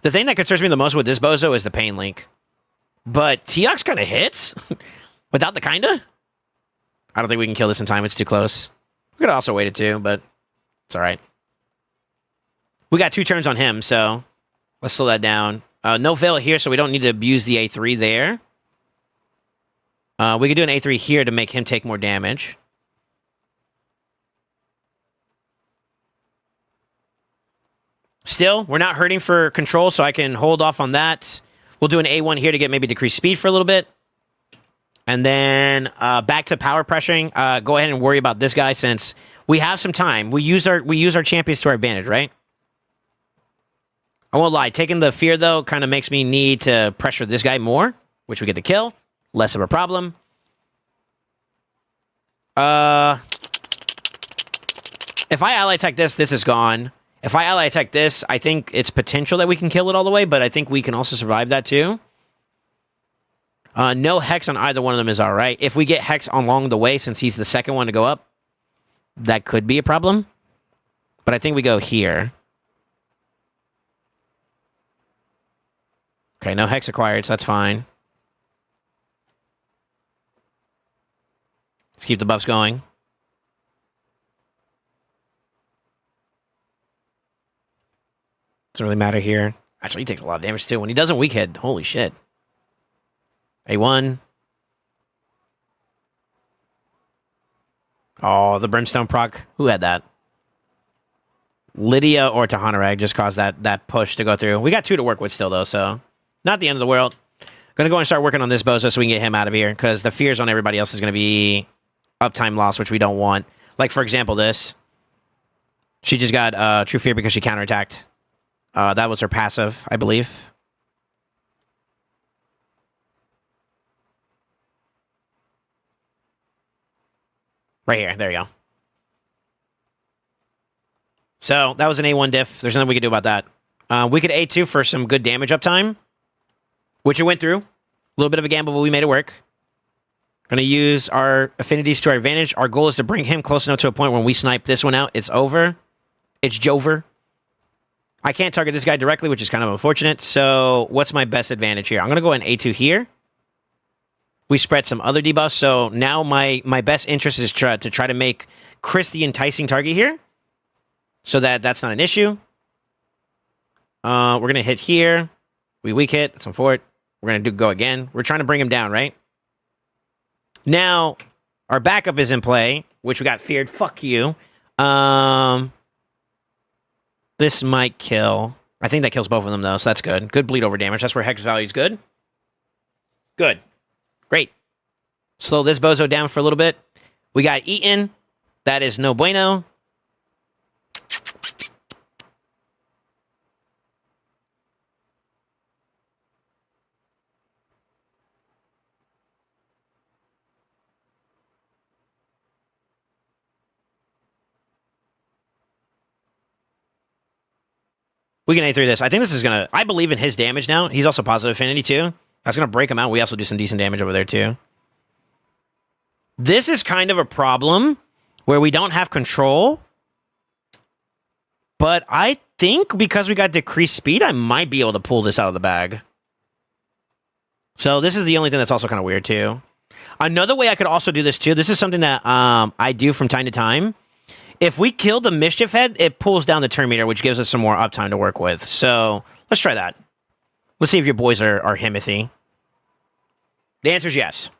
The thing that concerns me the most with this bozo is the pain link. But Teox kind of hits without the kinda. I don't think we can kill this in time. It's too close. We could have also waited too, but it's all right. We got 2 turns on him, so let's slow that down. No fail here, so we don't need to abuse the A3 there. We could do an A3 here to make him take more damage. Still, we're not hurting for control, so I can hold off on that. We'll do an A1 here to get maybe decreased speed for a little bit. And then back to power pressuring. Go ahead and worry about this guy since we have some time. We use our champions to our advantage, right? I won't lie. Taking the fear, though, kind of makes me need to pressure this guy more, which we get to kill. Less of a problem. If I ally attack this, this is gone. If I ally attack this, I think it's potential that we can kill it all the way, but I think we can also survive that too. No Hex on either one of them is all right. If we get Hex along the way, since he's the second one to go up, that could be a problem. But I think we go here. Okay, no Hex acquired, so that's fine. Let's keep the buffs going. Doesn't really matter here. Actually, he takes a lot of damage too. When he doesn't weak hit, holy shit. A1. Oh, the Brimstone proc. Who had that? Lydia or Tahanarag just caused that push to go through. We got 2 to work with still, though, so not the end of the world. Gonna go and start working on this bozo so we can get him out of here, because the fears on everybody else is gonna be uptime loss, which we don't want. Like, for example, this. She just got True Fear because she counterattacked. That was her passive, I believe. Right here. There you go. So, that was an A1 diff. There's nothing we could do about that. We could A2 for some good damage uptime, which it went through. A little bit of a gamble, but we made it work. Going to use our affinities to our advantage. Our goal is to bring him close enough to a point when we snipe this one out, it's over. It's Jover. I can't target this guy directly, which is kind of unfortunate. So what's my best advantage here? I'm going to go in A2 here. We spread some other debuffs. So now my best interest is to try to make Chris the enticing target here. So that's not an issue. We're going to hit here. We weak hit. That's unfortunate. We're going to go again. We're trying to bring him down, right? Now, our backup is in play, which we got feared. Fuck you. This might kill. I think that kills both of them, though, so that's good. Good bleed over damage. That's where Hex value is good. Good. Great. Slow this bozo down for a little bit. We got Eaton. That is no bueno. We can A3 this. I think this is going to... I believe in his damage now. He's also positive affinity, too. That's going to break him out. We also do some decent damage over there, too. This is kind of a problem where we don't have control. But I think because we got decreased speed, I might be able to pull this out of the bag. So this is the only thing that's also kind of weird, too. Another way I could also do this, too. This is something that I do from time to time. If we kill the Mischief Head, it pulls down the turn meter, which gives us some more uptime to work with. So, let's try that. Let's see if your boys are Himothy. The answer is yes.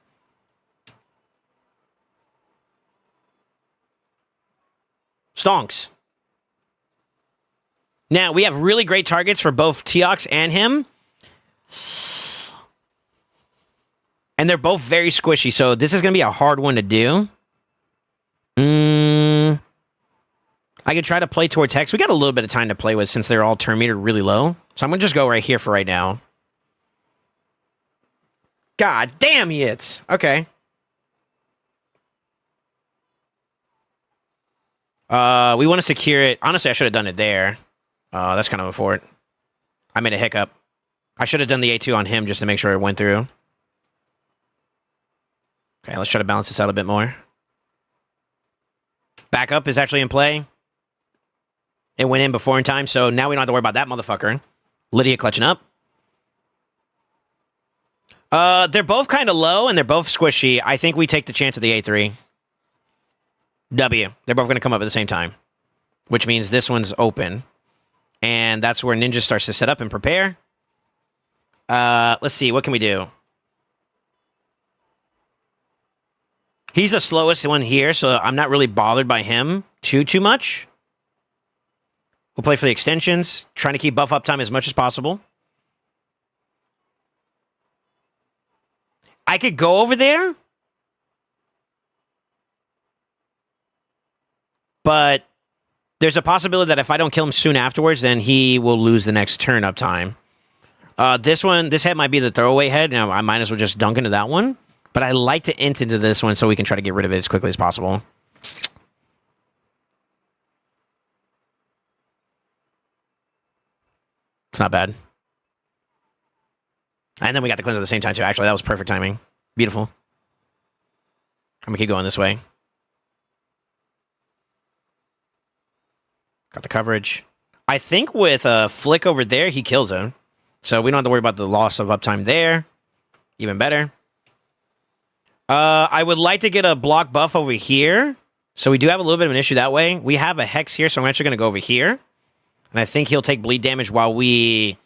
Stonks. Now, we have really great targets for both Teox and him. And they're both very squishy, so this is going to be a hard one to do. I could try to play towards Hex. We got a little bit of time to play with since they're all turn metered really low. So I'm going to just go right here for right now. God damn it. Okay. We want to secure it. Honestly, I should have done it there. That's kind of a fort. I made a hiccup. I should have done the A2 on him just to make sure it went through. Okay, let's try to balance this out a bit more. Backup is actually in play. It went in before in time, so now we don't have to worry about that motherfucker. Lydia clutching up. They're both kind of low, and they're both squishy. I think we take the chance of the A3. W. They're both going to come up at the same time, which means this one's open. And that's where Ninja starts to set up and prepare. Let's see. What can we do? He's the slowest one here, so I'm not really bothered by him too much. We'll play for the extensions, trying to keep buff uptime as much as possible. I could go over there, but there's a possibility that if I don't kill him soon afterwards, then he will lose the next turn uptime. This head might be the throwaway head. Now, I might as well just dunk into that one. But I like to int into this one so we can try to get rid of it as quickly as possible. It's not bad. And then we got the cleanse at the same time, too. Actually, that was perfect timing. Beautiful. I'm going to keep going this way. Got the coverage. I think with a flick over there, he kills him. So we don't have to worry about the loss of uptime there. Even better. I would like to get a block buff over here. So we do have a little bit of an issue that way. We have a Hex here, so I'm actually going to go over here. And I think he'll take bleed damage while we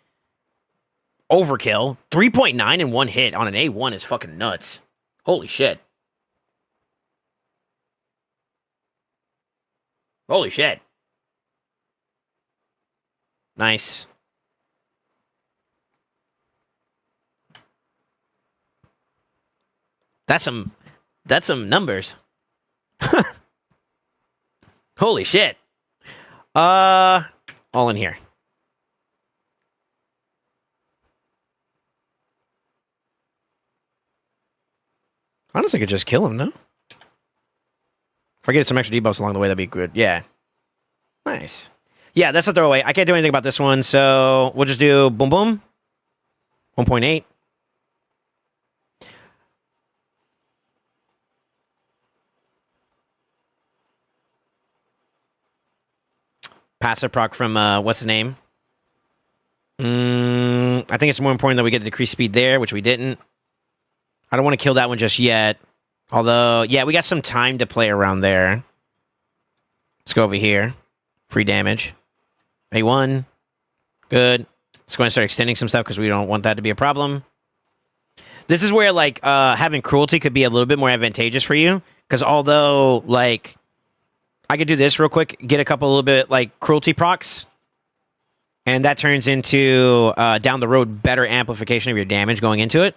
overkill. 3.9 in one hit on an A1 is fucking nuts. Holy shit. Holy shit. Nice. That's some numbers. Holy shit. All in here. Honestly, I could just kill him, no? If I get some extra debuffs along the way, that'd be good. Yeah. Nice. Yeah, that's a throwaway. I can't do anything about this one, so we'll just do boom boom. 1.8. Passive proc from, what's his name? I think it's more important that we get the decreased speed there, which we didn't. I don't want to kill that one just yet. Although, yeah, we got some time to play around there. Let's go over here. Free damage. A1. Good. Let's go and start extending some stuff because we don't want that to be a problem. This is where, like, having cruelty could be a little bit more advantageous for you. Because although, like, I could do this real quick, get a couple a little bit, like, cruelty procs. And that turns into, down the road, better amplification of your damage going into it.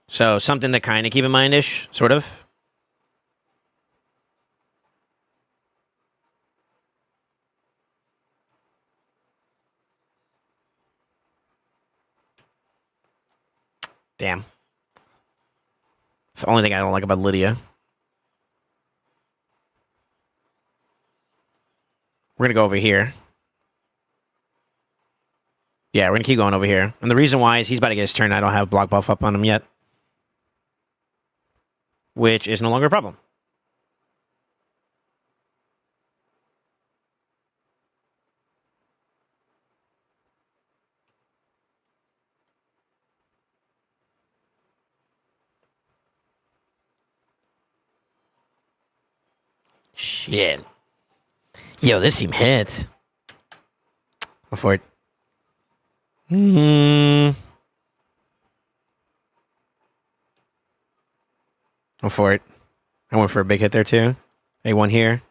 So, something to kind of keep in mind-ish, sort of. Damn. It's the only thing I don't like about Lydia. We're going to go over here. Yeah, we're going to keep going over here. And the reason why is he's about to get his turn. I don't have block buff up on him yet. Which is no longer a problem. Shit. Yo, this team hits. Go for it. Go for it. I went for a big hit there too. A1 here.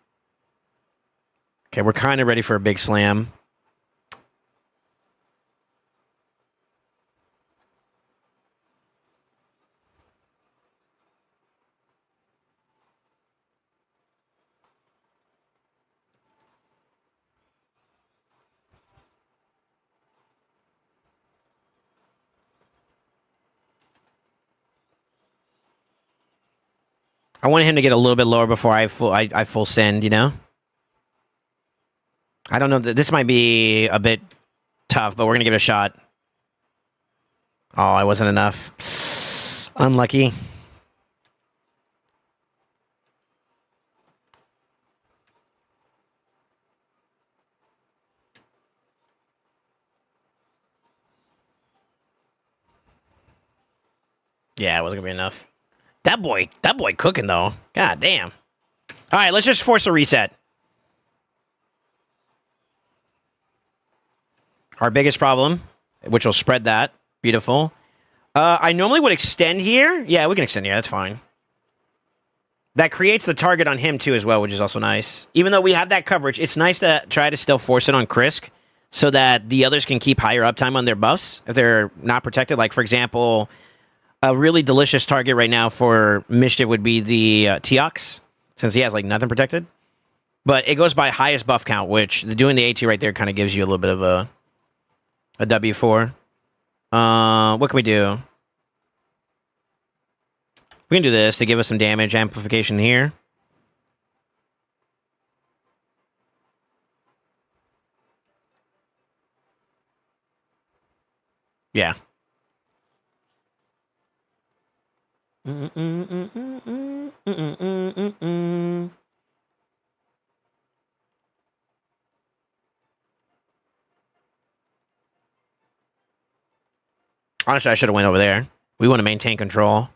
Okay, we're kind of ready for a big slam. I wanted him to get a little bit lower before I full send, you know? I don't know. This might be a bit tough, but we're going to give it a shot. Oh, it wasn't enough. Unlucky. Yeah, it wasn't going to be enough. That boy cooking, though. God damn. All right, let's just force a reset. Our biggest problem, which will spread that. Beautiful. I normally would extend here. Yeah, we can extend here. That's fine. That creates the target on him, too, as well, which is also nice. Even though we have that coverage, it's nice to try to still force it on Krisk so that the others can keep higher uptime on their buffs if they're not protected. Like, for example, a really delicious target right now for Mischief would be the Teox, since he has, like, nothing protected. But it goes by highest buff count, which doing the AT right there kind of gives you a little bit of a W4. What can we do? We can do this to give us some damage amplification here. Yeah. Honestly, I should have went over there. We want to maintain control.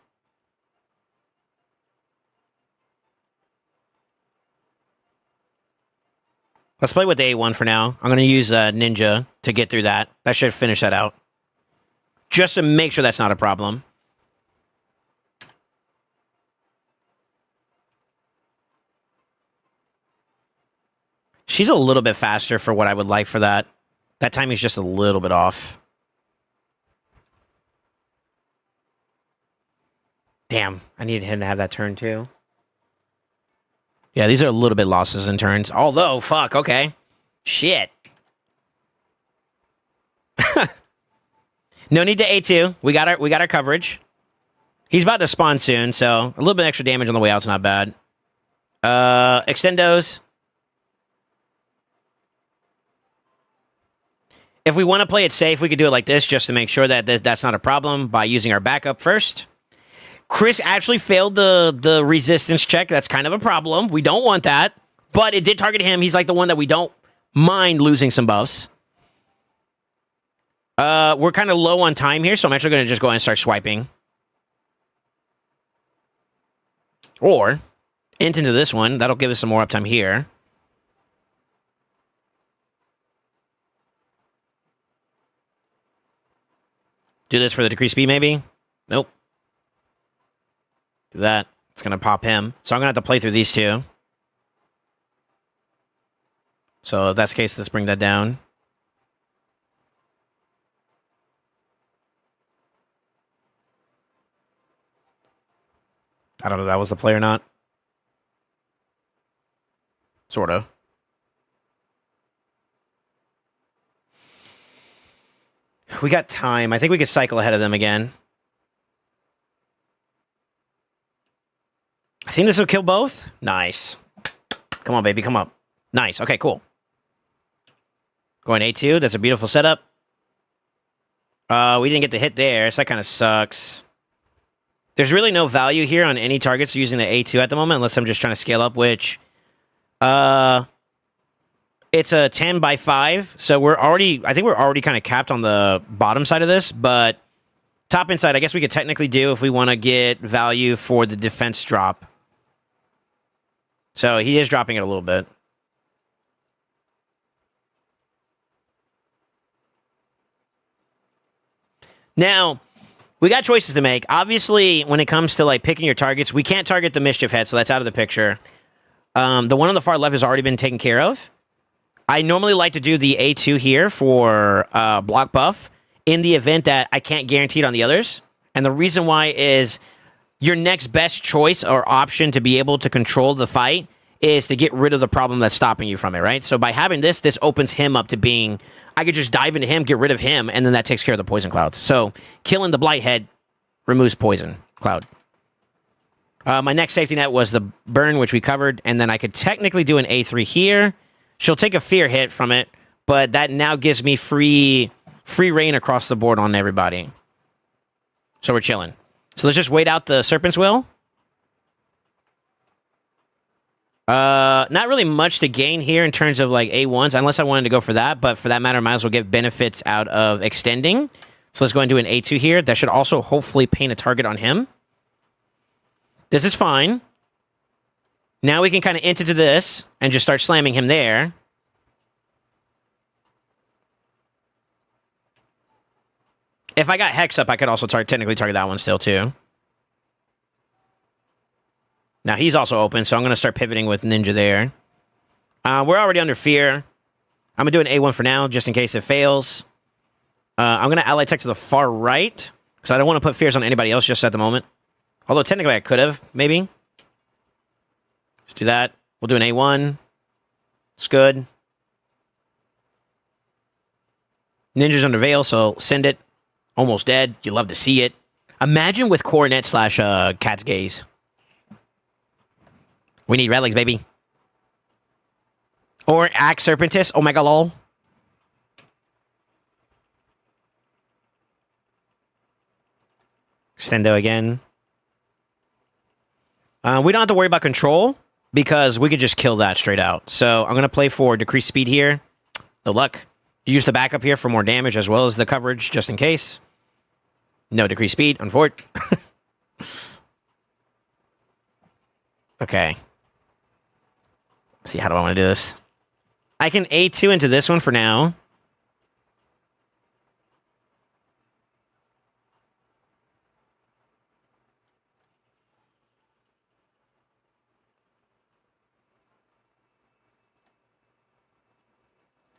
Let's play with the A1 for now. I'm going to use Ninja to get through that. That should finish that out. Just to make sure that's not a problem. She's a little bit faster for what I would like for that. That timing's just a little bit off. Damn, I needed him to have that turn too. Yeah, these are a little bit losses in turns. Although, fuck, okay. Shit. No need to A2. We got our coverage. He's about to spawn soon, so a little bit extra damage on the way out's not bad. Extendos. If we want to play it safe, we could do it like this just to make sure that that's not a problem by using our backup first. Chris actually failed the resistance check. That's kind of a problem. We don't want that. But it did target him. He's like the one that we don't mind losing some buffs. We're kind of low on time here, so I'm actually going to just go ahead and start swiping. Or, into this one. That'll give us some more uptime here. Do this for the decreased speed, maybe? Nope. Do that. It's going to pop him. So I'm going to have to play through these two. So if that's the case, let's bring that down. I don't know if that was the play or not. Sort of. We got time. I think we could cycle ahead of them again. I think this will kill both. Nice. Come on, baby. Come up. Nice. Okay, cool. Going A2. That's a beautiful setup. We didn't get the hit there, so that kind of sucks. There's really no value here on any targets using the A2 at the moment, unless I'm just trying to scale up, which... it's a 10 by 5, so I think we're already kind of capped on the bottom side of this, but top inside, I guess we could technically do if we want to get value for the defense drop. So he is dropping it a little bit. Now, we got choices to make. Obviously, when it comes to like picking your targets, we can't target the Mischief head, so that's out of the picture. The one on the far left has already been taken care of. I normally like to do the A2 here for block buff in the event that I can't guarantee it on the others. And the reason why is your next best choice or option to be able to control the fight is to get rid of the problem that's stopping you from it, right? So by having this opens him up to being, I could just dive into him, get rid of him, and then that takes care of the poison clouds. So killing the Blight head removes poison cloud. My next safety net was the burn, which we covered, and then I could technically do an A3 here. She'll take a fear hit from it, but that now gives me free reign across the board on everybody. So we're chilling. So let's just wait out the Serpent's Will. Not really much to gain here in terms of like A1s, unless I wanted to go for that, but for that matter, I might as well get benefits out of extending. So let's go and do an A2 here. That should also hopefully paint a target on him. This is fine. Now we can kind of enter to this and just start slamming him there. If I got Hex up, I could also technically target that one still, too. Now, he's also open, so I'm going to start pivoting with Ninja there. We're already under fear. I'm going to do an A1 for now, just in case it fails. I'm going to ally tech to the far right, because I don't want to put fears on anybody else just at the moment. Although, technically, I could have, maybe. Let's do that. We'll do an A1. It's good. Ninja's under Veil, so send it. Almost dead. You love to see it. Imagine with Coronet slash Cat's Gaze. We need relics, baby. Or Axe Serpentis. Omega lol. Stendo again. We don't have to worry about control because we could just kill that straight out. So I'm going to play for decreased speed here. No luck. Use the backup here for more damage as well as the coverage just in case. No decreased speed, unfortunately. Okay. Let's see, how do I want to do this? I can A2 into this one for now.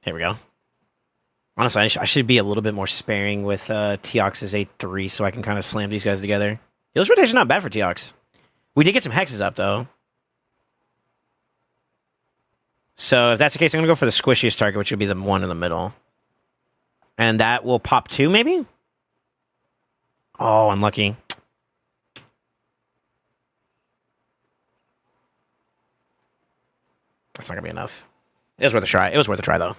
Here we go. Honestly, I should be a little bit more sparing with Teox's A3 so I can kind of slam these guys together. This rotation's not bad for Teox. We did get some hexes up, though. So if that's the case, I'm going to go for the squishiest target, which would be the one in the middle. And that will pop 2, maybe? Oh, unlucky. That's not going to be enough. It was worth a try. It was worth a try, though.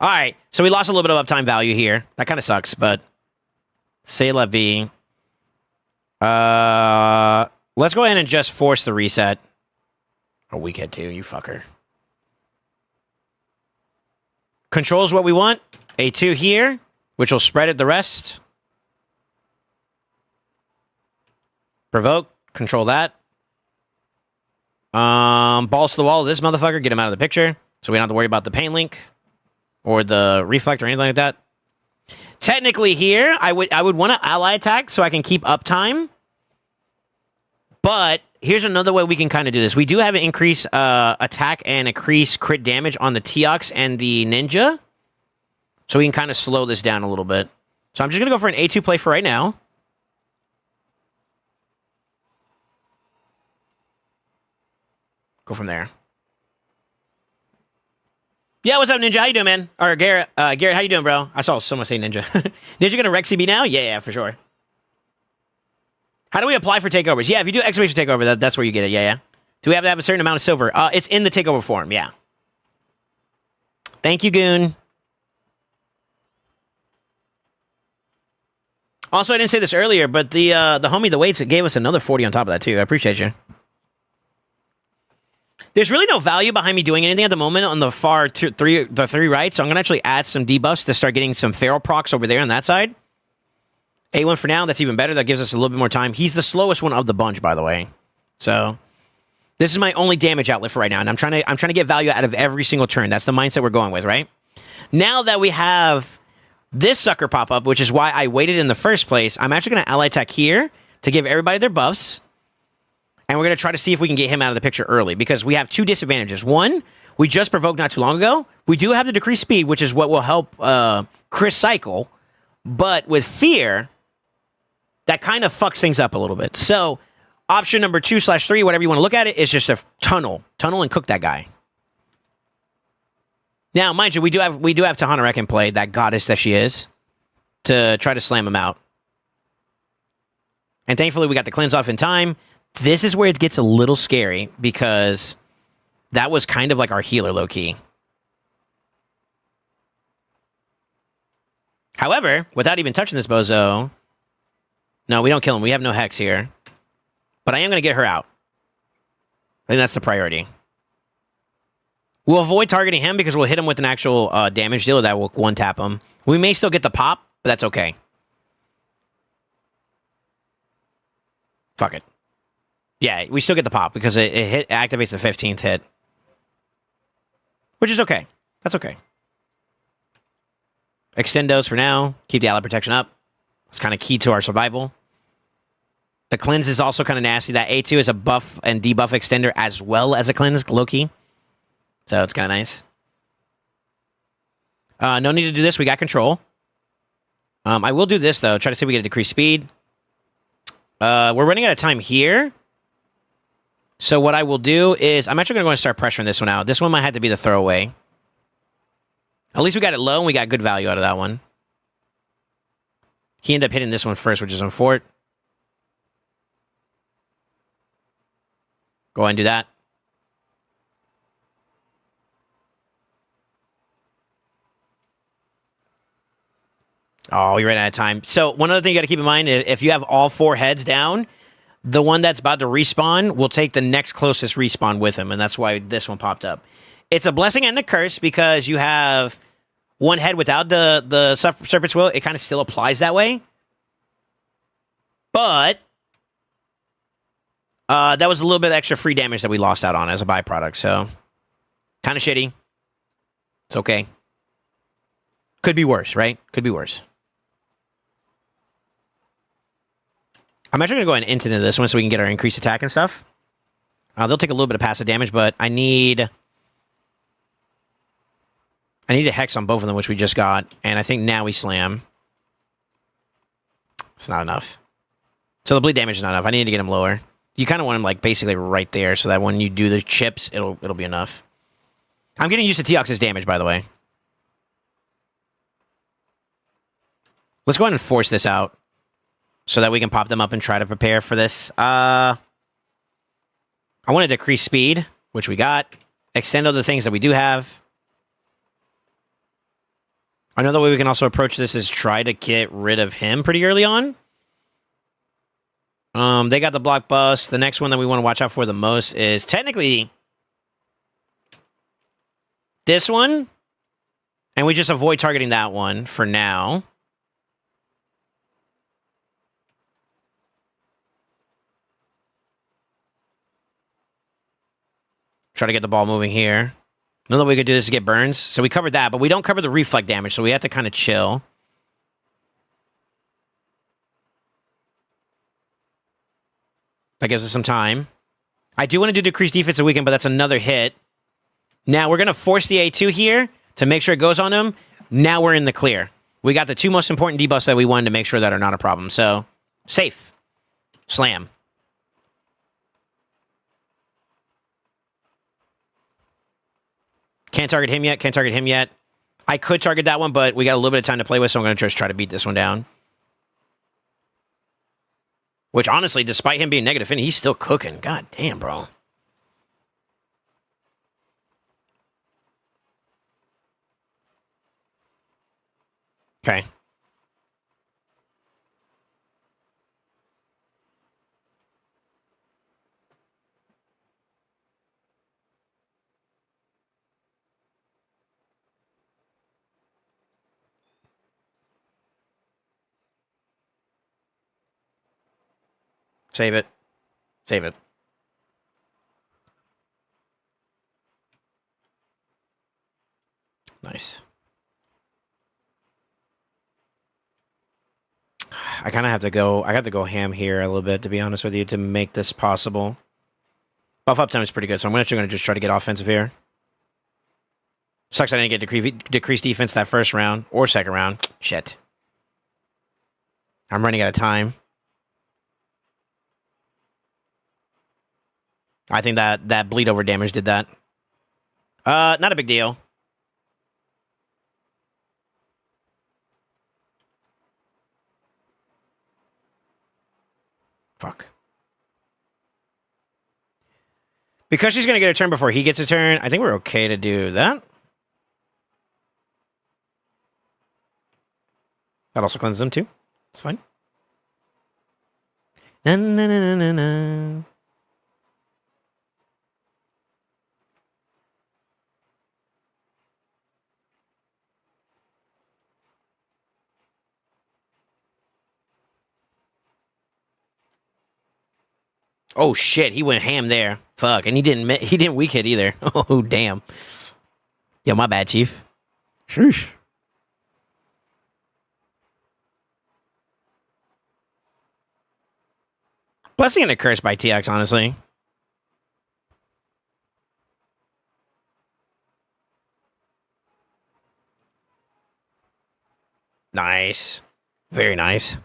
All right, so we lost a little bit of uptime value here. That kind of sucks, but c'est la vie. Let's go ahead and just force the reset. A weak hit too, you fucker. Controls what we want. A2 here, which will spread it the rest. Provoke, control that. Balls to the wall of this motherfucker, get him out of the picture. So we don't have to worry about the pain link. Or the reflect or anything like that. Technically here, I would want to ally attack so I can keep uptime. But here's another way we can kind of do this. We do have an increase attack and increase crit damage on the Teox and the Ninja. So we can kind of slow this down a little bit. So I'm just going to go for an A2 play for right now. Go from there. Yeah, what's up, Ninja? How you doing, man? Or Garrett, how you doing, bro? I saw someone say Ninja. Ninja gonna Rec CB now? Yeah, for sure. How do we apply for takeovers? Yeah, if you do exclamation takeover, that's where you get it. Yeah. Do we have to have a certain amount of silver? It's in the takeover form. Yeah. Thank you, Goon. Also, I didn't say this earlier, but the homie, the weights, gave us another 40 on top of that too. I appreciate you. There's really no value behind me doing anything at the moment on the three right, so I'm going to actually add some debuffs to start getting some feral procs over there on that side. A1 for now, that's even better. That gives us a little bit more time. He's the slowest one of the bunch, by the way. So, this is my only damage outlet for right now, and I'm trying to get value out of every single turn. That's the mindset we're going with, right? Now that we have this sucker pop up, which is why I waited in the first place, I'm actually going to ally attack here to give everybody their buffs. And we're going to try to see if we can get him out of the picture early, because we have two disadvantages. One, we just provoked not too long ago. We do have the decreased speed, which is what will help Chris cycle. But with fear, that kind of fucks things up a little bit. So option number 2/3, whatever you want to look at it, is just a tunnel and cook that guy. Now, mind you, we do have Tahana Rek in play, that goddess that she is, to try to slam him out. And thankfully, we got the cleanse off in time. This is where it gets a little scary because that was kind of like our healer low-key. However, without even touching this bozo... No, we don't kill him. We have no hex here. But I am going to get her out. I think that's the priority. We'll avoid targeting him because we'll hit him with an actual damage dealer that will one-tap him. We may still get the pop, but that's okay. Fuck it. Yeah, we still get the pop because it activates the 15th hit. Which is okay. That's okay. Extendos for now. Keep the ally protection up. It's kind of key to our survival. The cleanse is also kind of nasty. That A2 is a buff and debuff extender as well as a cleanse, low-key. So it's kind of nice. No need to do this. We got control. I will do this, though. Try to see if we get a decreased speed. We're running out of time here. So what I will do is... I'm actually going to go and start pressuring this one out. This one might have to be the throwaway. At least we got it low, and we got good value out of that one. He ended up hitting this one first, which is on fort. Go ahead and do that. Oh, you're running out of time. So one other thing you got to keep in mind, if you have all 4 heads down, the one that's about to respawn will take the next closest respawn with him, and that's why this one popped up. It's a blessing and a curse because you have one head without the Serpent's Will. It kind of still applies that way. But that was a little bit extra free damage that we lost out on as a byproduct, so kind of shitty. It's okay. Could be worse, right? Could be worse. I'm actually going to go ahead and into this one so we can get our increased attack and stuff. They'll take a little bit of passive damage, but I need a hex on both of them, which we just got, and I think now we slam. It's not enough. So the bleed damage is not enough. I need to get him lower. You kind of want him like basically right there so that when you do the chips, it'll be enough. I'm getting used to Teox's damage, by the way. Let's go ahead and force this out so that we can pop them up and try to prepare for this. I want to decrease speed, which we got. Extend other things that we do have. Another way we can also approach this is try to get rid of him pretty early on. They got the block bust. The next one that we want to watch out for the most is technically this one. And we just avoid targeting that one for now. Try to get the ball moving here. Another way we could do this is get burns. So we covered that, but we don't cover the reflect damage, so we have to kind of chill. That gives us some time. I do want to do decreased defensive weaken, but that's another hit. Now we're going to force the A2 here to make sure it goes on him. Now we're in the clear. We got the 2 most important debuffs that we wanted to make sure that are not a problem. So, safe. Slam. Can't target him yet. Can't target him yet. I could target that one, but we got a little bit of time to play with, so I'm going to just try to beat this one down. Which, honestly, despite him being negative, he's still cooking. God damn, bro. Okay. Save it. Save it. Nice. I kind of have to go... I have to go ham here a little bit, to be honest with you, to make this possible. Buff up time is pretty good, so I'm actually going to just try to get offensive here. Sucks I didn't get decreased defense that first round, or second round. Shit. I'm running out of time. I think that bleed over damage did that. Not a big deal. Fuck. Because she's going to get a turn before he gets a turn, I think we're okay to do that. That also cleanses them too. It's fine. Na, na, na, na, na. Oh shit, he went ham there. Fuck, and he didn't weak hit either. Oh damn. Yo, my bad, Chief. Sheesh. Blessing and a curse by TX, honestly. Nice. Very nice.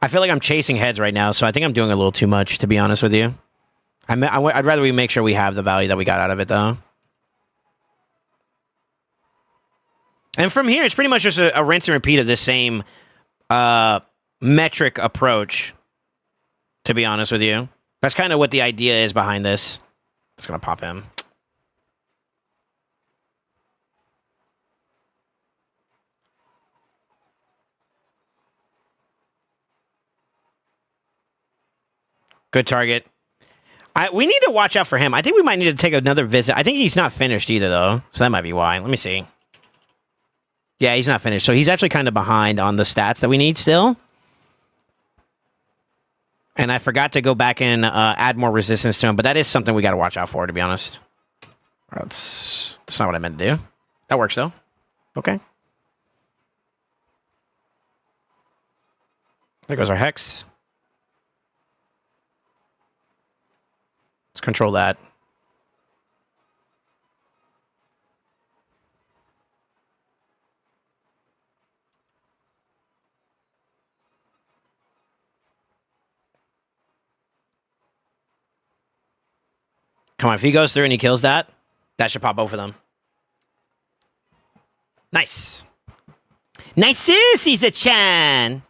I feel like I'm chasing heads right now, so I think I'm doing a little too much, to be honest with you. I'd rather we make sure we have the value that we got out of it, though. And from here, it's pretty much just a rinse and repeat of this same metric approach, to be honest with you. That's kind of what the idea is behind this. It's going to pop him. Good target. We need to watch out for him. I think we might need to take another visit. I think he's not finished either, though. So that might be why. Let me see. Yeah, he's not finished. So he's actually kind of behind on the stats that we need still. And I forgot to go back and add more resistance to him. But that is something we got to watch out for, to be honest. That's not what I meant to do. That works, though. Okay. There goes our Hex. Let's control that. Come on, if he goes through and he kills that, that should pop both of them. Nice. Nice, Caesar-chan!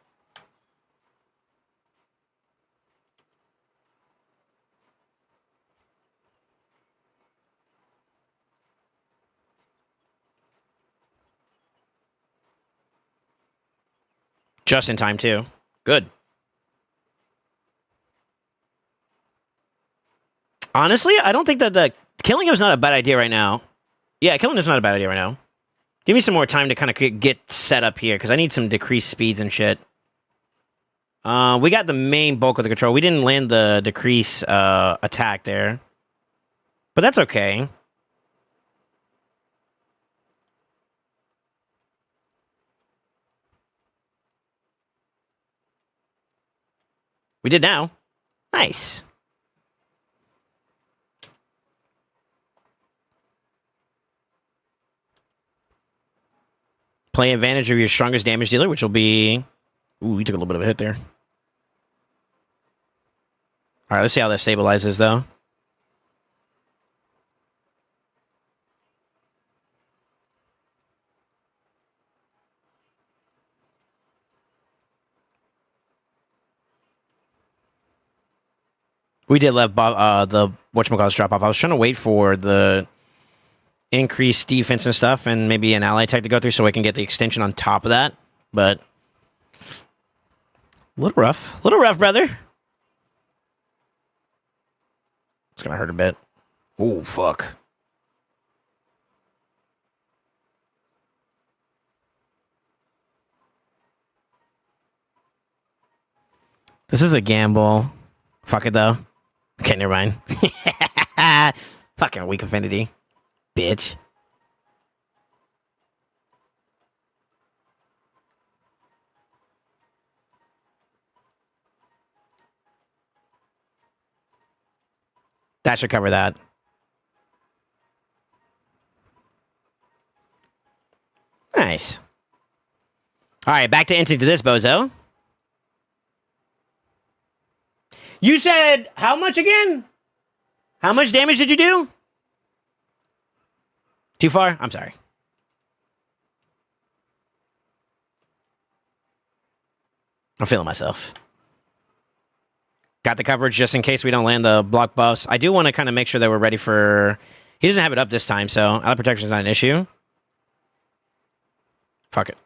Just in time, too. Good. Honestly, I don't think that the killing him is not a bad idea right now. Yeah, killing him is not a bad idea right now. Give me some more time to kind of get set up here, because I need some decreased speeds and shit. We got the main bulk of the control. We didn't land the decrease attack there. But that's okay. We did now. Nice. Play advantage of your strongest damage dealer, which will be... Ooh, we took a little bit of a hit there. All right, let's see how that stabilizes, though. We did let the whatchamacallit drop off. I was trying to wait for the increased defense and stuff, and maybe an ally tech to go through so I can get the extension on top of that. But a little rough, brother. It's gonna hurt a bit. Oh fuck. This is a gamble. Fuck it though. Okay, never mind. Fucking weak affinity. Bitch. That should cover that. Nice. All right, back to into this bozo. You said how much again? How much damage did you do? Too far? I'm sorry. I'm feeling myself. Got the coverage just in case we don't land the block buffs. I do want to kind of make sure that we're ready for... He doesn't have it up this time, so ally protection is not an issue. Fuck it.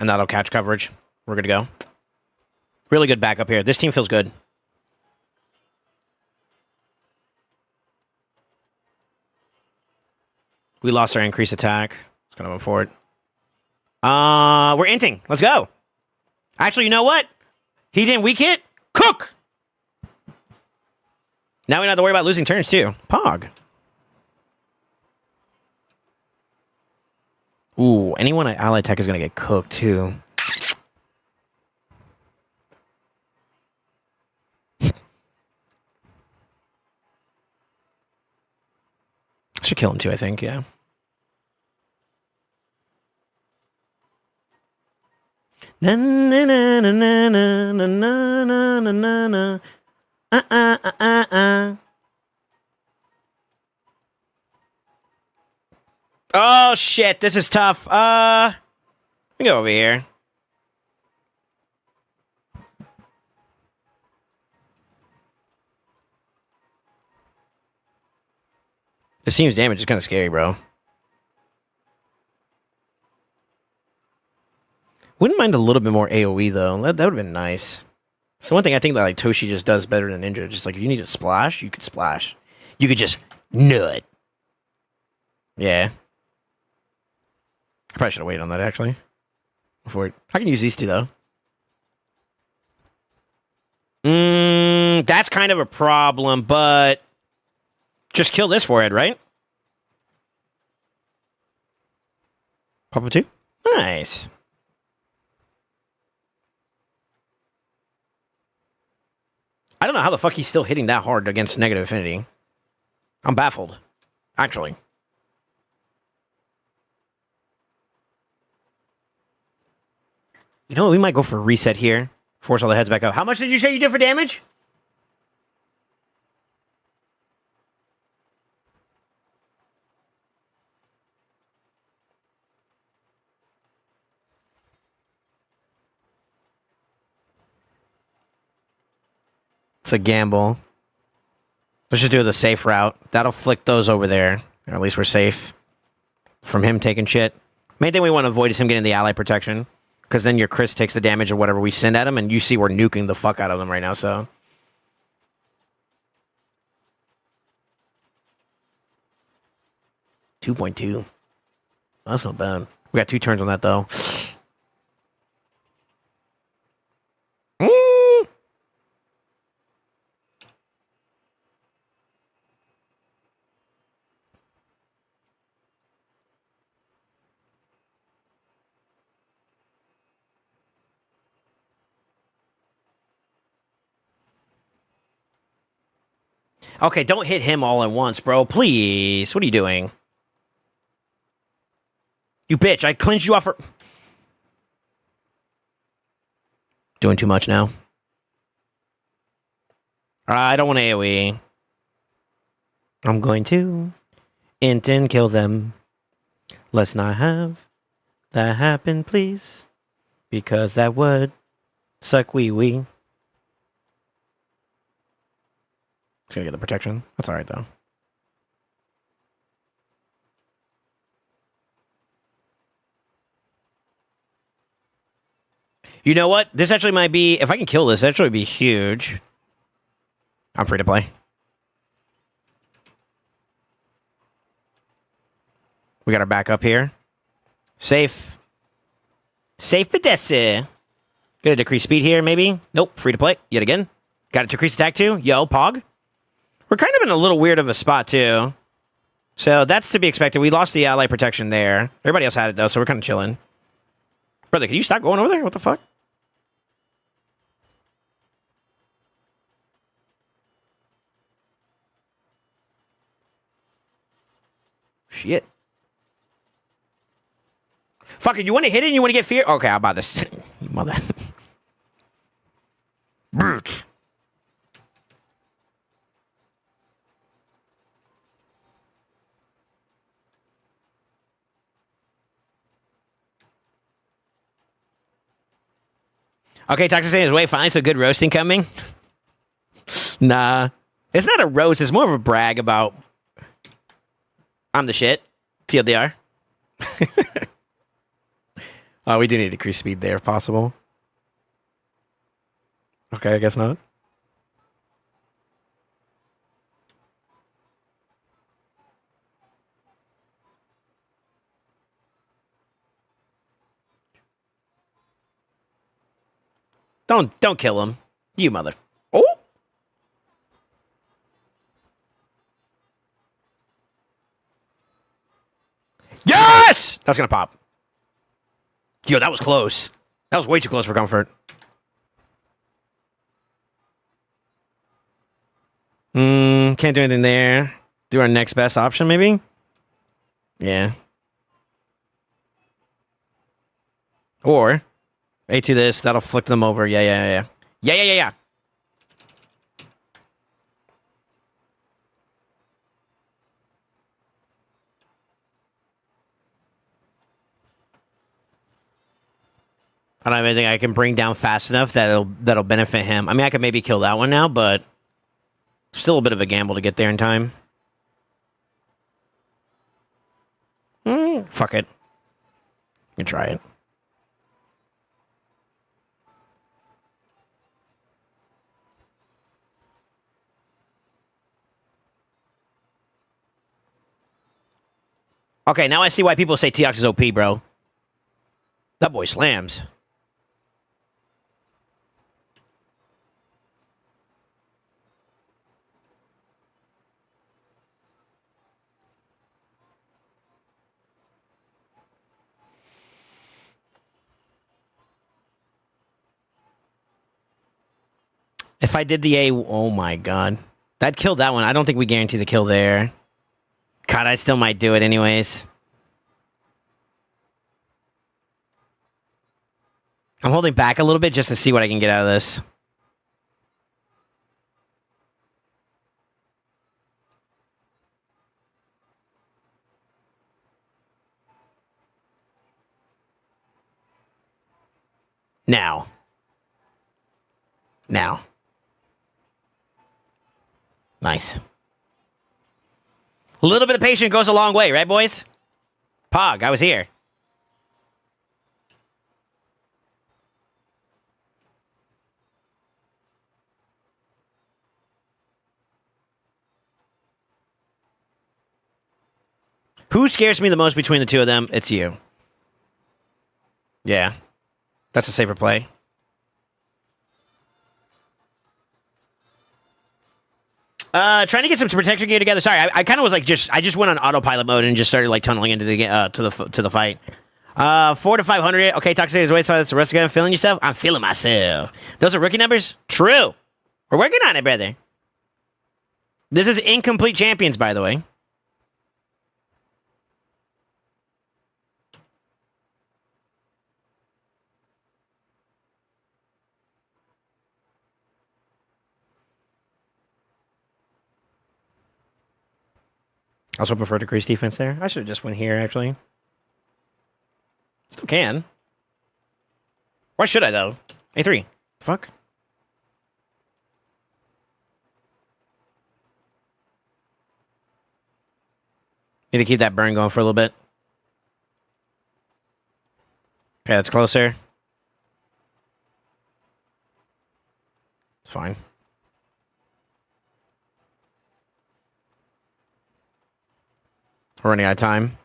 And that'll catch coverage. We're good to go. Really good backup here. This team feels good. We lost our increased attack. Let's go move forward. We're inting. Let's go. Actually, you know what? He didn't weak hit. Cook! Now we don't have to worry about losing turns, too. Pog. Ooh, anyone at ally tech is going to get cooked, too. Should kill him, too, I think, yeah. Na na na na na na na na na na. Oh shit, this is tough. Let me go over here. This team's damage is kind of scary, bro. Wouldn't mind a little bit more AoE, though. That would have been nice. So one thing I think that like Toshi just does better than Ninja. Just like, if you need to splash, you could splash. You could just nut. Yeah. I probably should have waited on that, actually. Before I can use these two, though. That's kind of a problem, but... Just kill this forehead, right? Pop up two? Nice. I don't know how the fuck he's still hitting that hard against negative affinity. I'm baffled, actually. You know what? We might go for a reset here. Force all the heads back up. How much did you say you did for damage? It's a gamble. Let's just do the safe route. That'll flick those over there. Or at least we're safe from him taking shit. Main thing we want to avoid is him getting the ally protection. Because then your Chris takes the damage of whatever we send at him, and you see we're nuking the fuck out of them right now, so... 2.2. That's not bad. We got 2 turns on that, though. Okay, don't hit him all at once, bro. Please. What are you doing? You bitch, I cleansed you off for... Doing too much now. I don't want AoE. I'm going to int and kill them. Let's not have that happen, please. Because that would suck wee-wee. It's gonna get the protection. That's alright, though. You know what? This actually might be... If I can kill this, actually be huge. I'm free to play. We got our back up here. Safe. Safe for this. Gonna decrease speed here, maybe? Nope. Free to play. Yet again. Got to decrease attack too. Yo, Pog. We're kind of in a little weird of a spot, too. So that's to be expected. We lost the ally protection there. Everybody else had it, though, so we're kind of chilling. Brother, can you stop going over there? What the fuck? Shit. Fuck it, you want to hit it and you want to get fear? Okay, how about this? You mother. Bitch. Okay, Toxic saying is wait, finally some good roasting coming. Nah. It's not a roast, it's more of a brag about I'm the shit. TLDR. Oh, we do need to increase speed there if possible. Okay, I guess not. Don't kill him. You mother. Oh! Yes! That's gonna pop. Yo, that was close. That was way too close for comfort. Can't do anything there. Do our next best option, maybe? Yeah. Or A2 this, that'll flick them over. Yeah. Yeah. I don't have anything I can bring down fast enough that'll benefit him. I mean, I could maybe kill that one now, but still a bit of a gamble to get there in time. Fuck it. You can try it. Okay, now I see why people say Teox is OP, bro. That boy slams. If I did the A, oh my god. That killed that one. I don't think we guarantee the kill there. God, I still might do it anyways. I'm holding back a little bit just to see what I can get out of this. Now. Nice. A little bit of patience goes a long way, right, boys? Pog, I was here. Who scares me the most between the two of them? It's you. Yeah. That's a safer play. Trying to get some protection gear together. Sorry, I kind of was like I just went on autopilot mode and just started like tunneling into the to the fight. 4 to 500. Okay, Toxic is wait, so that's the rest of it. Feeling yourself? I'm feeling myself. Those are rookie numbers? True. We're working on it, brother. This is incomplete champions, by the way. I also prefer decreased defense there. I should have just went here, actually. Still can. Why should I, though? A3. Fuck. Need to keep that burn going for a little bit. Okay, that's closer. It's fine. We're running out of time.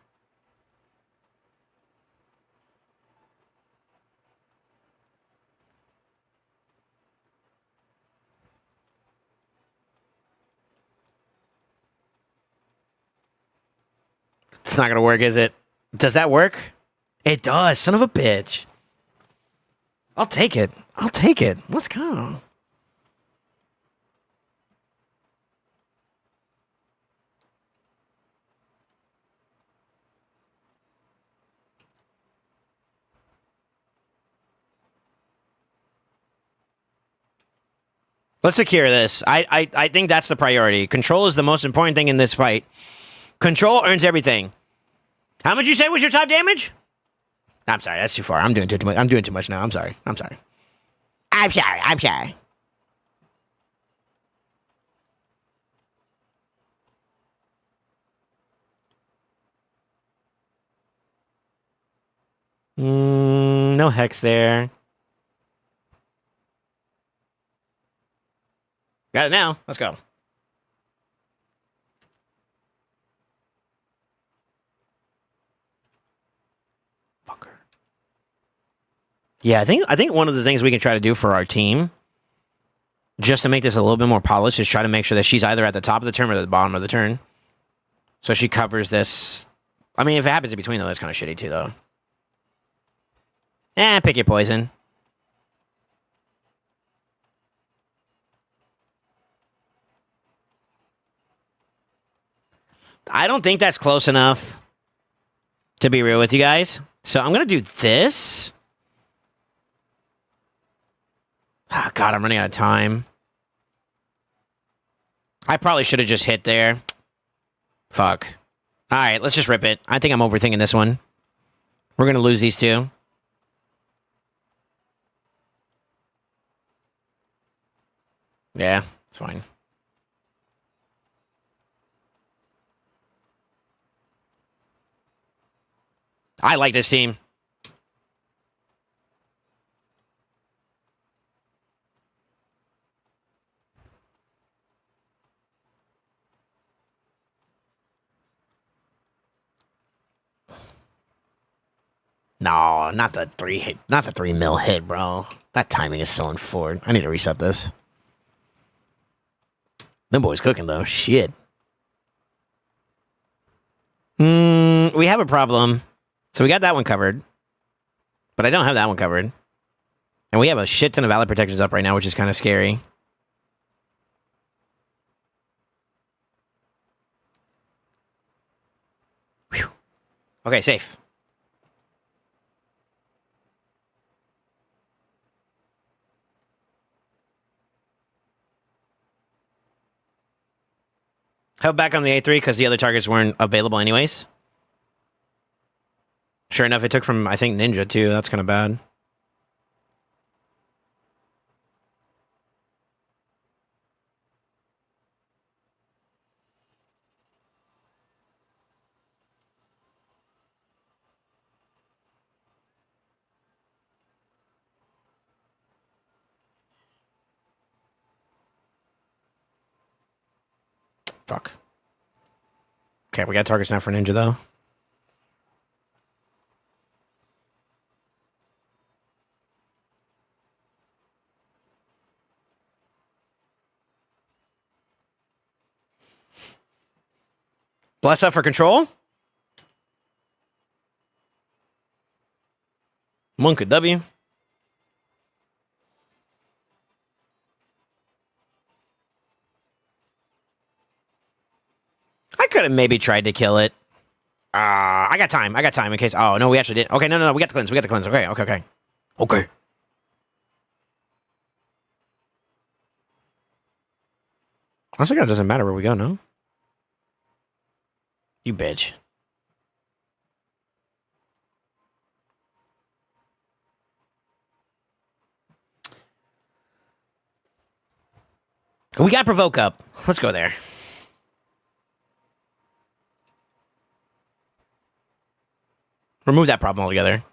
It's not gonna work, is it? Does that work? It does, son of a bitch. I'll take it. I'll take it. Let's go. Let's secure this. I think that's the priority. Control is the most important thing in this fight. Control earns everything. How much you say was your top damage? I'm sorry, that's too far. I'm doing too much. I'm doing too much now. I'm sorry. I'm sorry. I'm sorry. No hex there. Got it now. Let's go. Fucker. Yeah, I think one of the things we can try to do for our team, just to make this a little bit more polished, is try to make sure that she's either at the top of the turn or at the bottom of the turn. So she covers this. I mean, if it happens in between, though, that's kind of shitty, too, though. Pick your poison. I don't think that's close enough, to be real with you guys. So I'm going to do this. Oh, God, I'm running out of time. I probably should have just hit there. Fuck. All right, let's just rip it. I think I'm overthinking this one. We're going to lose these two. Yeah, it's fine. I like this team. No, not the 3 hit, not the 3 mil hit, bro. That timing is so unfortunate. I need to reset this. Them boys cooking though. Shit. We have a problem. So we got that one covered, but I don't have that one covered, and we have a shit ton of Valid Protectors up right now, which is kind of scary. Whew. Okay, safe. Held back on the A3 because the other targets weren't available anyways. Sure enough, it took from, I think, Ninja, too. That's kind of bad. Fuck. Okay, we got targets now for Ninja, though. Bless up for control. Monk W. I could have maybe tried to kill it. I got time. I got time in case. Oh, no, we actually didn't. Okay, no. We got the cleanse. We got the cleanse. Okay. Okay. Honestly, it doesn't matter where we go, no? You bitch. We got Provoke up. Let's go there. Remove that problem altogether.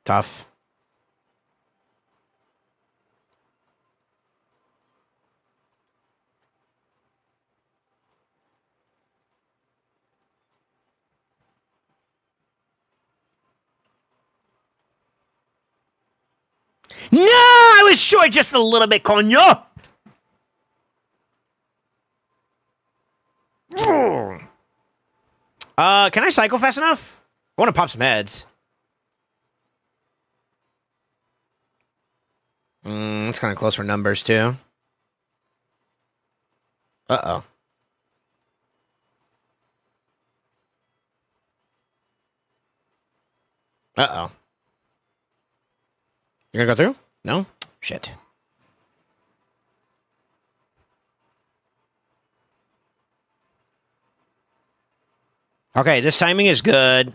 Tough. No, I was short just a little bit, coño. Can I cycle fast enough? I want to pop some heads. It's kind of close for numbers, too. Uh-oh. Uh-oh. You're gonna go through? No? Shit. Okay, this timing is good.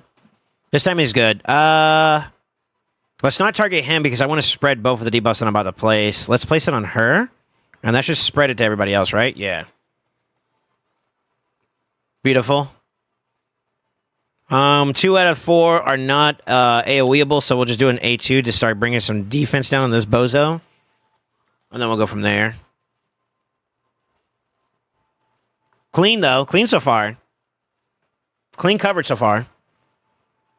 This timing is good. Let's not target him because I want to spread both of the debuffs that I'm about to place. Let's place it on her. And let's just spread it to everybody else, right? Yeah. Beautiful. 2 out of 4 are not AoEable, so we'll just do an A2 to start bringing some defense down on this bozo. And then we'll go from there. Clean, though. Clean so far. Clean coverage so far.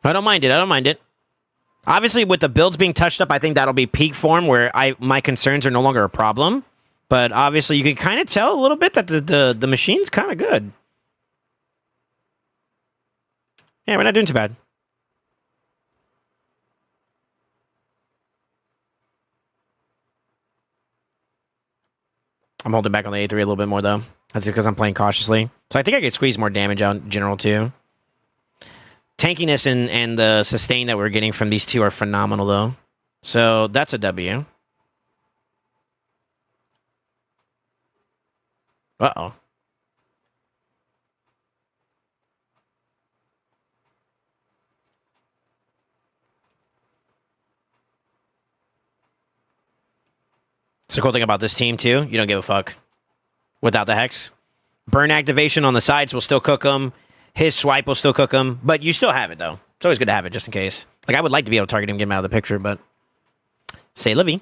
I don't mind it. I don't mind it. Obviously, with the builds being touched up, I think that'll be peak form where my concerns are no longer a problem. But obviously, you can kind of tell a little bit that the machine's kind of good. Yeah, we're not doing too bad. I'm holding back on the A3 a little bit more, though. That's because I'm playing cautiously. So I think I could squeeze more damage out in general, too. Tankiness and the sustain that we're getting from these two are phenomenal, though. So that's a W. Uh-oh. It's the cool thing about this team, too. You don't give a fuck without the Hex. Burn activation on the sides will still cook them. His swipe will still cook him. But you still have it, though. It's always good to have it, just in case. Like, I would like to be able to target him, get him out of the picture, but... Say la vie.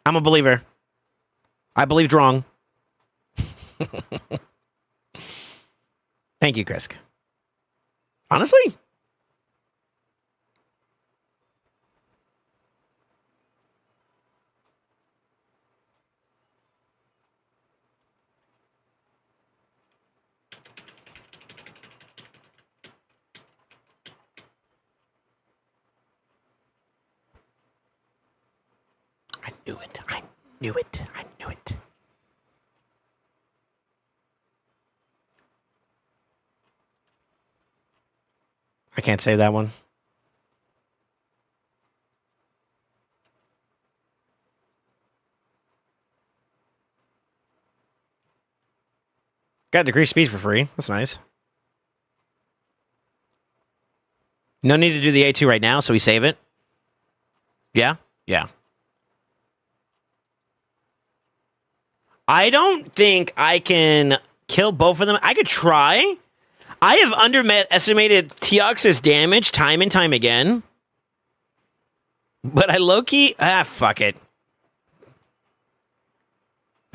I'm a believer. I believed wrong. Thank you, Chris. Honestly? I knew it. I knew it. I knew it. I can't say that one. Got decreased speed for free. That's nice. No need to do the A2 right now, so we save it. Yeah? Yeah. I don't think I can kill both of them. I could try. I have underestimated Teox's damage time and time again. But I low-key... fuck it.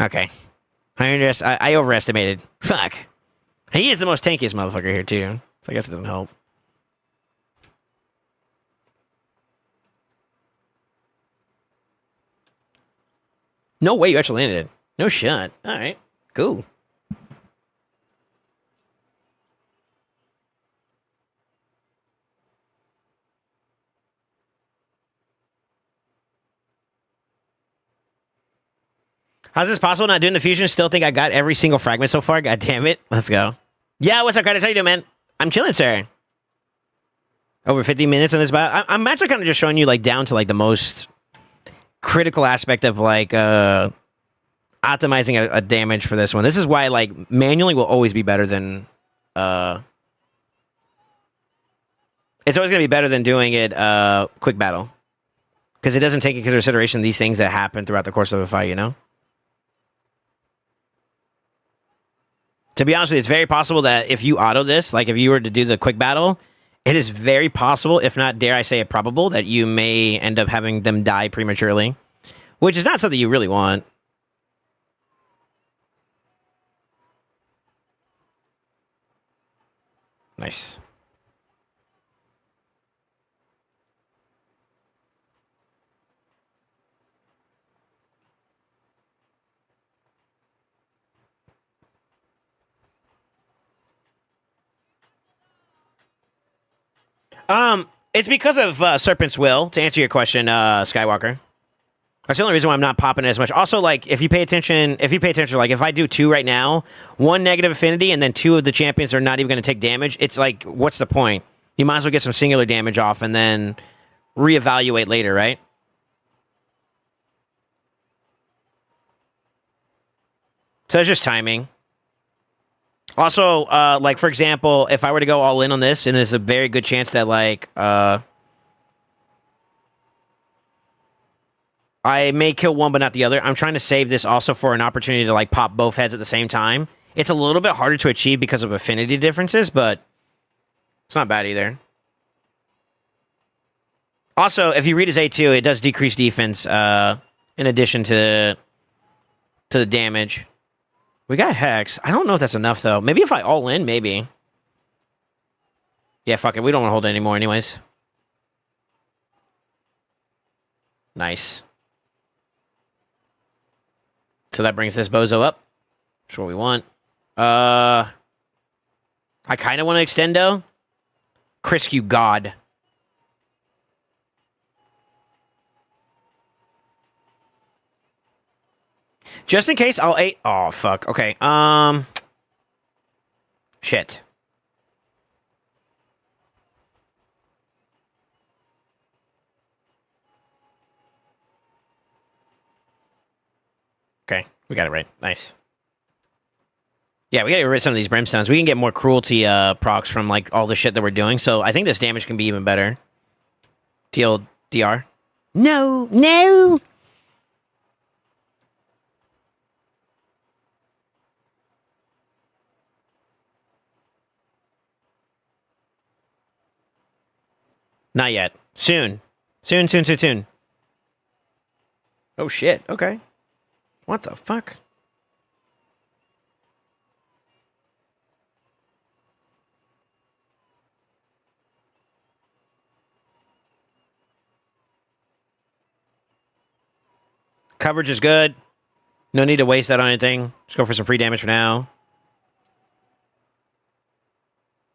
Okay. I overestimated. Fuck. He is the most tankiest motherfucker here, too. So I guess it doesn't help. No way you actually landed it. No shot. All right. Cool. How's this possible? Not doing the fusion? Still think I got every single fragment so far? God damn it. Let's go. Yeah, what's up, Credit? How you doing, man? I'm chilling, sir. Over 50 minutes on this battle. I'm actually kind of just showing you, like, down to, like, the most critical aspect of, like, optimizing a damage for this one. This is why, like, manually will always be better than... It's always going to be better than doing it quick battle. Because it doesn't take into consideration these things that happen throughout the course of a fight, you know? To be honest with you, it's very possible that if you auto this, like if you were to do the quick battle, it is very possible, if not, dare I say it, probable, that you may end up having them die prematurely. Which is not something you really want. Nice. It's because of Serpent's Will, to answer your question, Skywalker. That's the only reason why I'm not popping it as much. Also, like, if you pay attention, like, if I do 2 right now, 1 negative affinity, and then 2 of the champions are not even going to take damage, it's like, what's the point? You might as well get some singular damage off and then reevaluate later, right? So it's just timing. Also, like, for example, if I were to go all in on this, and there's a very good chance that, like, I may kill one but not the other. I'm trying to save this also for an opportunity to, like, pop both heads at the same time. It's a little bit harder to achieve because of affinity differences, but it's not bad either. Also, if you read his A2, it does decrease defense in addition to the damage. We got Hex. I don't know if that's enough, though. Maybe if I all in, maybe. Yeah, fuck it. We don't want to hold it anymore anyways. Nice. So that brings this bozo up. That's what we want. I kind of want to extendo. Criscu God. Just in case, I'll eight. Oh fuck. Okay. Shit. Okay, we got it right. Nice. Yeah, we gotta get rid of some of these brimstones. We can get more cruelty procs from like all the shit that we're doing. So I think this damage can be even better. TLDR. No, no. Not yet. Soon. Soon, soon, soon, soon. Oh shit. Okay. What the fuck? Coverage is good. No need to waste that on anything. Just go for some free damage for now.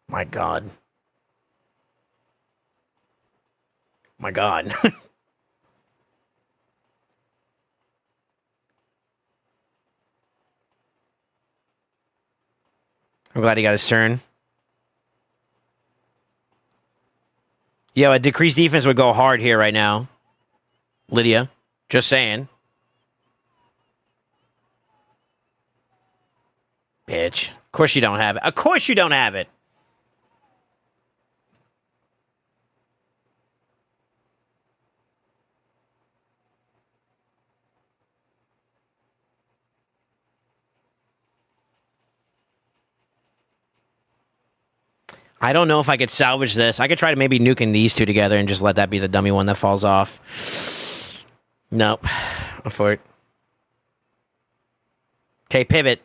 My god. My god. I'm glad he got his turn. Yo, a decreased defense would go hard here right now. Lydia. Just saying. Bitch. Of course you don't have it. Of course you don't have it. I don't know if I could salvage this. I could try to maybe nuking these two together and just let that be the dummy one that falls off. Nope. I'm for it. Okay, pivot.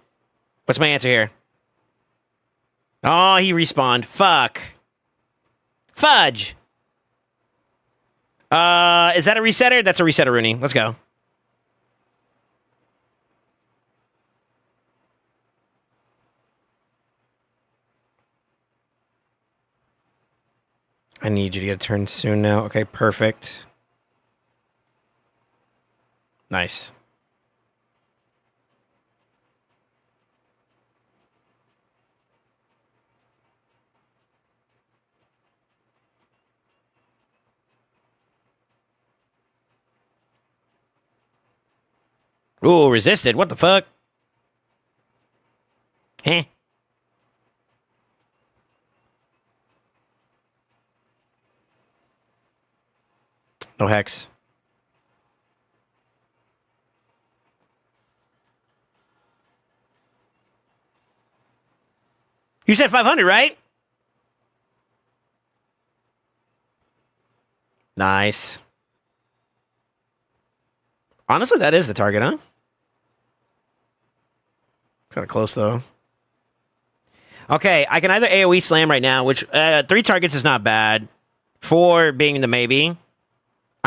What's my answer here? Oh, he respawned. Fuck. Fudge. Is that a resetter? That's a resetter, Rooney. Let's go. I need you to get a turn soon now. Okay, perfect. Nice. Ooh, resisted. What the fuck? Heh. No hex. You said 500, right? Nice. Honestly, that is the target, huh? Kind of close, though. Okay, I can either AoE slam right now, which 3 targets is not bad. 4 being the maybe.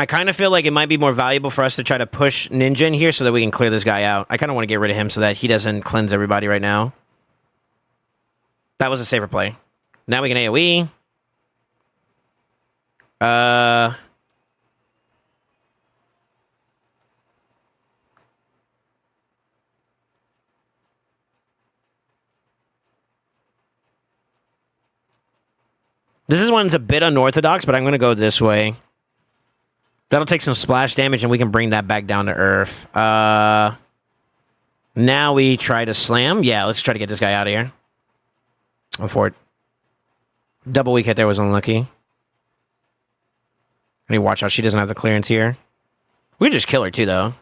I kind of feel like it might be more valuable for us to try to push Ninja in here so that we can clear this guy out. I kind of want to get rid of him so that he doesn't cleanse everybody right now. That was a safer play. Now we can AoE. This one's a bit unorthodox, but I'm going to go this way. That'll take some splash damage, and we can bring that back down to earth. Now we try to slam. Yeah, let's try to get this guy out of here. Go for it. Double weak hit there was unlucky. I need to watch out. She doesn't have the clearance here. We can just kill her, too, though.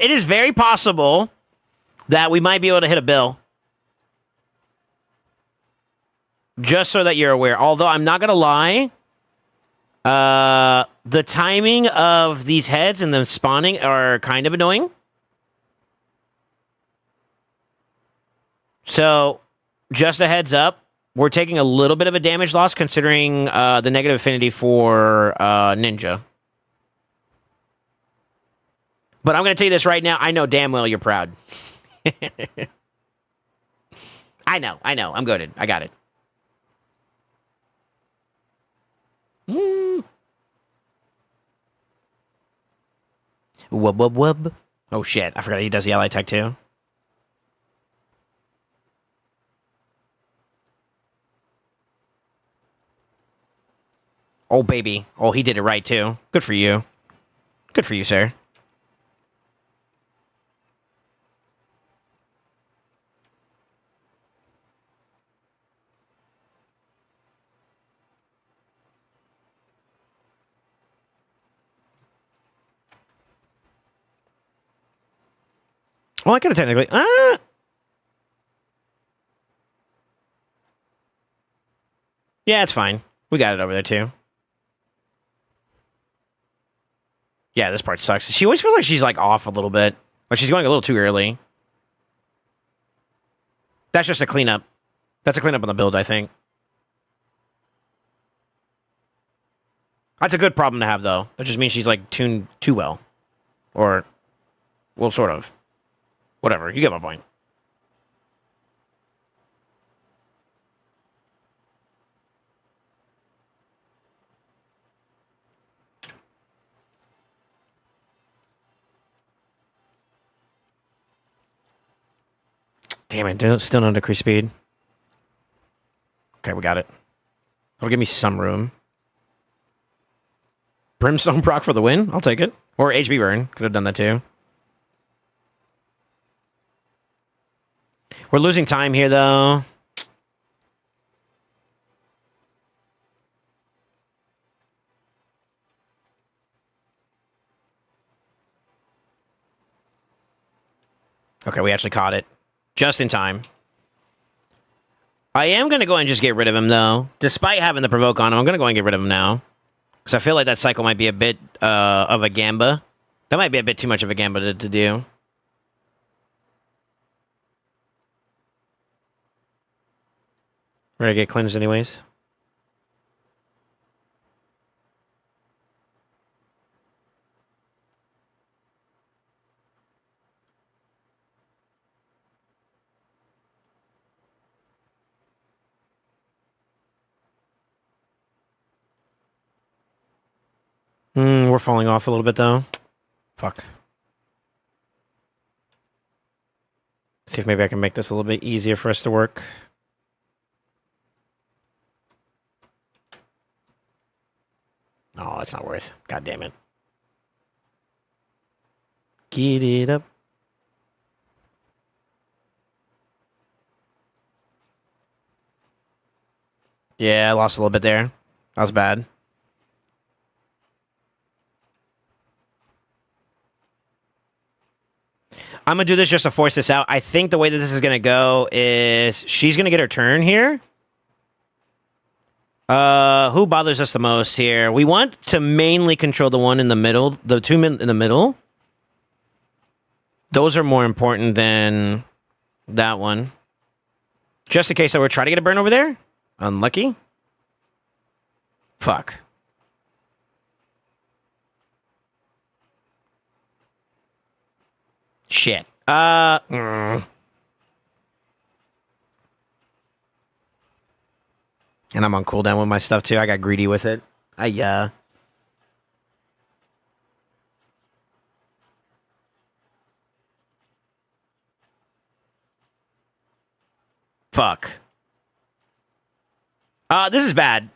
It is very possible that we might be able to hit a bill. Just so that you're aware. Although, I'm not going to lie. The timing of these heads and them spawning are kind of annoying. So, just a heads up. We're taking a little bit of a damage loss considering the negative affinity for Ninja. But I'm going to tell you this right now. I know damn well you're proud. I know. I'm goated. I got it. Wub. Oh, shit. I forgot he does the ally tech, too. Oh, baby. Oh, he did it right, too. Good for you. Good for you, sir. Well, I could have technically... Yeah, it's fine. We got it over there, too. Yeah, this part sucks. She always feels like she's, like, off a little bit. But she's going a little too early. That's just a cleanup. That's a cleanup on the build, I think. That's a good problem to have, though. That just means she's, like, tuned too well. Or... well, sort of. Whatever, you get my point. Damn it, still no decrease speed. Okay, we got it. That'll give me some room. Brimstone proc for the win? I'll take it. Or HB burn. Could have done that too. We're losing time here, though. Okay, we actually caught it. Just in time. I am going to go and just get rid of him, though. Despite having the provoke on him, I'm going to go and get rid of him now. Because I feel like that cycle might be a bit of a gamba. That might be a bit too much of a gamba to do. We're going to get cleansed anyways. We're falling off a little bit, though. Fuck. See if maybe I can make this a little bit easier for us to work. Oh, it's not worth. God damn it. Get it up. Yeah, I lost a little bit there. That was bad. I'm going to do this just to force this out. I think the way that this is going to go is she's going to get her turn here. Who bothers us the most here? We want to mainly control the one in the middle, the two in the middle. Those are more important than that one. Just in case that we're trying to get a burn over there. Unlucky. Fuck. Shit. And I'm on cooldown with my stuff too. I got greedy with it. Fuck. This is bad.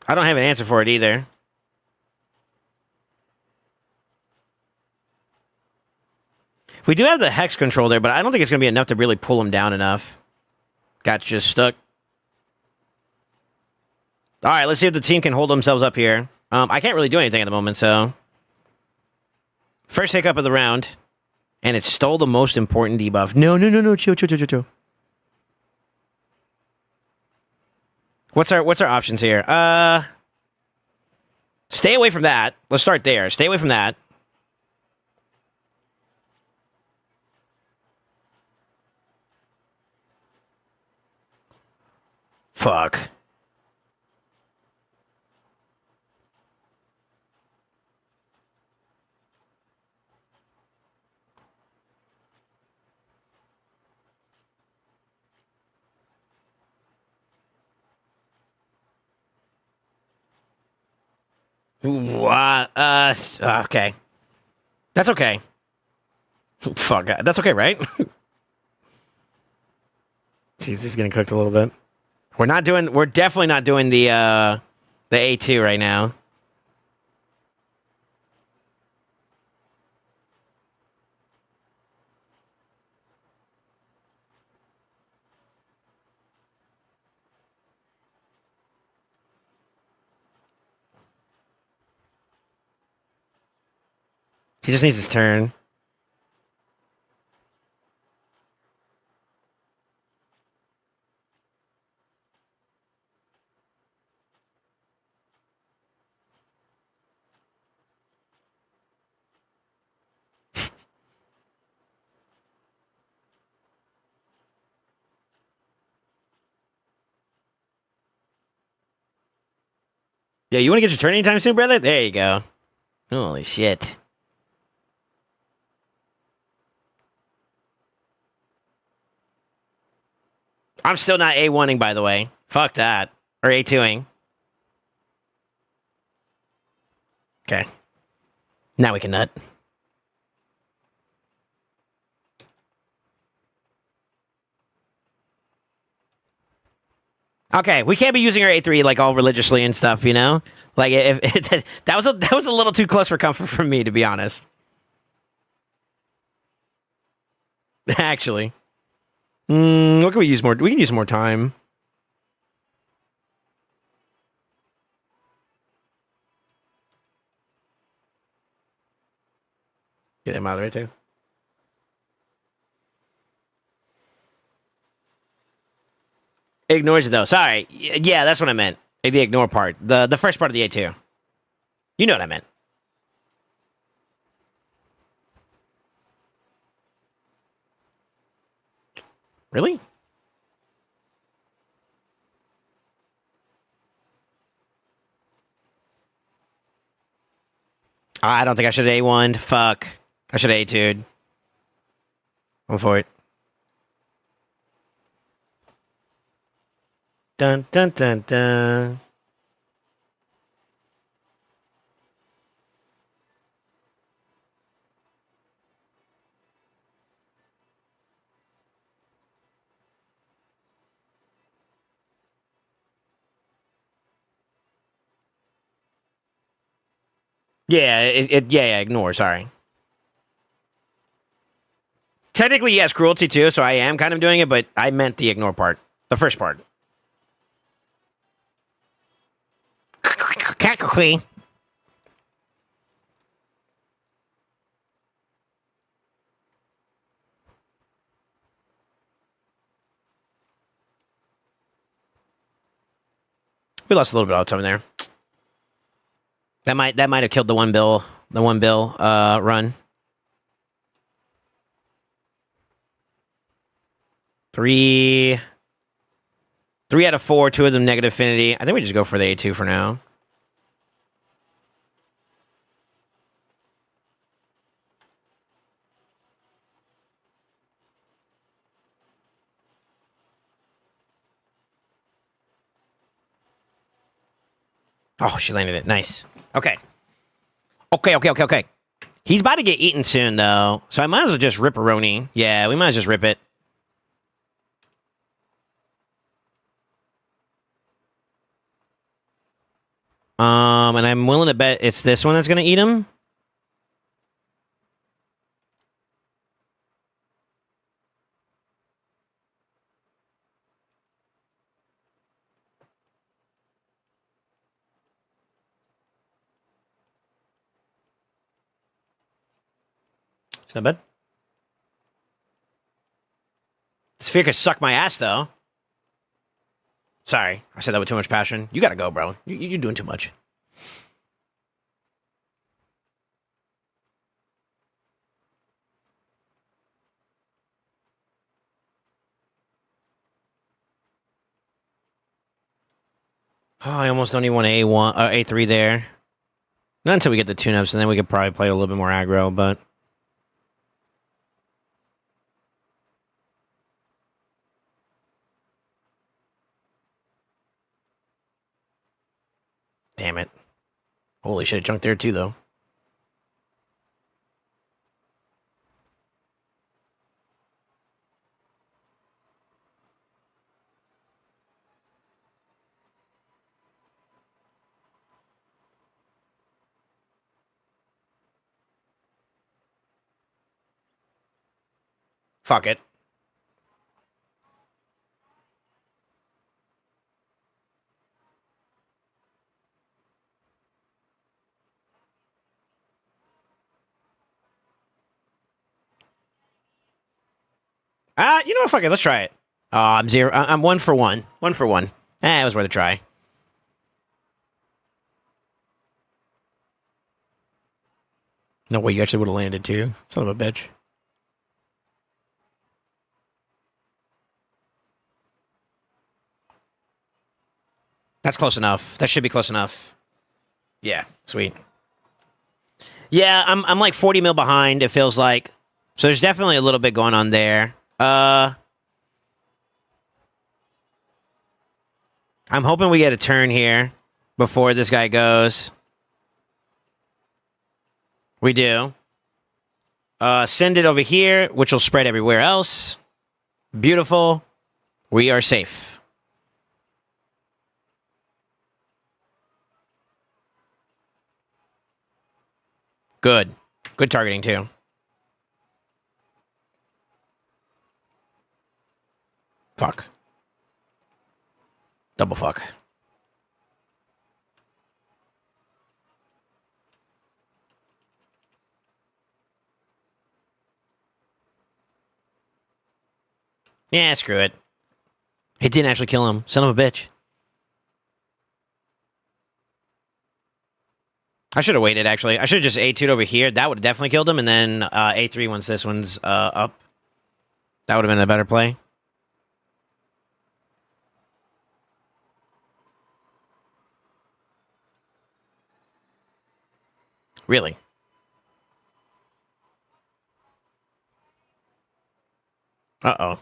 I don't have an answer for it either. We do have the hex control there, but I don't think it's going to be enough to really pull him down enough. Got just stuck. All right, let's see if the team can hold themselves up here. I can't really do anything at the moment, so... First hiccup of the round. And it stole the most important debuff. No. Chill. What's our options here? Stay away from that. Let's start there. Stay away from that. Fuck. What? Okay. That's okay. Fuck. That's okay, right? Jeez, he's getting cooked a little bit. We're definitely not doing the A2 right now. He just needs his turn. Yeah, you want to get your turn anytime soon, brother? There you go. Holy shit. I'm still not A1ing, by the way. Fuck that. Or A2ing. Okay. Now we can nut. Okay, we can't be using our A3 like all religiously and stuff, you know? Like that was a little too close for comfort for me, to be honest. Actually. What can we use more? We can use more time. Get him out of there too. Ignores it though. Sorry. Yeah, that's what I meant. The ignore part. The first part of the A2. You know what I meant. Really? I don't think I should have A1'd. Fuck. I should have A2'd. Go for it. Dun dun dun dun. Yeah, yeah, ignore, sorry. Technically, yes, cruelty too, so I am kind of doing it, but I meant the ignore part. The first part. Queen. We lost a little bit of time there. That might have killed the one bill run. 3 out of 4, 2 of them negative affinity. I think we just go for the A2 for now. Oh, she landed it. Nice. Okay. Okay. He's about to get eaten soon, though. So I might as well just rip a Roni. Yeah, we might as well just rip it. And I'm willing to bet it's this one that's going to eat him. It's not bad. Sphere could suck my ass, though. Sorry, I said that with too much passion. You gotta go, bro. You're doing too much. Oh, I almost don't even want A1 A3 there. Not until we get the tune-ups, and then we could probably play a little bit more aggro, but... Damn it. Holy shit, junk there too, though. Fuck it. You know what? Fuck it. Let's try it. I'm zero. I'm 1 for 1. 1 for 1. It was worth a try. No way you actually would have landed too. Son of a bitch. That's close enough. That should be close enough. Yeah, sweet. Yeah, I'm like 40 mil behind, it feels like. So there's definitely a little bit going on there. I'm hoping we get a turn here before this guy goes. We do. Send it over here, which will spread everywhere else. Beautiful. We are safe. Good. Good targeting, too. Fuck. Double fuck. Yeah, screw it. It didn't actually kill him. Son of a bitch. I should have waited, actually. I should have just A2'd over here. That would have definitely killed him, and then A3 once this one's up. That would have been a better play. Really? Uh-oh.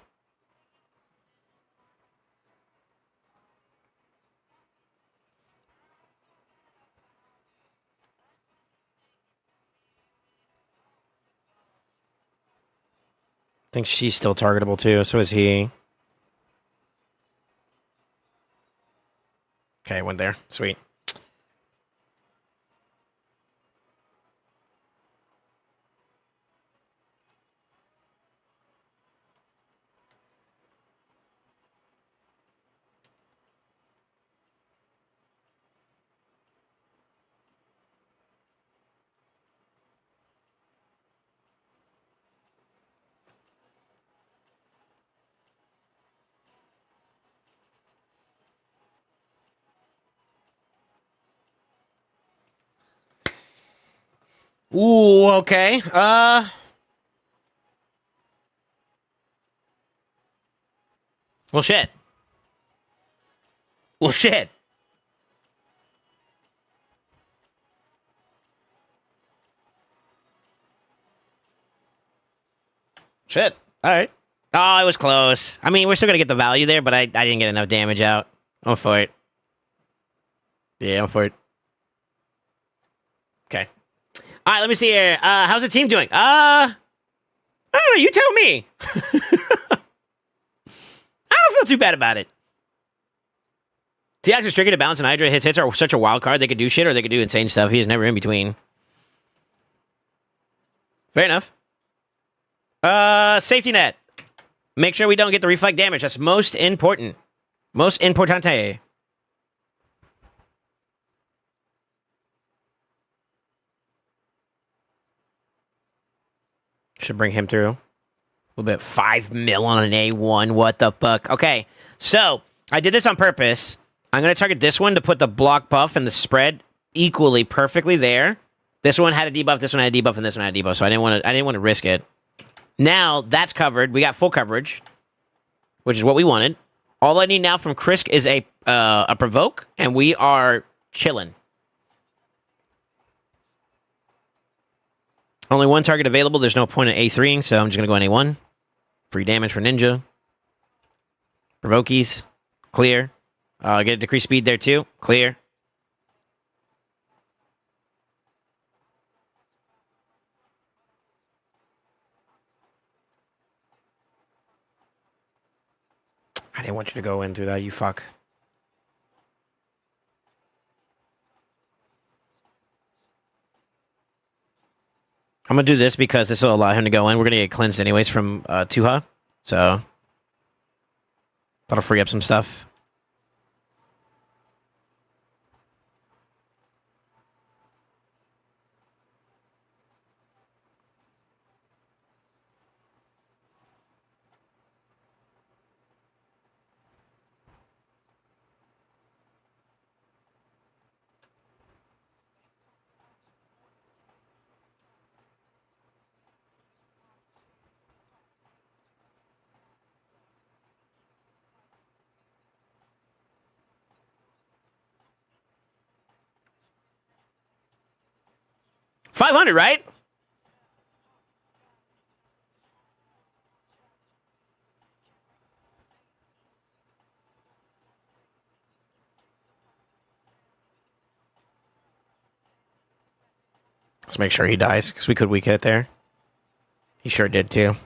I think she's still targetable too, so is he. Okay, went there. Sweet. Ooh, okay. Well, shit. Well, shit. Shit. All right. Oh, it was close. I mean, we're still going to get the value there, but I didn't get enough damage out. I'm for it. Yeah, I'm for it. Okay. All right, let me see here. How's the team doing? I don't know. You tell me. I don't feel too bad about it. TX is tricky to bounce, and Hydra hits are such a wild card. They could do shit or they could do insane stuff. He is never in between. Fair enough. Safety net. Make sure we don't get the reflect damage. That's most important. Most importante. Should bring him through. A little bit. 5 mil on an A1. What the fuck? Okay. So, I did this on purpose. I'm going to target this one to put the block buff and the spread equally perfectly there. This one had a debuff, this one had a debuff, and this one had a debuff, so I didn't want to risk it. Now, that's covered. We got full coverage, which is what we wanted. All I need now from Krisk is a provoke, and we are chilling. Only one target available. There's no point in A3ing, so I'm just going to go on A1. Free damage for Ninja. Provokies. Clear. Get a decreased speed there, too. Clear. I didn't want you to go in through that, you fuck. I'm going to do this because this will allow him to go in. We're going to get cleansed anyways from Tuha. So, that'll free up some stuff. $500, right? Let's make sure he dies, because we could weak hit there. He sure did, too.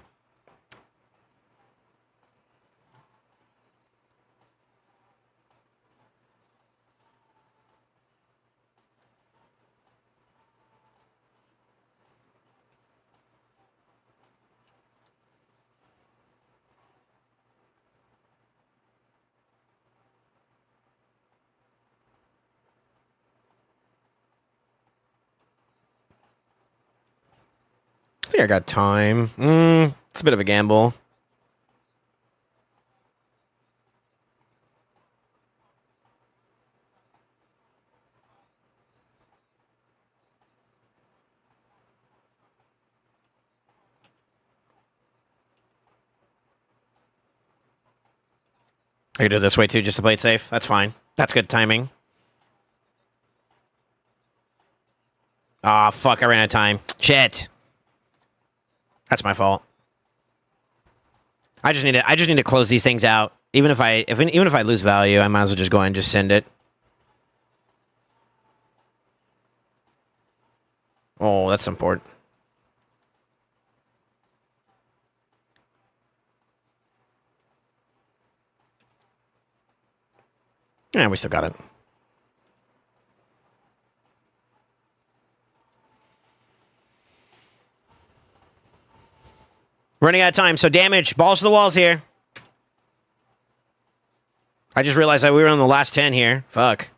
I think I got time. It's a bit of a gamble. I could do it this way too, just to play it safe. That's fine. That's good timing. Ah, fuck! I ran out of time. Shit. That's my fault. I just need to close these things out. Even if I lose value, I might as well just go ahead and just send it. Oh, that's important. Yeah, we still got it. Running out of time, so damage. Balls to the walls here. I just realized that we were on the last 10 here. Fuck.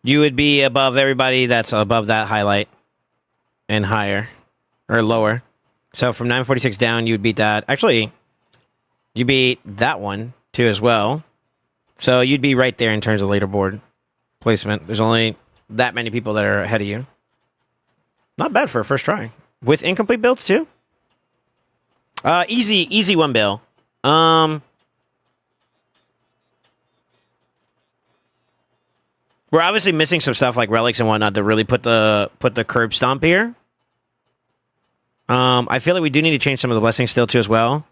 You would be above everybody that's above that highlight. and higher. Or lower. So from 946 down, you would beat that. Actually, you beat that one, too, as well. So you'd be right there in terms of leaderboard placement. There's only that many people that are ahead of you. Not bad for a first try. With incomplete builds, too. Easy one, Bill. We're obviously missing some stuff like relics and whatnot to really put the curb stomp here. I feel like we do need to change some of the blessings still too as well.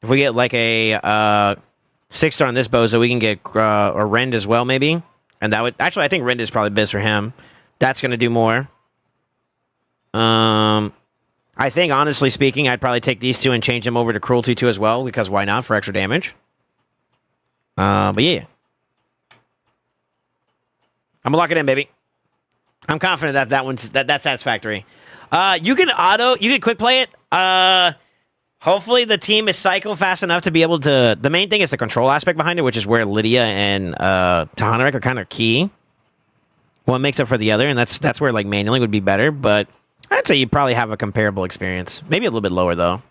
If we get like a 6-star on this bozo, we can get a Rend as well maybe. And that would actually I think Rend is probably best for him. That's gonna do more. I think honestly speaking, I'd probably take these two and change them over to Cruelty 2 as well, because why not for extra damage? But yeah. I'm gonna lock it in, baby. I'm confident that that's satisfactory. You can quick play it. Hopefully the team is cycle fast enough to be able to. The main thing is the control aspect behind it, which is where Lydia and Tahanarek are kind of key. One makes up for the other, and that's where like manually would be better. But I'd say you'd probably have a comparable experience, maybe a little bit lower though.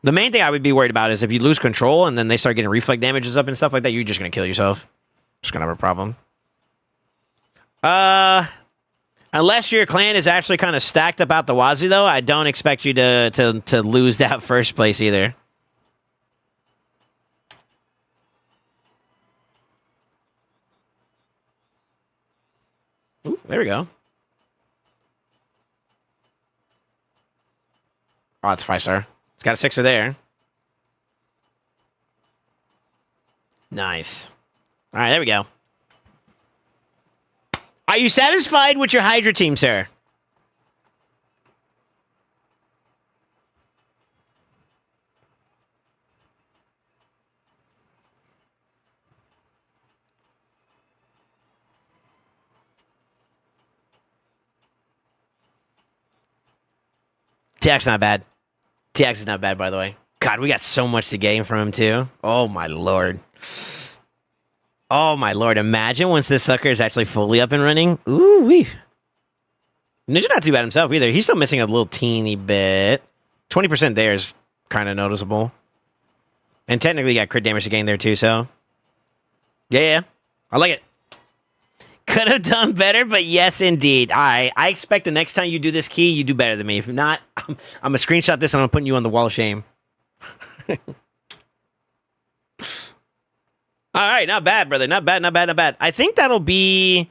The main thing I would be worried about is if you lose control and then they start getting reflect damages up and stuff like that, you're just gonna kill yourself. Just gonna have a problem. Unless your clan is actually kind of stacked about the wazoo, though, I don't expect you to lose that first place either. Ooh, there we go. Oh, it's 5-star. It's got a 6-star there. Nice. All right, there we go. Are you satisfied with your Hydra team, sir? TX not bad. TX is not bad, by the way. God, we got so much to gain from him, too. Oh, my lord. Oh, my lord. Imagine once this sucker is actually fully up and running. Ooh-wee. Ninja not too bad himself, either. He's still missing a little teeny bit. 20% there is kind of noticeable. And technically got crit damage to gain there, too, so. Yeah. I like it. Could have done better, but yes, indeed. I expect the next time you do this key, you do better than me. If not, I'm going to screenshot this and I'm putting you on the wall of shame. All right, not bad, brother. Not bad, not bad, not bad. I think that'll be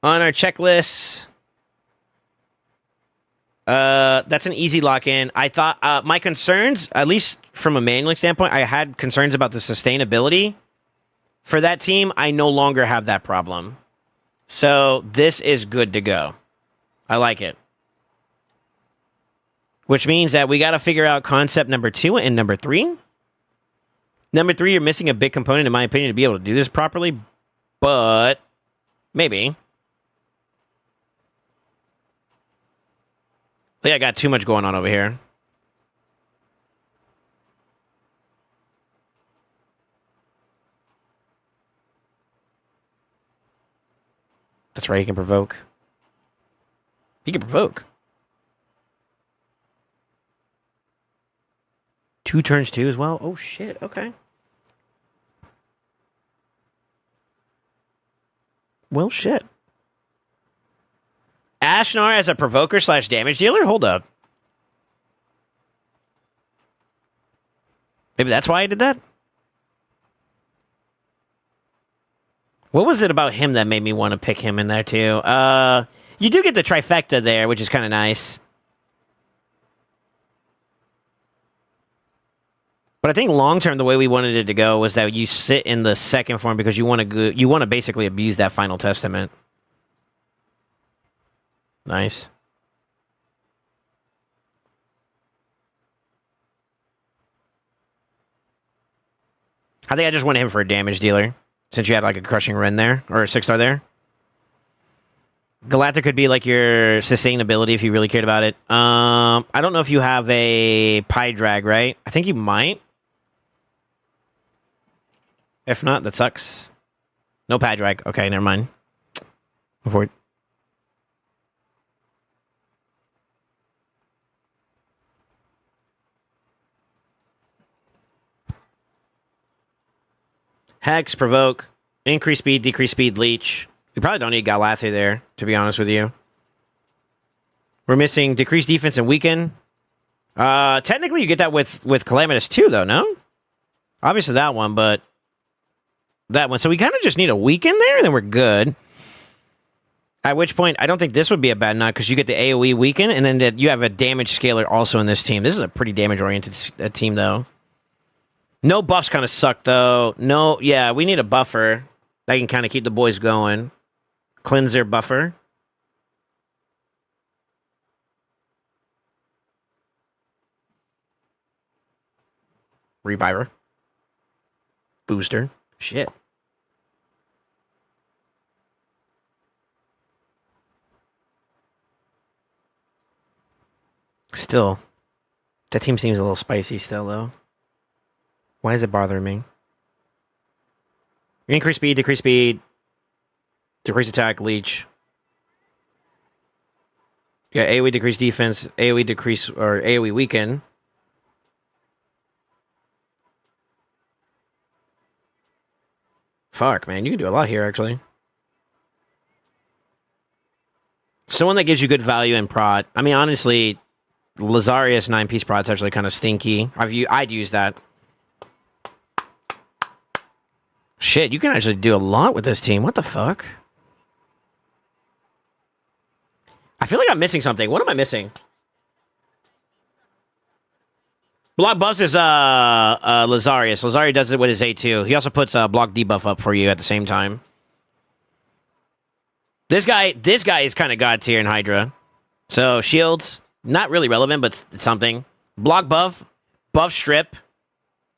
on our checklist. That's an easy lock-in. I thought my concerns, at least from a manual standpoint, I had concerns about the sustainability for that team. I no longer have that problem. So this is good to go. I like it. Which means that we got to figure out concept number 2 and number 3. Number 3, you're missing a big component, in my opinion, to be able to do this properly. But maybe. I think I got too much going on over here. That's right, he can provoke. He can provoke. 2 turns too as well? Oh, shit. Okay. Well, shit. Ashnar as a provoker / damage dealer? Hold up. Maybe that's why I did that? What was it about him that made me want to pick him in there, too? You do get the trifecta there, which is kind of nice. But I think long-term, the way we wanted it to go was that you sit in the second form because you want to basically abuse that final testament. Nice. I think I just wanted him for a damage dealer, since you had like a crushing Ren there, or a 6-star there. Galactic could be like your sustainability if you really cared about it. I don't know if you have a Pie Drag, right? I think you might. If not, that sucks. No Pie Drag. Okay, never mind. Avoid. Hex, Provoke, increase speed, decrease speed, Leech. We probably don't need Galathea there, to be honest with you. We're missing decrease defense and weaken. Technically, you get that with Calamitous too, though, no? Obviously that one, but that one. So we kind of just need a weaken there, and then we're good. At which point, I don't think this would be a bad nut, because you get the AoE weaken, and then you have a damage scaler also in this team. This is a pretty damage-oriented team, though. No buffs kind of suck, though. No, yeah, we need a buffer that can kind of keep the boys going. Cleanser buffer. Reviver. Booster. Shit. Still, that team seems a little spicy still, though. Why is it bothering me? Increase speed, decrease attack, leech. Yeah, AoE decrease defense, AoE decrease, or AoE weaken. Fuck, man, you can do a lot here, actually. Someone that gives you good value in prot. I mean, honestly, Lazarius 9-piece prot's actually kind of stinky. I'd use that. Shit, you can actually do a lot with this team. What the fuck? I feel like I'm missing something. What am I missing? Block buffs is Lazarius. Lazarius does it with his A2. He also puts block debuff up for you at the same time. This guy is kind of god tier in Hydra. So shields, not really relevant, but it's something. Block buff, buff strip.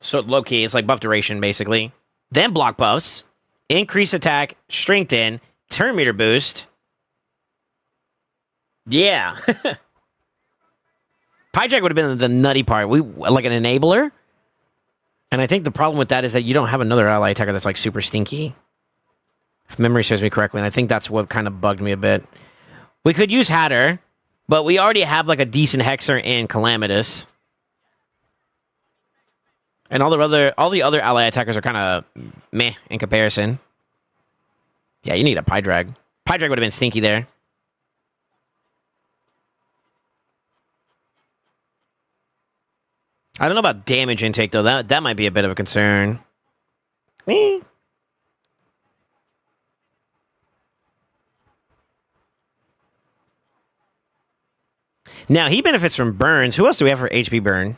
So low key, it's like buff duration basically. Then block buffs, increase attack, strengthen, turn meter boost. Yeah. Pyjack would have been the nutty part. We like an enabler. And I think the problem with that is that you don't have another ally attacker that's like super stinky. If memory serves me correctly. And I think that's what kind of bugged me a bit. We could use Hatter, but we already have like a decent Hexer in Calamitous. And all the other ally attackers are kind of meh in comparison. Yeah, you need a Pydrag. Pydrag would have been stinky there. I don't know about damage intake, though. That might be a bit of a concern. Now, he benefits from burns. Who else do we have for HP burn?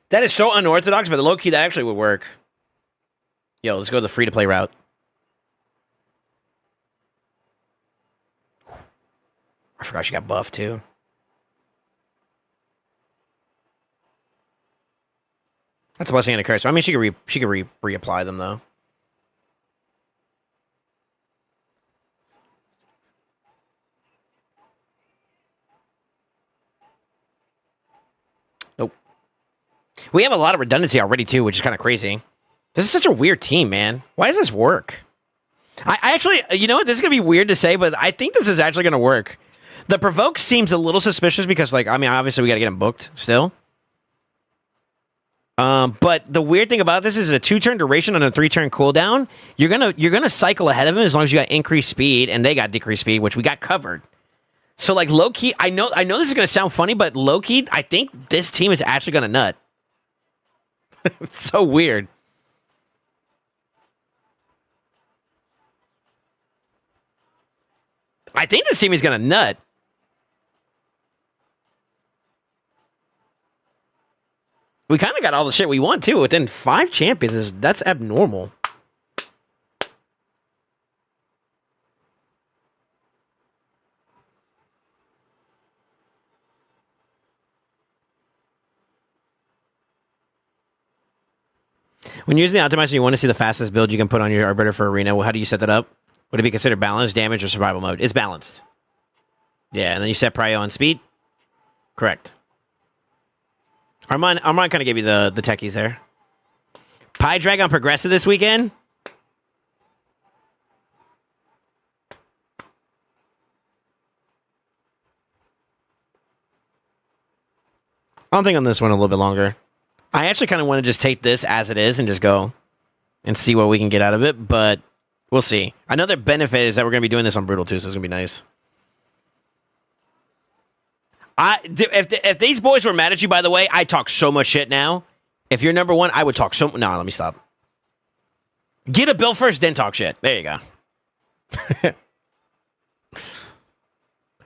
That is so unorthodox, but low-key, that actually would work. Yo, let's go the free-to-play route. I forgot she got buffed, too. That's a blessing and a curse. I mean, she could reapply them, though. Nope. We have a lot of redundancy already, too, which is kind of crazy. This is such a weird team, man. Why does this work? I actually, you know what? This is going to be weird to say, but I think this is actually going to work. The provoke seems a little suspicious because, like, I mean, obviously we got to get him booked still. But the weird thing about this is a 2-turn duration on a 3-turn cooldown. You're gonna cycle ahead of him as long as you got increased speed and they got decreased speed, which we got covered. So like low key, I know this is gonna sound funny, but low key, I think this team is actually gonna nut. It's so weird. I think this team is gonna nut. We kind of got all the shit we want, too. Within 5 champions, that's abnormal. When using the optimizer, you want to see the fastest build you can put on your Arbiter for Arena. Well, how do you set that up? Would it be considered balanced, damage, or survival mode? It's balanced. Yeah, and then you set prio on speed. Correct. Armand kind of gave you the techies there. Pie Drag on Progressive this weekend? I'll think on this one a little bit longer. I actually kind of want to just take this as it is and just go and see what we can get out of it, but we'll see. Another benefit is that we're going to be doing this on Brutal too, so it's going to be nice. If these boys were mad at you, by the way, I talk so much shit now. If you're number one, I would talk so... No, let me stop. Get a bill first, then talk shit. There you go.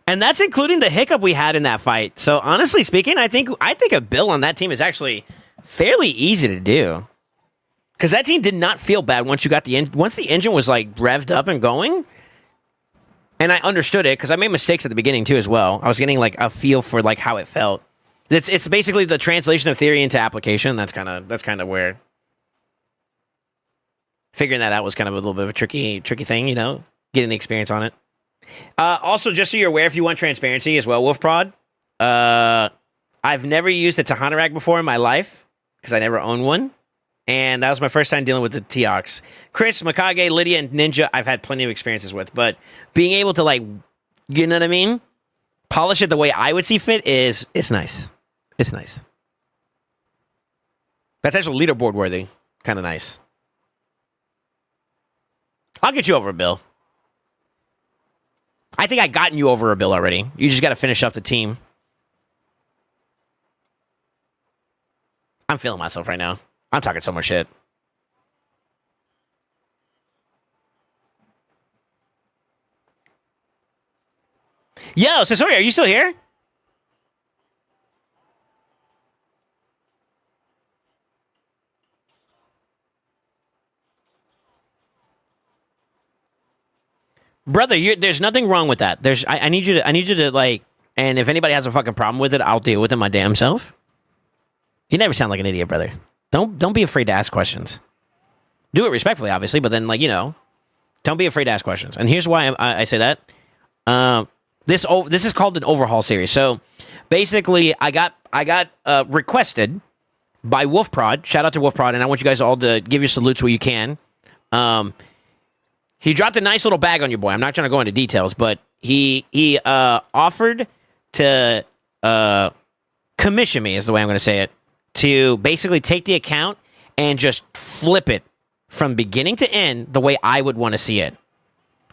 And that's including the hiccup we had in that fight. So honestly speaking, I think a bill on that team is actually fairly easy to do. Because that team did not feel bad once you got once the engine was like revved up and going. And I understood it because I made mistakes at the beginning too as well. I was getting like a feel for like how it felt. It's basically the translation of theory into application. That's kind of where figuring that out was kind of a little bit of a tricky thing, you know, getting the experience on it. Also, just so you're aware, if you want transparency as well, WolfProd, I've never used a Tahana rack before in my life because I never owned one. And that was my first time dealing with the T-Ox. Chris, Mikage, Lydia, and Ninja, I've had plenty of experiences with. But being able to, like, you know what I mean? Polish it the way I would see fit it's nice. It's nice. That's actually leaderboard worthy. Kind of nice. I'll get you over a bill. I think I gotten you over a bill already. You just got to finish off the team. I'm feeling myself right now. I'm talking so much shit. Yo, Sasori, are you still here? Brother, there's nothing wrong with that. I need you to like, and if anybody has a fucking problem with it, I'll deal with it my damn self. You never sound like an idiot, brother. Don't be afraid to ask questions. Do it respectfully, obviously, but then, like, you know, don't be afraid to ask questions. And here's why I say that. This is called an Overhaul Series. So basically, I got requested by WolfProd. Shout out to WolfProd, and I want you guys all to give your salutes where you can. He dropped a nice little bag on your boy. I'm not trying to go into details, but he offered to commission me, is the way I'm going to say it, to basically take the account and just flip it from beginning to end the way I would want to see it.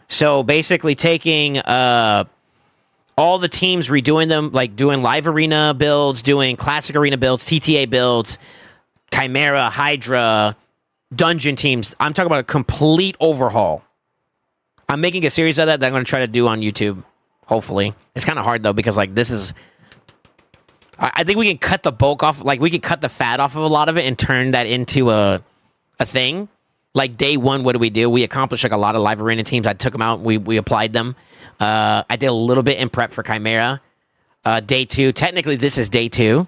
So basically taking all the teams, redoing them, like doing live arena builds, doing classic arena builds, TTA builds, Chimera, Hydra, dungeon teams. I'm talking about a complete overhaul. I'm making a series of that I'm going to try to do on YouTube, hopefully. It's kind of hard, though, because like this is... I think we can cut the bulk off, like we can cut the fat off of a lot of it and turn that into a thing. Like day one, what do? We accomplished like a lot of live arena teams. I took them out, we applied them. I did a little bit in prep for Chimera. Day two, technically this is day two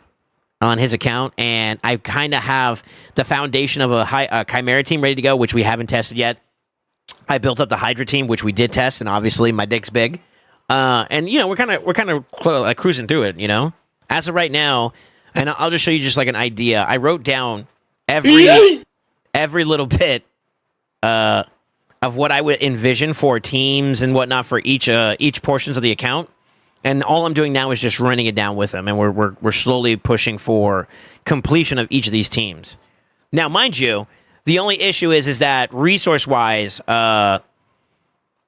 on his account, and I kind of have the foundation of a Chimera team ready to go, which we haven't tested yet. I built up the Hydra team, which we did test, and obviously my dick's big. And you know we're kind of cruising through it, you know. As of right now, and I'll just show you just like an idea. I wrote down every little bit of what I would envision for teams and whatnot for each portions of the account. And all I'm doing now is just running it down with them, and we're slowly pushing for completion of each of these teams. Now, mind you, the only issue is that resource-wise,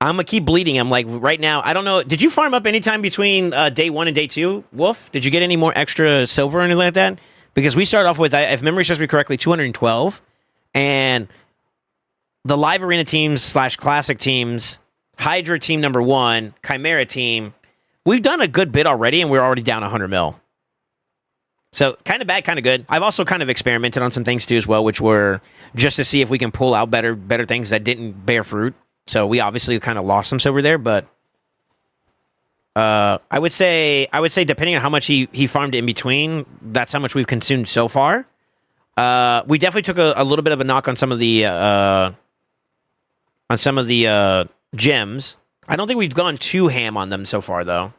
I'm going to keep bleeding him. Like, right now, I don't know. Did you farm up any time between day one and day two, Wolf? Did you get any more extra silver or anything like that? Because we started off with, if memory serves me correctly, 212. And the live arena teams / classic teams, Hydra team number 1, Chimera team, we've done a good bit already, and we're already down 100 mil. So kind of bad, kind of good. I've also kind of experimented on some things too as well, which were just to see if we can pull out better things that didn't bear fruit. So we obviously kind of lost some silver there, but I would say depending on how much he farmed in between, that's how much we've consumed so far. We definitely took a little bit of a knock on some of the gems. I don't think we've gone too ham on them so far though.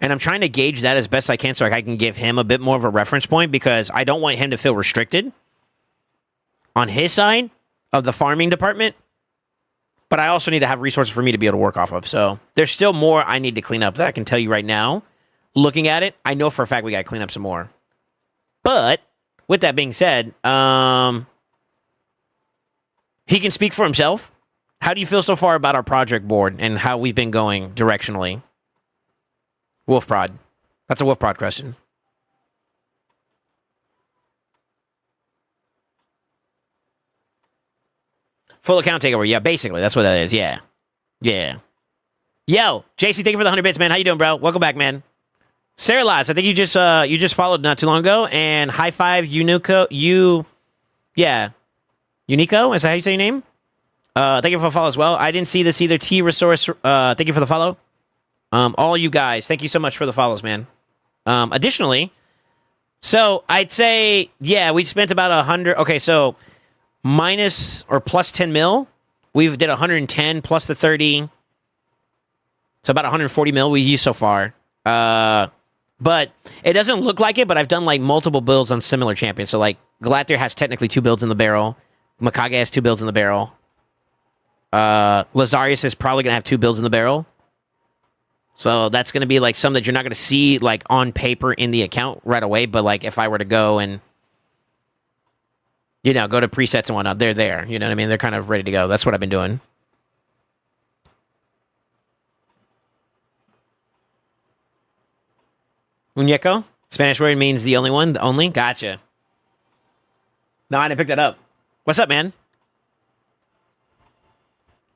And I'm trying to gauge that as best I can so I can give him a bit more of a reference point because I don't want him to feel restricted on his side of the farming department. But I also need to have resources for me to be able to work off of. So there's still more I need to clean up that I can tell you right now. Looking at it, I know for a fact we got to clean up some more. But with that being said, he can speak for himself. How do you feel so far about our project board and how we've been going directionally? Wolf Prod. That's a Wolf Prod question. Full account takeover. Yeah, basically. That's what that is. Yeah. Yeah. Yo, JC, thank you for the 100 bits, man. How you doing, bro? Welcome back, man. Sarah Laz, I think you just followed not too long ago. And high five, Unico. Yeah. Unico? Is that how you say your name? Thank you for the follow as well. I didn't see this either. T Resource, thank you for the follow. All you guys, thank you so much for the follows, man. Additionally, so I'd say, yeah, we spent about 100. Okay, so minus or plus 10 mil. We've did 110 plus the 30. So about 140 mil we used so far. But it doesn't look like it, but I've done like multiple builds on similar champions. So like Galathier has technically 2 builds in the barrel. Mikage has 2 builds in the barrel. Lazarius is probably going to have 2 builds in the barrel. So that's going to be like some that you're not going to see like on paper in the account right away. But like if I were to go and, you know, go to presets and whatnot, they're there. You know what I mean? They're kind of ready to go. That's what I've been doing. Muñeco? Spanish word means the only one? The only? Gotcha. No, I didn't pick that up. What's up, man?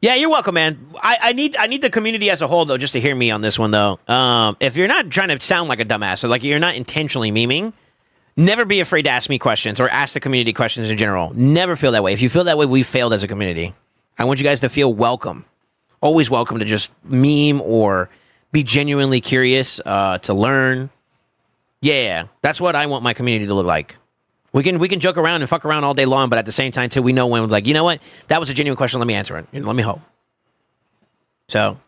Yeah, you're welcome, man. I need the community as a whole, though, just to hear me on this one, though. If you're not trying to sound like a dumbass, or like you're not intentionally memeing, never be afraid to ask me questions or ask the community questions in general. Never feel that way. If you feel that way, we failed as a community. I want you guys to feel welcome. Always welcome to just meme or be genuinely curious to learn. Yeah, that's what I want my community to look like. We can joke around and fuck around all day long, but at the same time, too, we know when we're like, you know what? That was a genuine question. Let me answer it. Let me hope. So,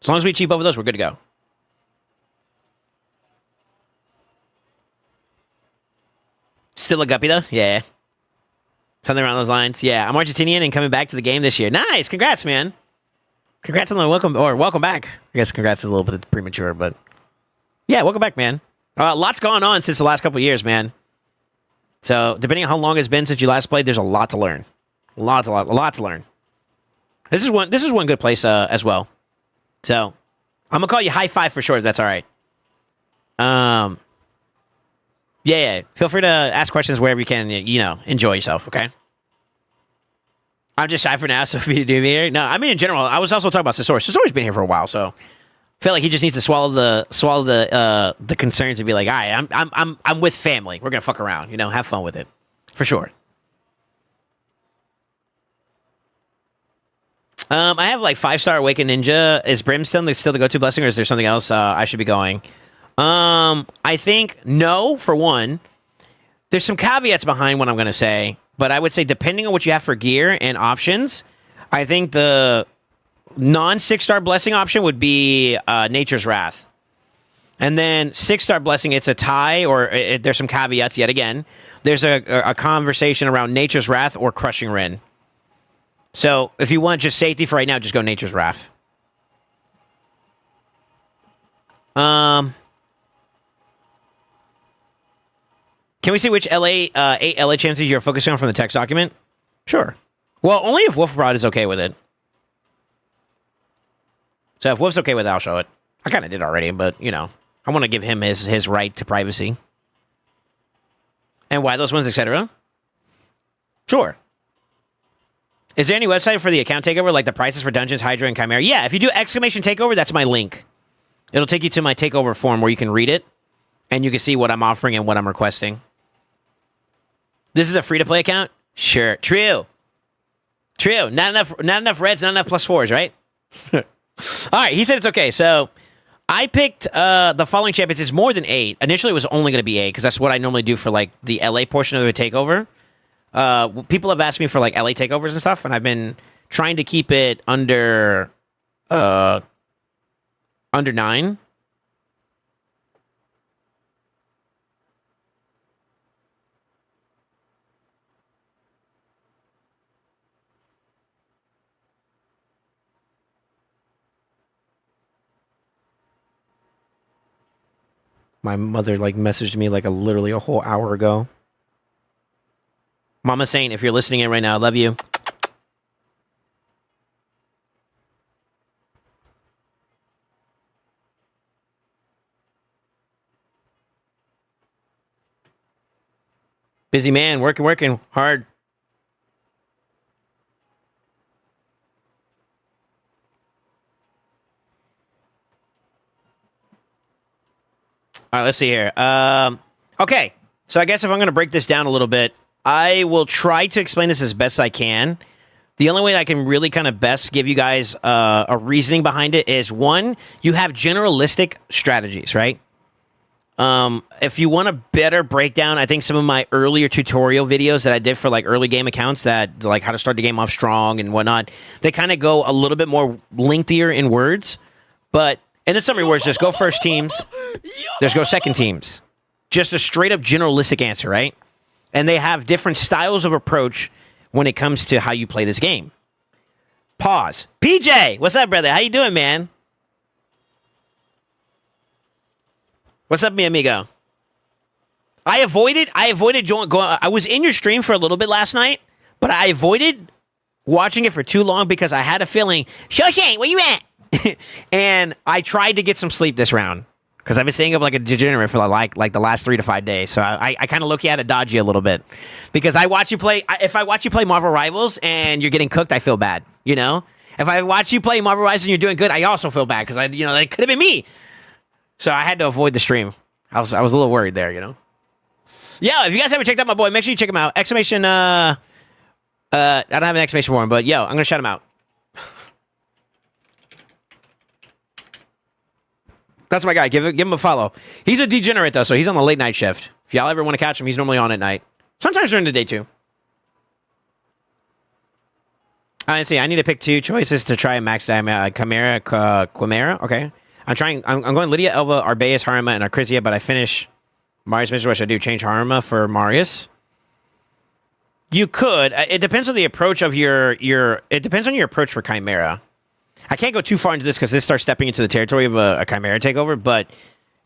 as long as we achieve both of those, we're good to go. Still a guppy, though? Yeah. Something around those lines. Yeah, I'm Argentinian and coming back to the game this year. Nice. Congrats, man. Congrats on the welcome back. I guess congrats is a little bit premature, but yeah, welcome back, man. Lots gone on since the last couple of years, man. So, depending on how long it's been since you last played, there's a lot to learn. A lot to learn. This is one good place as well. So, I'm gonna call you High Five for short, if that's all right. Yeah. Feel free to ask questions wherever you can. You know, enjoy yourself. Okay. I'm just shy for now, so if you do me here. No, I mean in general. I was also talking about Sasori. Sasori's been here for a while, so I feel like he just needs to swallow the concerns and be like, all right, I'm with family. We're gonna fuck around, you know, have fun with it, for sure. I have like 5-star Awakened Ninja. Is Brimstone still the go-to blessing, or is there something else I should be going? I think no, for one. There's some caveats behind what I'm gonna say, but I would say depending on what you have for gear and options, I think the non-6-star blessing option would be Nature's Wrath. And then 6-star blessing, it's a tie, or there's some caveats yet again. There's a conversation around Nature's Wrath or Crushing Rin. So if you want just safety for right now, just go Nature's Wrath. Can we see which 8 LA champions you're focusing on from the text document? Sure. Well, only if Wolfrod is okay with it. So if Wolf's okay with it, I'll show it. I kind of did already, but, you know, I want to give him his right to privacy. And why those ones, etc. Sure. Is there any website for the account takeover, like the prices for Dungeons, Hydra, and Chimera? Yeah, if you do exclamation takeover, that's my link. It'll take you to my takeover form where you can read it. and you can see what I'm offering and what I'm requesting. This is a free-to-play account? Sure. True. Not enough reds, not enough +4s, right? All right, he said it's okay. So I picked the following champions. It's more than 8. Initially, it was only going to be 8 because that's what I normally do for like the LA portion of the takeover. People have asked me for like LA takeovers and stuff, and I've been trying to keep it under 9. My mother like messaged me like literally a whole hour ago. Mama Saint, if you're listening in right now, I love you. Busy man, working hard. All right, let's see here. Okay, so I guess if I'm going to break this down a little bit, I will try to explain this as best I can. The only way that I can really kind of best give you guys a reasoning behind it is, one, you have generalistic strategies, right? If you want a better breakdown, I think some of my earlier tutorial videos that I did for like early game accounts that like how to start the game off strong and whatnot, they kind of go a little bit more lengthier in words, but in the summary words, just go first teams, there's go second teams. Just a straight up generalistic answer, right? And they have different styles of approach when it comes to how you play this game. Pause. PJ, what's up, brother? How you doing, man? What's up, mi amigo? I avoided going. I was in your stream for a little bit last night, but I avoided watching it for too long because I had a feeling, SoulSaint, where you at? And I tried to get some sleep this round because I've been staying up like a degenerate for like the last 3 to 5 days. So I kind of look at it dodgy a little bit because I watch you play. If I watch you play Marvel Rivals and you're getting cooked, I feel bad. You know, if I watch you play Marvel Rivals and you're doing good, I also feel bad because that could have been me. So I had to avoid the stream. I was a little worried there, you know. Yeah, if you guys haven't checked out my boy, make sure you check him out. Exclamation. I don't have an exclamation for him, but yo, I'm gonna shout him out. That's my guy. Give him a follow. He's a degenerate, though, so he's on the late night shift. If y'all ever want to catch him, he's normally on at night. Sometimes during the day, too. Let's see. I need to pick 2 choices to try and max Quimera. Okay. I'm going Lydia, Elva, Arbeus, Harima, and Arcrizia, but I finish Marius Mission. What should I do? Change Harima for Marius? You could. It depends on the approach of it depends on your approach for Chimera. I can't go too far into this because this starts stepping into the territory of a Chimera takeover, but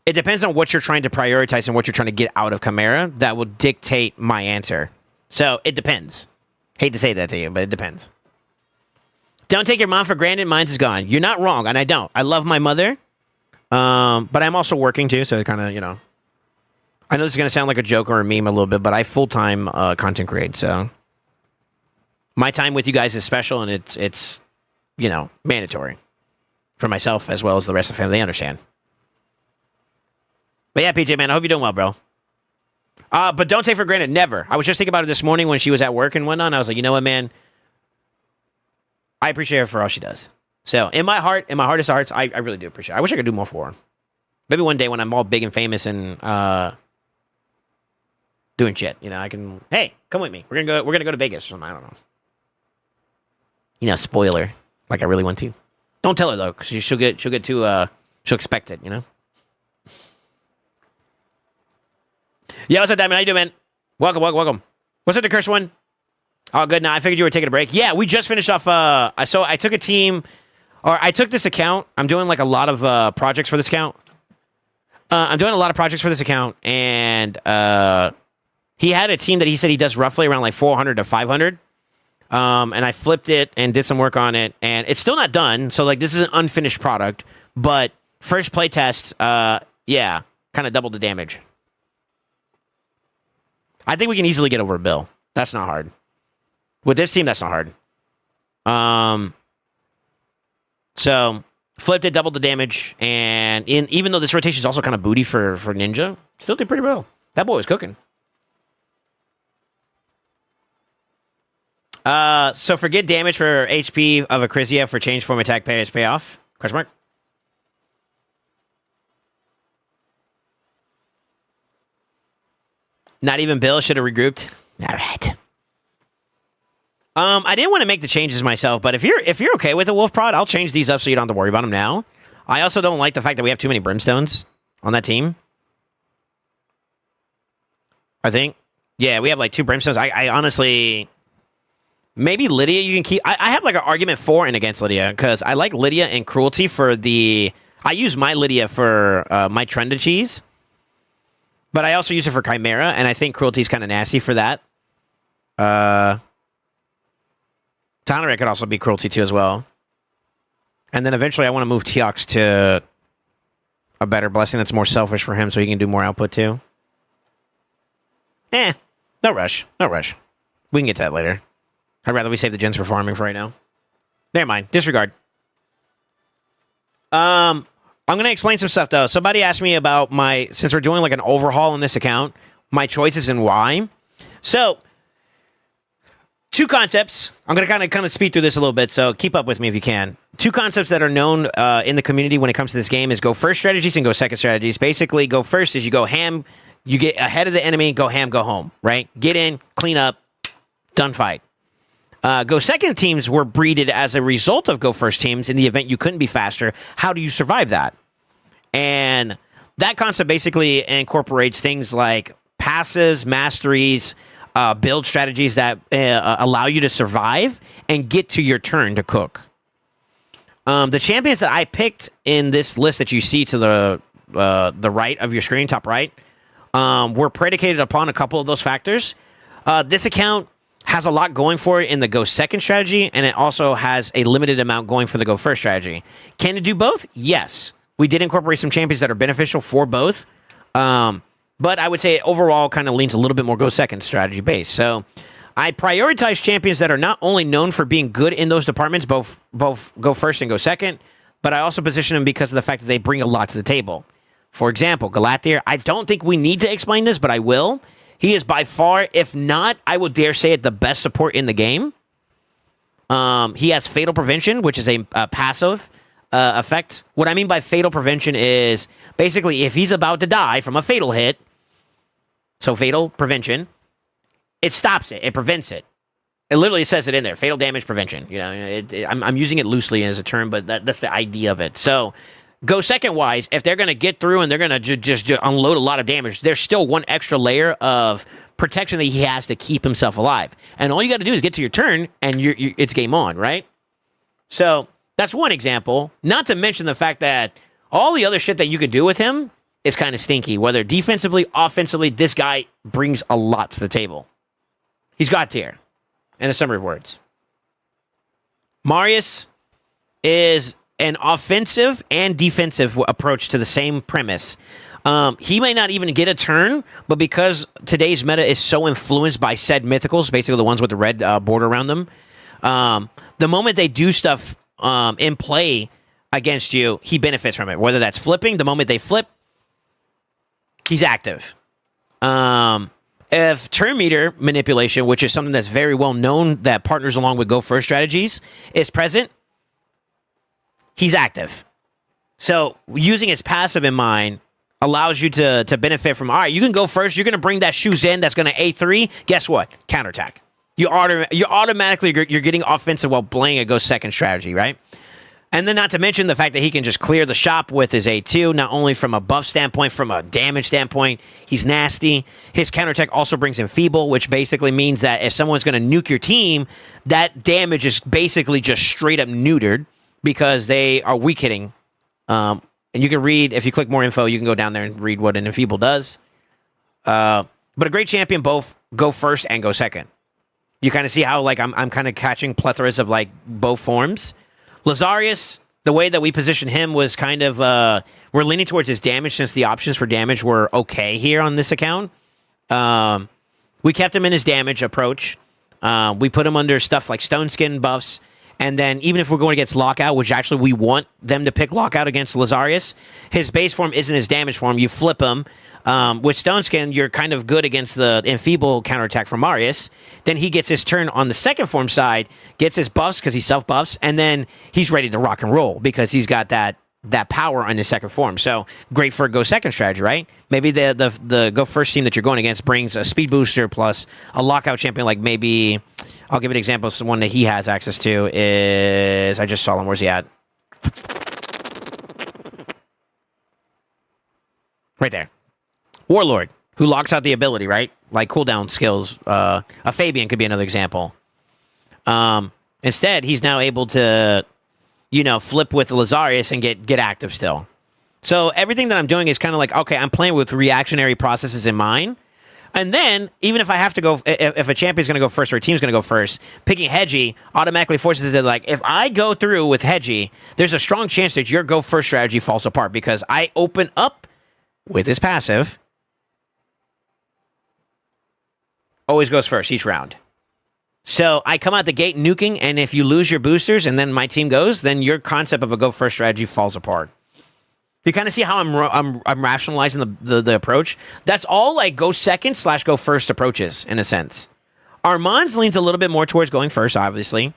it depends on what you're trying to prioritize and what you're trying to get out of Chimera that will dictate my answer. So it depends. Hate to say that to you, but it depends. Don't take your mom for granted. Mine's is gone. You're not wrong, and I don't. I love my mother, but I'm also working too, so kind of, I know this is going to sound like a joke or a meme a little bit, but I full-time content create, so my time with you guys is special, and it's mandatory for myself as well as the rest of the family. They understand. But yeah, PJ, man, I hope you're doing well, bro. But don't take for granted. Never. I was just thinking about it this morning when she was at work and whatnot. And I was like, you know what, man? I appreciate her for all she does. So in my hardest of hearts, I really do appreciate her. I wish I could do more for her. Maybe one day when I'm all big and famous and doing shit, I can. Hey, come with me. We're gonna go to Vegas or something. I don't know. Spoiler. Like I really want to. Don't tell her though, because she'll get too she'll expect it, Yeah, what's up, Diamond? How you doing, man? Welcome. What's up, the cursed one? Oh, good. Now I figured you were taking a break. Yeah, we just finished off. So I took I took this account. I'm doing like a lot of projects for this account. I'm doing a lot of projects for this account, and he had a team that he said he does roughly around like 400 to 500. And I flipped it and did some work on it, and it's still not done. So like this is an unfinished product, but first play test, kind of doubled the damage. I think we can easily get over a bill. That's not hard. With this team, that's not hard. So Flipped it, doubled the damage, and even though this rotation is also kind of booty for Ninja, still did pretty well. That boy was cooking. So forget damage for HP of a Crizia for change form attack payoff? Question mark. Not even Bill should have regrouped. All right. I didn't want to make the changes myself, but if you're okay with a Wolf Prod, I'll change these up so you don't have to worry about them now. I also don't like the fact that we have too many Brimstones on that team. I think. Yeah, we have like 2 Brimstones. I honestly... Maybe Lydia you can keep... I have like an argument for and against Lydia, because I like Lydia and Cruelty for the... I use my Lydia for my Trenda cheese, but I also use it for Chimera, and I think Cruelty is kind of nasty for that. Tanarek could also be Cruelty too as well. And then eventually I want to move Teox to a better blessing that's more selfish for him so he can do more output too. No rush. No rush. We can get to that later. I'd rather we save the gens for farming for right now. Never mind. Disregard. I'm going to explain some stuff, though. Somebody asked me about since we're doing like an overhaul on this account, my choices and why. So, 2 concepts. I'm going to kind of speed through this a little bit, so keep up with me if you can. 2 concepts that are known in the community when it comes to this game is go first strategies and go second strategies. Basically, go first is you go ham, you get ahead of the enemy, go ham, go home, right? Get in, clean up, done fight. Go second teams were breeded as a result of go first teams in the event you couldn't be faster. How do you survive that? And that concept basically incorporates things like passives, masteries, build strategies that allow you to survive and get to your turn to cook. The champions that I picked in this list that you see to the right of your screen, top right, were predicated upon a couple of those factors. This account has a lot going for it in the go second strategy, and it also has a limited amount going for the go first strategy. Can it do both? Yes. We did incorporate some champions that are beneficial for both, but I would say overall kind of leans a little bit more go second strategy based. So I prioritize champions that are not only known for being good in those departments, both go first and go second, but I also position them because of the fact that they bring a lot to the table. For example, Galathier, I don't think we need to explain this, but I will. He is by far, if not, I would dare say it, the best support in the game. He has Fatal Prevention, which is a passive effect. What I mean by Fatal Prevention is basically if he's about to die from a fatal hit, so Fatal Prevention, it stops it. It prevents it. It literally says it in there, Fatal Damage Prevention. You know, I'm using it loosely as a term, but that's the idea of it. So go second wise, if they're going to get through and they're going to just unload a lot of damage, there's still one extra layer of protection that he has to keep himself alive. And all you got to do is get to your turn and it's game on, right? So that's one example. Not to mention the fact that all the other shit that you could do with him is kind of stinky. Whether defensively, offensively, this guy brings a lot to the table. He's got tier. In a summary of words. Marius is an offensive and defensive approach to the same premise. He may not even get a turn, but because today's meta is so influenced by said mythicals, basically the ones with the red border around them, the moment they do stuff in play against you, he benefits from it. Whether that's flipping, the moment they flip, he's active. If turn meter manipulation, which is something that's very well known that partners along with go first strategies, is present, he's active. So using his passive in mind allows you to benefit from, all right, you can go first. You're going to bring that Shu Zen that's going to A3. Guess what? Counterattack. You're automatically getting offensive while playing a go second strategy, right? And then not to mention the fact that he can just clear the shop with his A2, not only from a buff standpoint, from a damage standpoint, he's nasty. His counterattack also brings in Feeble, which basically means that if someone's going to nuke your team, that damage is basically just straight up neutered because they are weak hitting. And you can read, if you click more info, you can go down there and read what an Enfeeble does. But a great champion, both go first and go second. You kind of see how like I'm kind of catching plethoras of like both forms. Lazarius, the way that we position him was kind of, we're leaning towards his damage since the options for damage were okay here on this account. We kept him in his damage approach. We put him under stuff like Stone Skin buffs, And then even if we're going against Lockout, which actually we want them to pick Lockout against Lazarius, his base form isn't his damage form. You flip him. With Stone Skin, you're kind of good against the Enfeeble counterattack from Marius. Then he gets his turn on the second form side, gets his buffs because he self-buffs, and then he's ready to rock and roll because he's got that power on his second form. So great for a go second strategy, right? Maybe the go first team that you're going against brings a speed booster plus a Lockout champion, like maybe... I'll give an example of one that he has access to is... I just saw him. Where's he at? Right there. Warlord, who locks out the ability, right? Like cooldown skills. A Fabian could be another example. Instead, he's now able to, flip with Lazarius and get active still. So everything that I'm doing is kind of like, okay, I'm playing with reactionary processes in mind. And then, even if I have to go, if a champion's going to go first or a team's going to go first, picking Hedgie automatically forces it, like, if I go through with Hedgie, there's a strong chance that your go first strategy falls apart because I open up with his passive. Always goes first each round. So I come out the gate nuking, and if you lose your boosters and then my team goes, then your concept of a go first strategy falls apart. You kind of see how I'm rationalizing the approach. That's all like go second / go first approaches in a sense. Armand's leans a little bit more towards going first, obviously.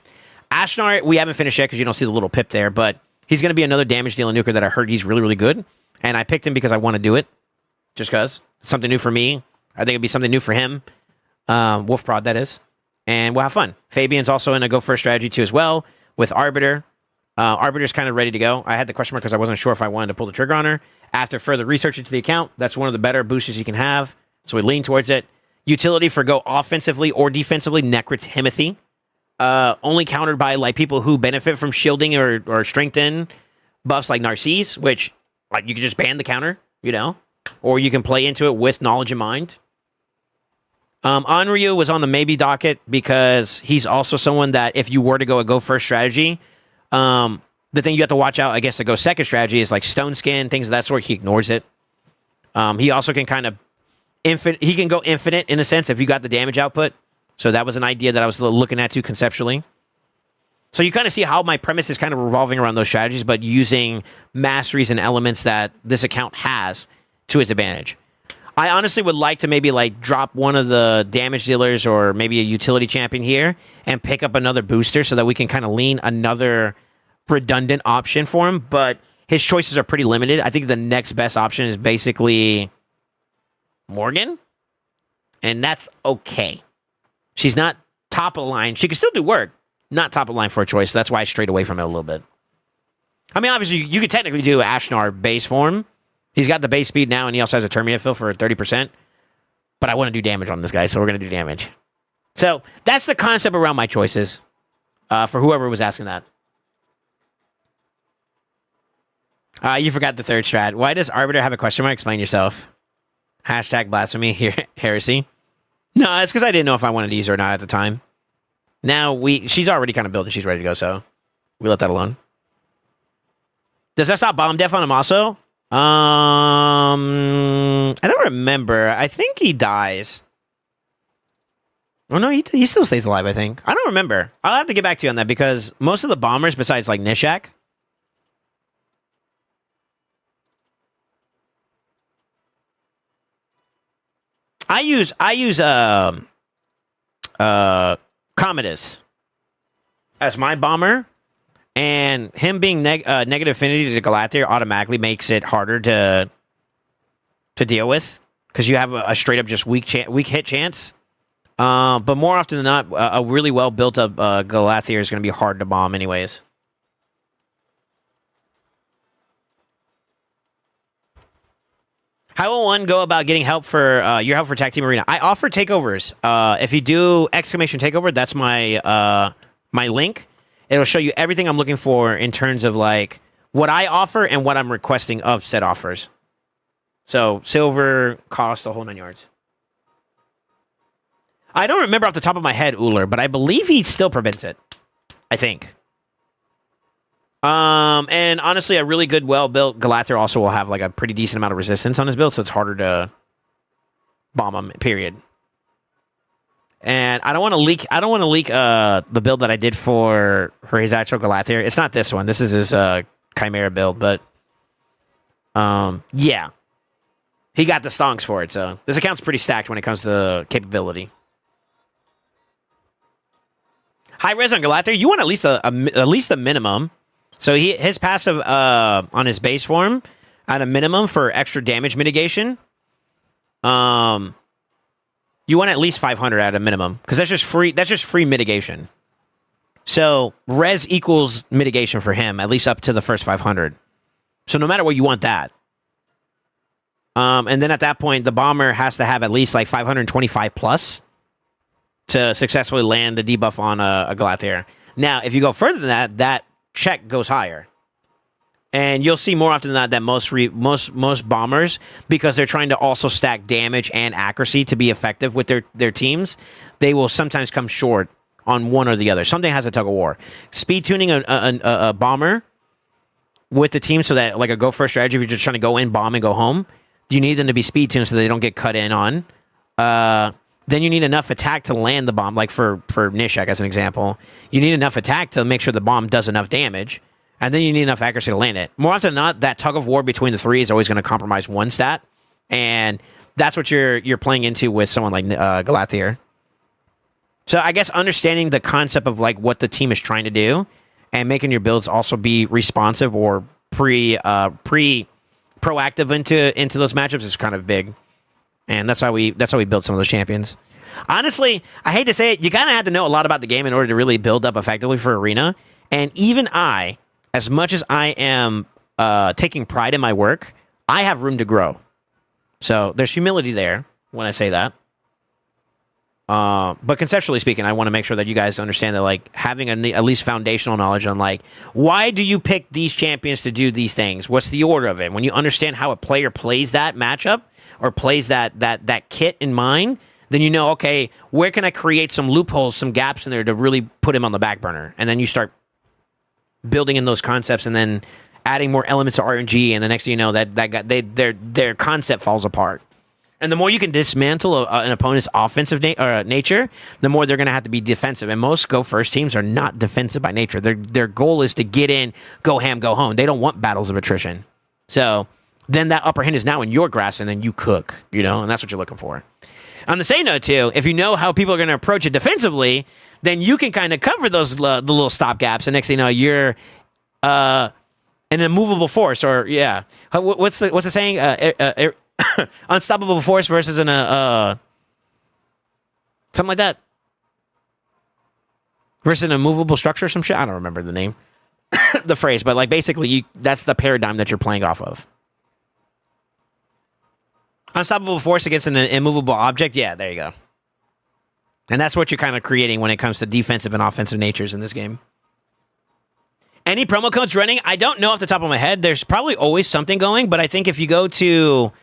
Ashnar, we haven't finished yet because you don't see the little pip there, but he's going to be another damage dealing nuker that I heard he's really, really good. And I picked him because I want to do it. Just because. It's something new for me. I think it'd be something new for him. Wolf Prod, that is. And we'll have fun. Fabian's also in a go first strategy too as well with Arbiter. Arbiter's kind of ready to go. I had the question mark because I wasn't sure if I wanted to pull the trigger on her. After further research into the account, that's one of the better boosters you can have. So we lean towards it. Utility for go offensively or defensively, Necro Timothy. Only countered by like people who benefit from shielding or strengthen buffs like Narcisse, which like you can just ban the counter, or you can play into it with knowledge in mind. Onryu was on the maybe docket because he's also someone that if you were to go first strategy, the thing you have to watch out, I guess, to go second strategy is like Stone Skin, things of that sort. He ignores it. He also can kind of he can go infinite in a sense if you got the damage output. So that was an idea that I was looking at too conceptually. So you kind of see how my premise is kind of revolving around those strategies, but using masteries and elements that this account has to its advantage. I honestly would like to maybe like drop one of the damage dealers or maybe a utility champion here and pick up another booster so that we can kind of lean another redundant option for him. But his choices are pretty limited. I think the next best option is basically Morgan. And that's okay. She's not top of the line. She can still do work. Not top of the line for a choice. So that's why I strayed away from it a little bit. I mean, obviously, you could technically do Ashnar base form. He's got the base speed now, and he also has a Termia fill for 30%. But I want to do damage on this guy, so we're going to do damage. So that's the concept around my choices for whoever was asking that. You forgot the third strat. Why does Arbiter have a question mark? Explain yourself. Hashtag blasphemy, heresy. No, it's because I didn't know if I wanted to use her or not at the time. Now, she's already kind of built and she's ready to go, so we let that alone. Does that stop bomb def on him also? I don't remember. I think he dies. Oh, no, he still stays alive, I think. I don't remember. I'll have to get back to you on that because most of the bombers, besides like Nishak, I use Commodus as my bomber, and him being negative affinity to Galathier automatically makes it harder to deal with because you have a straight up just weak hit chance. But more often than not, a really well built up Galathier is going to be hard to bomb anyways. How will one go about getting help for your help for Tag Team Arena? I offer takeovers. If you do exclamation takeover, that's my my link. It'll show you everything I'm looking for in terms of like what I offer and what I'm requesting of said offers. So silver, cost, the whole 9 yards. I don't remember off the top of my head, Uller, but I believe he still prevents it. I think. And honestly, a really good, well-built Galathier also will have like a pretty decent amount of resistance on his build, so it's harder to bomb him, period. And I don't want to leak. I don't want to leak the build that I did for his actual Galathier. It's not this one. This is his Chimera build, but yeah, he got the stonks for it. So this account's pretty stacked when it comes to capability. High res on Galathier. You want at least a minimum. So his passive on his base form at a minimum for extra damage mitigation. You want at least 500 at a minimum because that's just free. That's just free mitigation. So res equals mitigation for him, at least up to the first 500. So no matter what, you want that. And then at that point, the bomber has to have at least like 525 plus to successfully land the debuff on a Galathier. Now, if you go further than that, that check goes higher. And you'll see more often than not that most bombers, because they're trying to also stack damage and accuracy to be effective with their teams, they will sometimes come short on one or the other. Something has a tug of war. Speed tuning a bomber with the team so that, like a go first strategy, if you're just trying to go in, bomb, and go home, you need them to be speed tuned so they don't get cut in on. Then you need enough attack to land the bomb, like for Nishak as an example. You need enough attack to make sure the bomb does enough damage. And then you need enough accuracy to land it. More often than not, that tug of war between the three is always going to compromise one stat. And that's what you're playing into with someone like Galathier. So I guess understanding the concept of like what the team is trying to do and making your builds also be responsive or proactive into those matchups is kind of big. And that's how we build some of those champions. Honestly, I hate to say it, you kind of have to know a lot about the game in order to really build up effectively for Arena. And even I, as much as I am taking pride in my work, I have room to grow. So there's humility there when I say that. But conceptually speaking, I want to make sure that you guys understand that, like, having at least foundational knowledge on, like, why do you pick these champions to do these things? What's the order of it? When you understand how a player plays that matchup or plays that kit in mind, then you know, okay, where can I create some loopholes, some gaps in there to really put him on the back burner? And then you start building in those concepts and then adding more elements of RNG, and the next thing you know, their concept falls apart. And the more you can dismantle an opponent's offensive nature, the more they're going to have to be defensive. And most go first teams are not defensive by nature. Their goal is to get in, go ham, go home. They don't want battles of attrition. So then that upper hand is now in your grasp, and then you cook, and that's what you're looking for. On the same note, too, if you know how people are going to approach it defensively, then you can kind of cover those the little stop gaps, and next thing you know, you're an immovable force, or yeah, what's the saying? Unstoppable force versus an something like that, versus an immovable structure, or some shit. I don't remember the name, the phrase, but like basically, that's the paradigm that you're playing off of. Unstoppable force against an immovable object. Yeah, there you go. And that's what you're kind of creating when it comes to defensive and offensive natures in this game. Any promo codes running? I don't know off the top of my head. There's probably always something going, but I think if you go to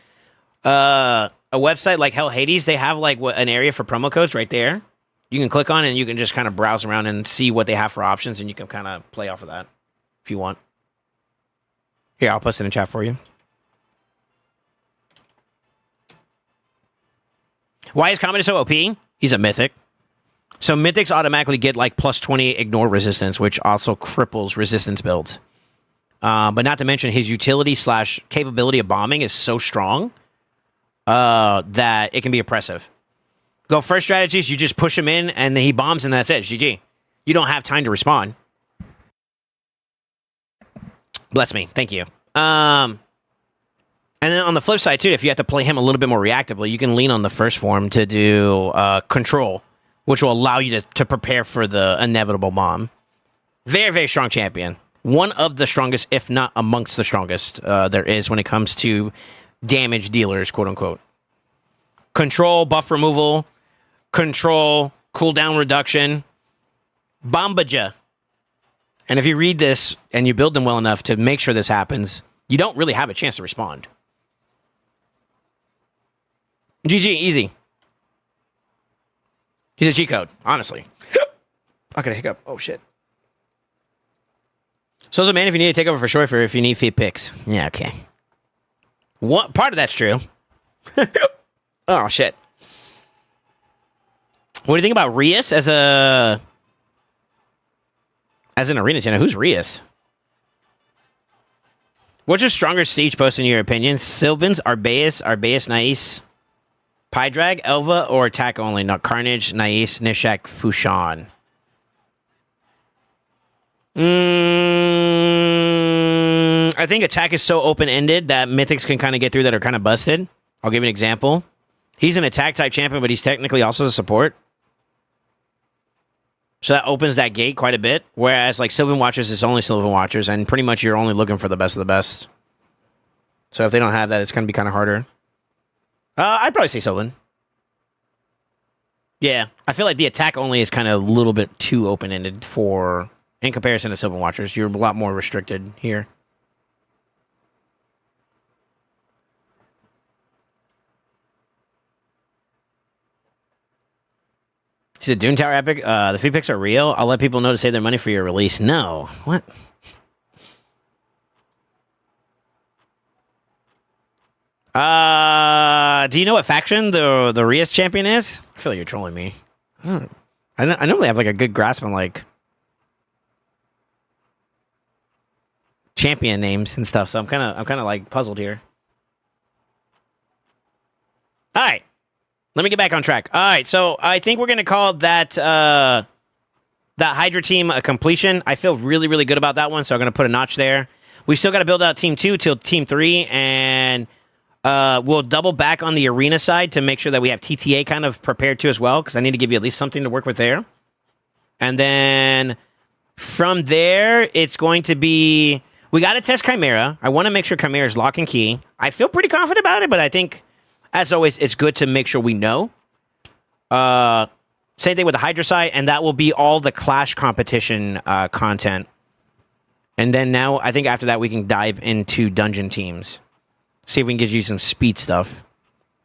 a website like Hell Hades, they have like an area for promo codes right there. You can click on it and you can just kind of browse around and see what they have for options, and you can kind of play off of that if you want. Here, I'll post it in chat for you. Why is Commodus so OP? He's a mythic. So mythics automatically get like plus 20 ignore resistance, which also cripples resistance builds. But not to mention his utility / capability of bombing is so strong that it can be oppressive. Go first strategies, you just push him in and then he bombs and that's it. GG. You don't have time to respond. Bless me. Thank you. And then on the flip side, too, if you have to play him a little bit more reactively, you can lean on the first form to do control, which will allow you to prepare for the inevitable bomb. Very, very strong champion. One of the strongest, if not amongst the strongest, there is when it comes to damage dealers, quote unquote. Control, buff removal, control, cooldown reduction, Bombaja. And if you read this and you build them well enough to make sure this happens, you don't really have a chance to respond. GG, easy. He's a G code, honestly. I got a hiccup. Oh, shit. So's a man if you need a takeover for sure, if you need feed picks. Yeah, okay. What part of that's true? Oh, shit. What do you think about Rias as an arena champion? Who's Rias? What's your strongest siege post in your opinion? Sylvans, Arbaeus, Nais, Pydrag, Elva, or attack only? Not Carnage, Nais, Nishak, Fushan. I think attack is so open-ended that mythics can kind of get through that are kind of busted. I'll give you an example. He's an attack type champion, but he's technically also a support. So that opens that gate quite a bit. Whereas like Sylvan Watchers is only Sylvan Watchers, and pretty much you're only looking for the best of the best. So if they don't have that, it's going to be kind of harder. I'd probably say Sylvan. Yeah, I feel like the attack only is kind of a little bit too open-ended for, in comparison to Sylvan Watchers. You're a lot more restricted here. He said, Dune Tower Epic, the free picks are real. I'll let people know to save their money for your release. No. What? Do you know what faction the Rias champion is? I feel like you're trolling me. I normally have like a good grasp on like champion names and stuff, so I'm kind of like puzzled here. All right. Let me get back on track. All right, so I think we're going to call that that Hydra team a completion. I feel really, really good about that one, so I'm going to put a notch there. We still got to build out Team 2 till Team 3, and we'll double back on the arena side to make sure that we have TTA kind of prepared too as well, because I need to give you at least something to work with there. And then from there, it's going to be... We got to test Chimera. I want to make sure Chimera is lock and key. I feel pretty confident about it, but I think... As always, it's good to make sure we know. Same thing with the Hydra side, and that will be all the Clash competition content. And then now, I think after that, we can dive into dungeon teams. See if we can get you some speed stuff.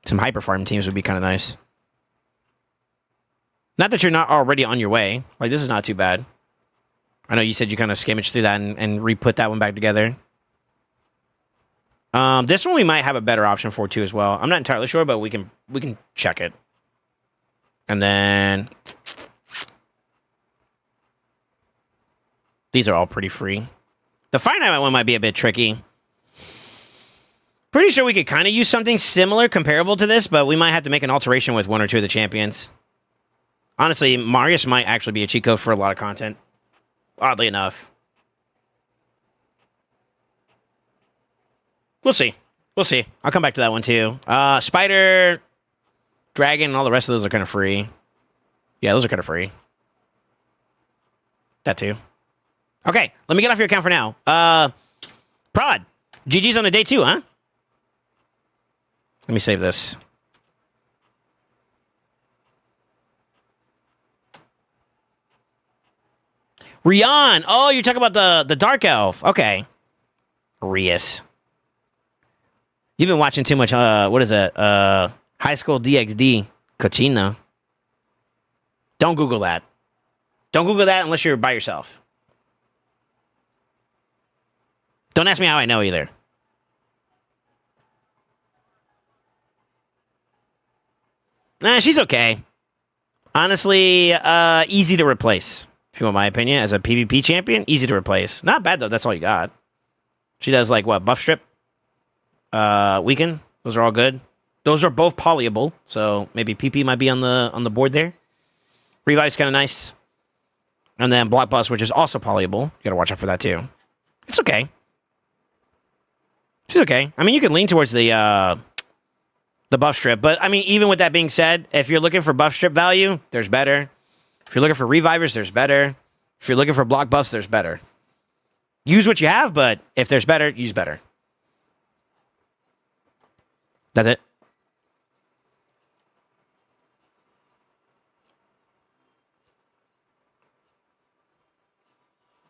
Some hyper farm teams would be kind of nice. Not that you're not already on your way. Like, this is not too bad. I know you said you kind of skimmaged through that and re-put that one back together. This one we might have a better option for too as well. I'm not entirely sure, but we can check it. And then these are all pretty free. The finite one might be a bit tricky. Pretty sure we could kind of use something similar, comparable to this, but we might have to make an alteration with one or two of the champions. Honestly, Marius might actually be a cheat code for a lot of content. Oddly enough. We'll see. We'll see. I'll come back to that one too. Spider, Dragon, and all the rest of those are kind of free. Yeah, those are kind of free. That too. Okay, let me get off your account for now. Prod, GG's on a day 2, huh? Let me save this. Rian. Oh, you're talking about the Dark Elf. Okay. Rias. You've been watching too much, what is it? High School DxD. Cochina. Don't Google that. Don't Google that unless you're by yourself. Don't ask me how I know either. She's okay. Honestly, easy to replace. If you want my opinion, as a PvP champion, easy to replace. Not bad, though. That's all you got. She does, like, what, buff strip? Weaken. Those are all good. Those are both polyable, so maybe PP might be on the board there. Revive's kind of nice. And then Block Bust, which is also polyable. You gotta watch out for that, too. It's okay. She's okay. I mean, you can lean towards the buff strip, but, I mean, even with that being said, if you're looking for buff strip value, there's better. If you're looking for revivers, there's better. If you're looking for block buffs, there's better. Use what you have, but if there's better, use better. That's it.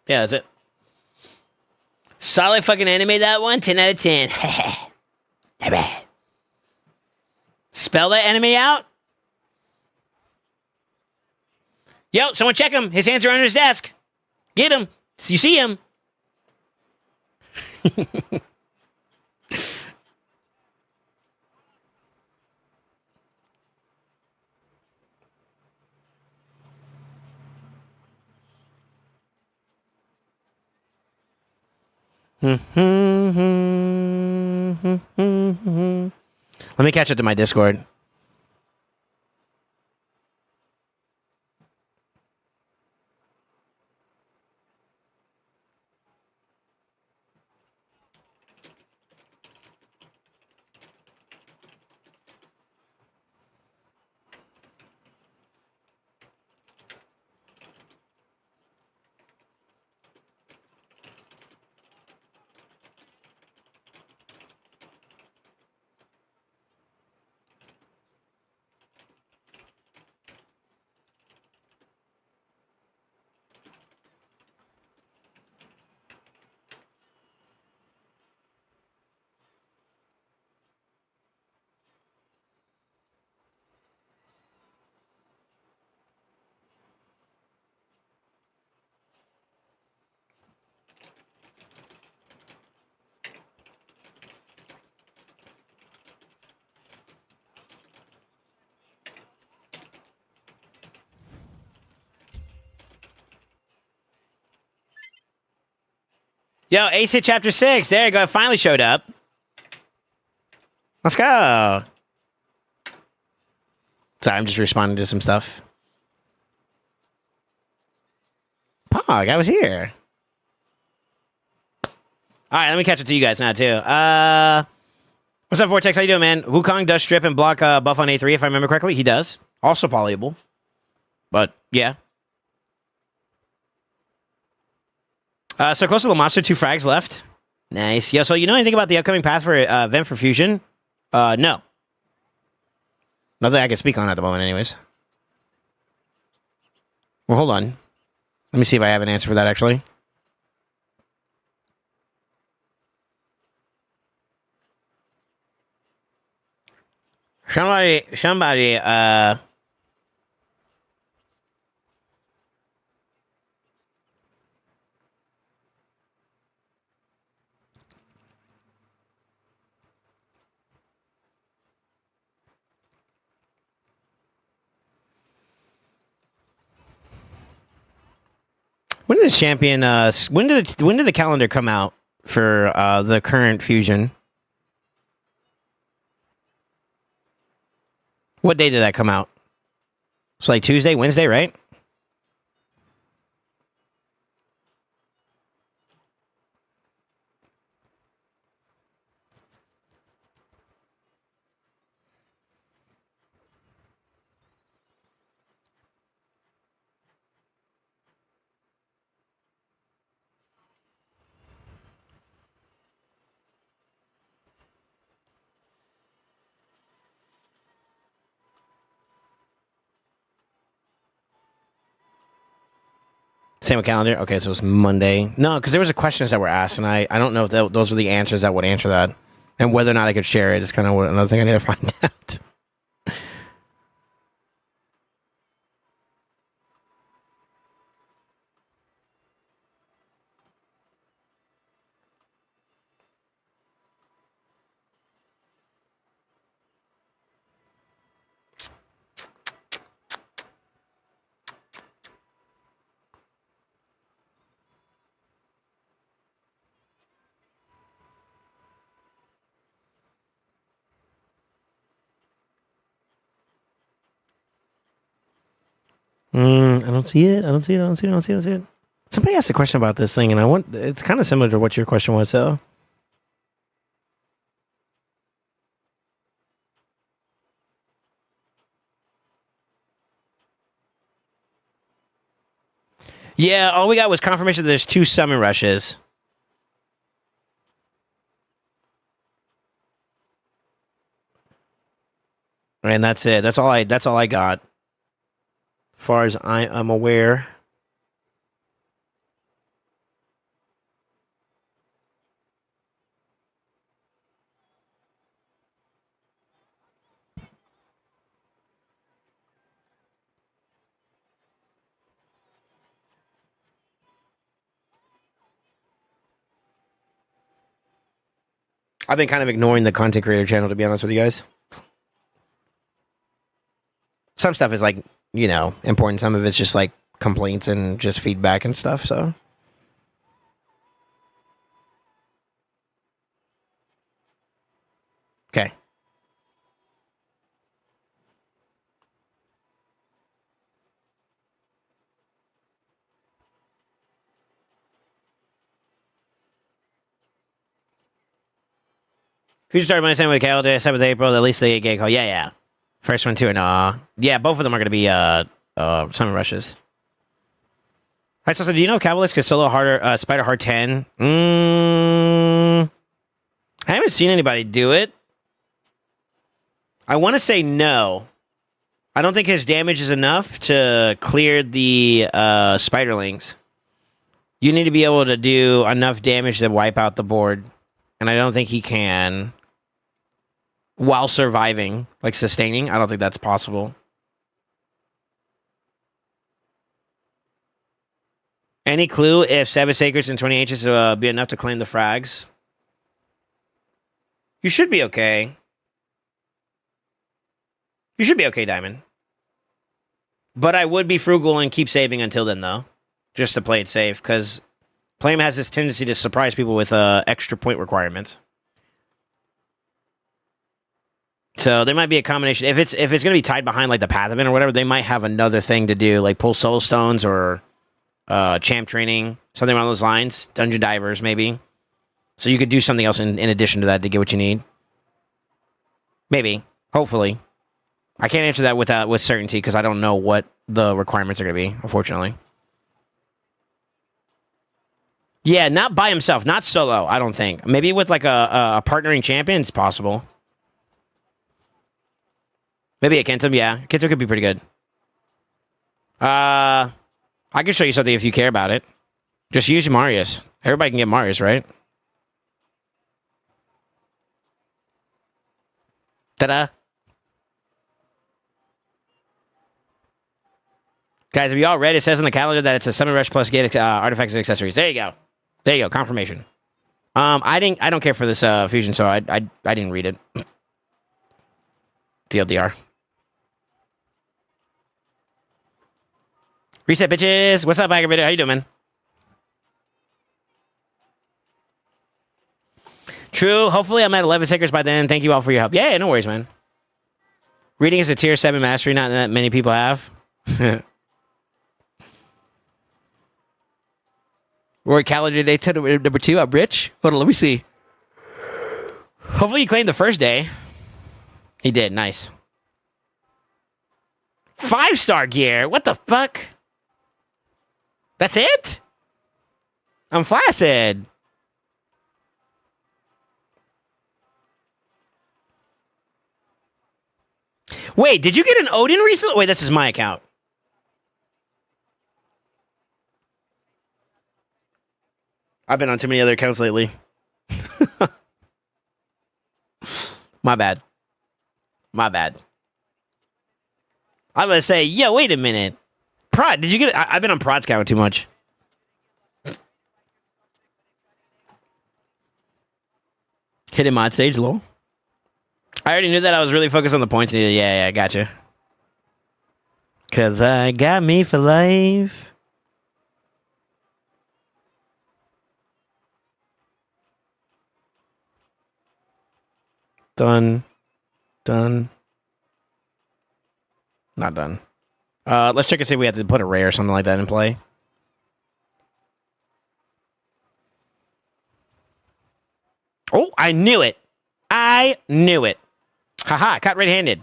Yeah, that's it. Solid fucking anime, that one. 10 out of 10. Not bad. Spell that anime out. Yo, someone check him. His hands are under his desk. Get him. You see him. Let me catch up to my Discord. Yo, Ace hit chapter 6. There you go. It finally showed up. Let's go. Sorry, I'm just responding to some stuff. Pog, I was here. All right, let me catch it to you guys now, too. What's up, Vortex? How you doing, man? Wukong does strip and block buff on A3, if I remember correctly. He does. Also polyable. But, yeah. So close to the monster, 2 frags left. Nice. Yeah, so you know anything about the upcoming path for event for Fusion? No. Nothing I can speak on at the moment, anyways. Well, hold on. Let me see if I have an answer for that, actually. Somebody, when did the champion, when did the calendar come out for, the current Fusion? What day did that come out? It's like Tuesday, Wednesday, right? Same with calendar. Okay, so it's Monday. No, because there was a questions that were asked, and I don't know if those were the answers that would answer that, and whether or not I could share it is kind of another thing I need to find out. I don't see it. I don't see it. Somebody asked a question about this thing, and it's kind of similar to what your question was, so. Yeah, all we got was confirmation that there's 2 summon rushes. And that's it. That's all I got. As far as I am aware. I've been kind of ignoring the content creator channel, to be honest with you guys. Some stuff is like, important. Some of it's just like complaints and just feedback and stuff, so. Okay. Future started Monday, same with Calendar, 7th April. At least they get call. Yeah, yeah. First one too, and yeah, both of them are gonna be summon rushes. Hi, so do you know if Cavaliers could solo harder Spider Hard 10? I haven't seen anybody do it. I want to say no. I don't think his damage is enough to clear the Spiderlings. You need to be able to do enough damage to wipe out the board. And I don't think he can while surviving, like sustaining. I don't think that's possible. Any clue if 7 Sacreds and 20 H's be enough to claim the frags? You should be okay. You should be okay, Diamond. But I would be frugal and keep saving until then, though. Just to play it safe, because Flame has this tendency to surprise people with extra point requirements. So there might be a combination. If it's going to be tied behind like the Path event or whatever, they might have another thing to do, like pull Soul Stones or champ training, something along those lines. Dungeon Divers, maybe. So you could do something else in addition to that to get what you need. Maybe. Hopefully. I can't answer that with certainty because I don't know what the requirements are going to be, unfortunately. Yeah, not by himself. Not solo, I don't think. Maybe with like a partnering champion, it's possible. Maybe a Kento, yeah. Kento could be pretty good. I can show you something if you care about it. Just use Marius. Everybody can get Marius, right? Ta-da. Guys, have you all read? It says on the calendar that it's a summon rush plus gate artifacts and accessories. There you go. There you go. Confirmation. I don't care for this fusion, so I didn't read it. TLDR. Reset, bitches. What's up, Aggravator? How you doing, man? True. Hopefully I'm at 11 seconds by then. Thank you all for your help. Yeah, no worries, man. Reading is a tier 7 mastery, not that many people have. Roy Calendar Day number 2. I'm rich. Hold on, let me see. Hopefully you claimed the first day. He did. Nice. 5-star gear. What the fuck? That's it? I'm flaccid. Wait, did you get an Odin recently? Wait, this is my account. I've been on too many other accounts lately. My bad. My bad. I'm gonna say, yo, wait a minute. Prod, did you get it? I've been on Prod's account too much. Hidden mod stage, lol. I already knew that. I was really focused on the points. Yeah, I gotcha. Cause I got me for life. Done. Done. Not done. Let's check and see if we have to put a ray or something like that in play. Oh, I knew it. I knew it. Haha, caught red-handed.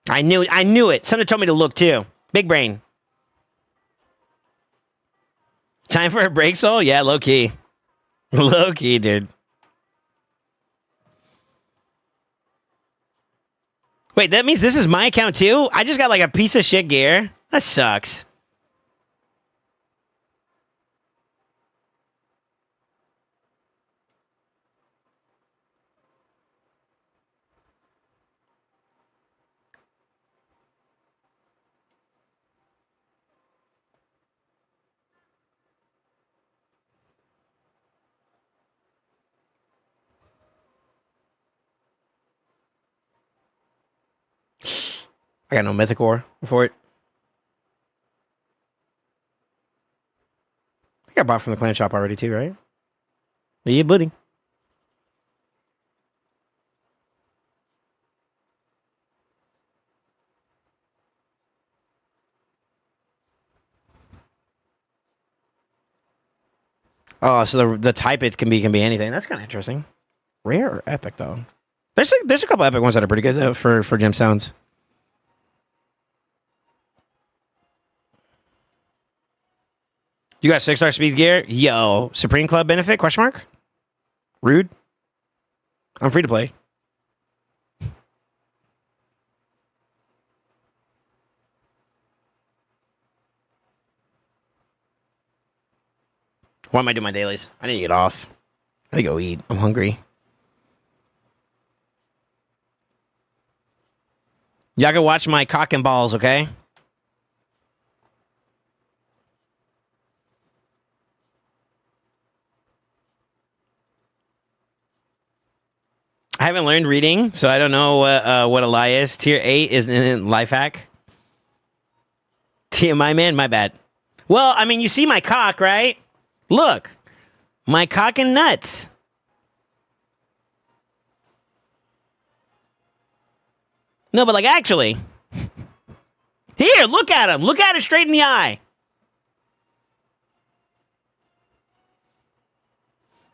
I knew it. Somebody told me to look too. Big brain. Time for a break, Soul? Yeah, low key. Low key, dude. Wait, that means this is my account too? I just got like a piece of shit gear. That sucks. I got no mythic ore for it. I got bought from the clan shop already too, right? Yeah, buddy. Oh, so the type it can be anything. That's kind of interesting. Rare or epic though? There's a couple epic ones that are pretty good though, for gemstones. You got 6-star speed gear? Yo, Supreme Club benefit? Question mark? Rude. I'm free to play. Why am I doing my dailies? I need to get off. I need to go eat. I'm hungry. Y'all can watch my cock and balls, okay? I haven't learned reading, so I don't know what a lie is. Tier 8 is in life hack. TMI, man, my bad. Well, I mean, you see my cock, right? Look. My cock and nuts. No, but like actually. Here, look at him. Look at it straight in the eye.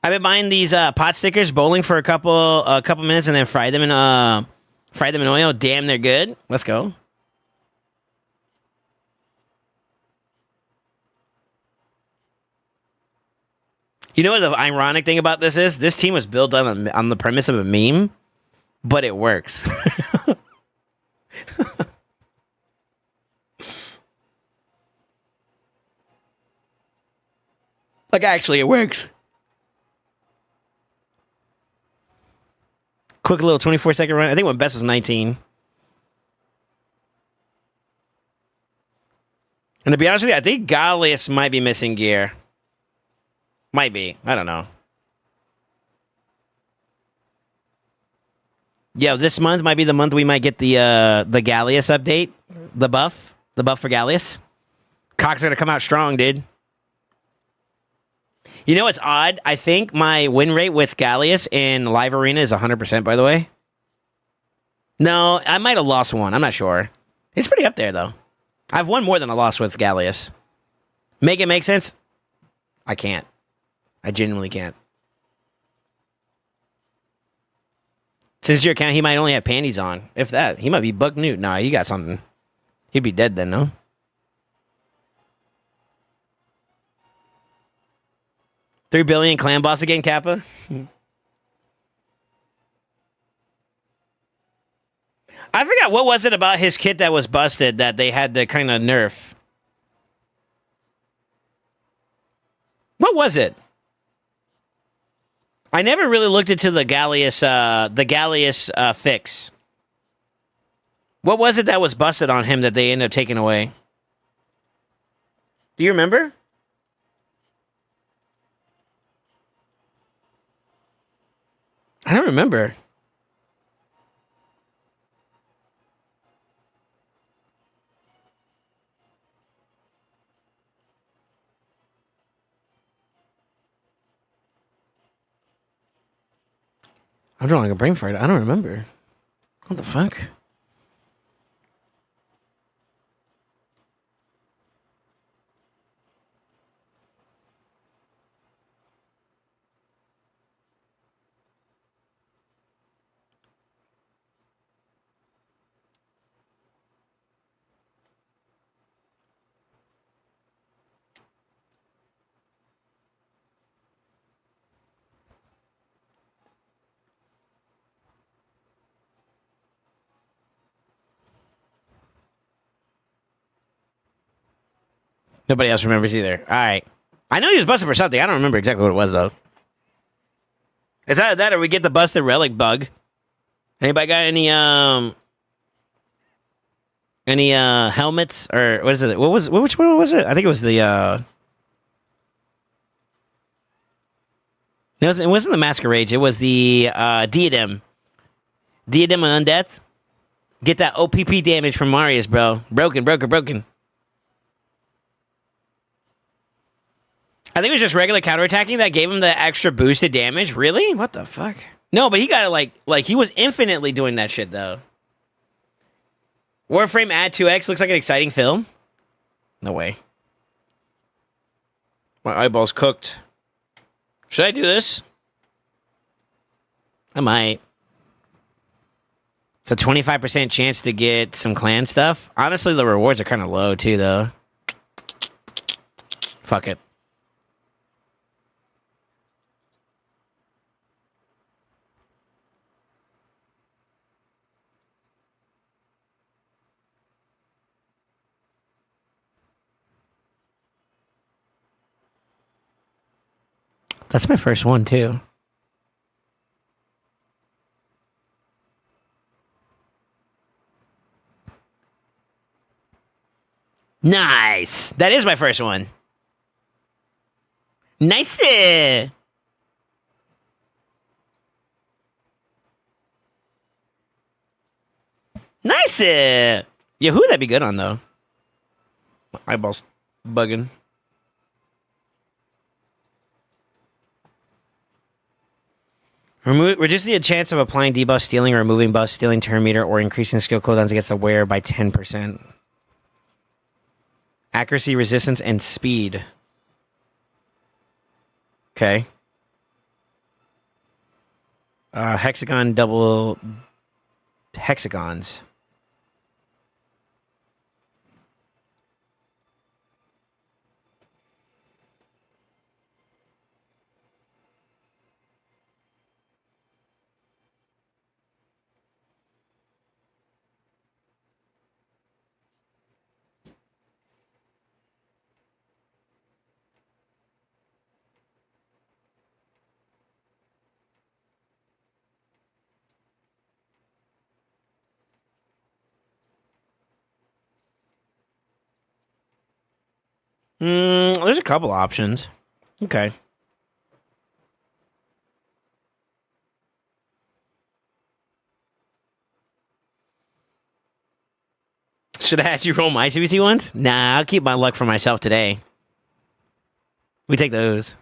I've been buying these pot stickers, bowling for a couple minutes, and then fry them in oil. Damn, they're good. Let's go. You know what the ironic thing about this is? This team was built on the premise of a meme, but it works. Like actually, it works. Quick little 24-second run. I think when best was 19. And to be honest with you, I think Gallius might be missing gear. Might be. I don't know. Yeah, this month might be the month we might get the Gallius update. The buff for Gallius. Cock's gonna come out strong, dude. You know what's odd? I think my win rate with Gallius in live arena is 100%, by the way. No, I might have lost one. I'm not sure. It's pretty up there, though. I've won more than a loss with Gallius. Make it make sense? I can't. I genuinely can't. Since your account, he might only have panties on. If that. He might be bug nude. Nah, you got something. He'd be dead then, no? $3 billion clan boss again, Kappa? I forgot what was it about his kit that was busted that they had to kind of nerf. What was it? I never really looked into the Gallius fix. What was it that was busted on him that they ended up taking away? Do you remember? I don't remember. I'm drawing like a brain fart. I don't remember. What the fuck? Nobody else remembers either. All right. I know he was busted for something. I don't remember exactly what it was, though. It's either that or we get the busted relic bug. Anybody got any helmets? Or what is it? Which one was it? I think it was the it wasn't the Masquerade. It was the Diadem. Diadem and Undeath. Get that OPP damage from Marius, bro. Broken. I think it was just regular counterattacking that gave him the extra boosted damage. Really? What the fuck? No, but he got it like he was infinitely doing that shit though. Warframe add 2x looks like an exciting film. No way. My eyeball's cooked. Should I do this? I might. It's a 25% chance to get some clan stuff. Honestly, the rewards are kind of low too, though. Fuck it. That's my first one, too. Nice. That is my first one. Nice. Nice. Yeah, who would that be good on, though? My eyeball's bugging. Reduce the chance of applying debuff, stealing, or removing buff, stealing turn meter, or increasing skill cooldowns against the wearer by 10%. Accuracy, resistance, and speed. Okay. Hexagon double hexagons. There's a couple options. Okay. Should I had you roll my CBC ones? Nah, I'll keep my luck for myself today. We take those.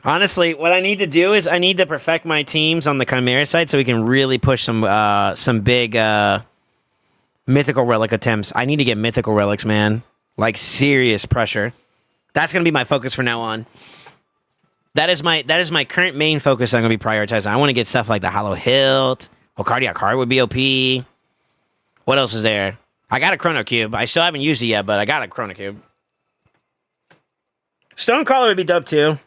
Honestly, what I need to do is I need to perfect my teams on the Chimera side so we can really push some big mythical relic attempts. I need to get mythical relics, man. Like serious pressure. That's gonna be my focus from now on. That is my current main focus. I'm gonna be prioritizing. I want to get stuff like the Hollow Hilt. Well, Cardiac Heart would be OP. What else is there? I got a Chrono Cube. I still haven't used it yet, but I got a Chrono Cube. Stonecaller would be dope too.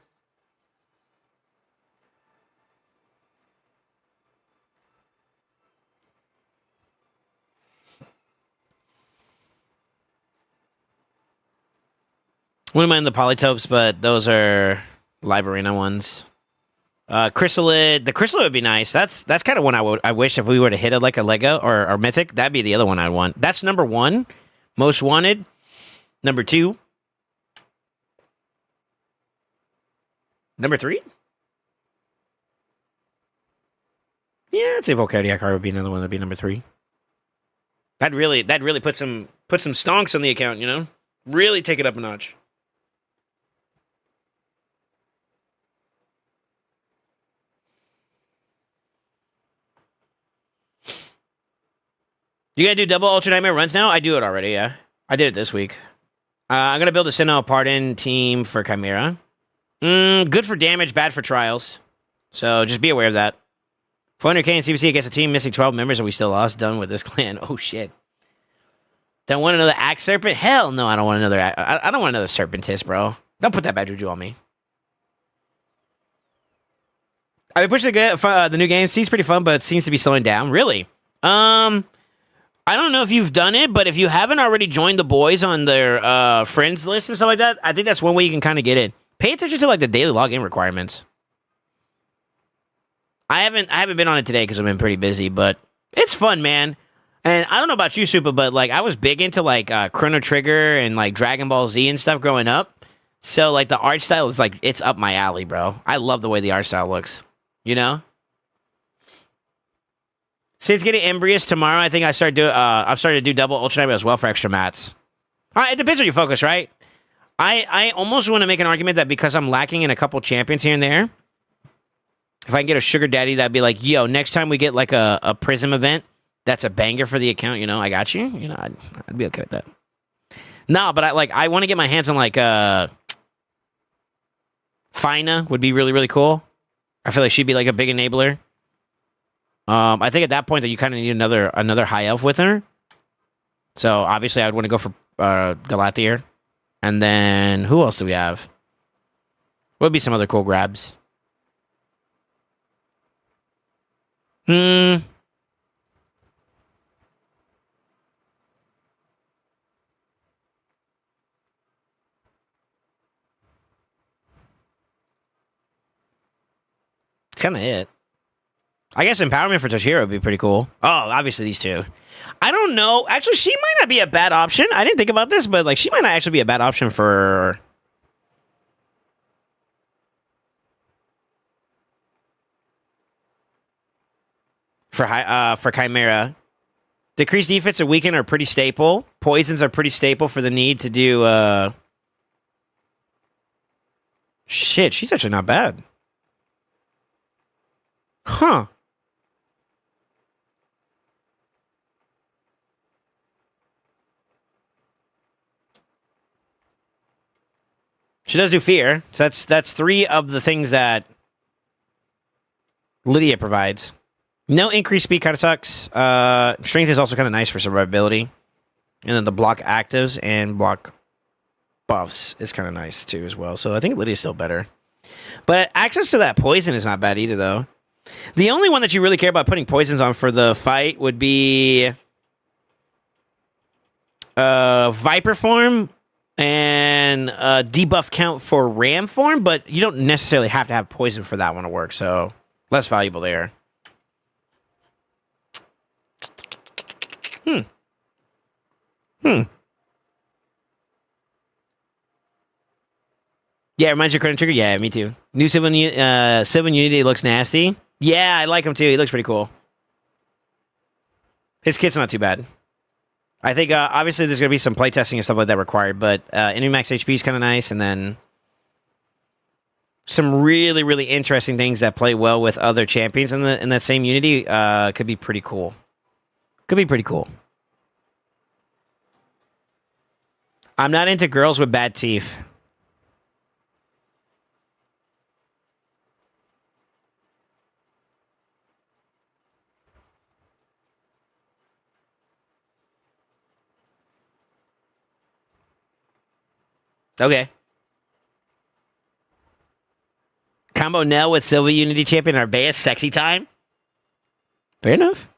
Wouldn't mind the Polytopes, but those are live arena ones. Chrysalid. The Chrysalid would be nice. That's kind of one I wish if we were to hit it like a Lego or Mythic, that'd be the other one I'd want. That's number 1. Most wanted. Number 2. Number 3? Yeah, I'd say Volcardiac Heart would be another one that'd be number 3. That'd really put some stonks on the account, you know? Really take it up a notch. You gotta do double Ultra Nightmare runs now? I do it already, yeah. I did it this week. I'm gonna build a Sentinel Pardon team for Chimera. Good for damage, bad for trials. So just be aware of that. 400k in CBC against a team missing 12 members and we still lost. Done with this clan. Oh shit. Don't want another Axe Serpent? Hell no, I don't want another. I don't want another Serpentist, bro. Don't put that bad juju on me. I've been pushing the new game. Seems pretty fun, but seems to be slowing down. Really? I don't know if you've done it, but if you haven't already joined the boys on their friends list and stuff like that, I think that's one way you can kind of get in. Pay attention to like the daily login requirements. I haven't been on it today because I've been pretty busy, but it's fun, man. And I don't know about you, Super, but like I was big into like Chrono Trigger and like Dragon Ball Z and stuff growing up. So like the art style is like it's up my alley, bro. I love the way the art style looks. You know? Since getting Embrius tomorrow, I think I've started to do double Ultra Nightmare as well for extra mats. All right, it depends on your focus, right? I almost want to make an argument that because I'm lacking in a couple champions here and there, if I can get a sugar daddy, that'd be like, yo, next time we get like a Prism event, that's a banger for the account. You know, I got you. You know, I'd be okay with that. No, but I want to get my hands on like Fina would be really really cool. I feel like she'd be like a big enabler. I think at that point that you kind of need another high elf with her. So obviously I would want to go for Galathier. And then who else do we have? What would be some other cool grabs? It's kind of it. I guess empowerment for Toshiro would be pretty cool. Oh, obviously these two. I don't know. Actually, she might not be a bad option. I didn't think about this, but like she might not actually be a bad option for Chimera. Decreased defense and weaken are pretty staple. Poisons are pretty staple for the need to do shit, she's actually not bad. Huh. She does do fear. So that's 3 of the things that Lydia provides. No increased speed kind of sucks. Strength is also kind of nice for survivability. And then the block actives and block buffs is kind of nice too as well. So I think Lydia's still better. But access to that poison is not bad either though. The only one that you really care about putting poisons on for the fight would be Viper form and debuff count for Ram form, but you don't necessarily have to have poison for that one to work, so less valuable there. Yeah, reminds you of Chrono Trigger? Yeah, me too. New Sylvan Unity looks nasty. Yeah, I like him too. He looks pretty cool. His kit's not too bad. I think obviously there's going to be some playtesting and stuff like that required, but enemy max HP is kind of nice, and then some really, really interesting things that play well with other champions in that same Unity could be pretty cool. Could be pretty cool. I'm not into girls with bad teeth. Okay. Combo Nell with Silva Unity Champion Arbeus Sexy Time. Fair enough.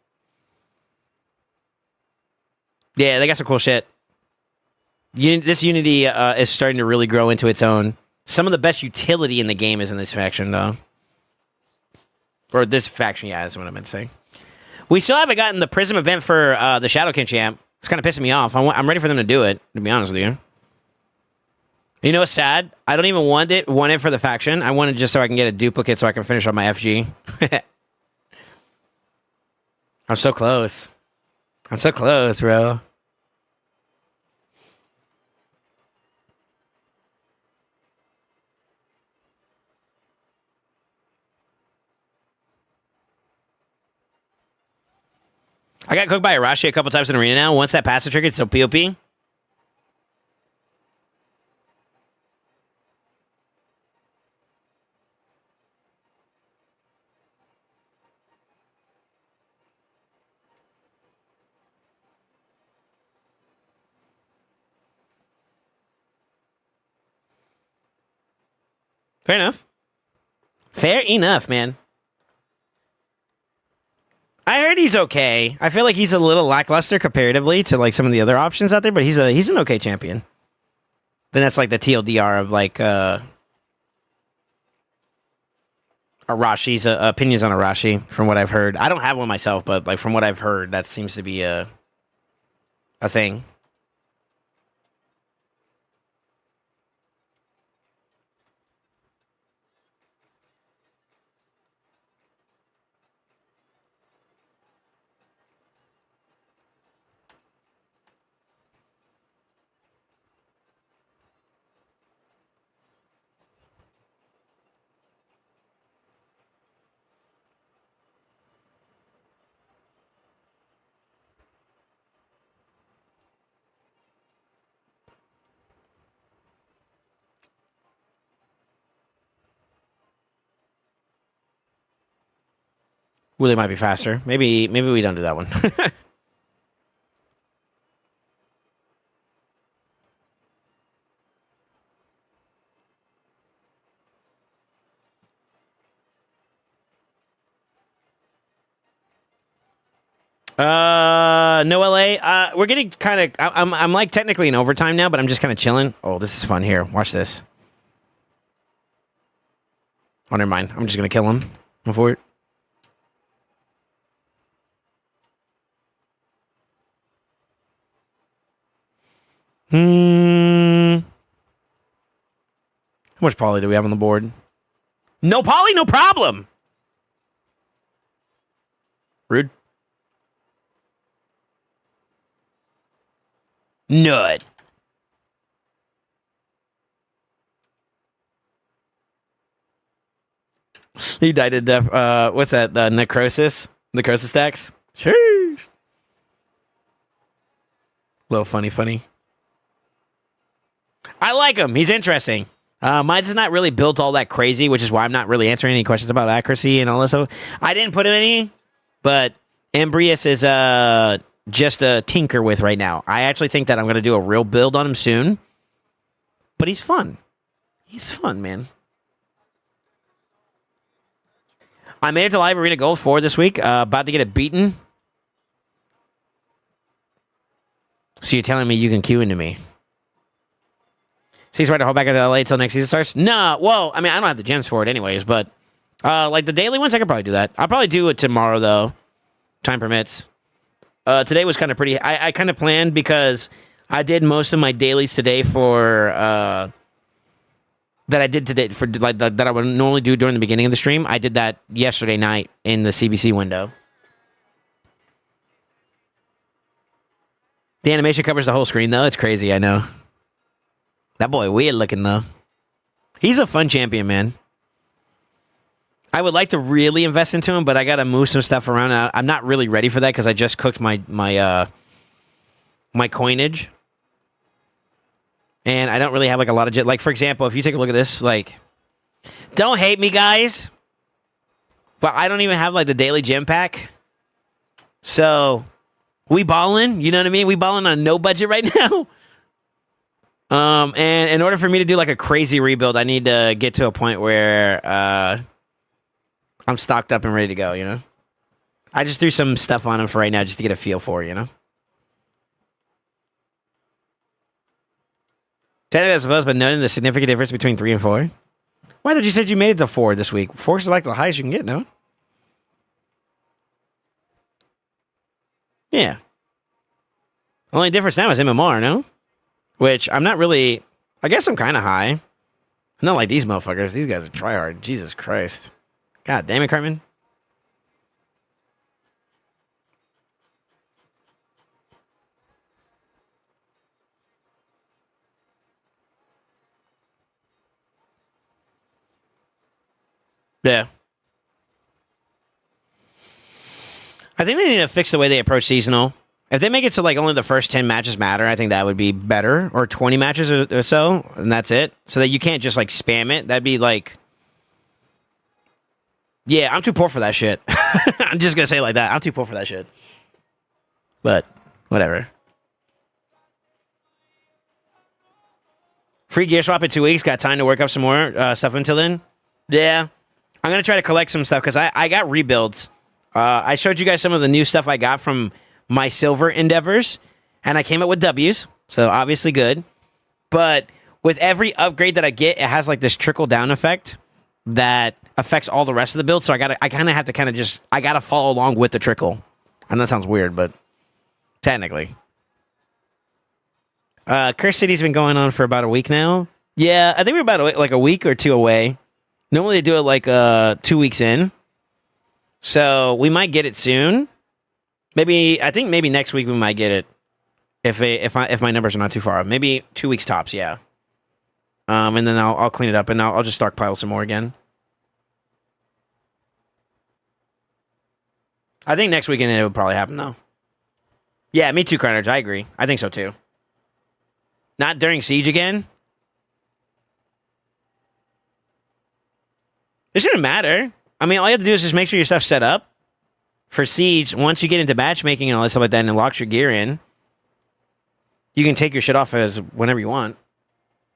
Yeah, they got some cool shit. This Unity is starting to really grow into its own. Some of the best utility in the game is in this faction, though. Or this faction, yeah, that's what I meant to say. We still haven't gotten the Prism event for the Shadowkin champ. It's kind of pissing me off. I'm ready for them to do it, to be honest with you. You know what's sad? I don't even want it for the faction. I want it just so I can get a duplicate so I can finish on my FG. I'm so close. I'm so close, bro. I got cooked by Arashi a couple times in arena now. Once that passive trigger, it's so POP. Fair enough. Fair enough, man. I heard he's okay. I feel like he's a little lackluster comparatively to like some of the other options out there, but he's an okay champion. Then that's like the TLDR of like Arashi's opinions on Arashi from what I've heard. I don't have one myself, but like from what I've heard, that seems to be a thing. Willie might be faster. Maybe we don't do that one. No LA. We're getting kind of. I'm like technically in overtime now, but I'm just kind of chilling. Oh, this is fun. Here, watch this. Oh, never mind. I'm just gonna kill him before it. How much poly do we have on the board? No poly, no problem. Rude. Nut. He died to death. What's that? The necrosis? Necrosis stacks? Sheesh. Little funny. I like him. He's interesting. Mine's not really built all that crazy, which is why I'm not really answering any questions about accuracy and all this stuff. I didn't put him any, but Ambrius is just a tinker with right now. I actually think that I'm going to do a real build on him soon. But he's fun. He's fun, man. I made it to Live Arena Gold 4 this week. About to get it beaten. So you're telling me you can queue into me? So he's right to hold back at LA until next season starts? No, well, I mean, I don't have the gems for it anyways, but like the daily ones, I could probably do that. I'll probably do it tomorrow, though. Time permits. Today was kind of pretty... I kind of planned because I did most of my dailies today for... that I did today for like that I would normally do during the beginning of the stream. I did that yesterday night in the CBC window. The animation covers the whole screen, though. It's crazy, I know. That boy weird looking, though. He's a fun champion, man. I would like to really invest into him, but I got to move some stuff around. I'm not really ready for that because I just cooked my coinage. And I don't really have like a lot of... Like, for example, if you take a look at this, like... Don't hate me, guys. But I don't even have like the daily gem pack. So, we balling. You know what I mean? We balling on no budget right now. And in order for me to do like a crazy rebuild, I need to get to a point where I'm stocked up and ready to go, you know? I just threw some stuff on him for right now just to get a feel for it, you know? Technically, I suppose, but noting the significant difference between 3 and 4. Why did you say you made it to 4 this week? 4 is like the highest you can get, no? Yeah. Only difference now is MMR, no? Which I'm not really... I guess I'm kind of high. Not like these motherfuckers. These guys are tryhard. Jesus Christ. God damn it, Cartman. Yeah. I think they need to fix the way they approach seasonal. If they make it so like only the first 10 matches matter, I think that would be better. Or 20 matches or so, and that's it. So that you can't just like spam it. That'd be like... Yeah, I'm too poor for that shit. I'm just gonna say it like that. I'm too poor for that shit. But, whatever. Free gear swap in 2 weeks. Got time to work up some more stuff until then. Yeah. I'm gonna try to collect some stuff because I got rebuilds. I showed you guys some of the new stuff I got from my silver endeavors, and I came up with W's, so obviously good. But with every upgrade that I get, it has like this trickle down effect that affects all the rest of the build. So I kind of have to I gotta follow along with the trickle. I know that sounds weird, but technically, Curse City's been going on for about a week now. Yeah, I think we're about like a week or two away. Normally they do it like 2 weeks in, so we might get it soon. I think maybe next week we might get it if my numbers are not too far off. Maybe 2 weeks tops, yeah. And then I'll clean it up and I'll just stockpile some more again. I think next weekend it would probably happen though. Yeah, me too, Carnage. I agree. I think so too. Not during Siege again. It shouldn't matter. I mean, all you have to do is just make sure your stuff's set up. for Siege, once you get into matchmaking and all that stuff like that and it locks your gear in, you can take your shit off as whenever you want.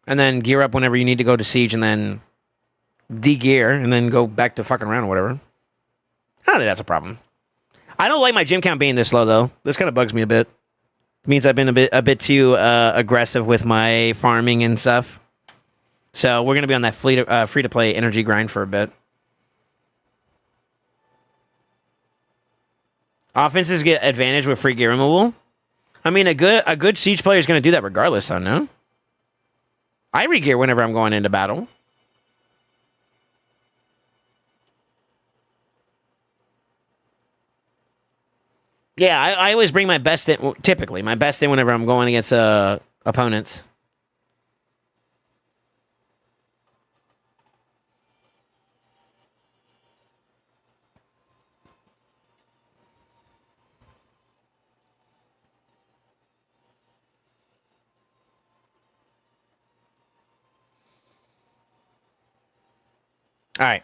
And then gear up whenever you need to go to Siege and then de-gear and then go back to fucking around or whatever. I don't think that's a problem. I don't like my gym count being this low, though. This kind of bugs me a bit. It means I've been a bit too aggressive with my farming and stuff. So we're going to be on that free-to-play energy grind for a bit. Offenses get advantage with free gear removal. I mean, a good Siege player is going to do that regardless, though, no? I re-gear whenever I'm going into battle. Yeah, I always bring my best in, typically, my best in whenever I'm going against opponents. All right.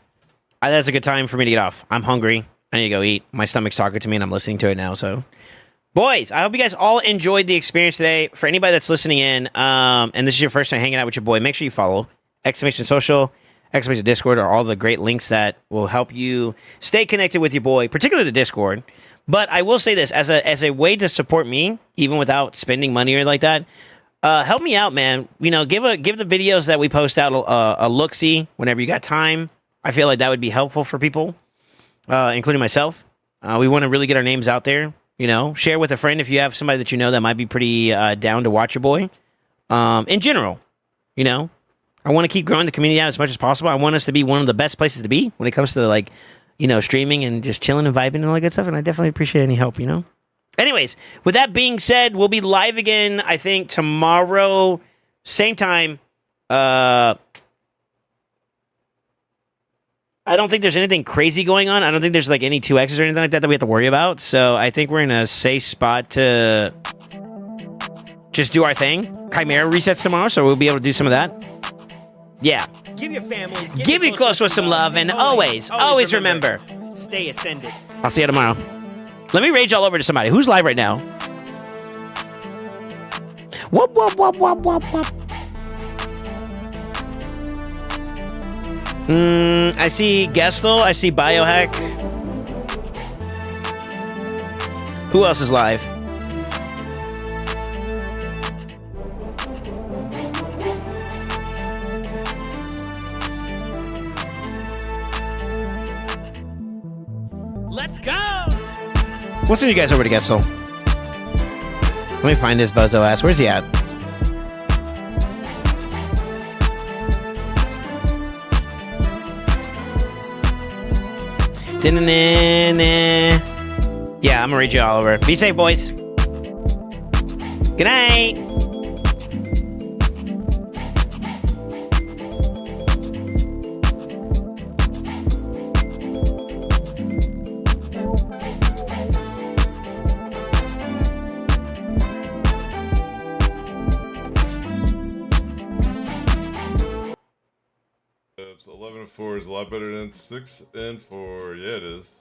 That's a good time for me to get off. I'm hungry. I need to go eat. My stomach's talking to me, and I'm listening to it now. So, boys, I hope you guys all enjoyed the experience today. For anybody that's listening in, and this is your first time hanging out with your boy, make sure you follow !social, !Discord are all the great links that will help you stay connected with your boy, particularly the Discord. But I will say this, as a way to support me, even without spending money or like that, help me out, man. You know, give the videos that we post out a look-see whenever you got time. I feel like that would be helpful for people, including myself. We want to really get our names out there. You know, share with a friend if you have somebody that you know that might be pretty down to watch your boy. In general, you know, I want to keep growing the community out as much as possible. I want us to be one of the best places to be when it comes to, like, you know, streaming and just chilling and vibing and all that good stuff. And I definitely appreciate any help, you know. Anyways, with that being said, we'll be live again, I think, tomorrow, same time. I don't think there's anything crazy going on. I don't think there's like any 2Xs or anything like that we have to worry about. So I think we're in a safe spot to just do our thing. Chimera resets tomorrow, so we'll be able to do some of that. Yeah. Give your families, give you close with some love, and always remember, stay ascended. I'll see you tomorrow. Let me rage all over to somebody. Who's live right now? Whoop, whoop, whoop, whoop, whoop, whoop. I see Gestel. I see Biohack. Who else is live? Let's go! We'll send you guys over to Gestel. Let me find this bozo ass. Where's he at? Yeah, I'm gonna read you all over. Be safe, boys. Good night. So 11 and 4 is a lot better than 6 and 4. Yeah, it is.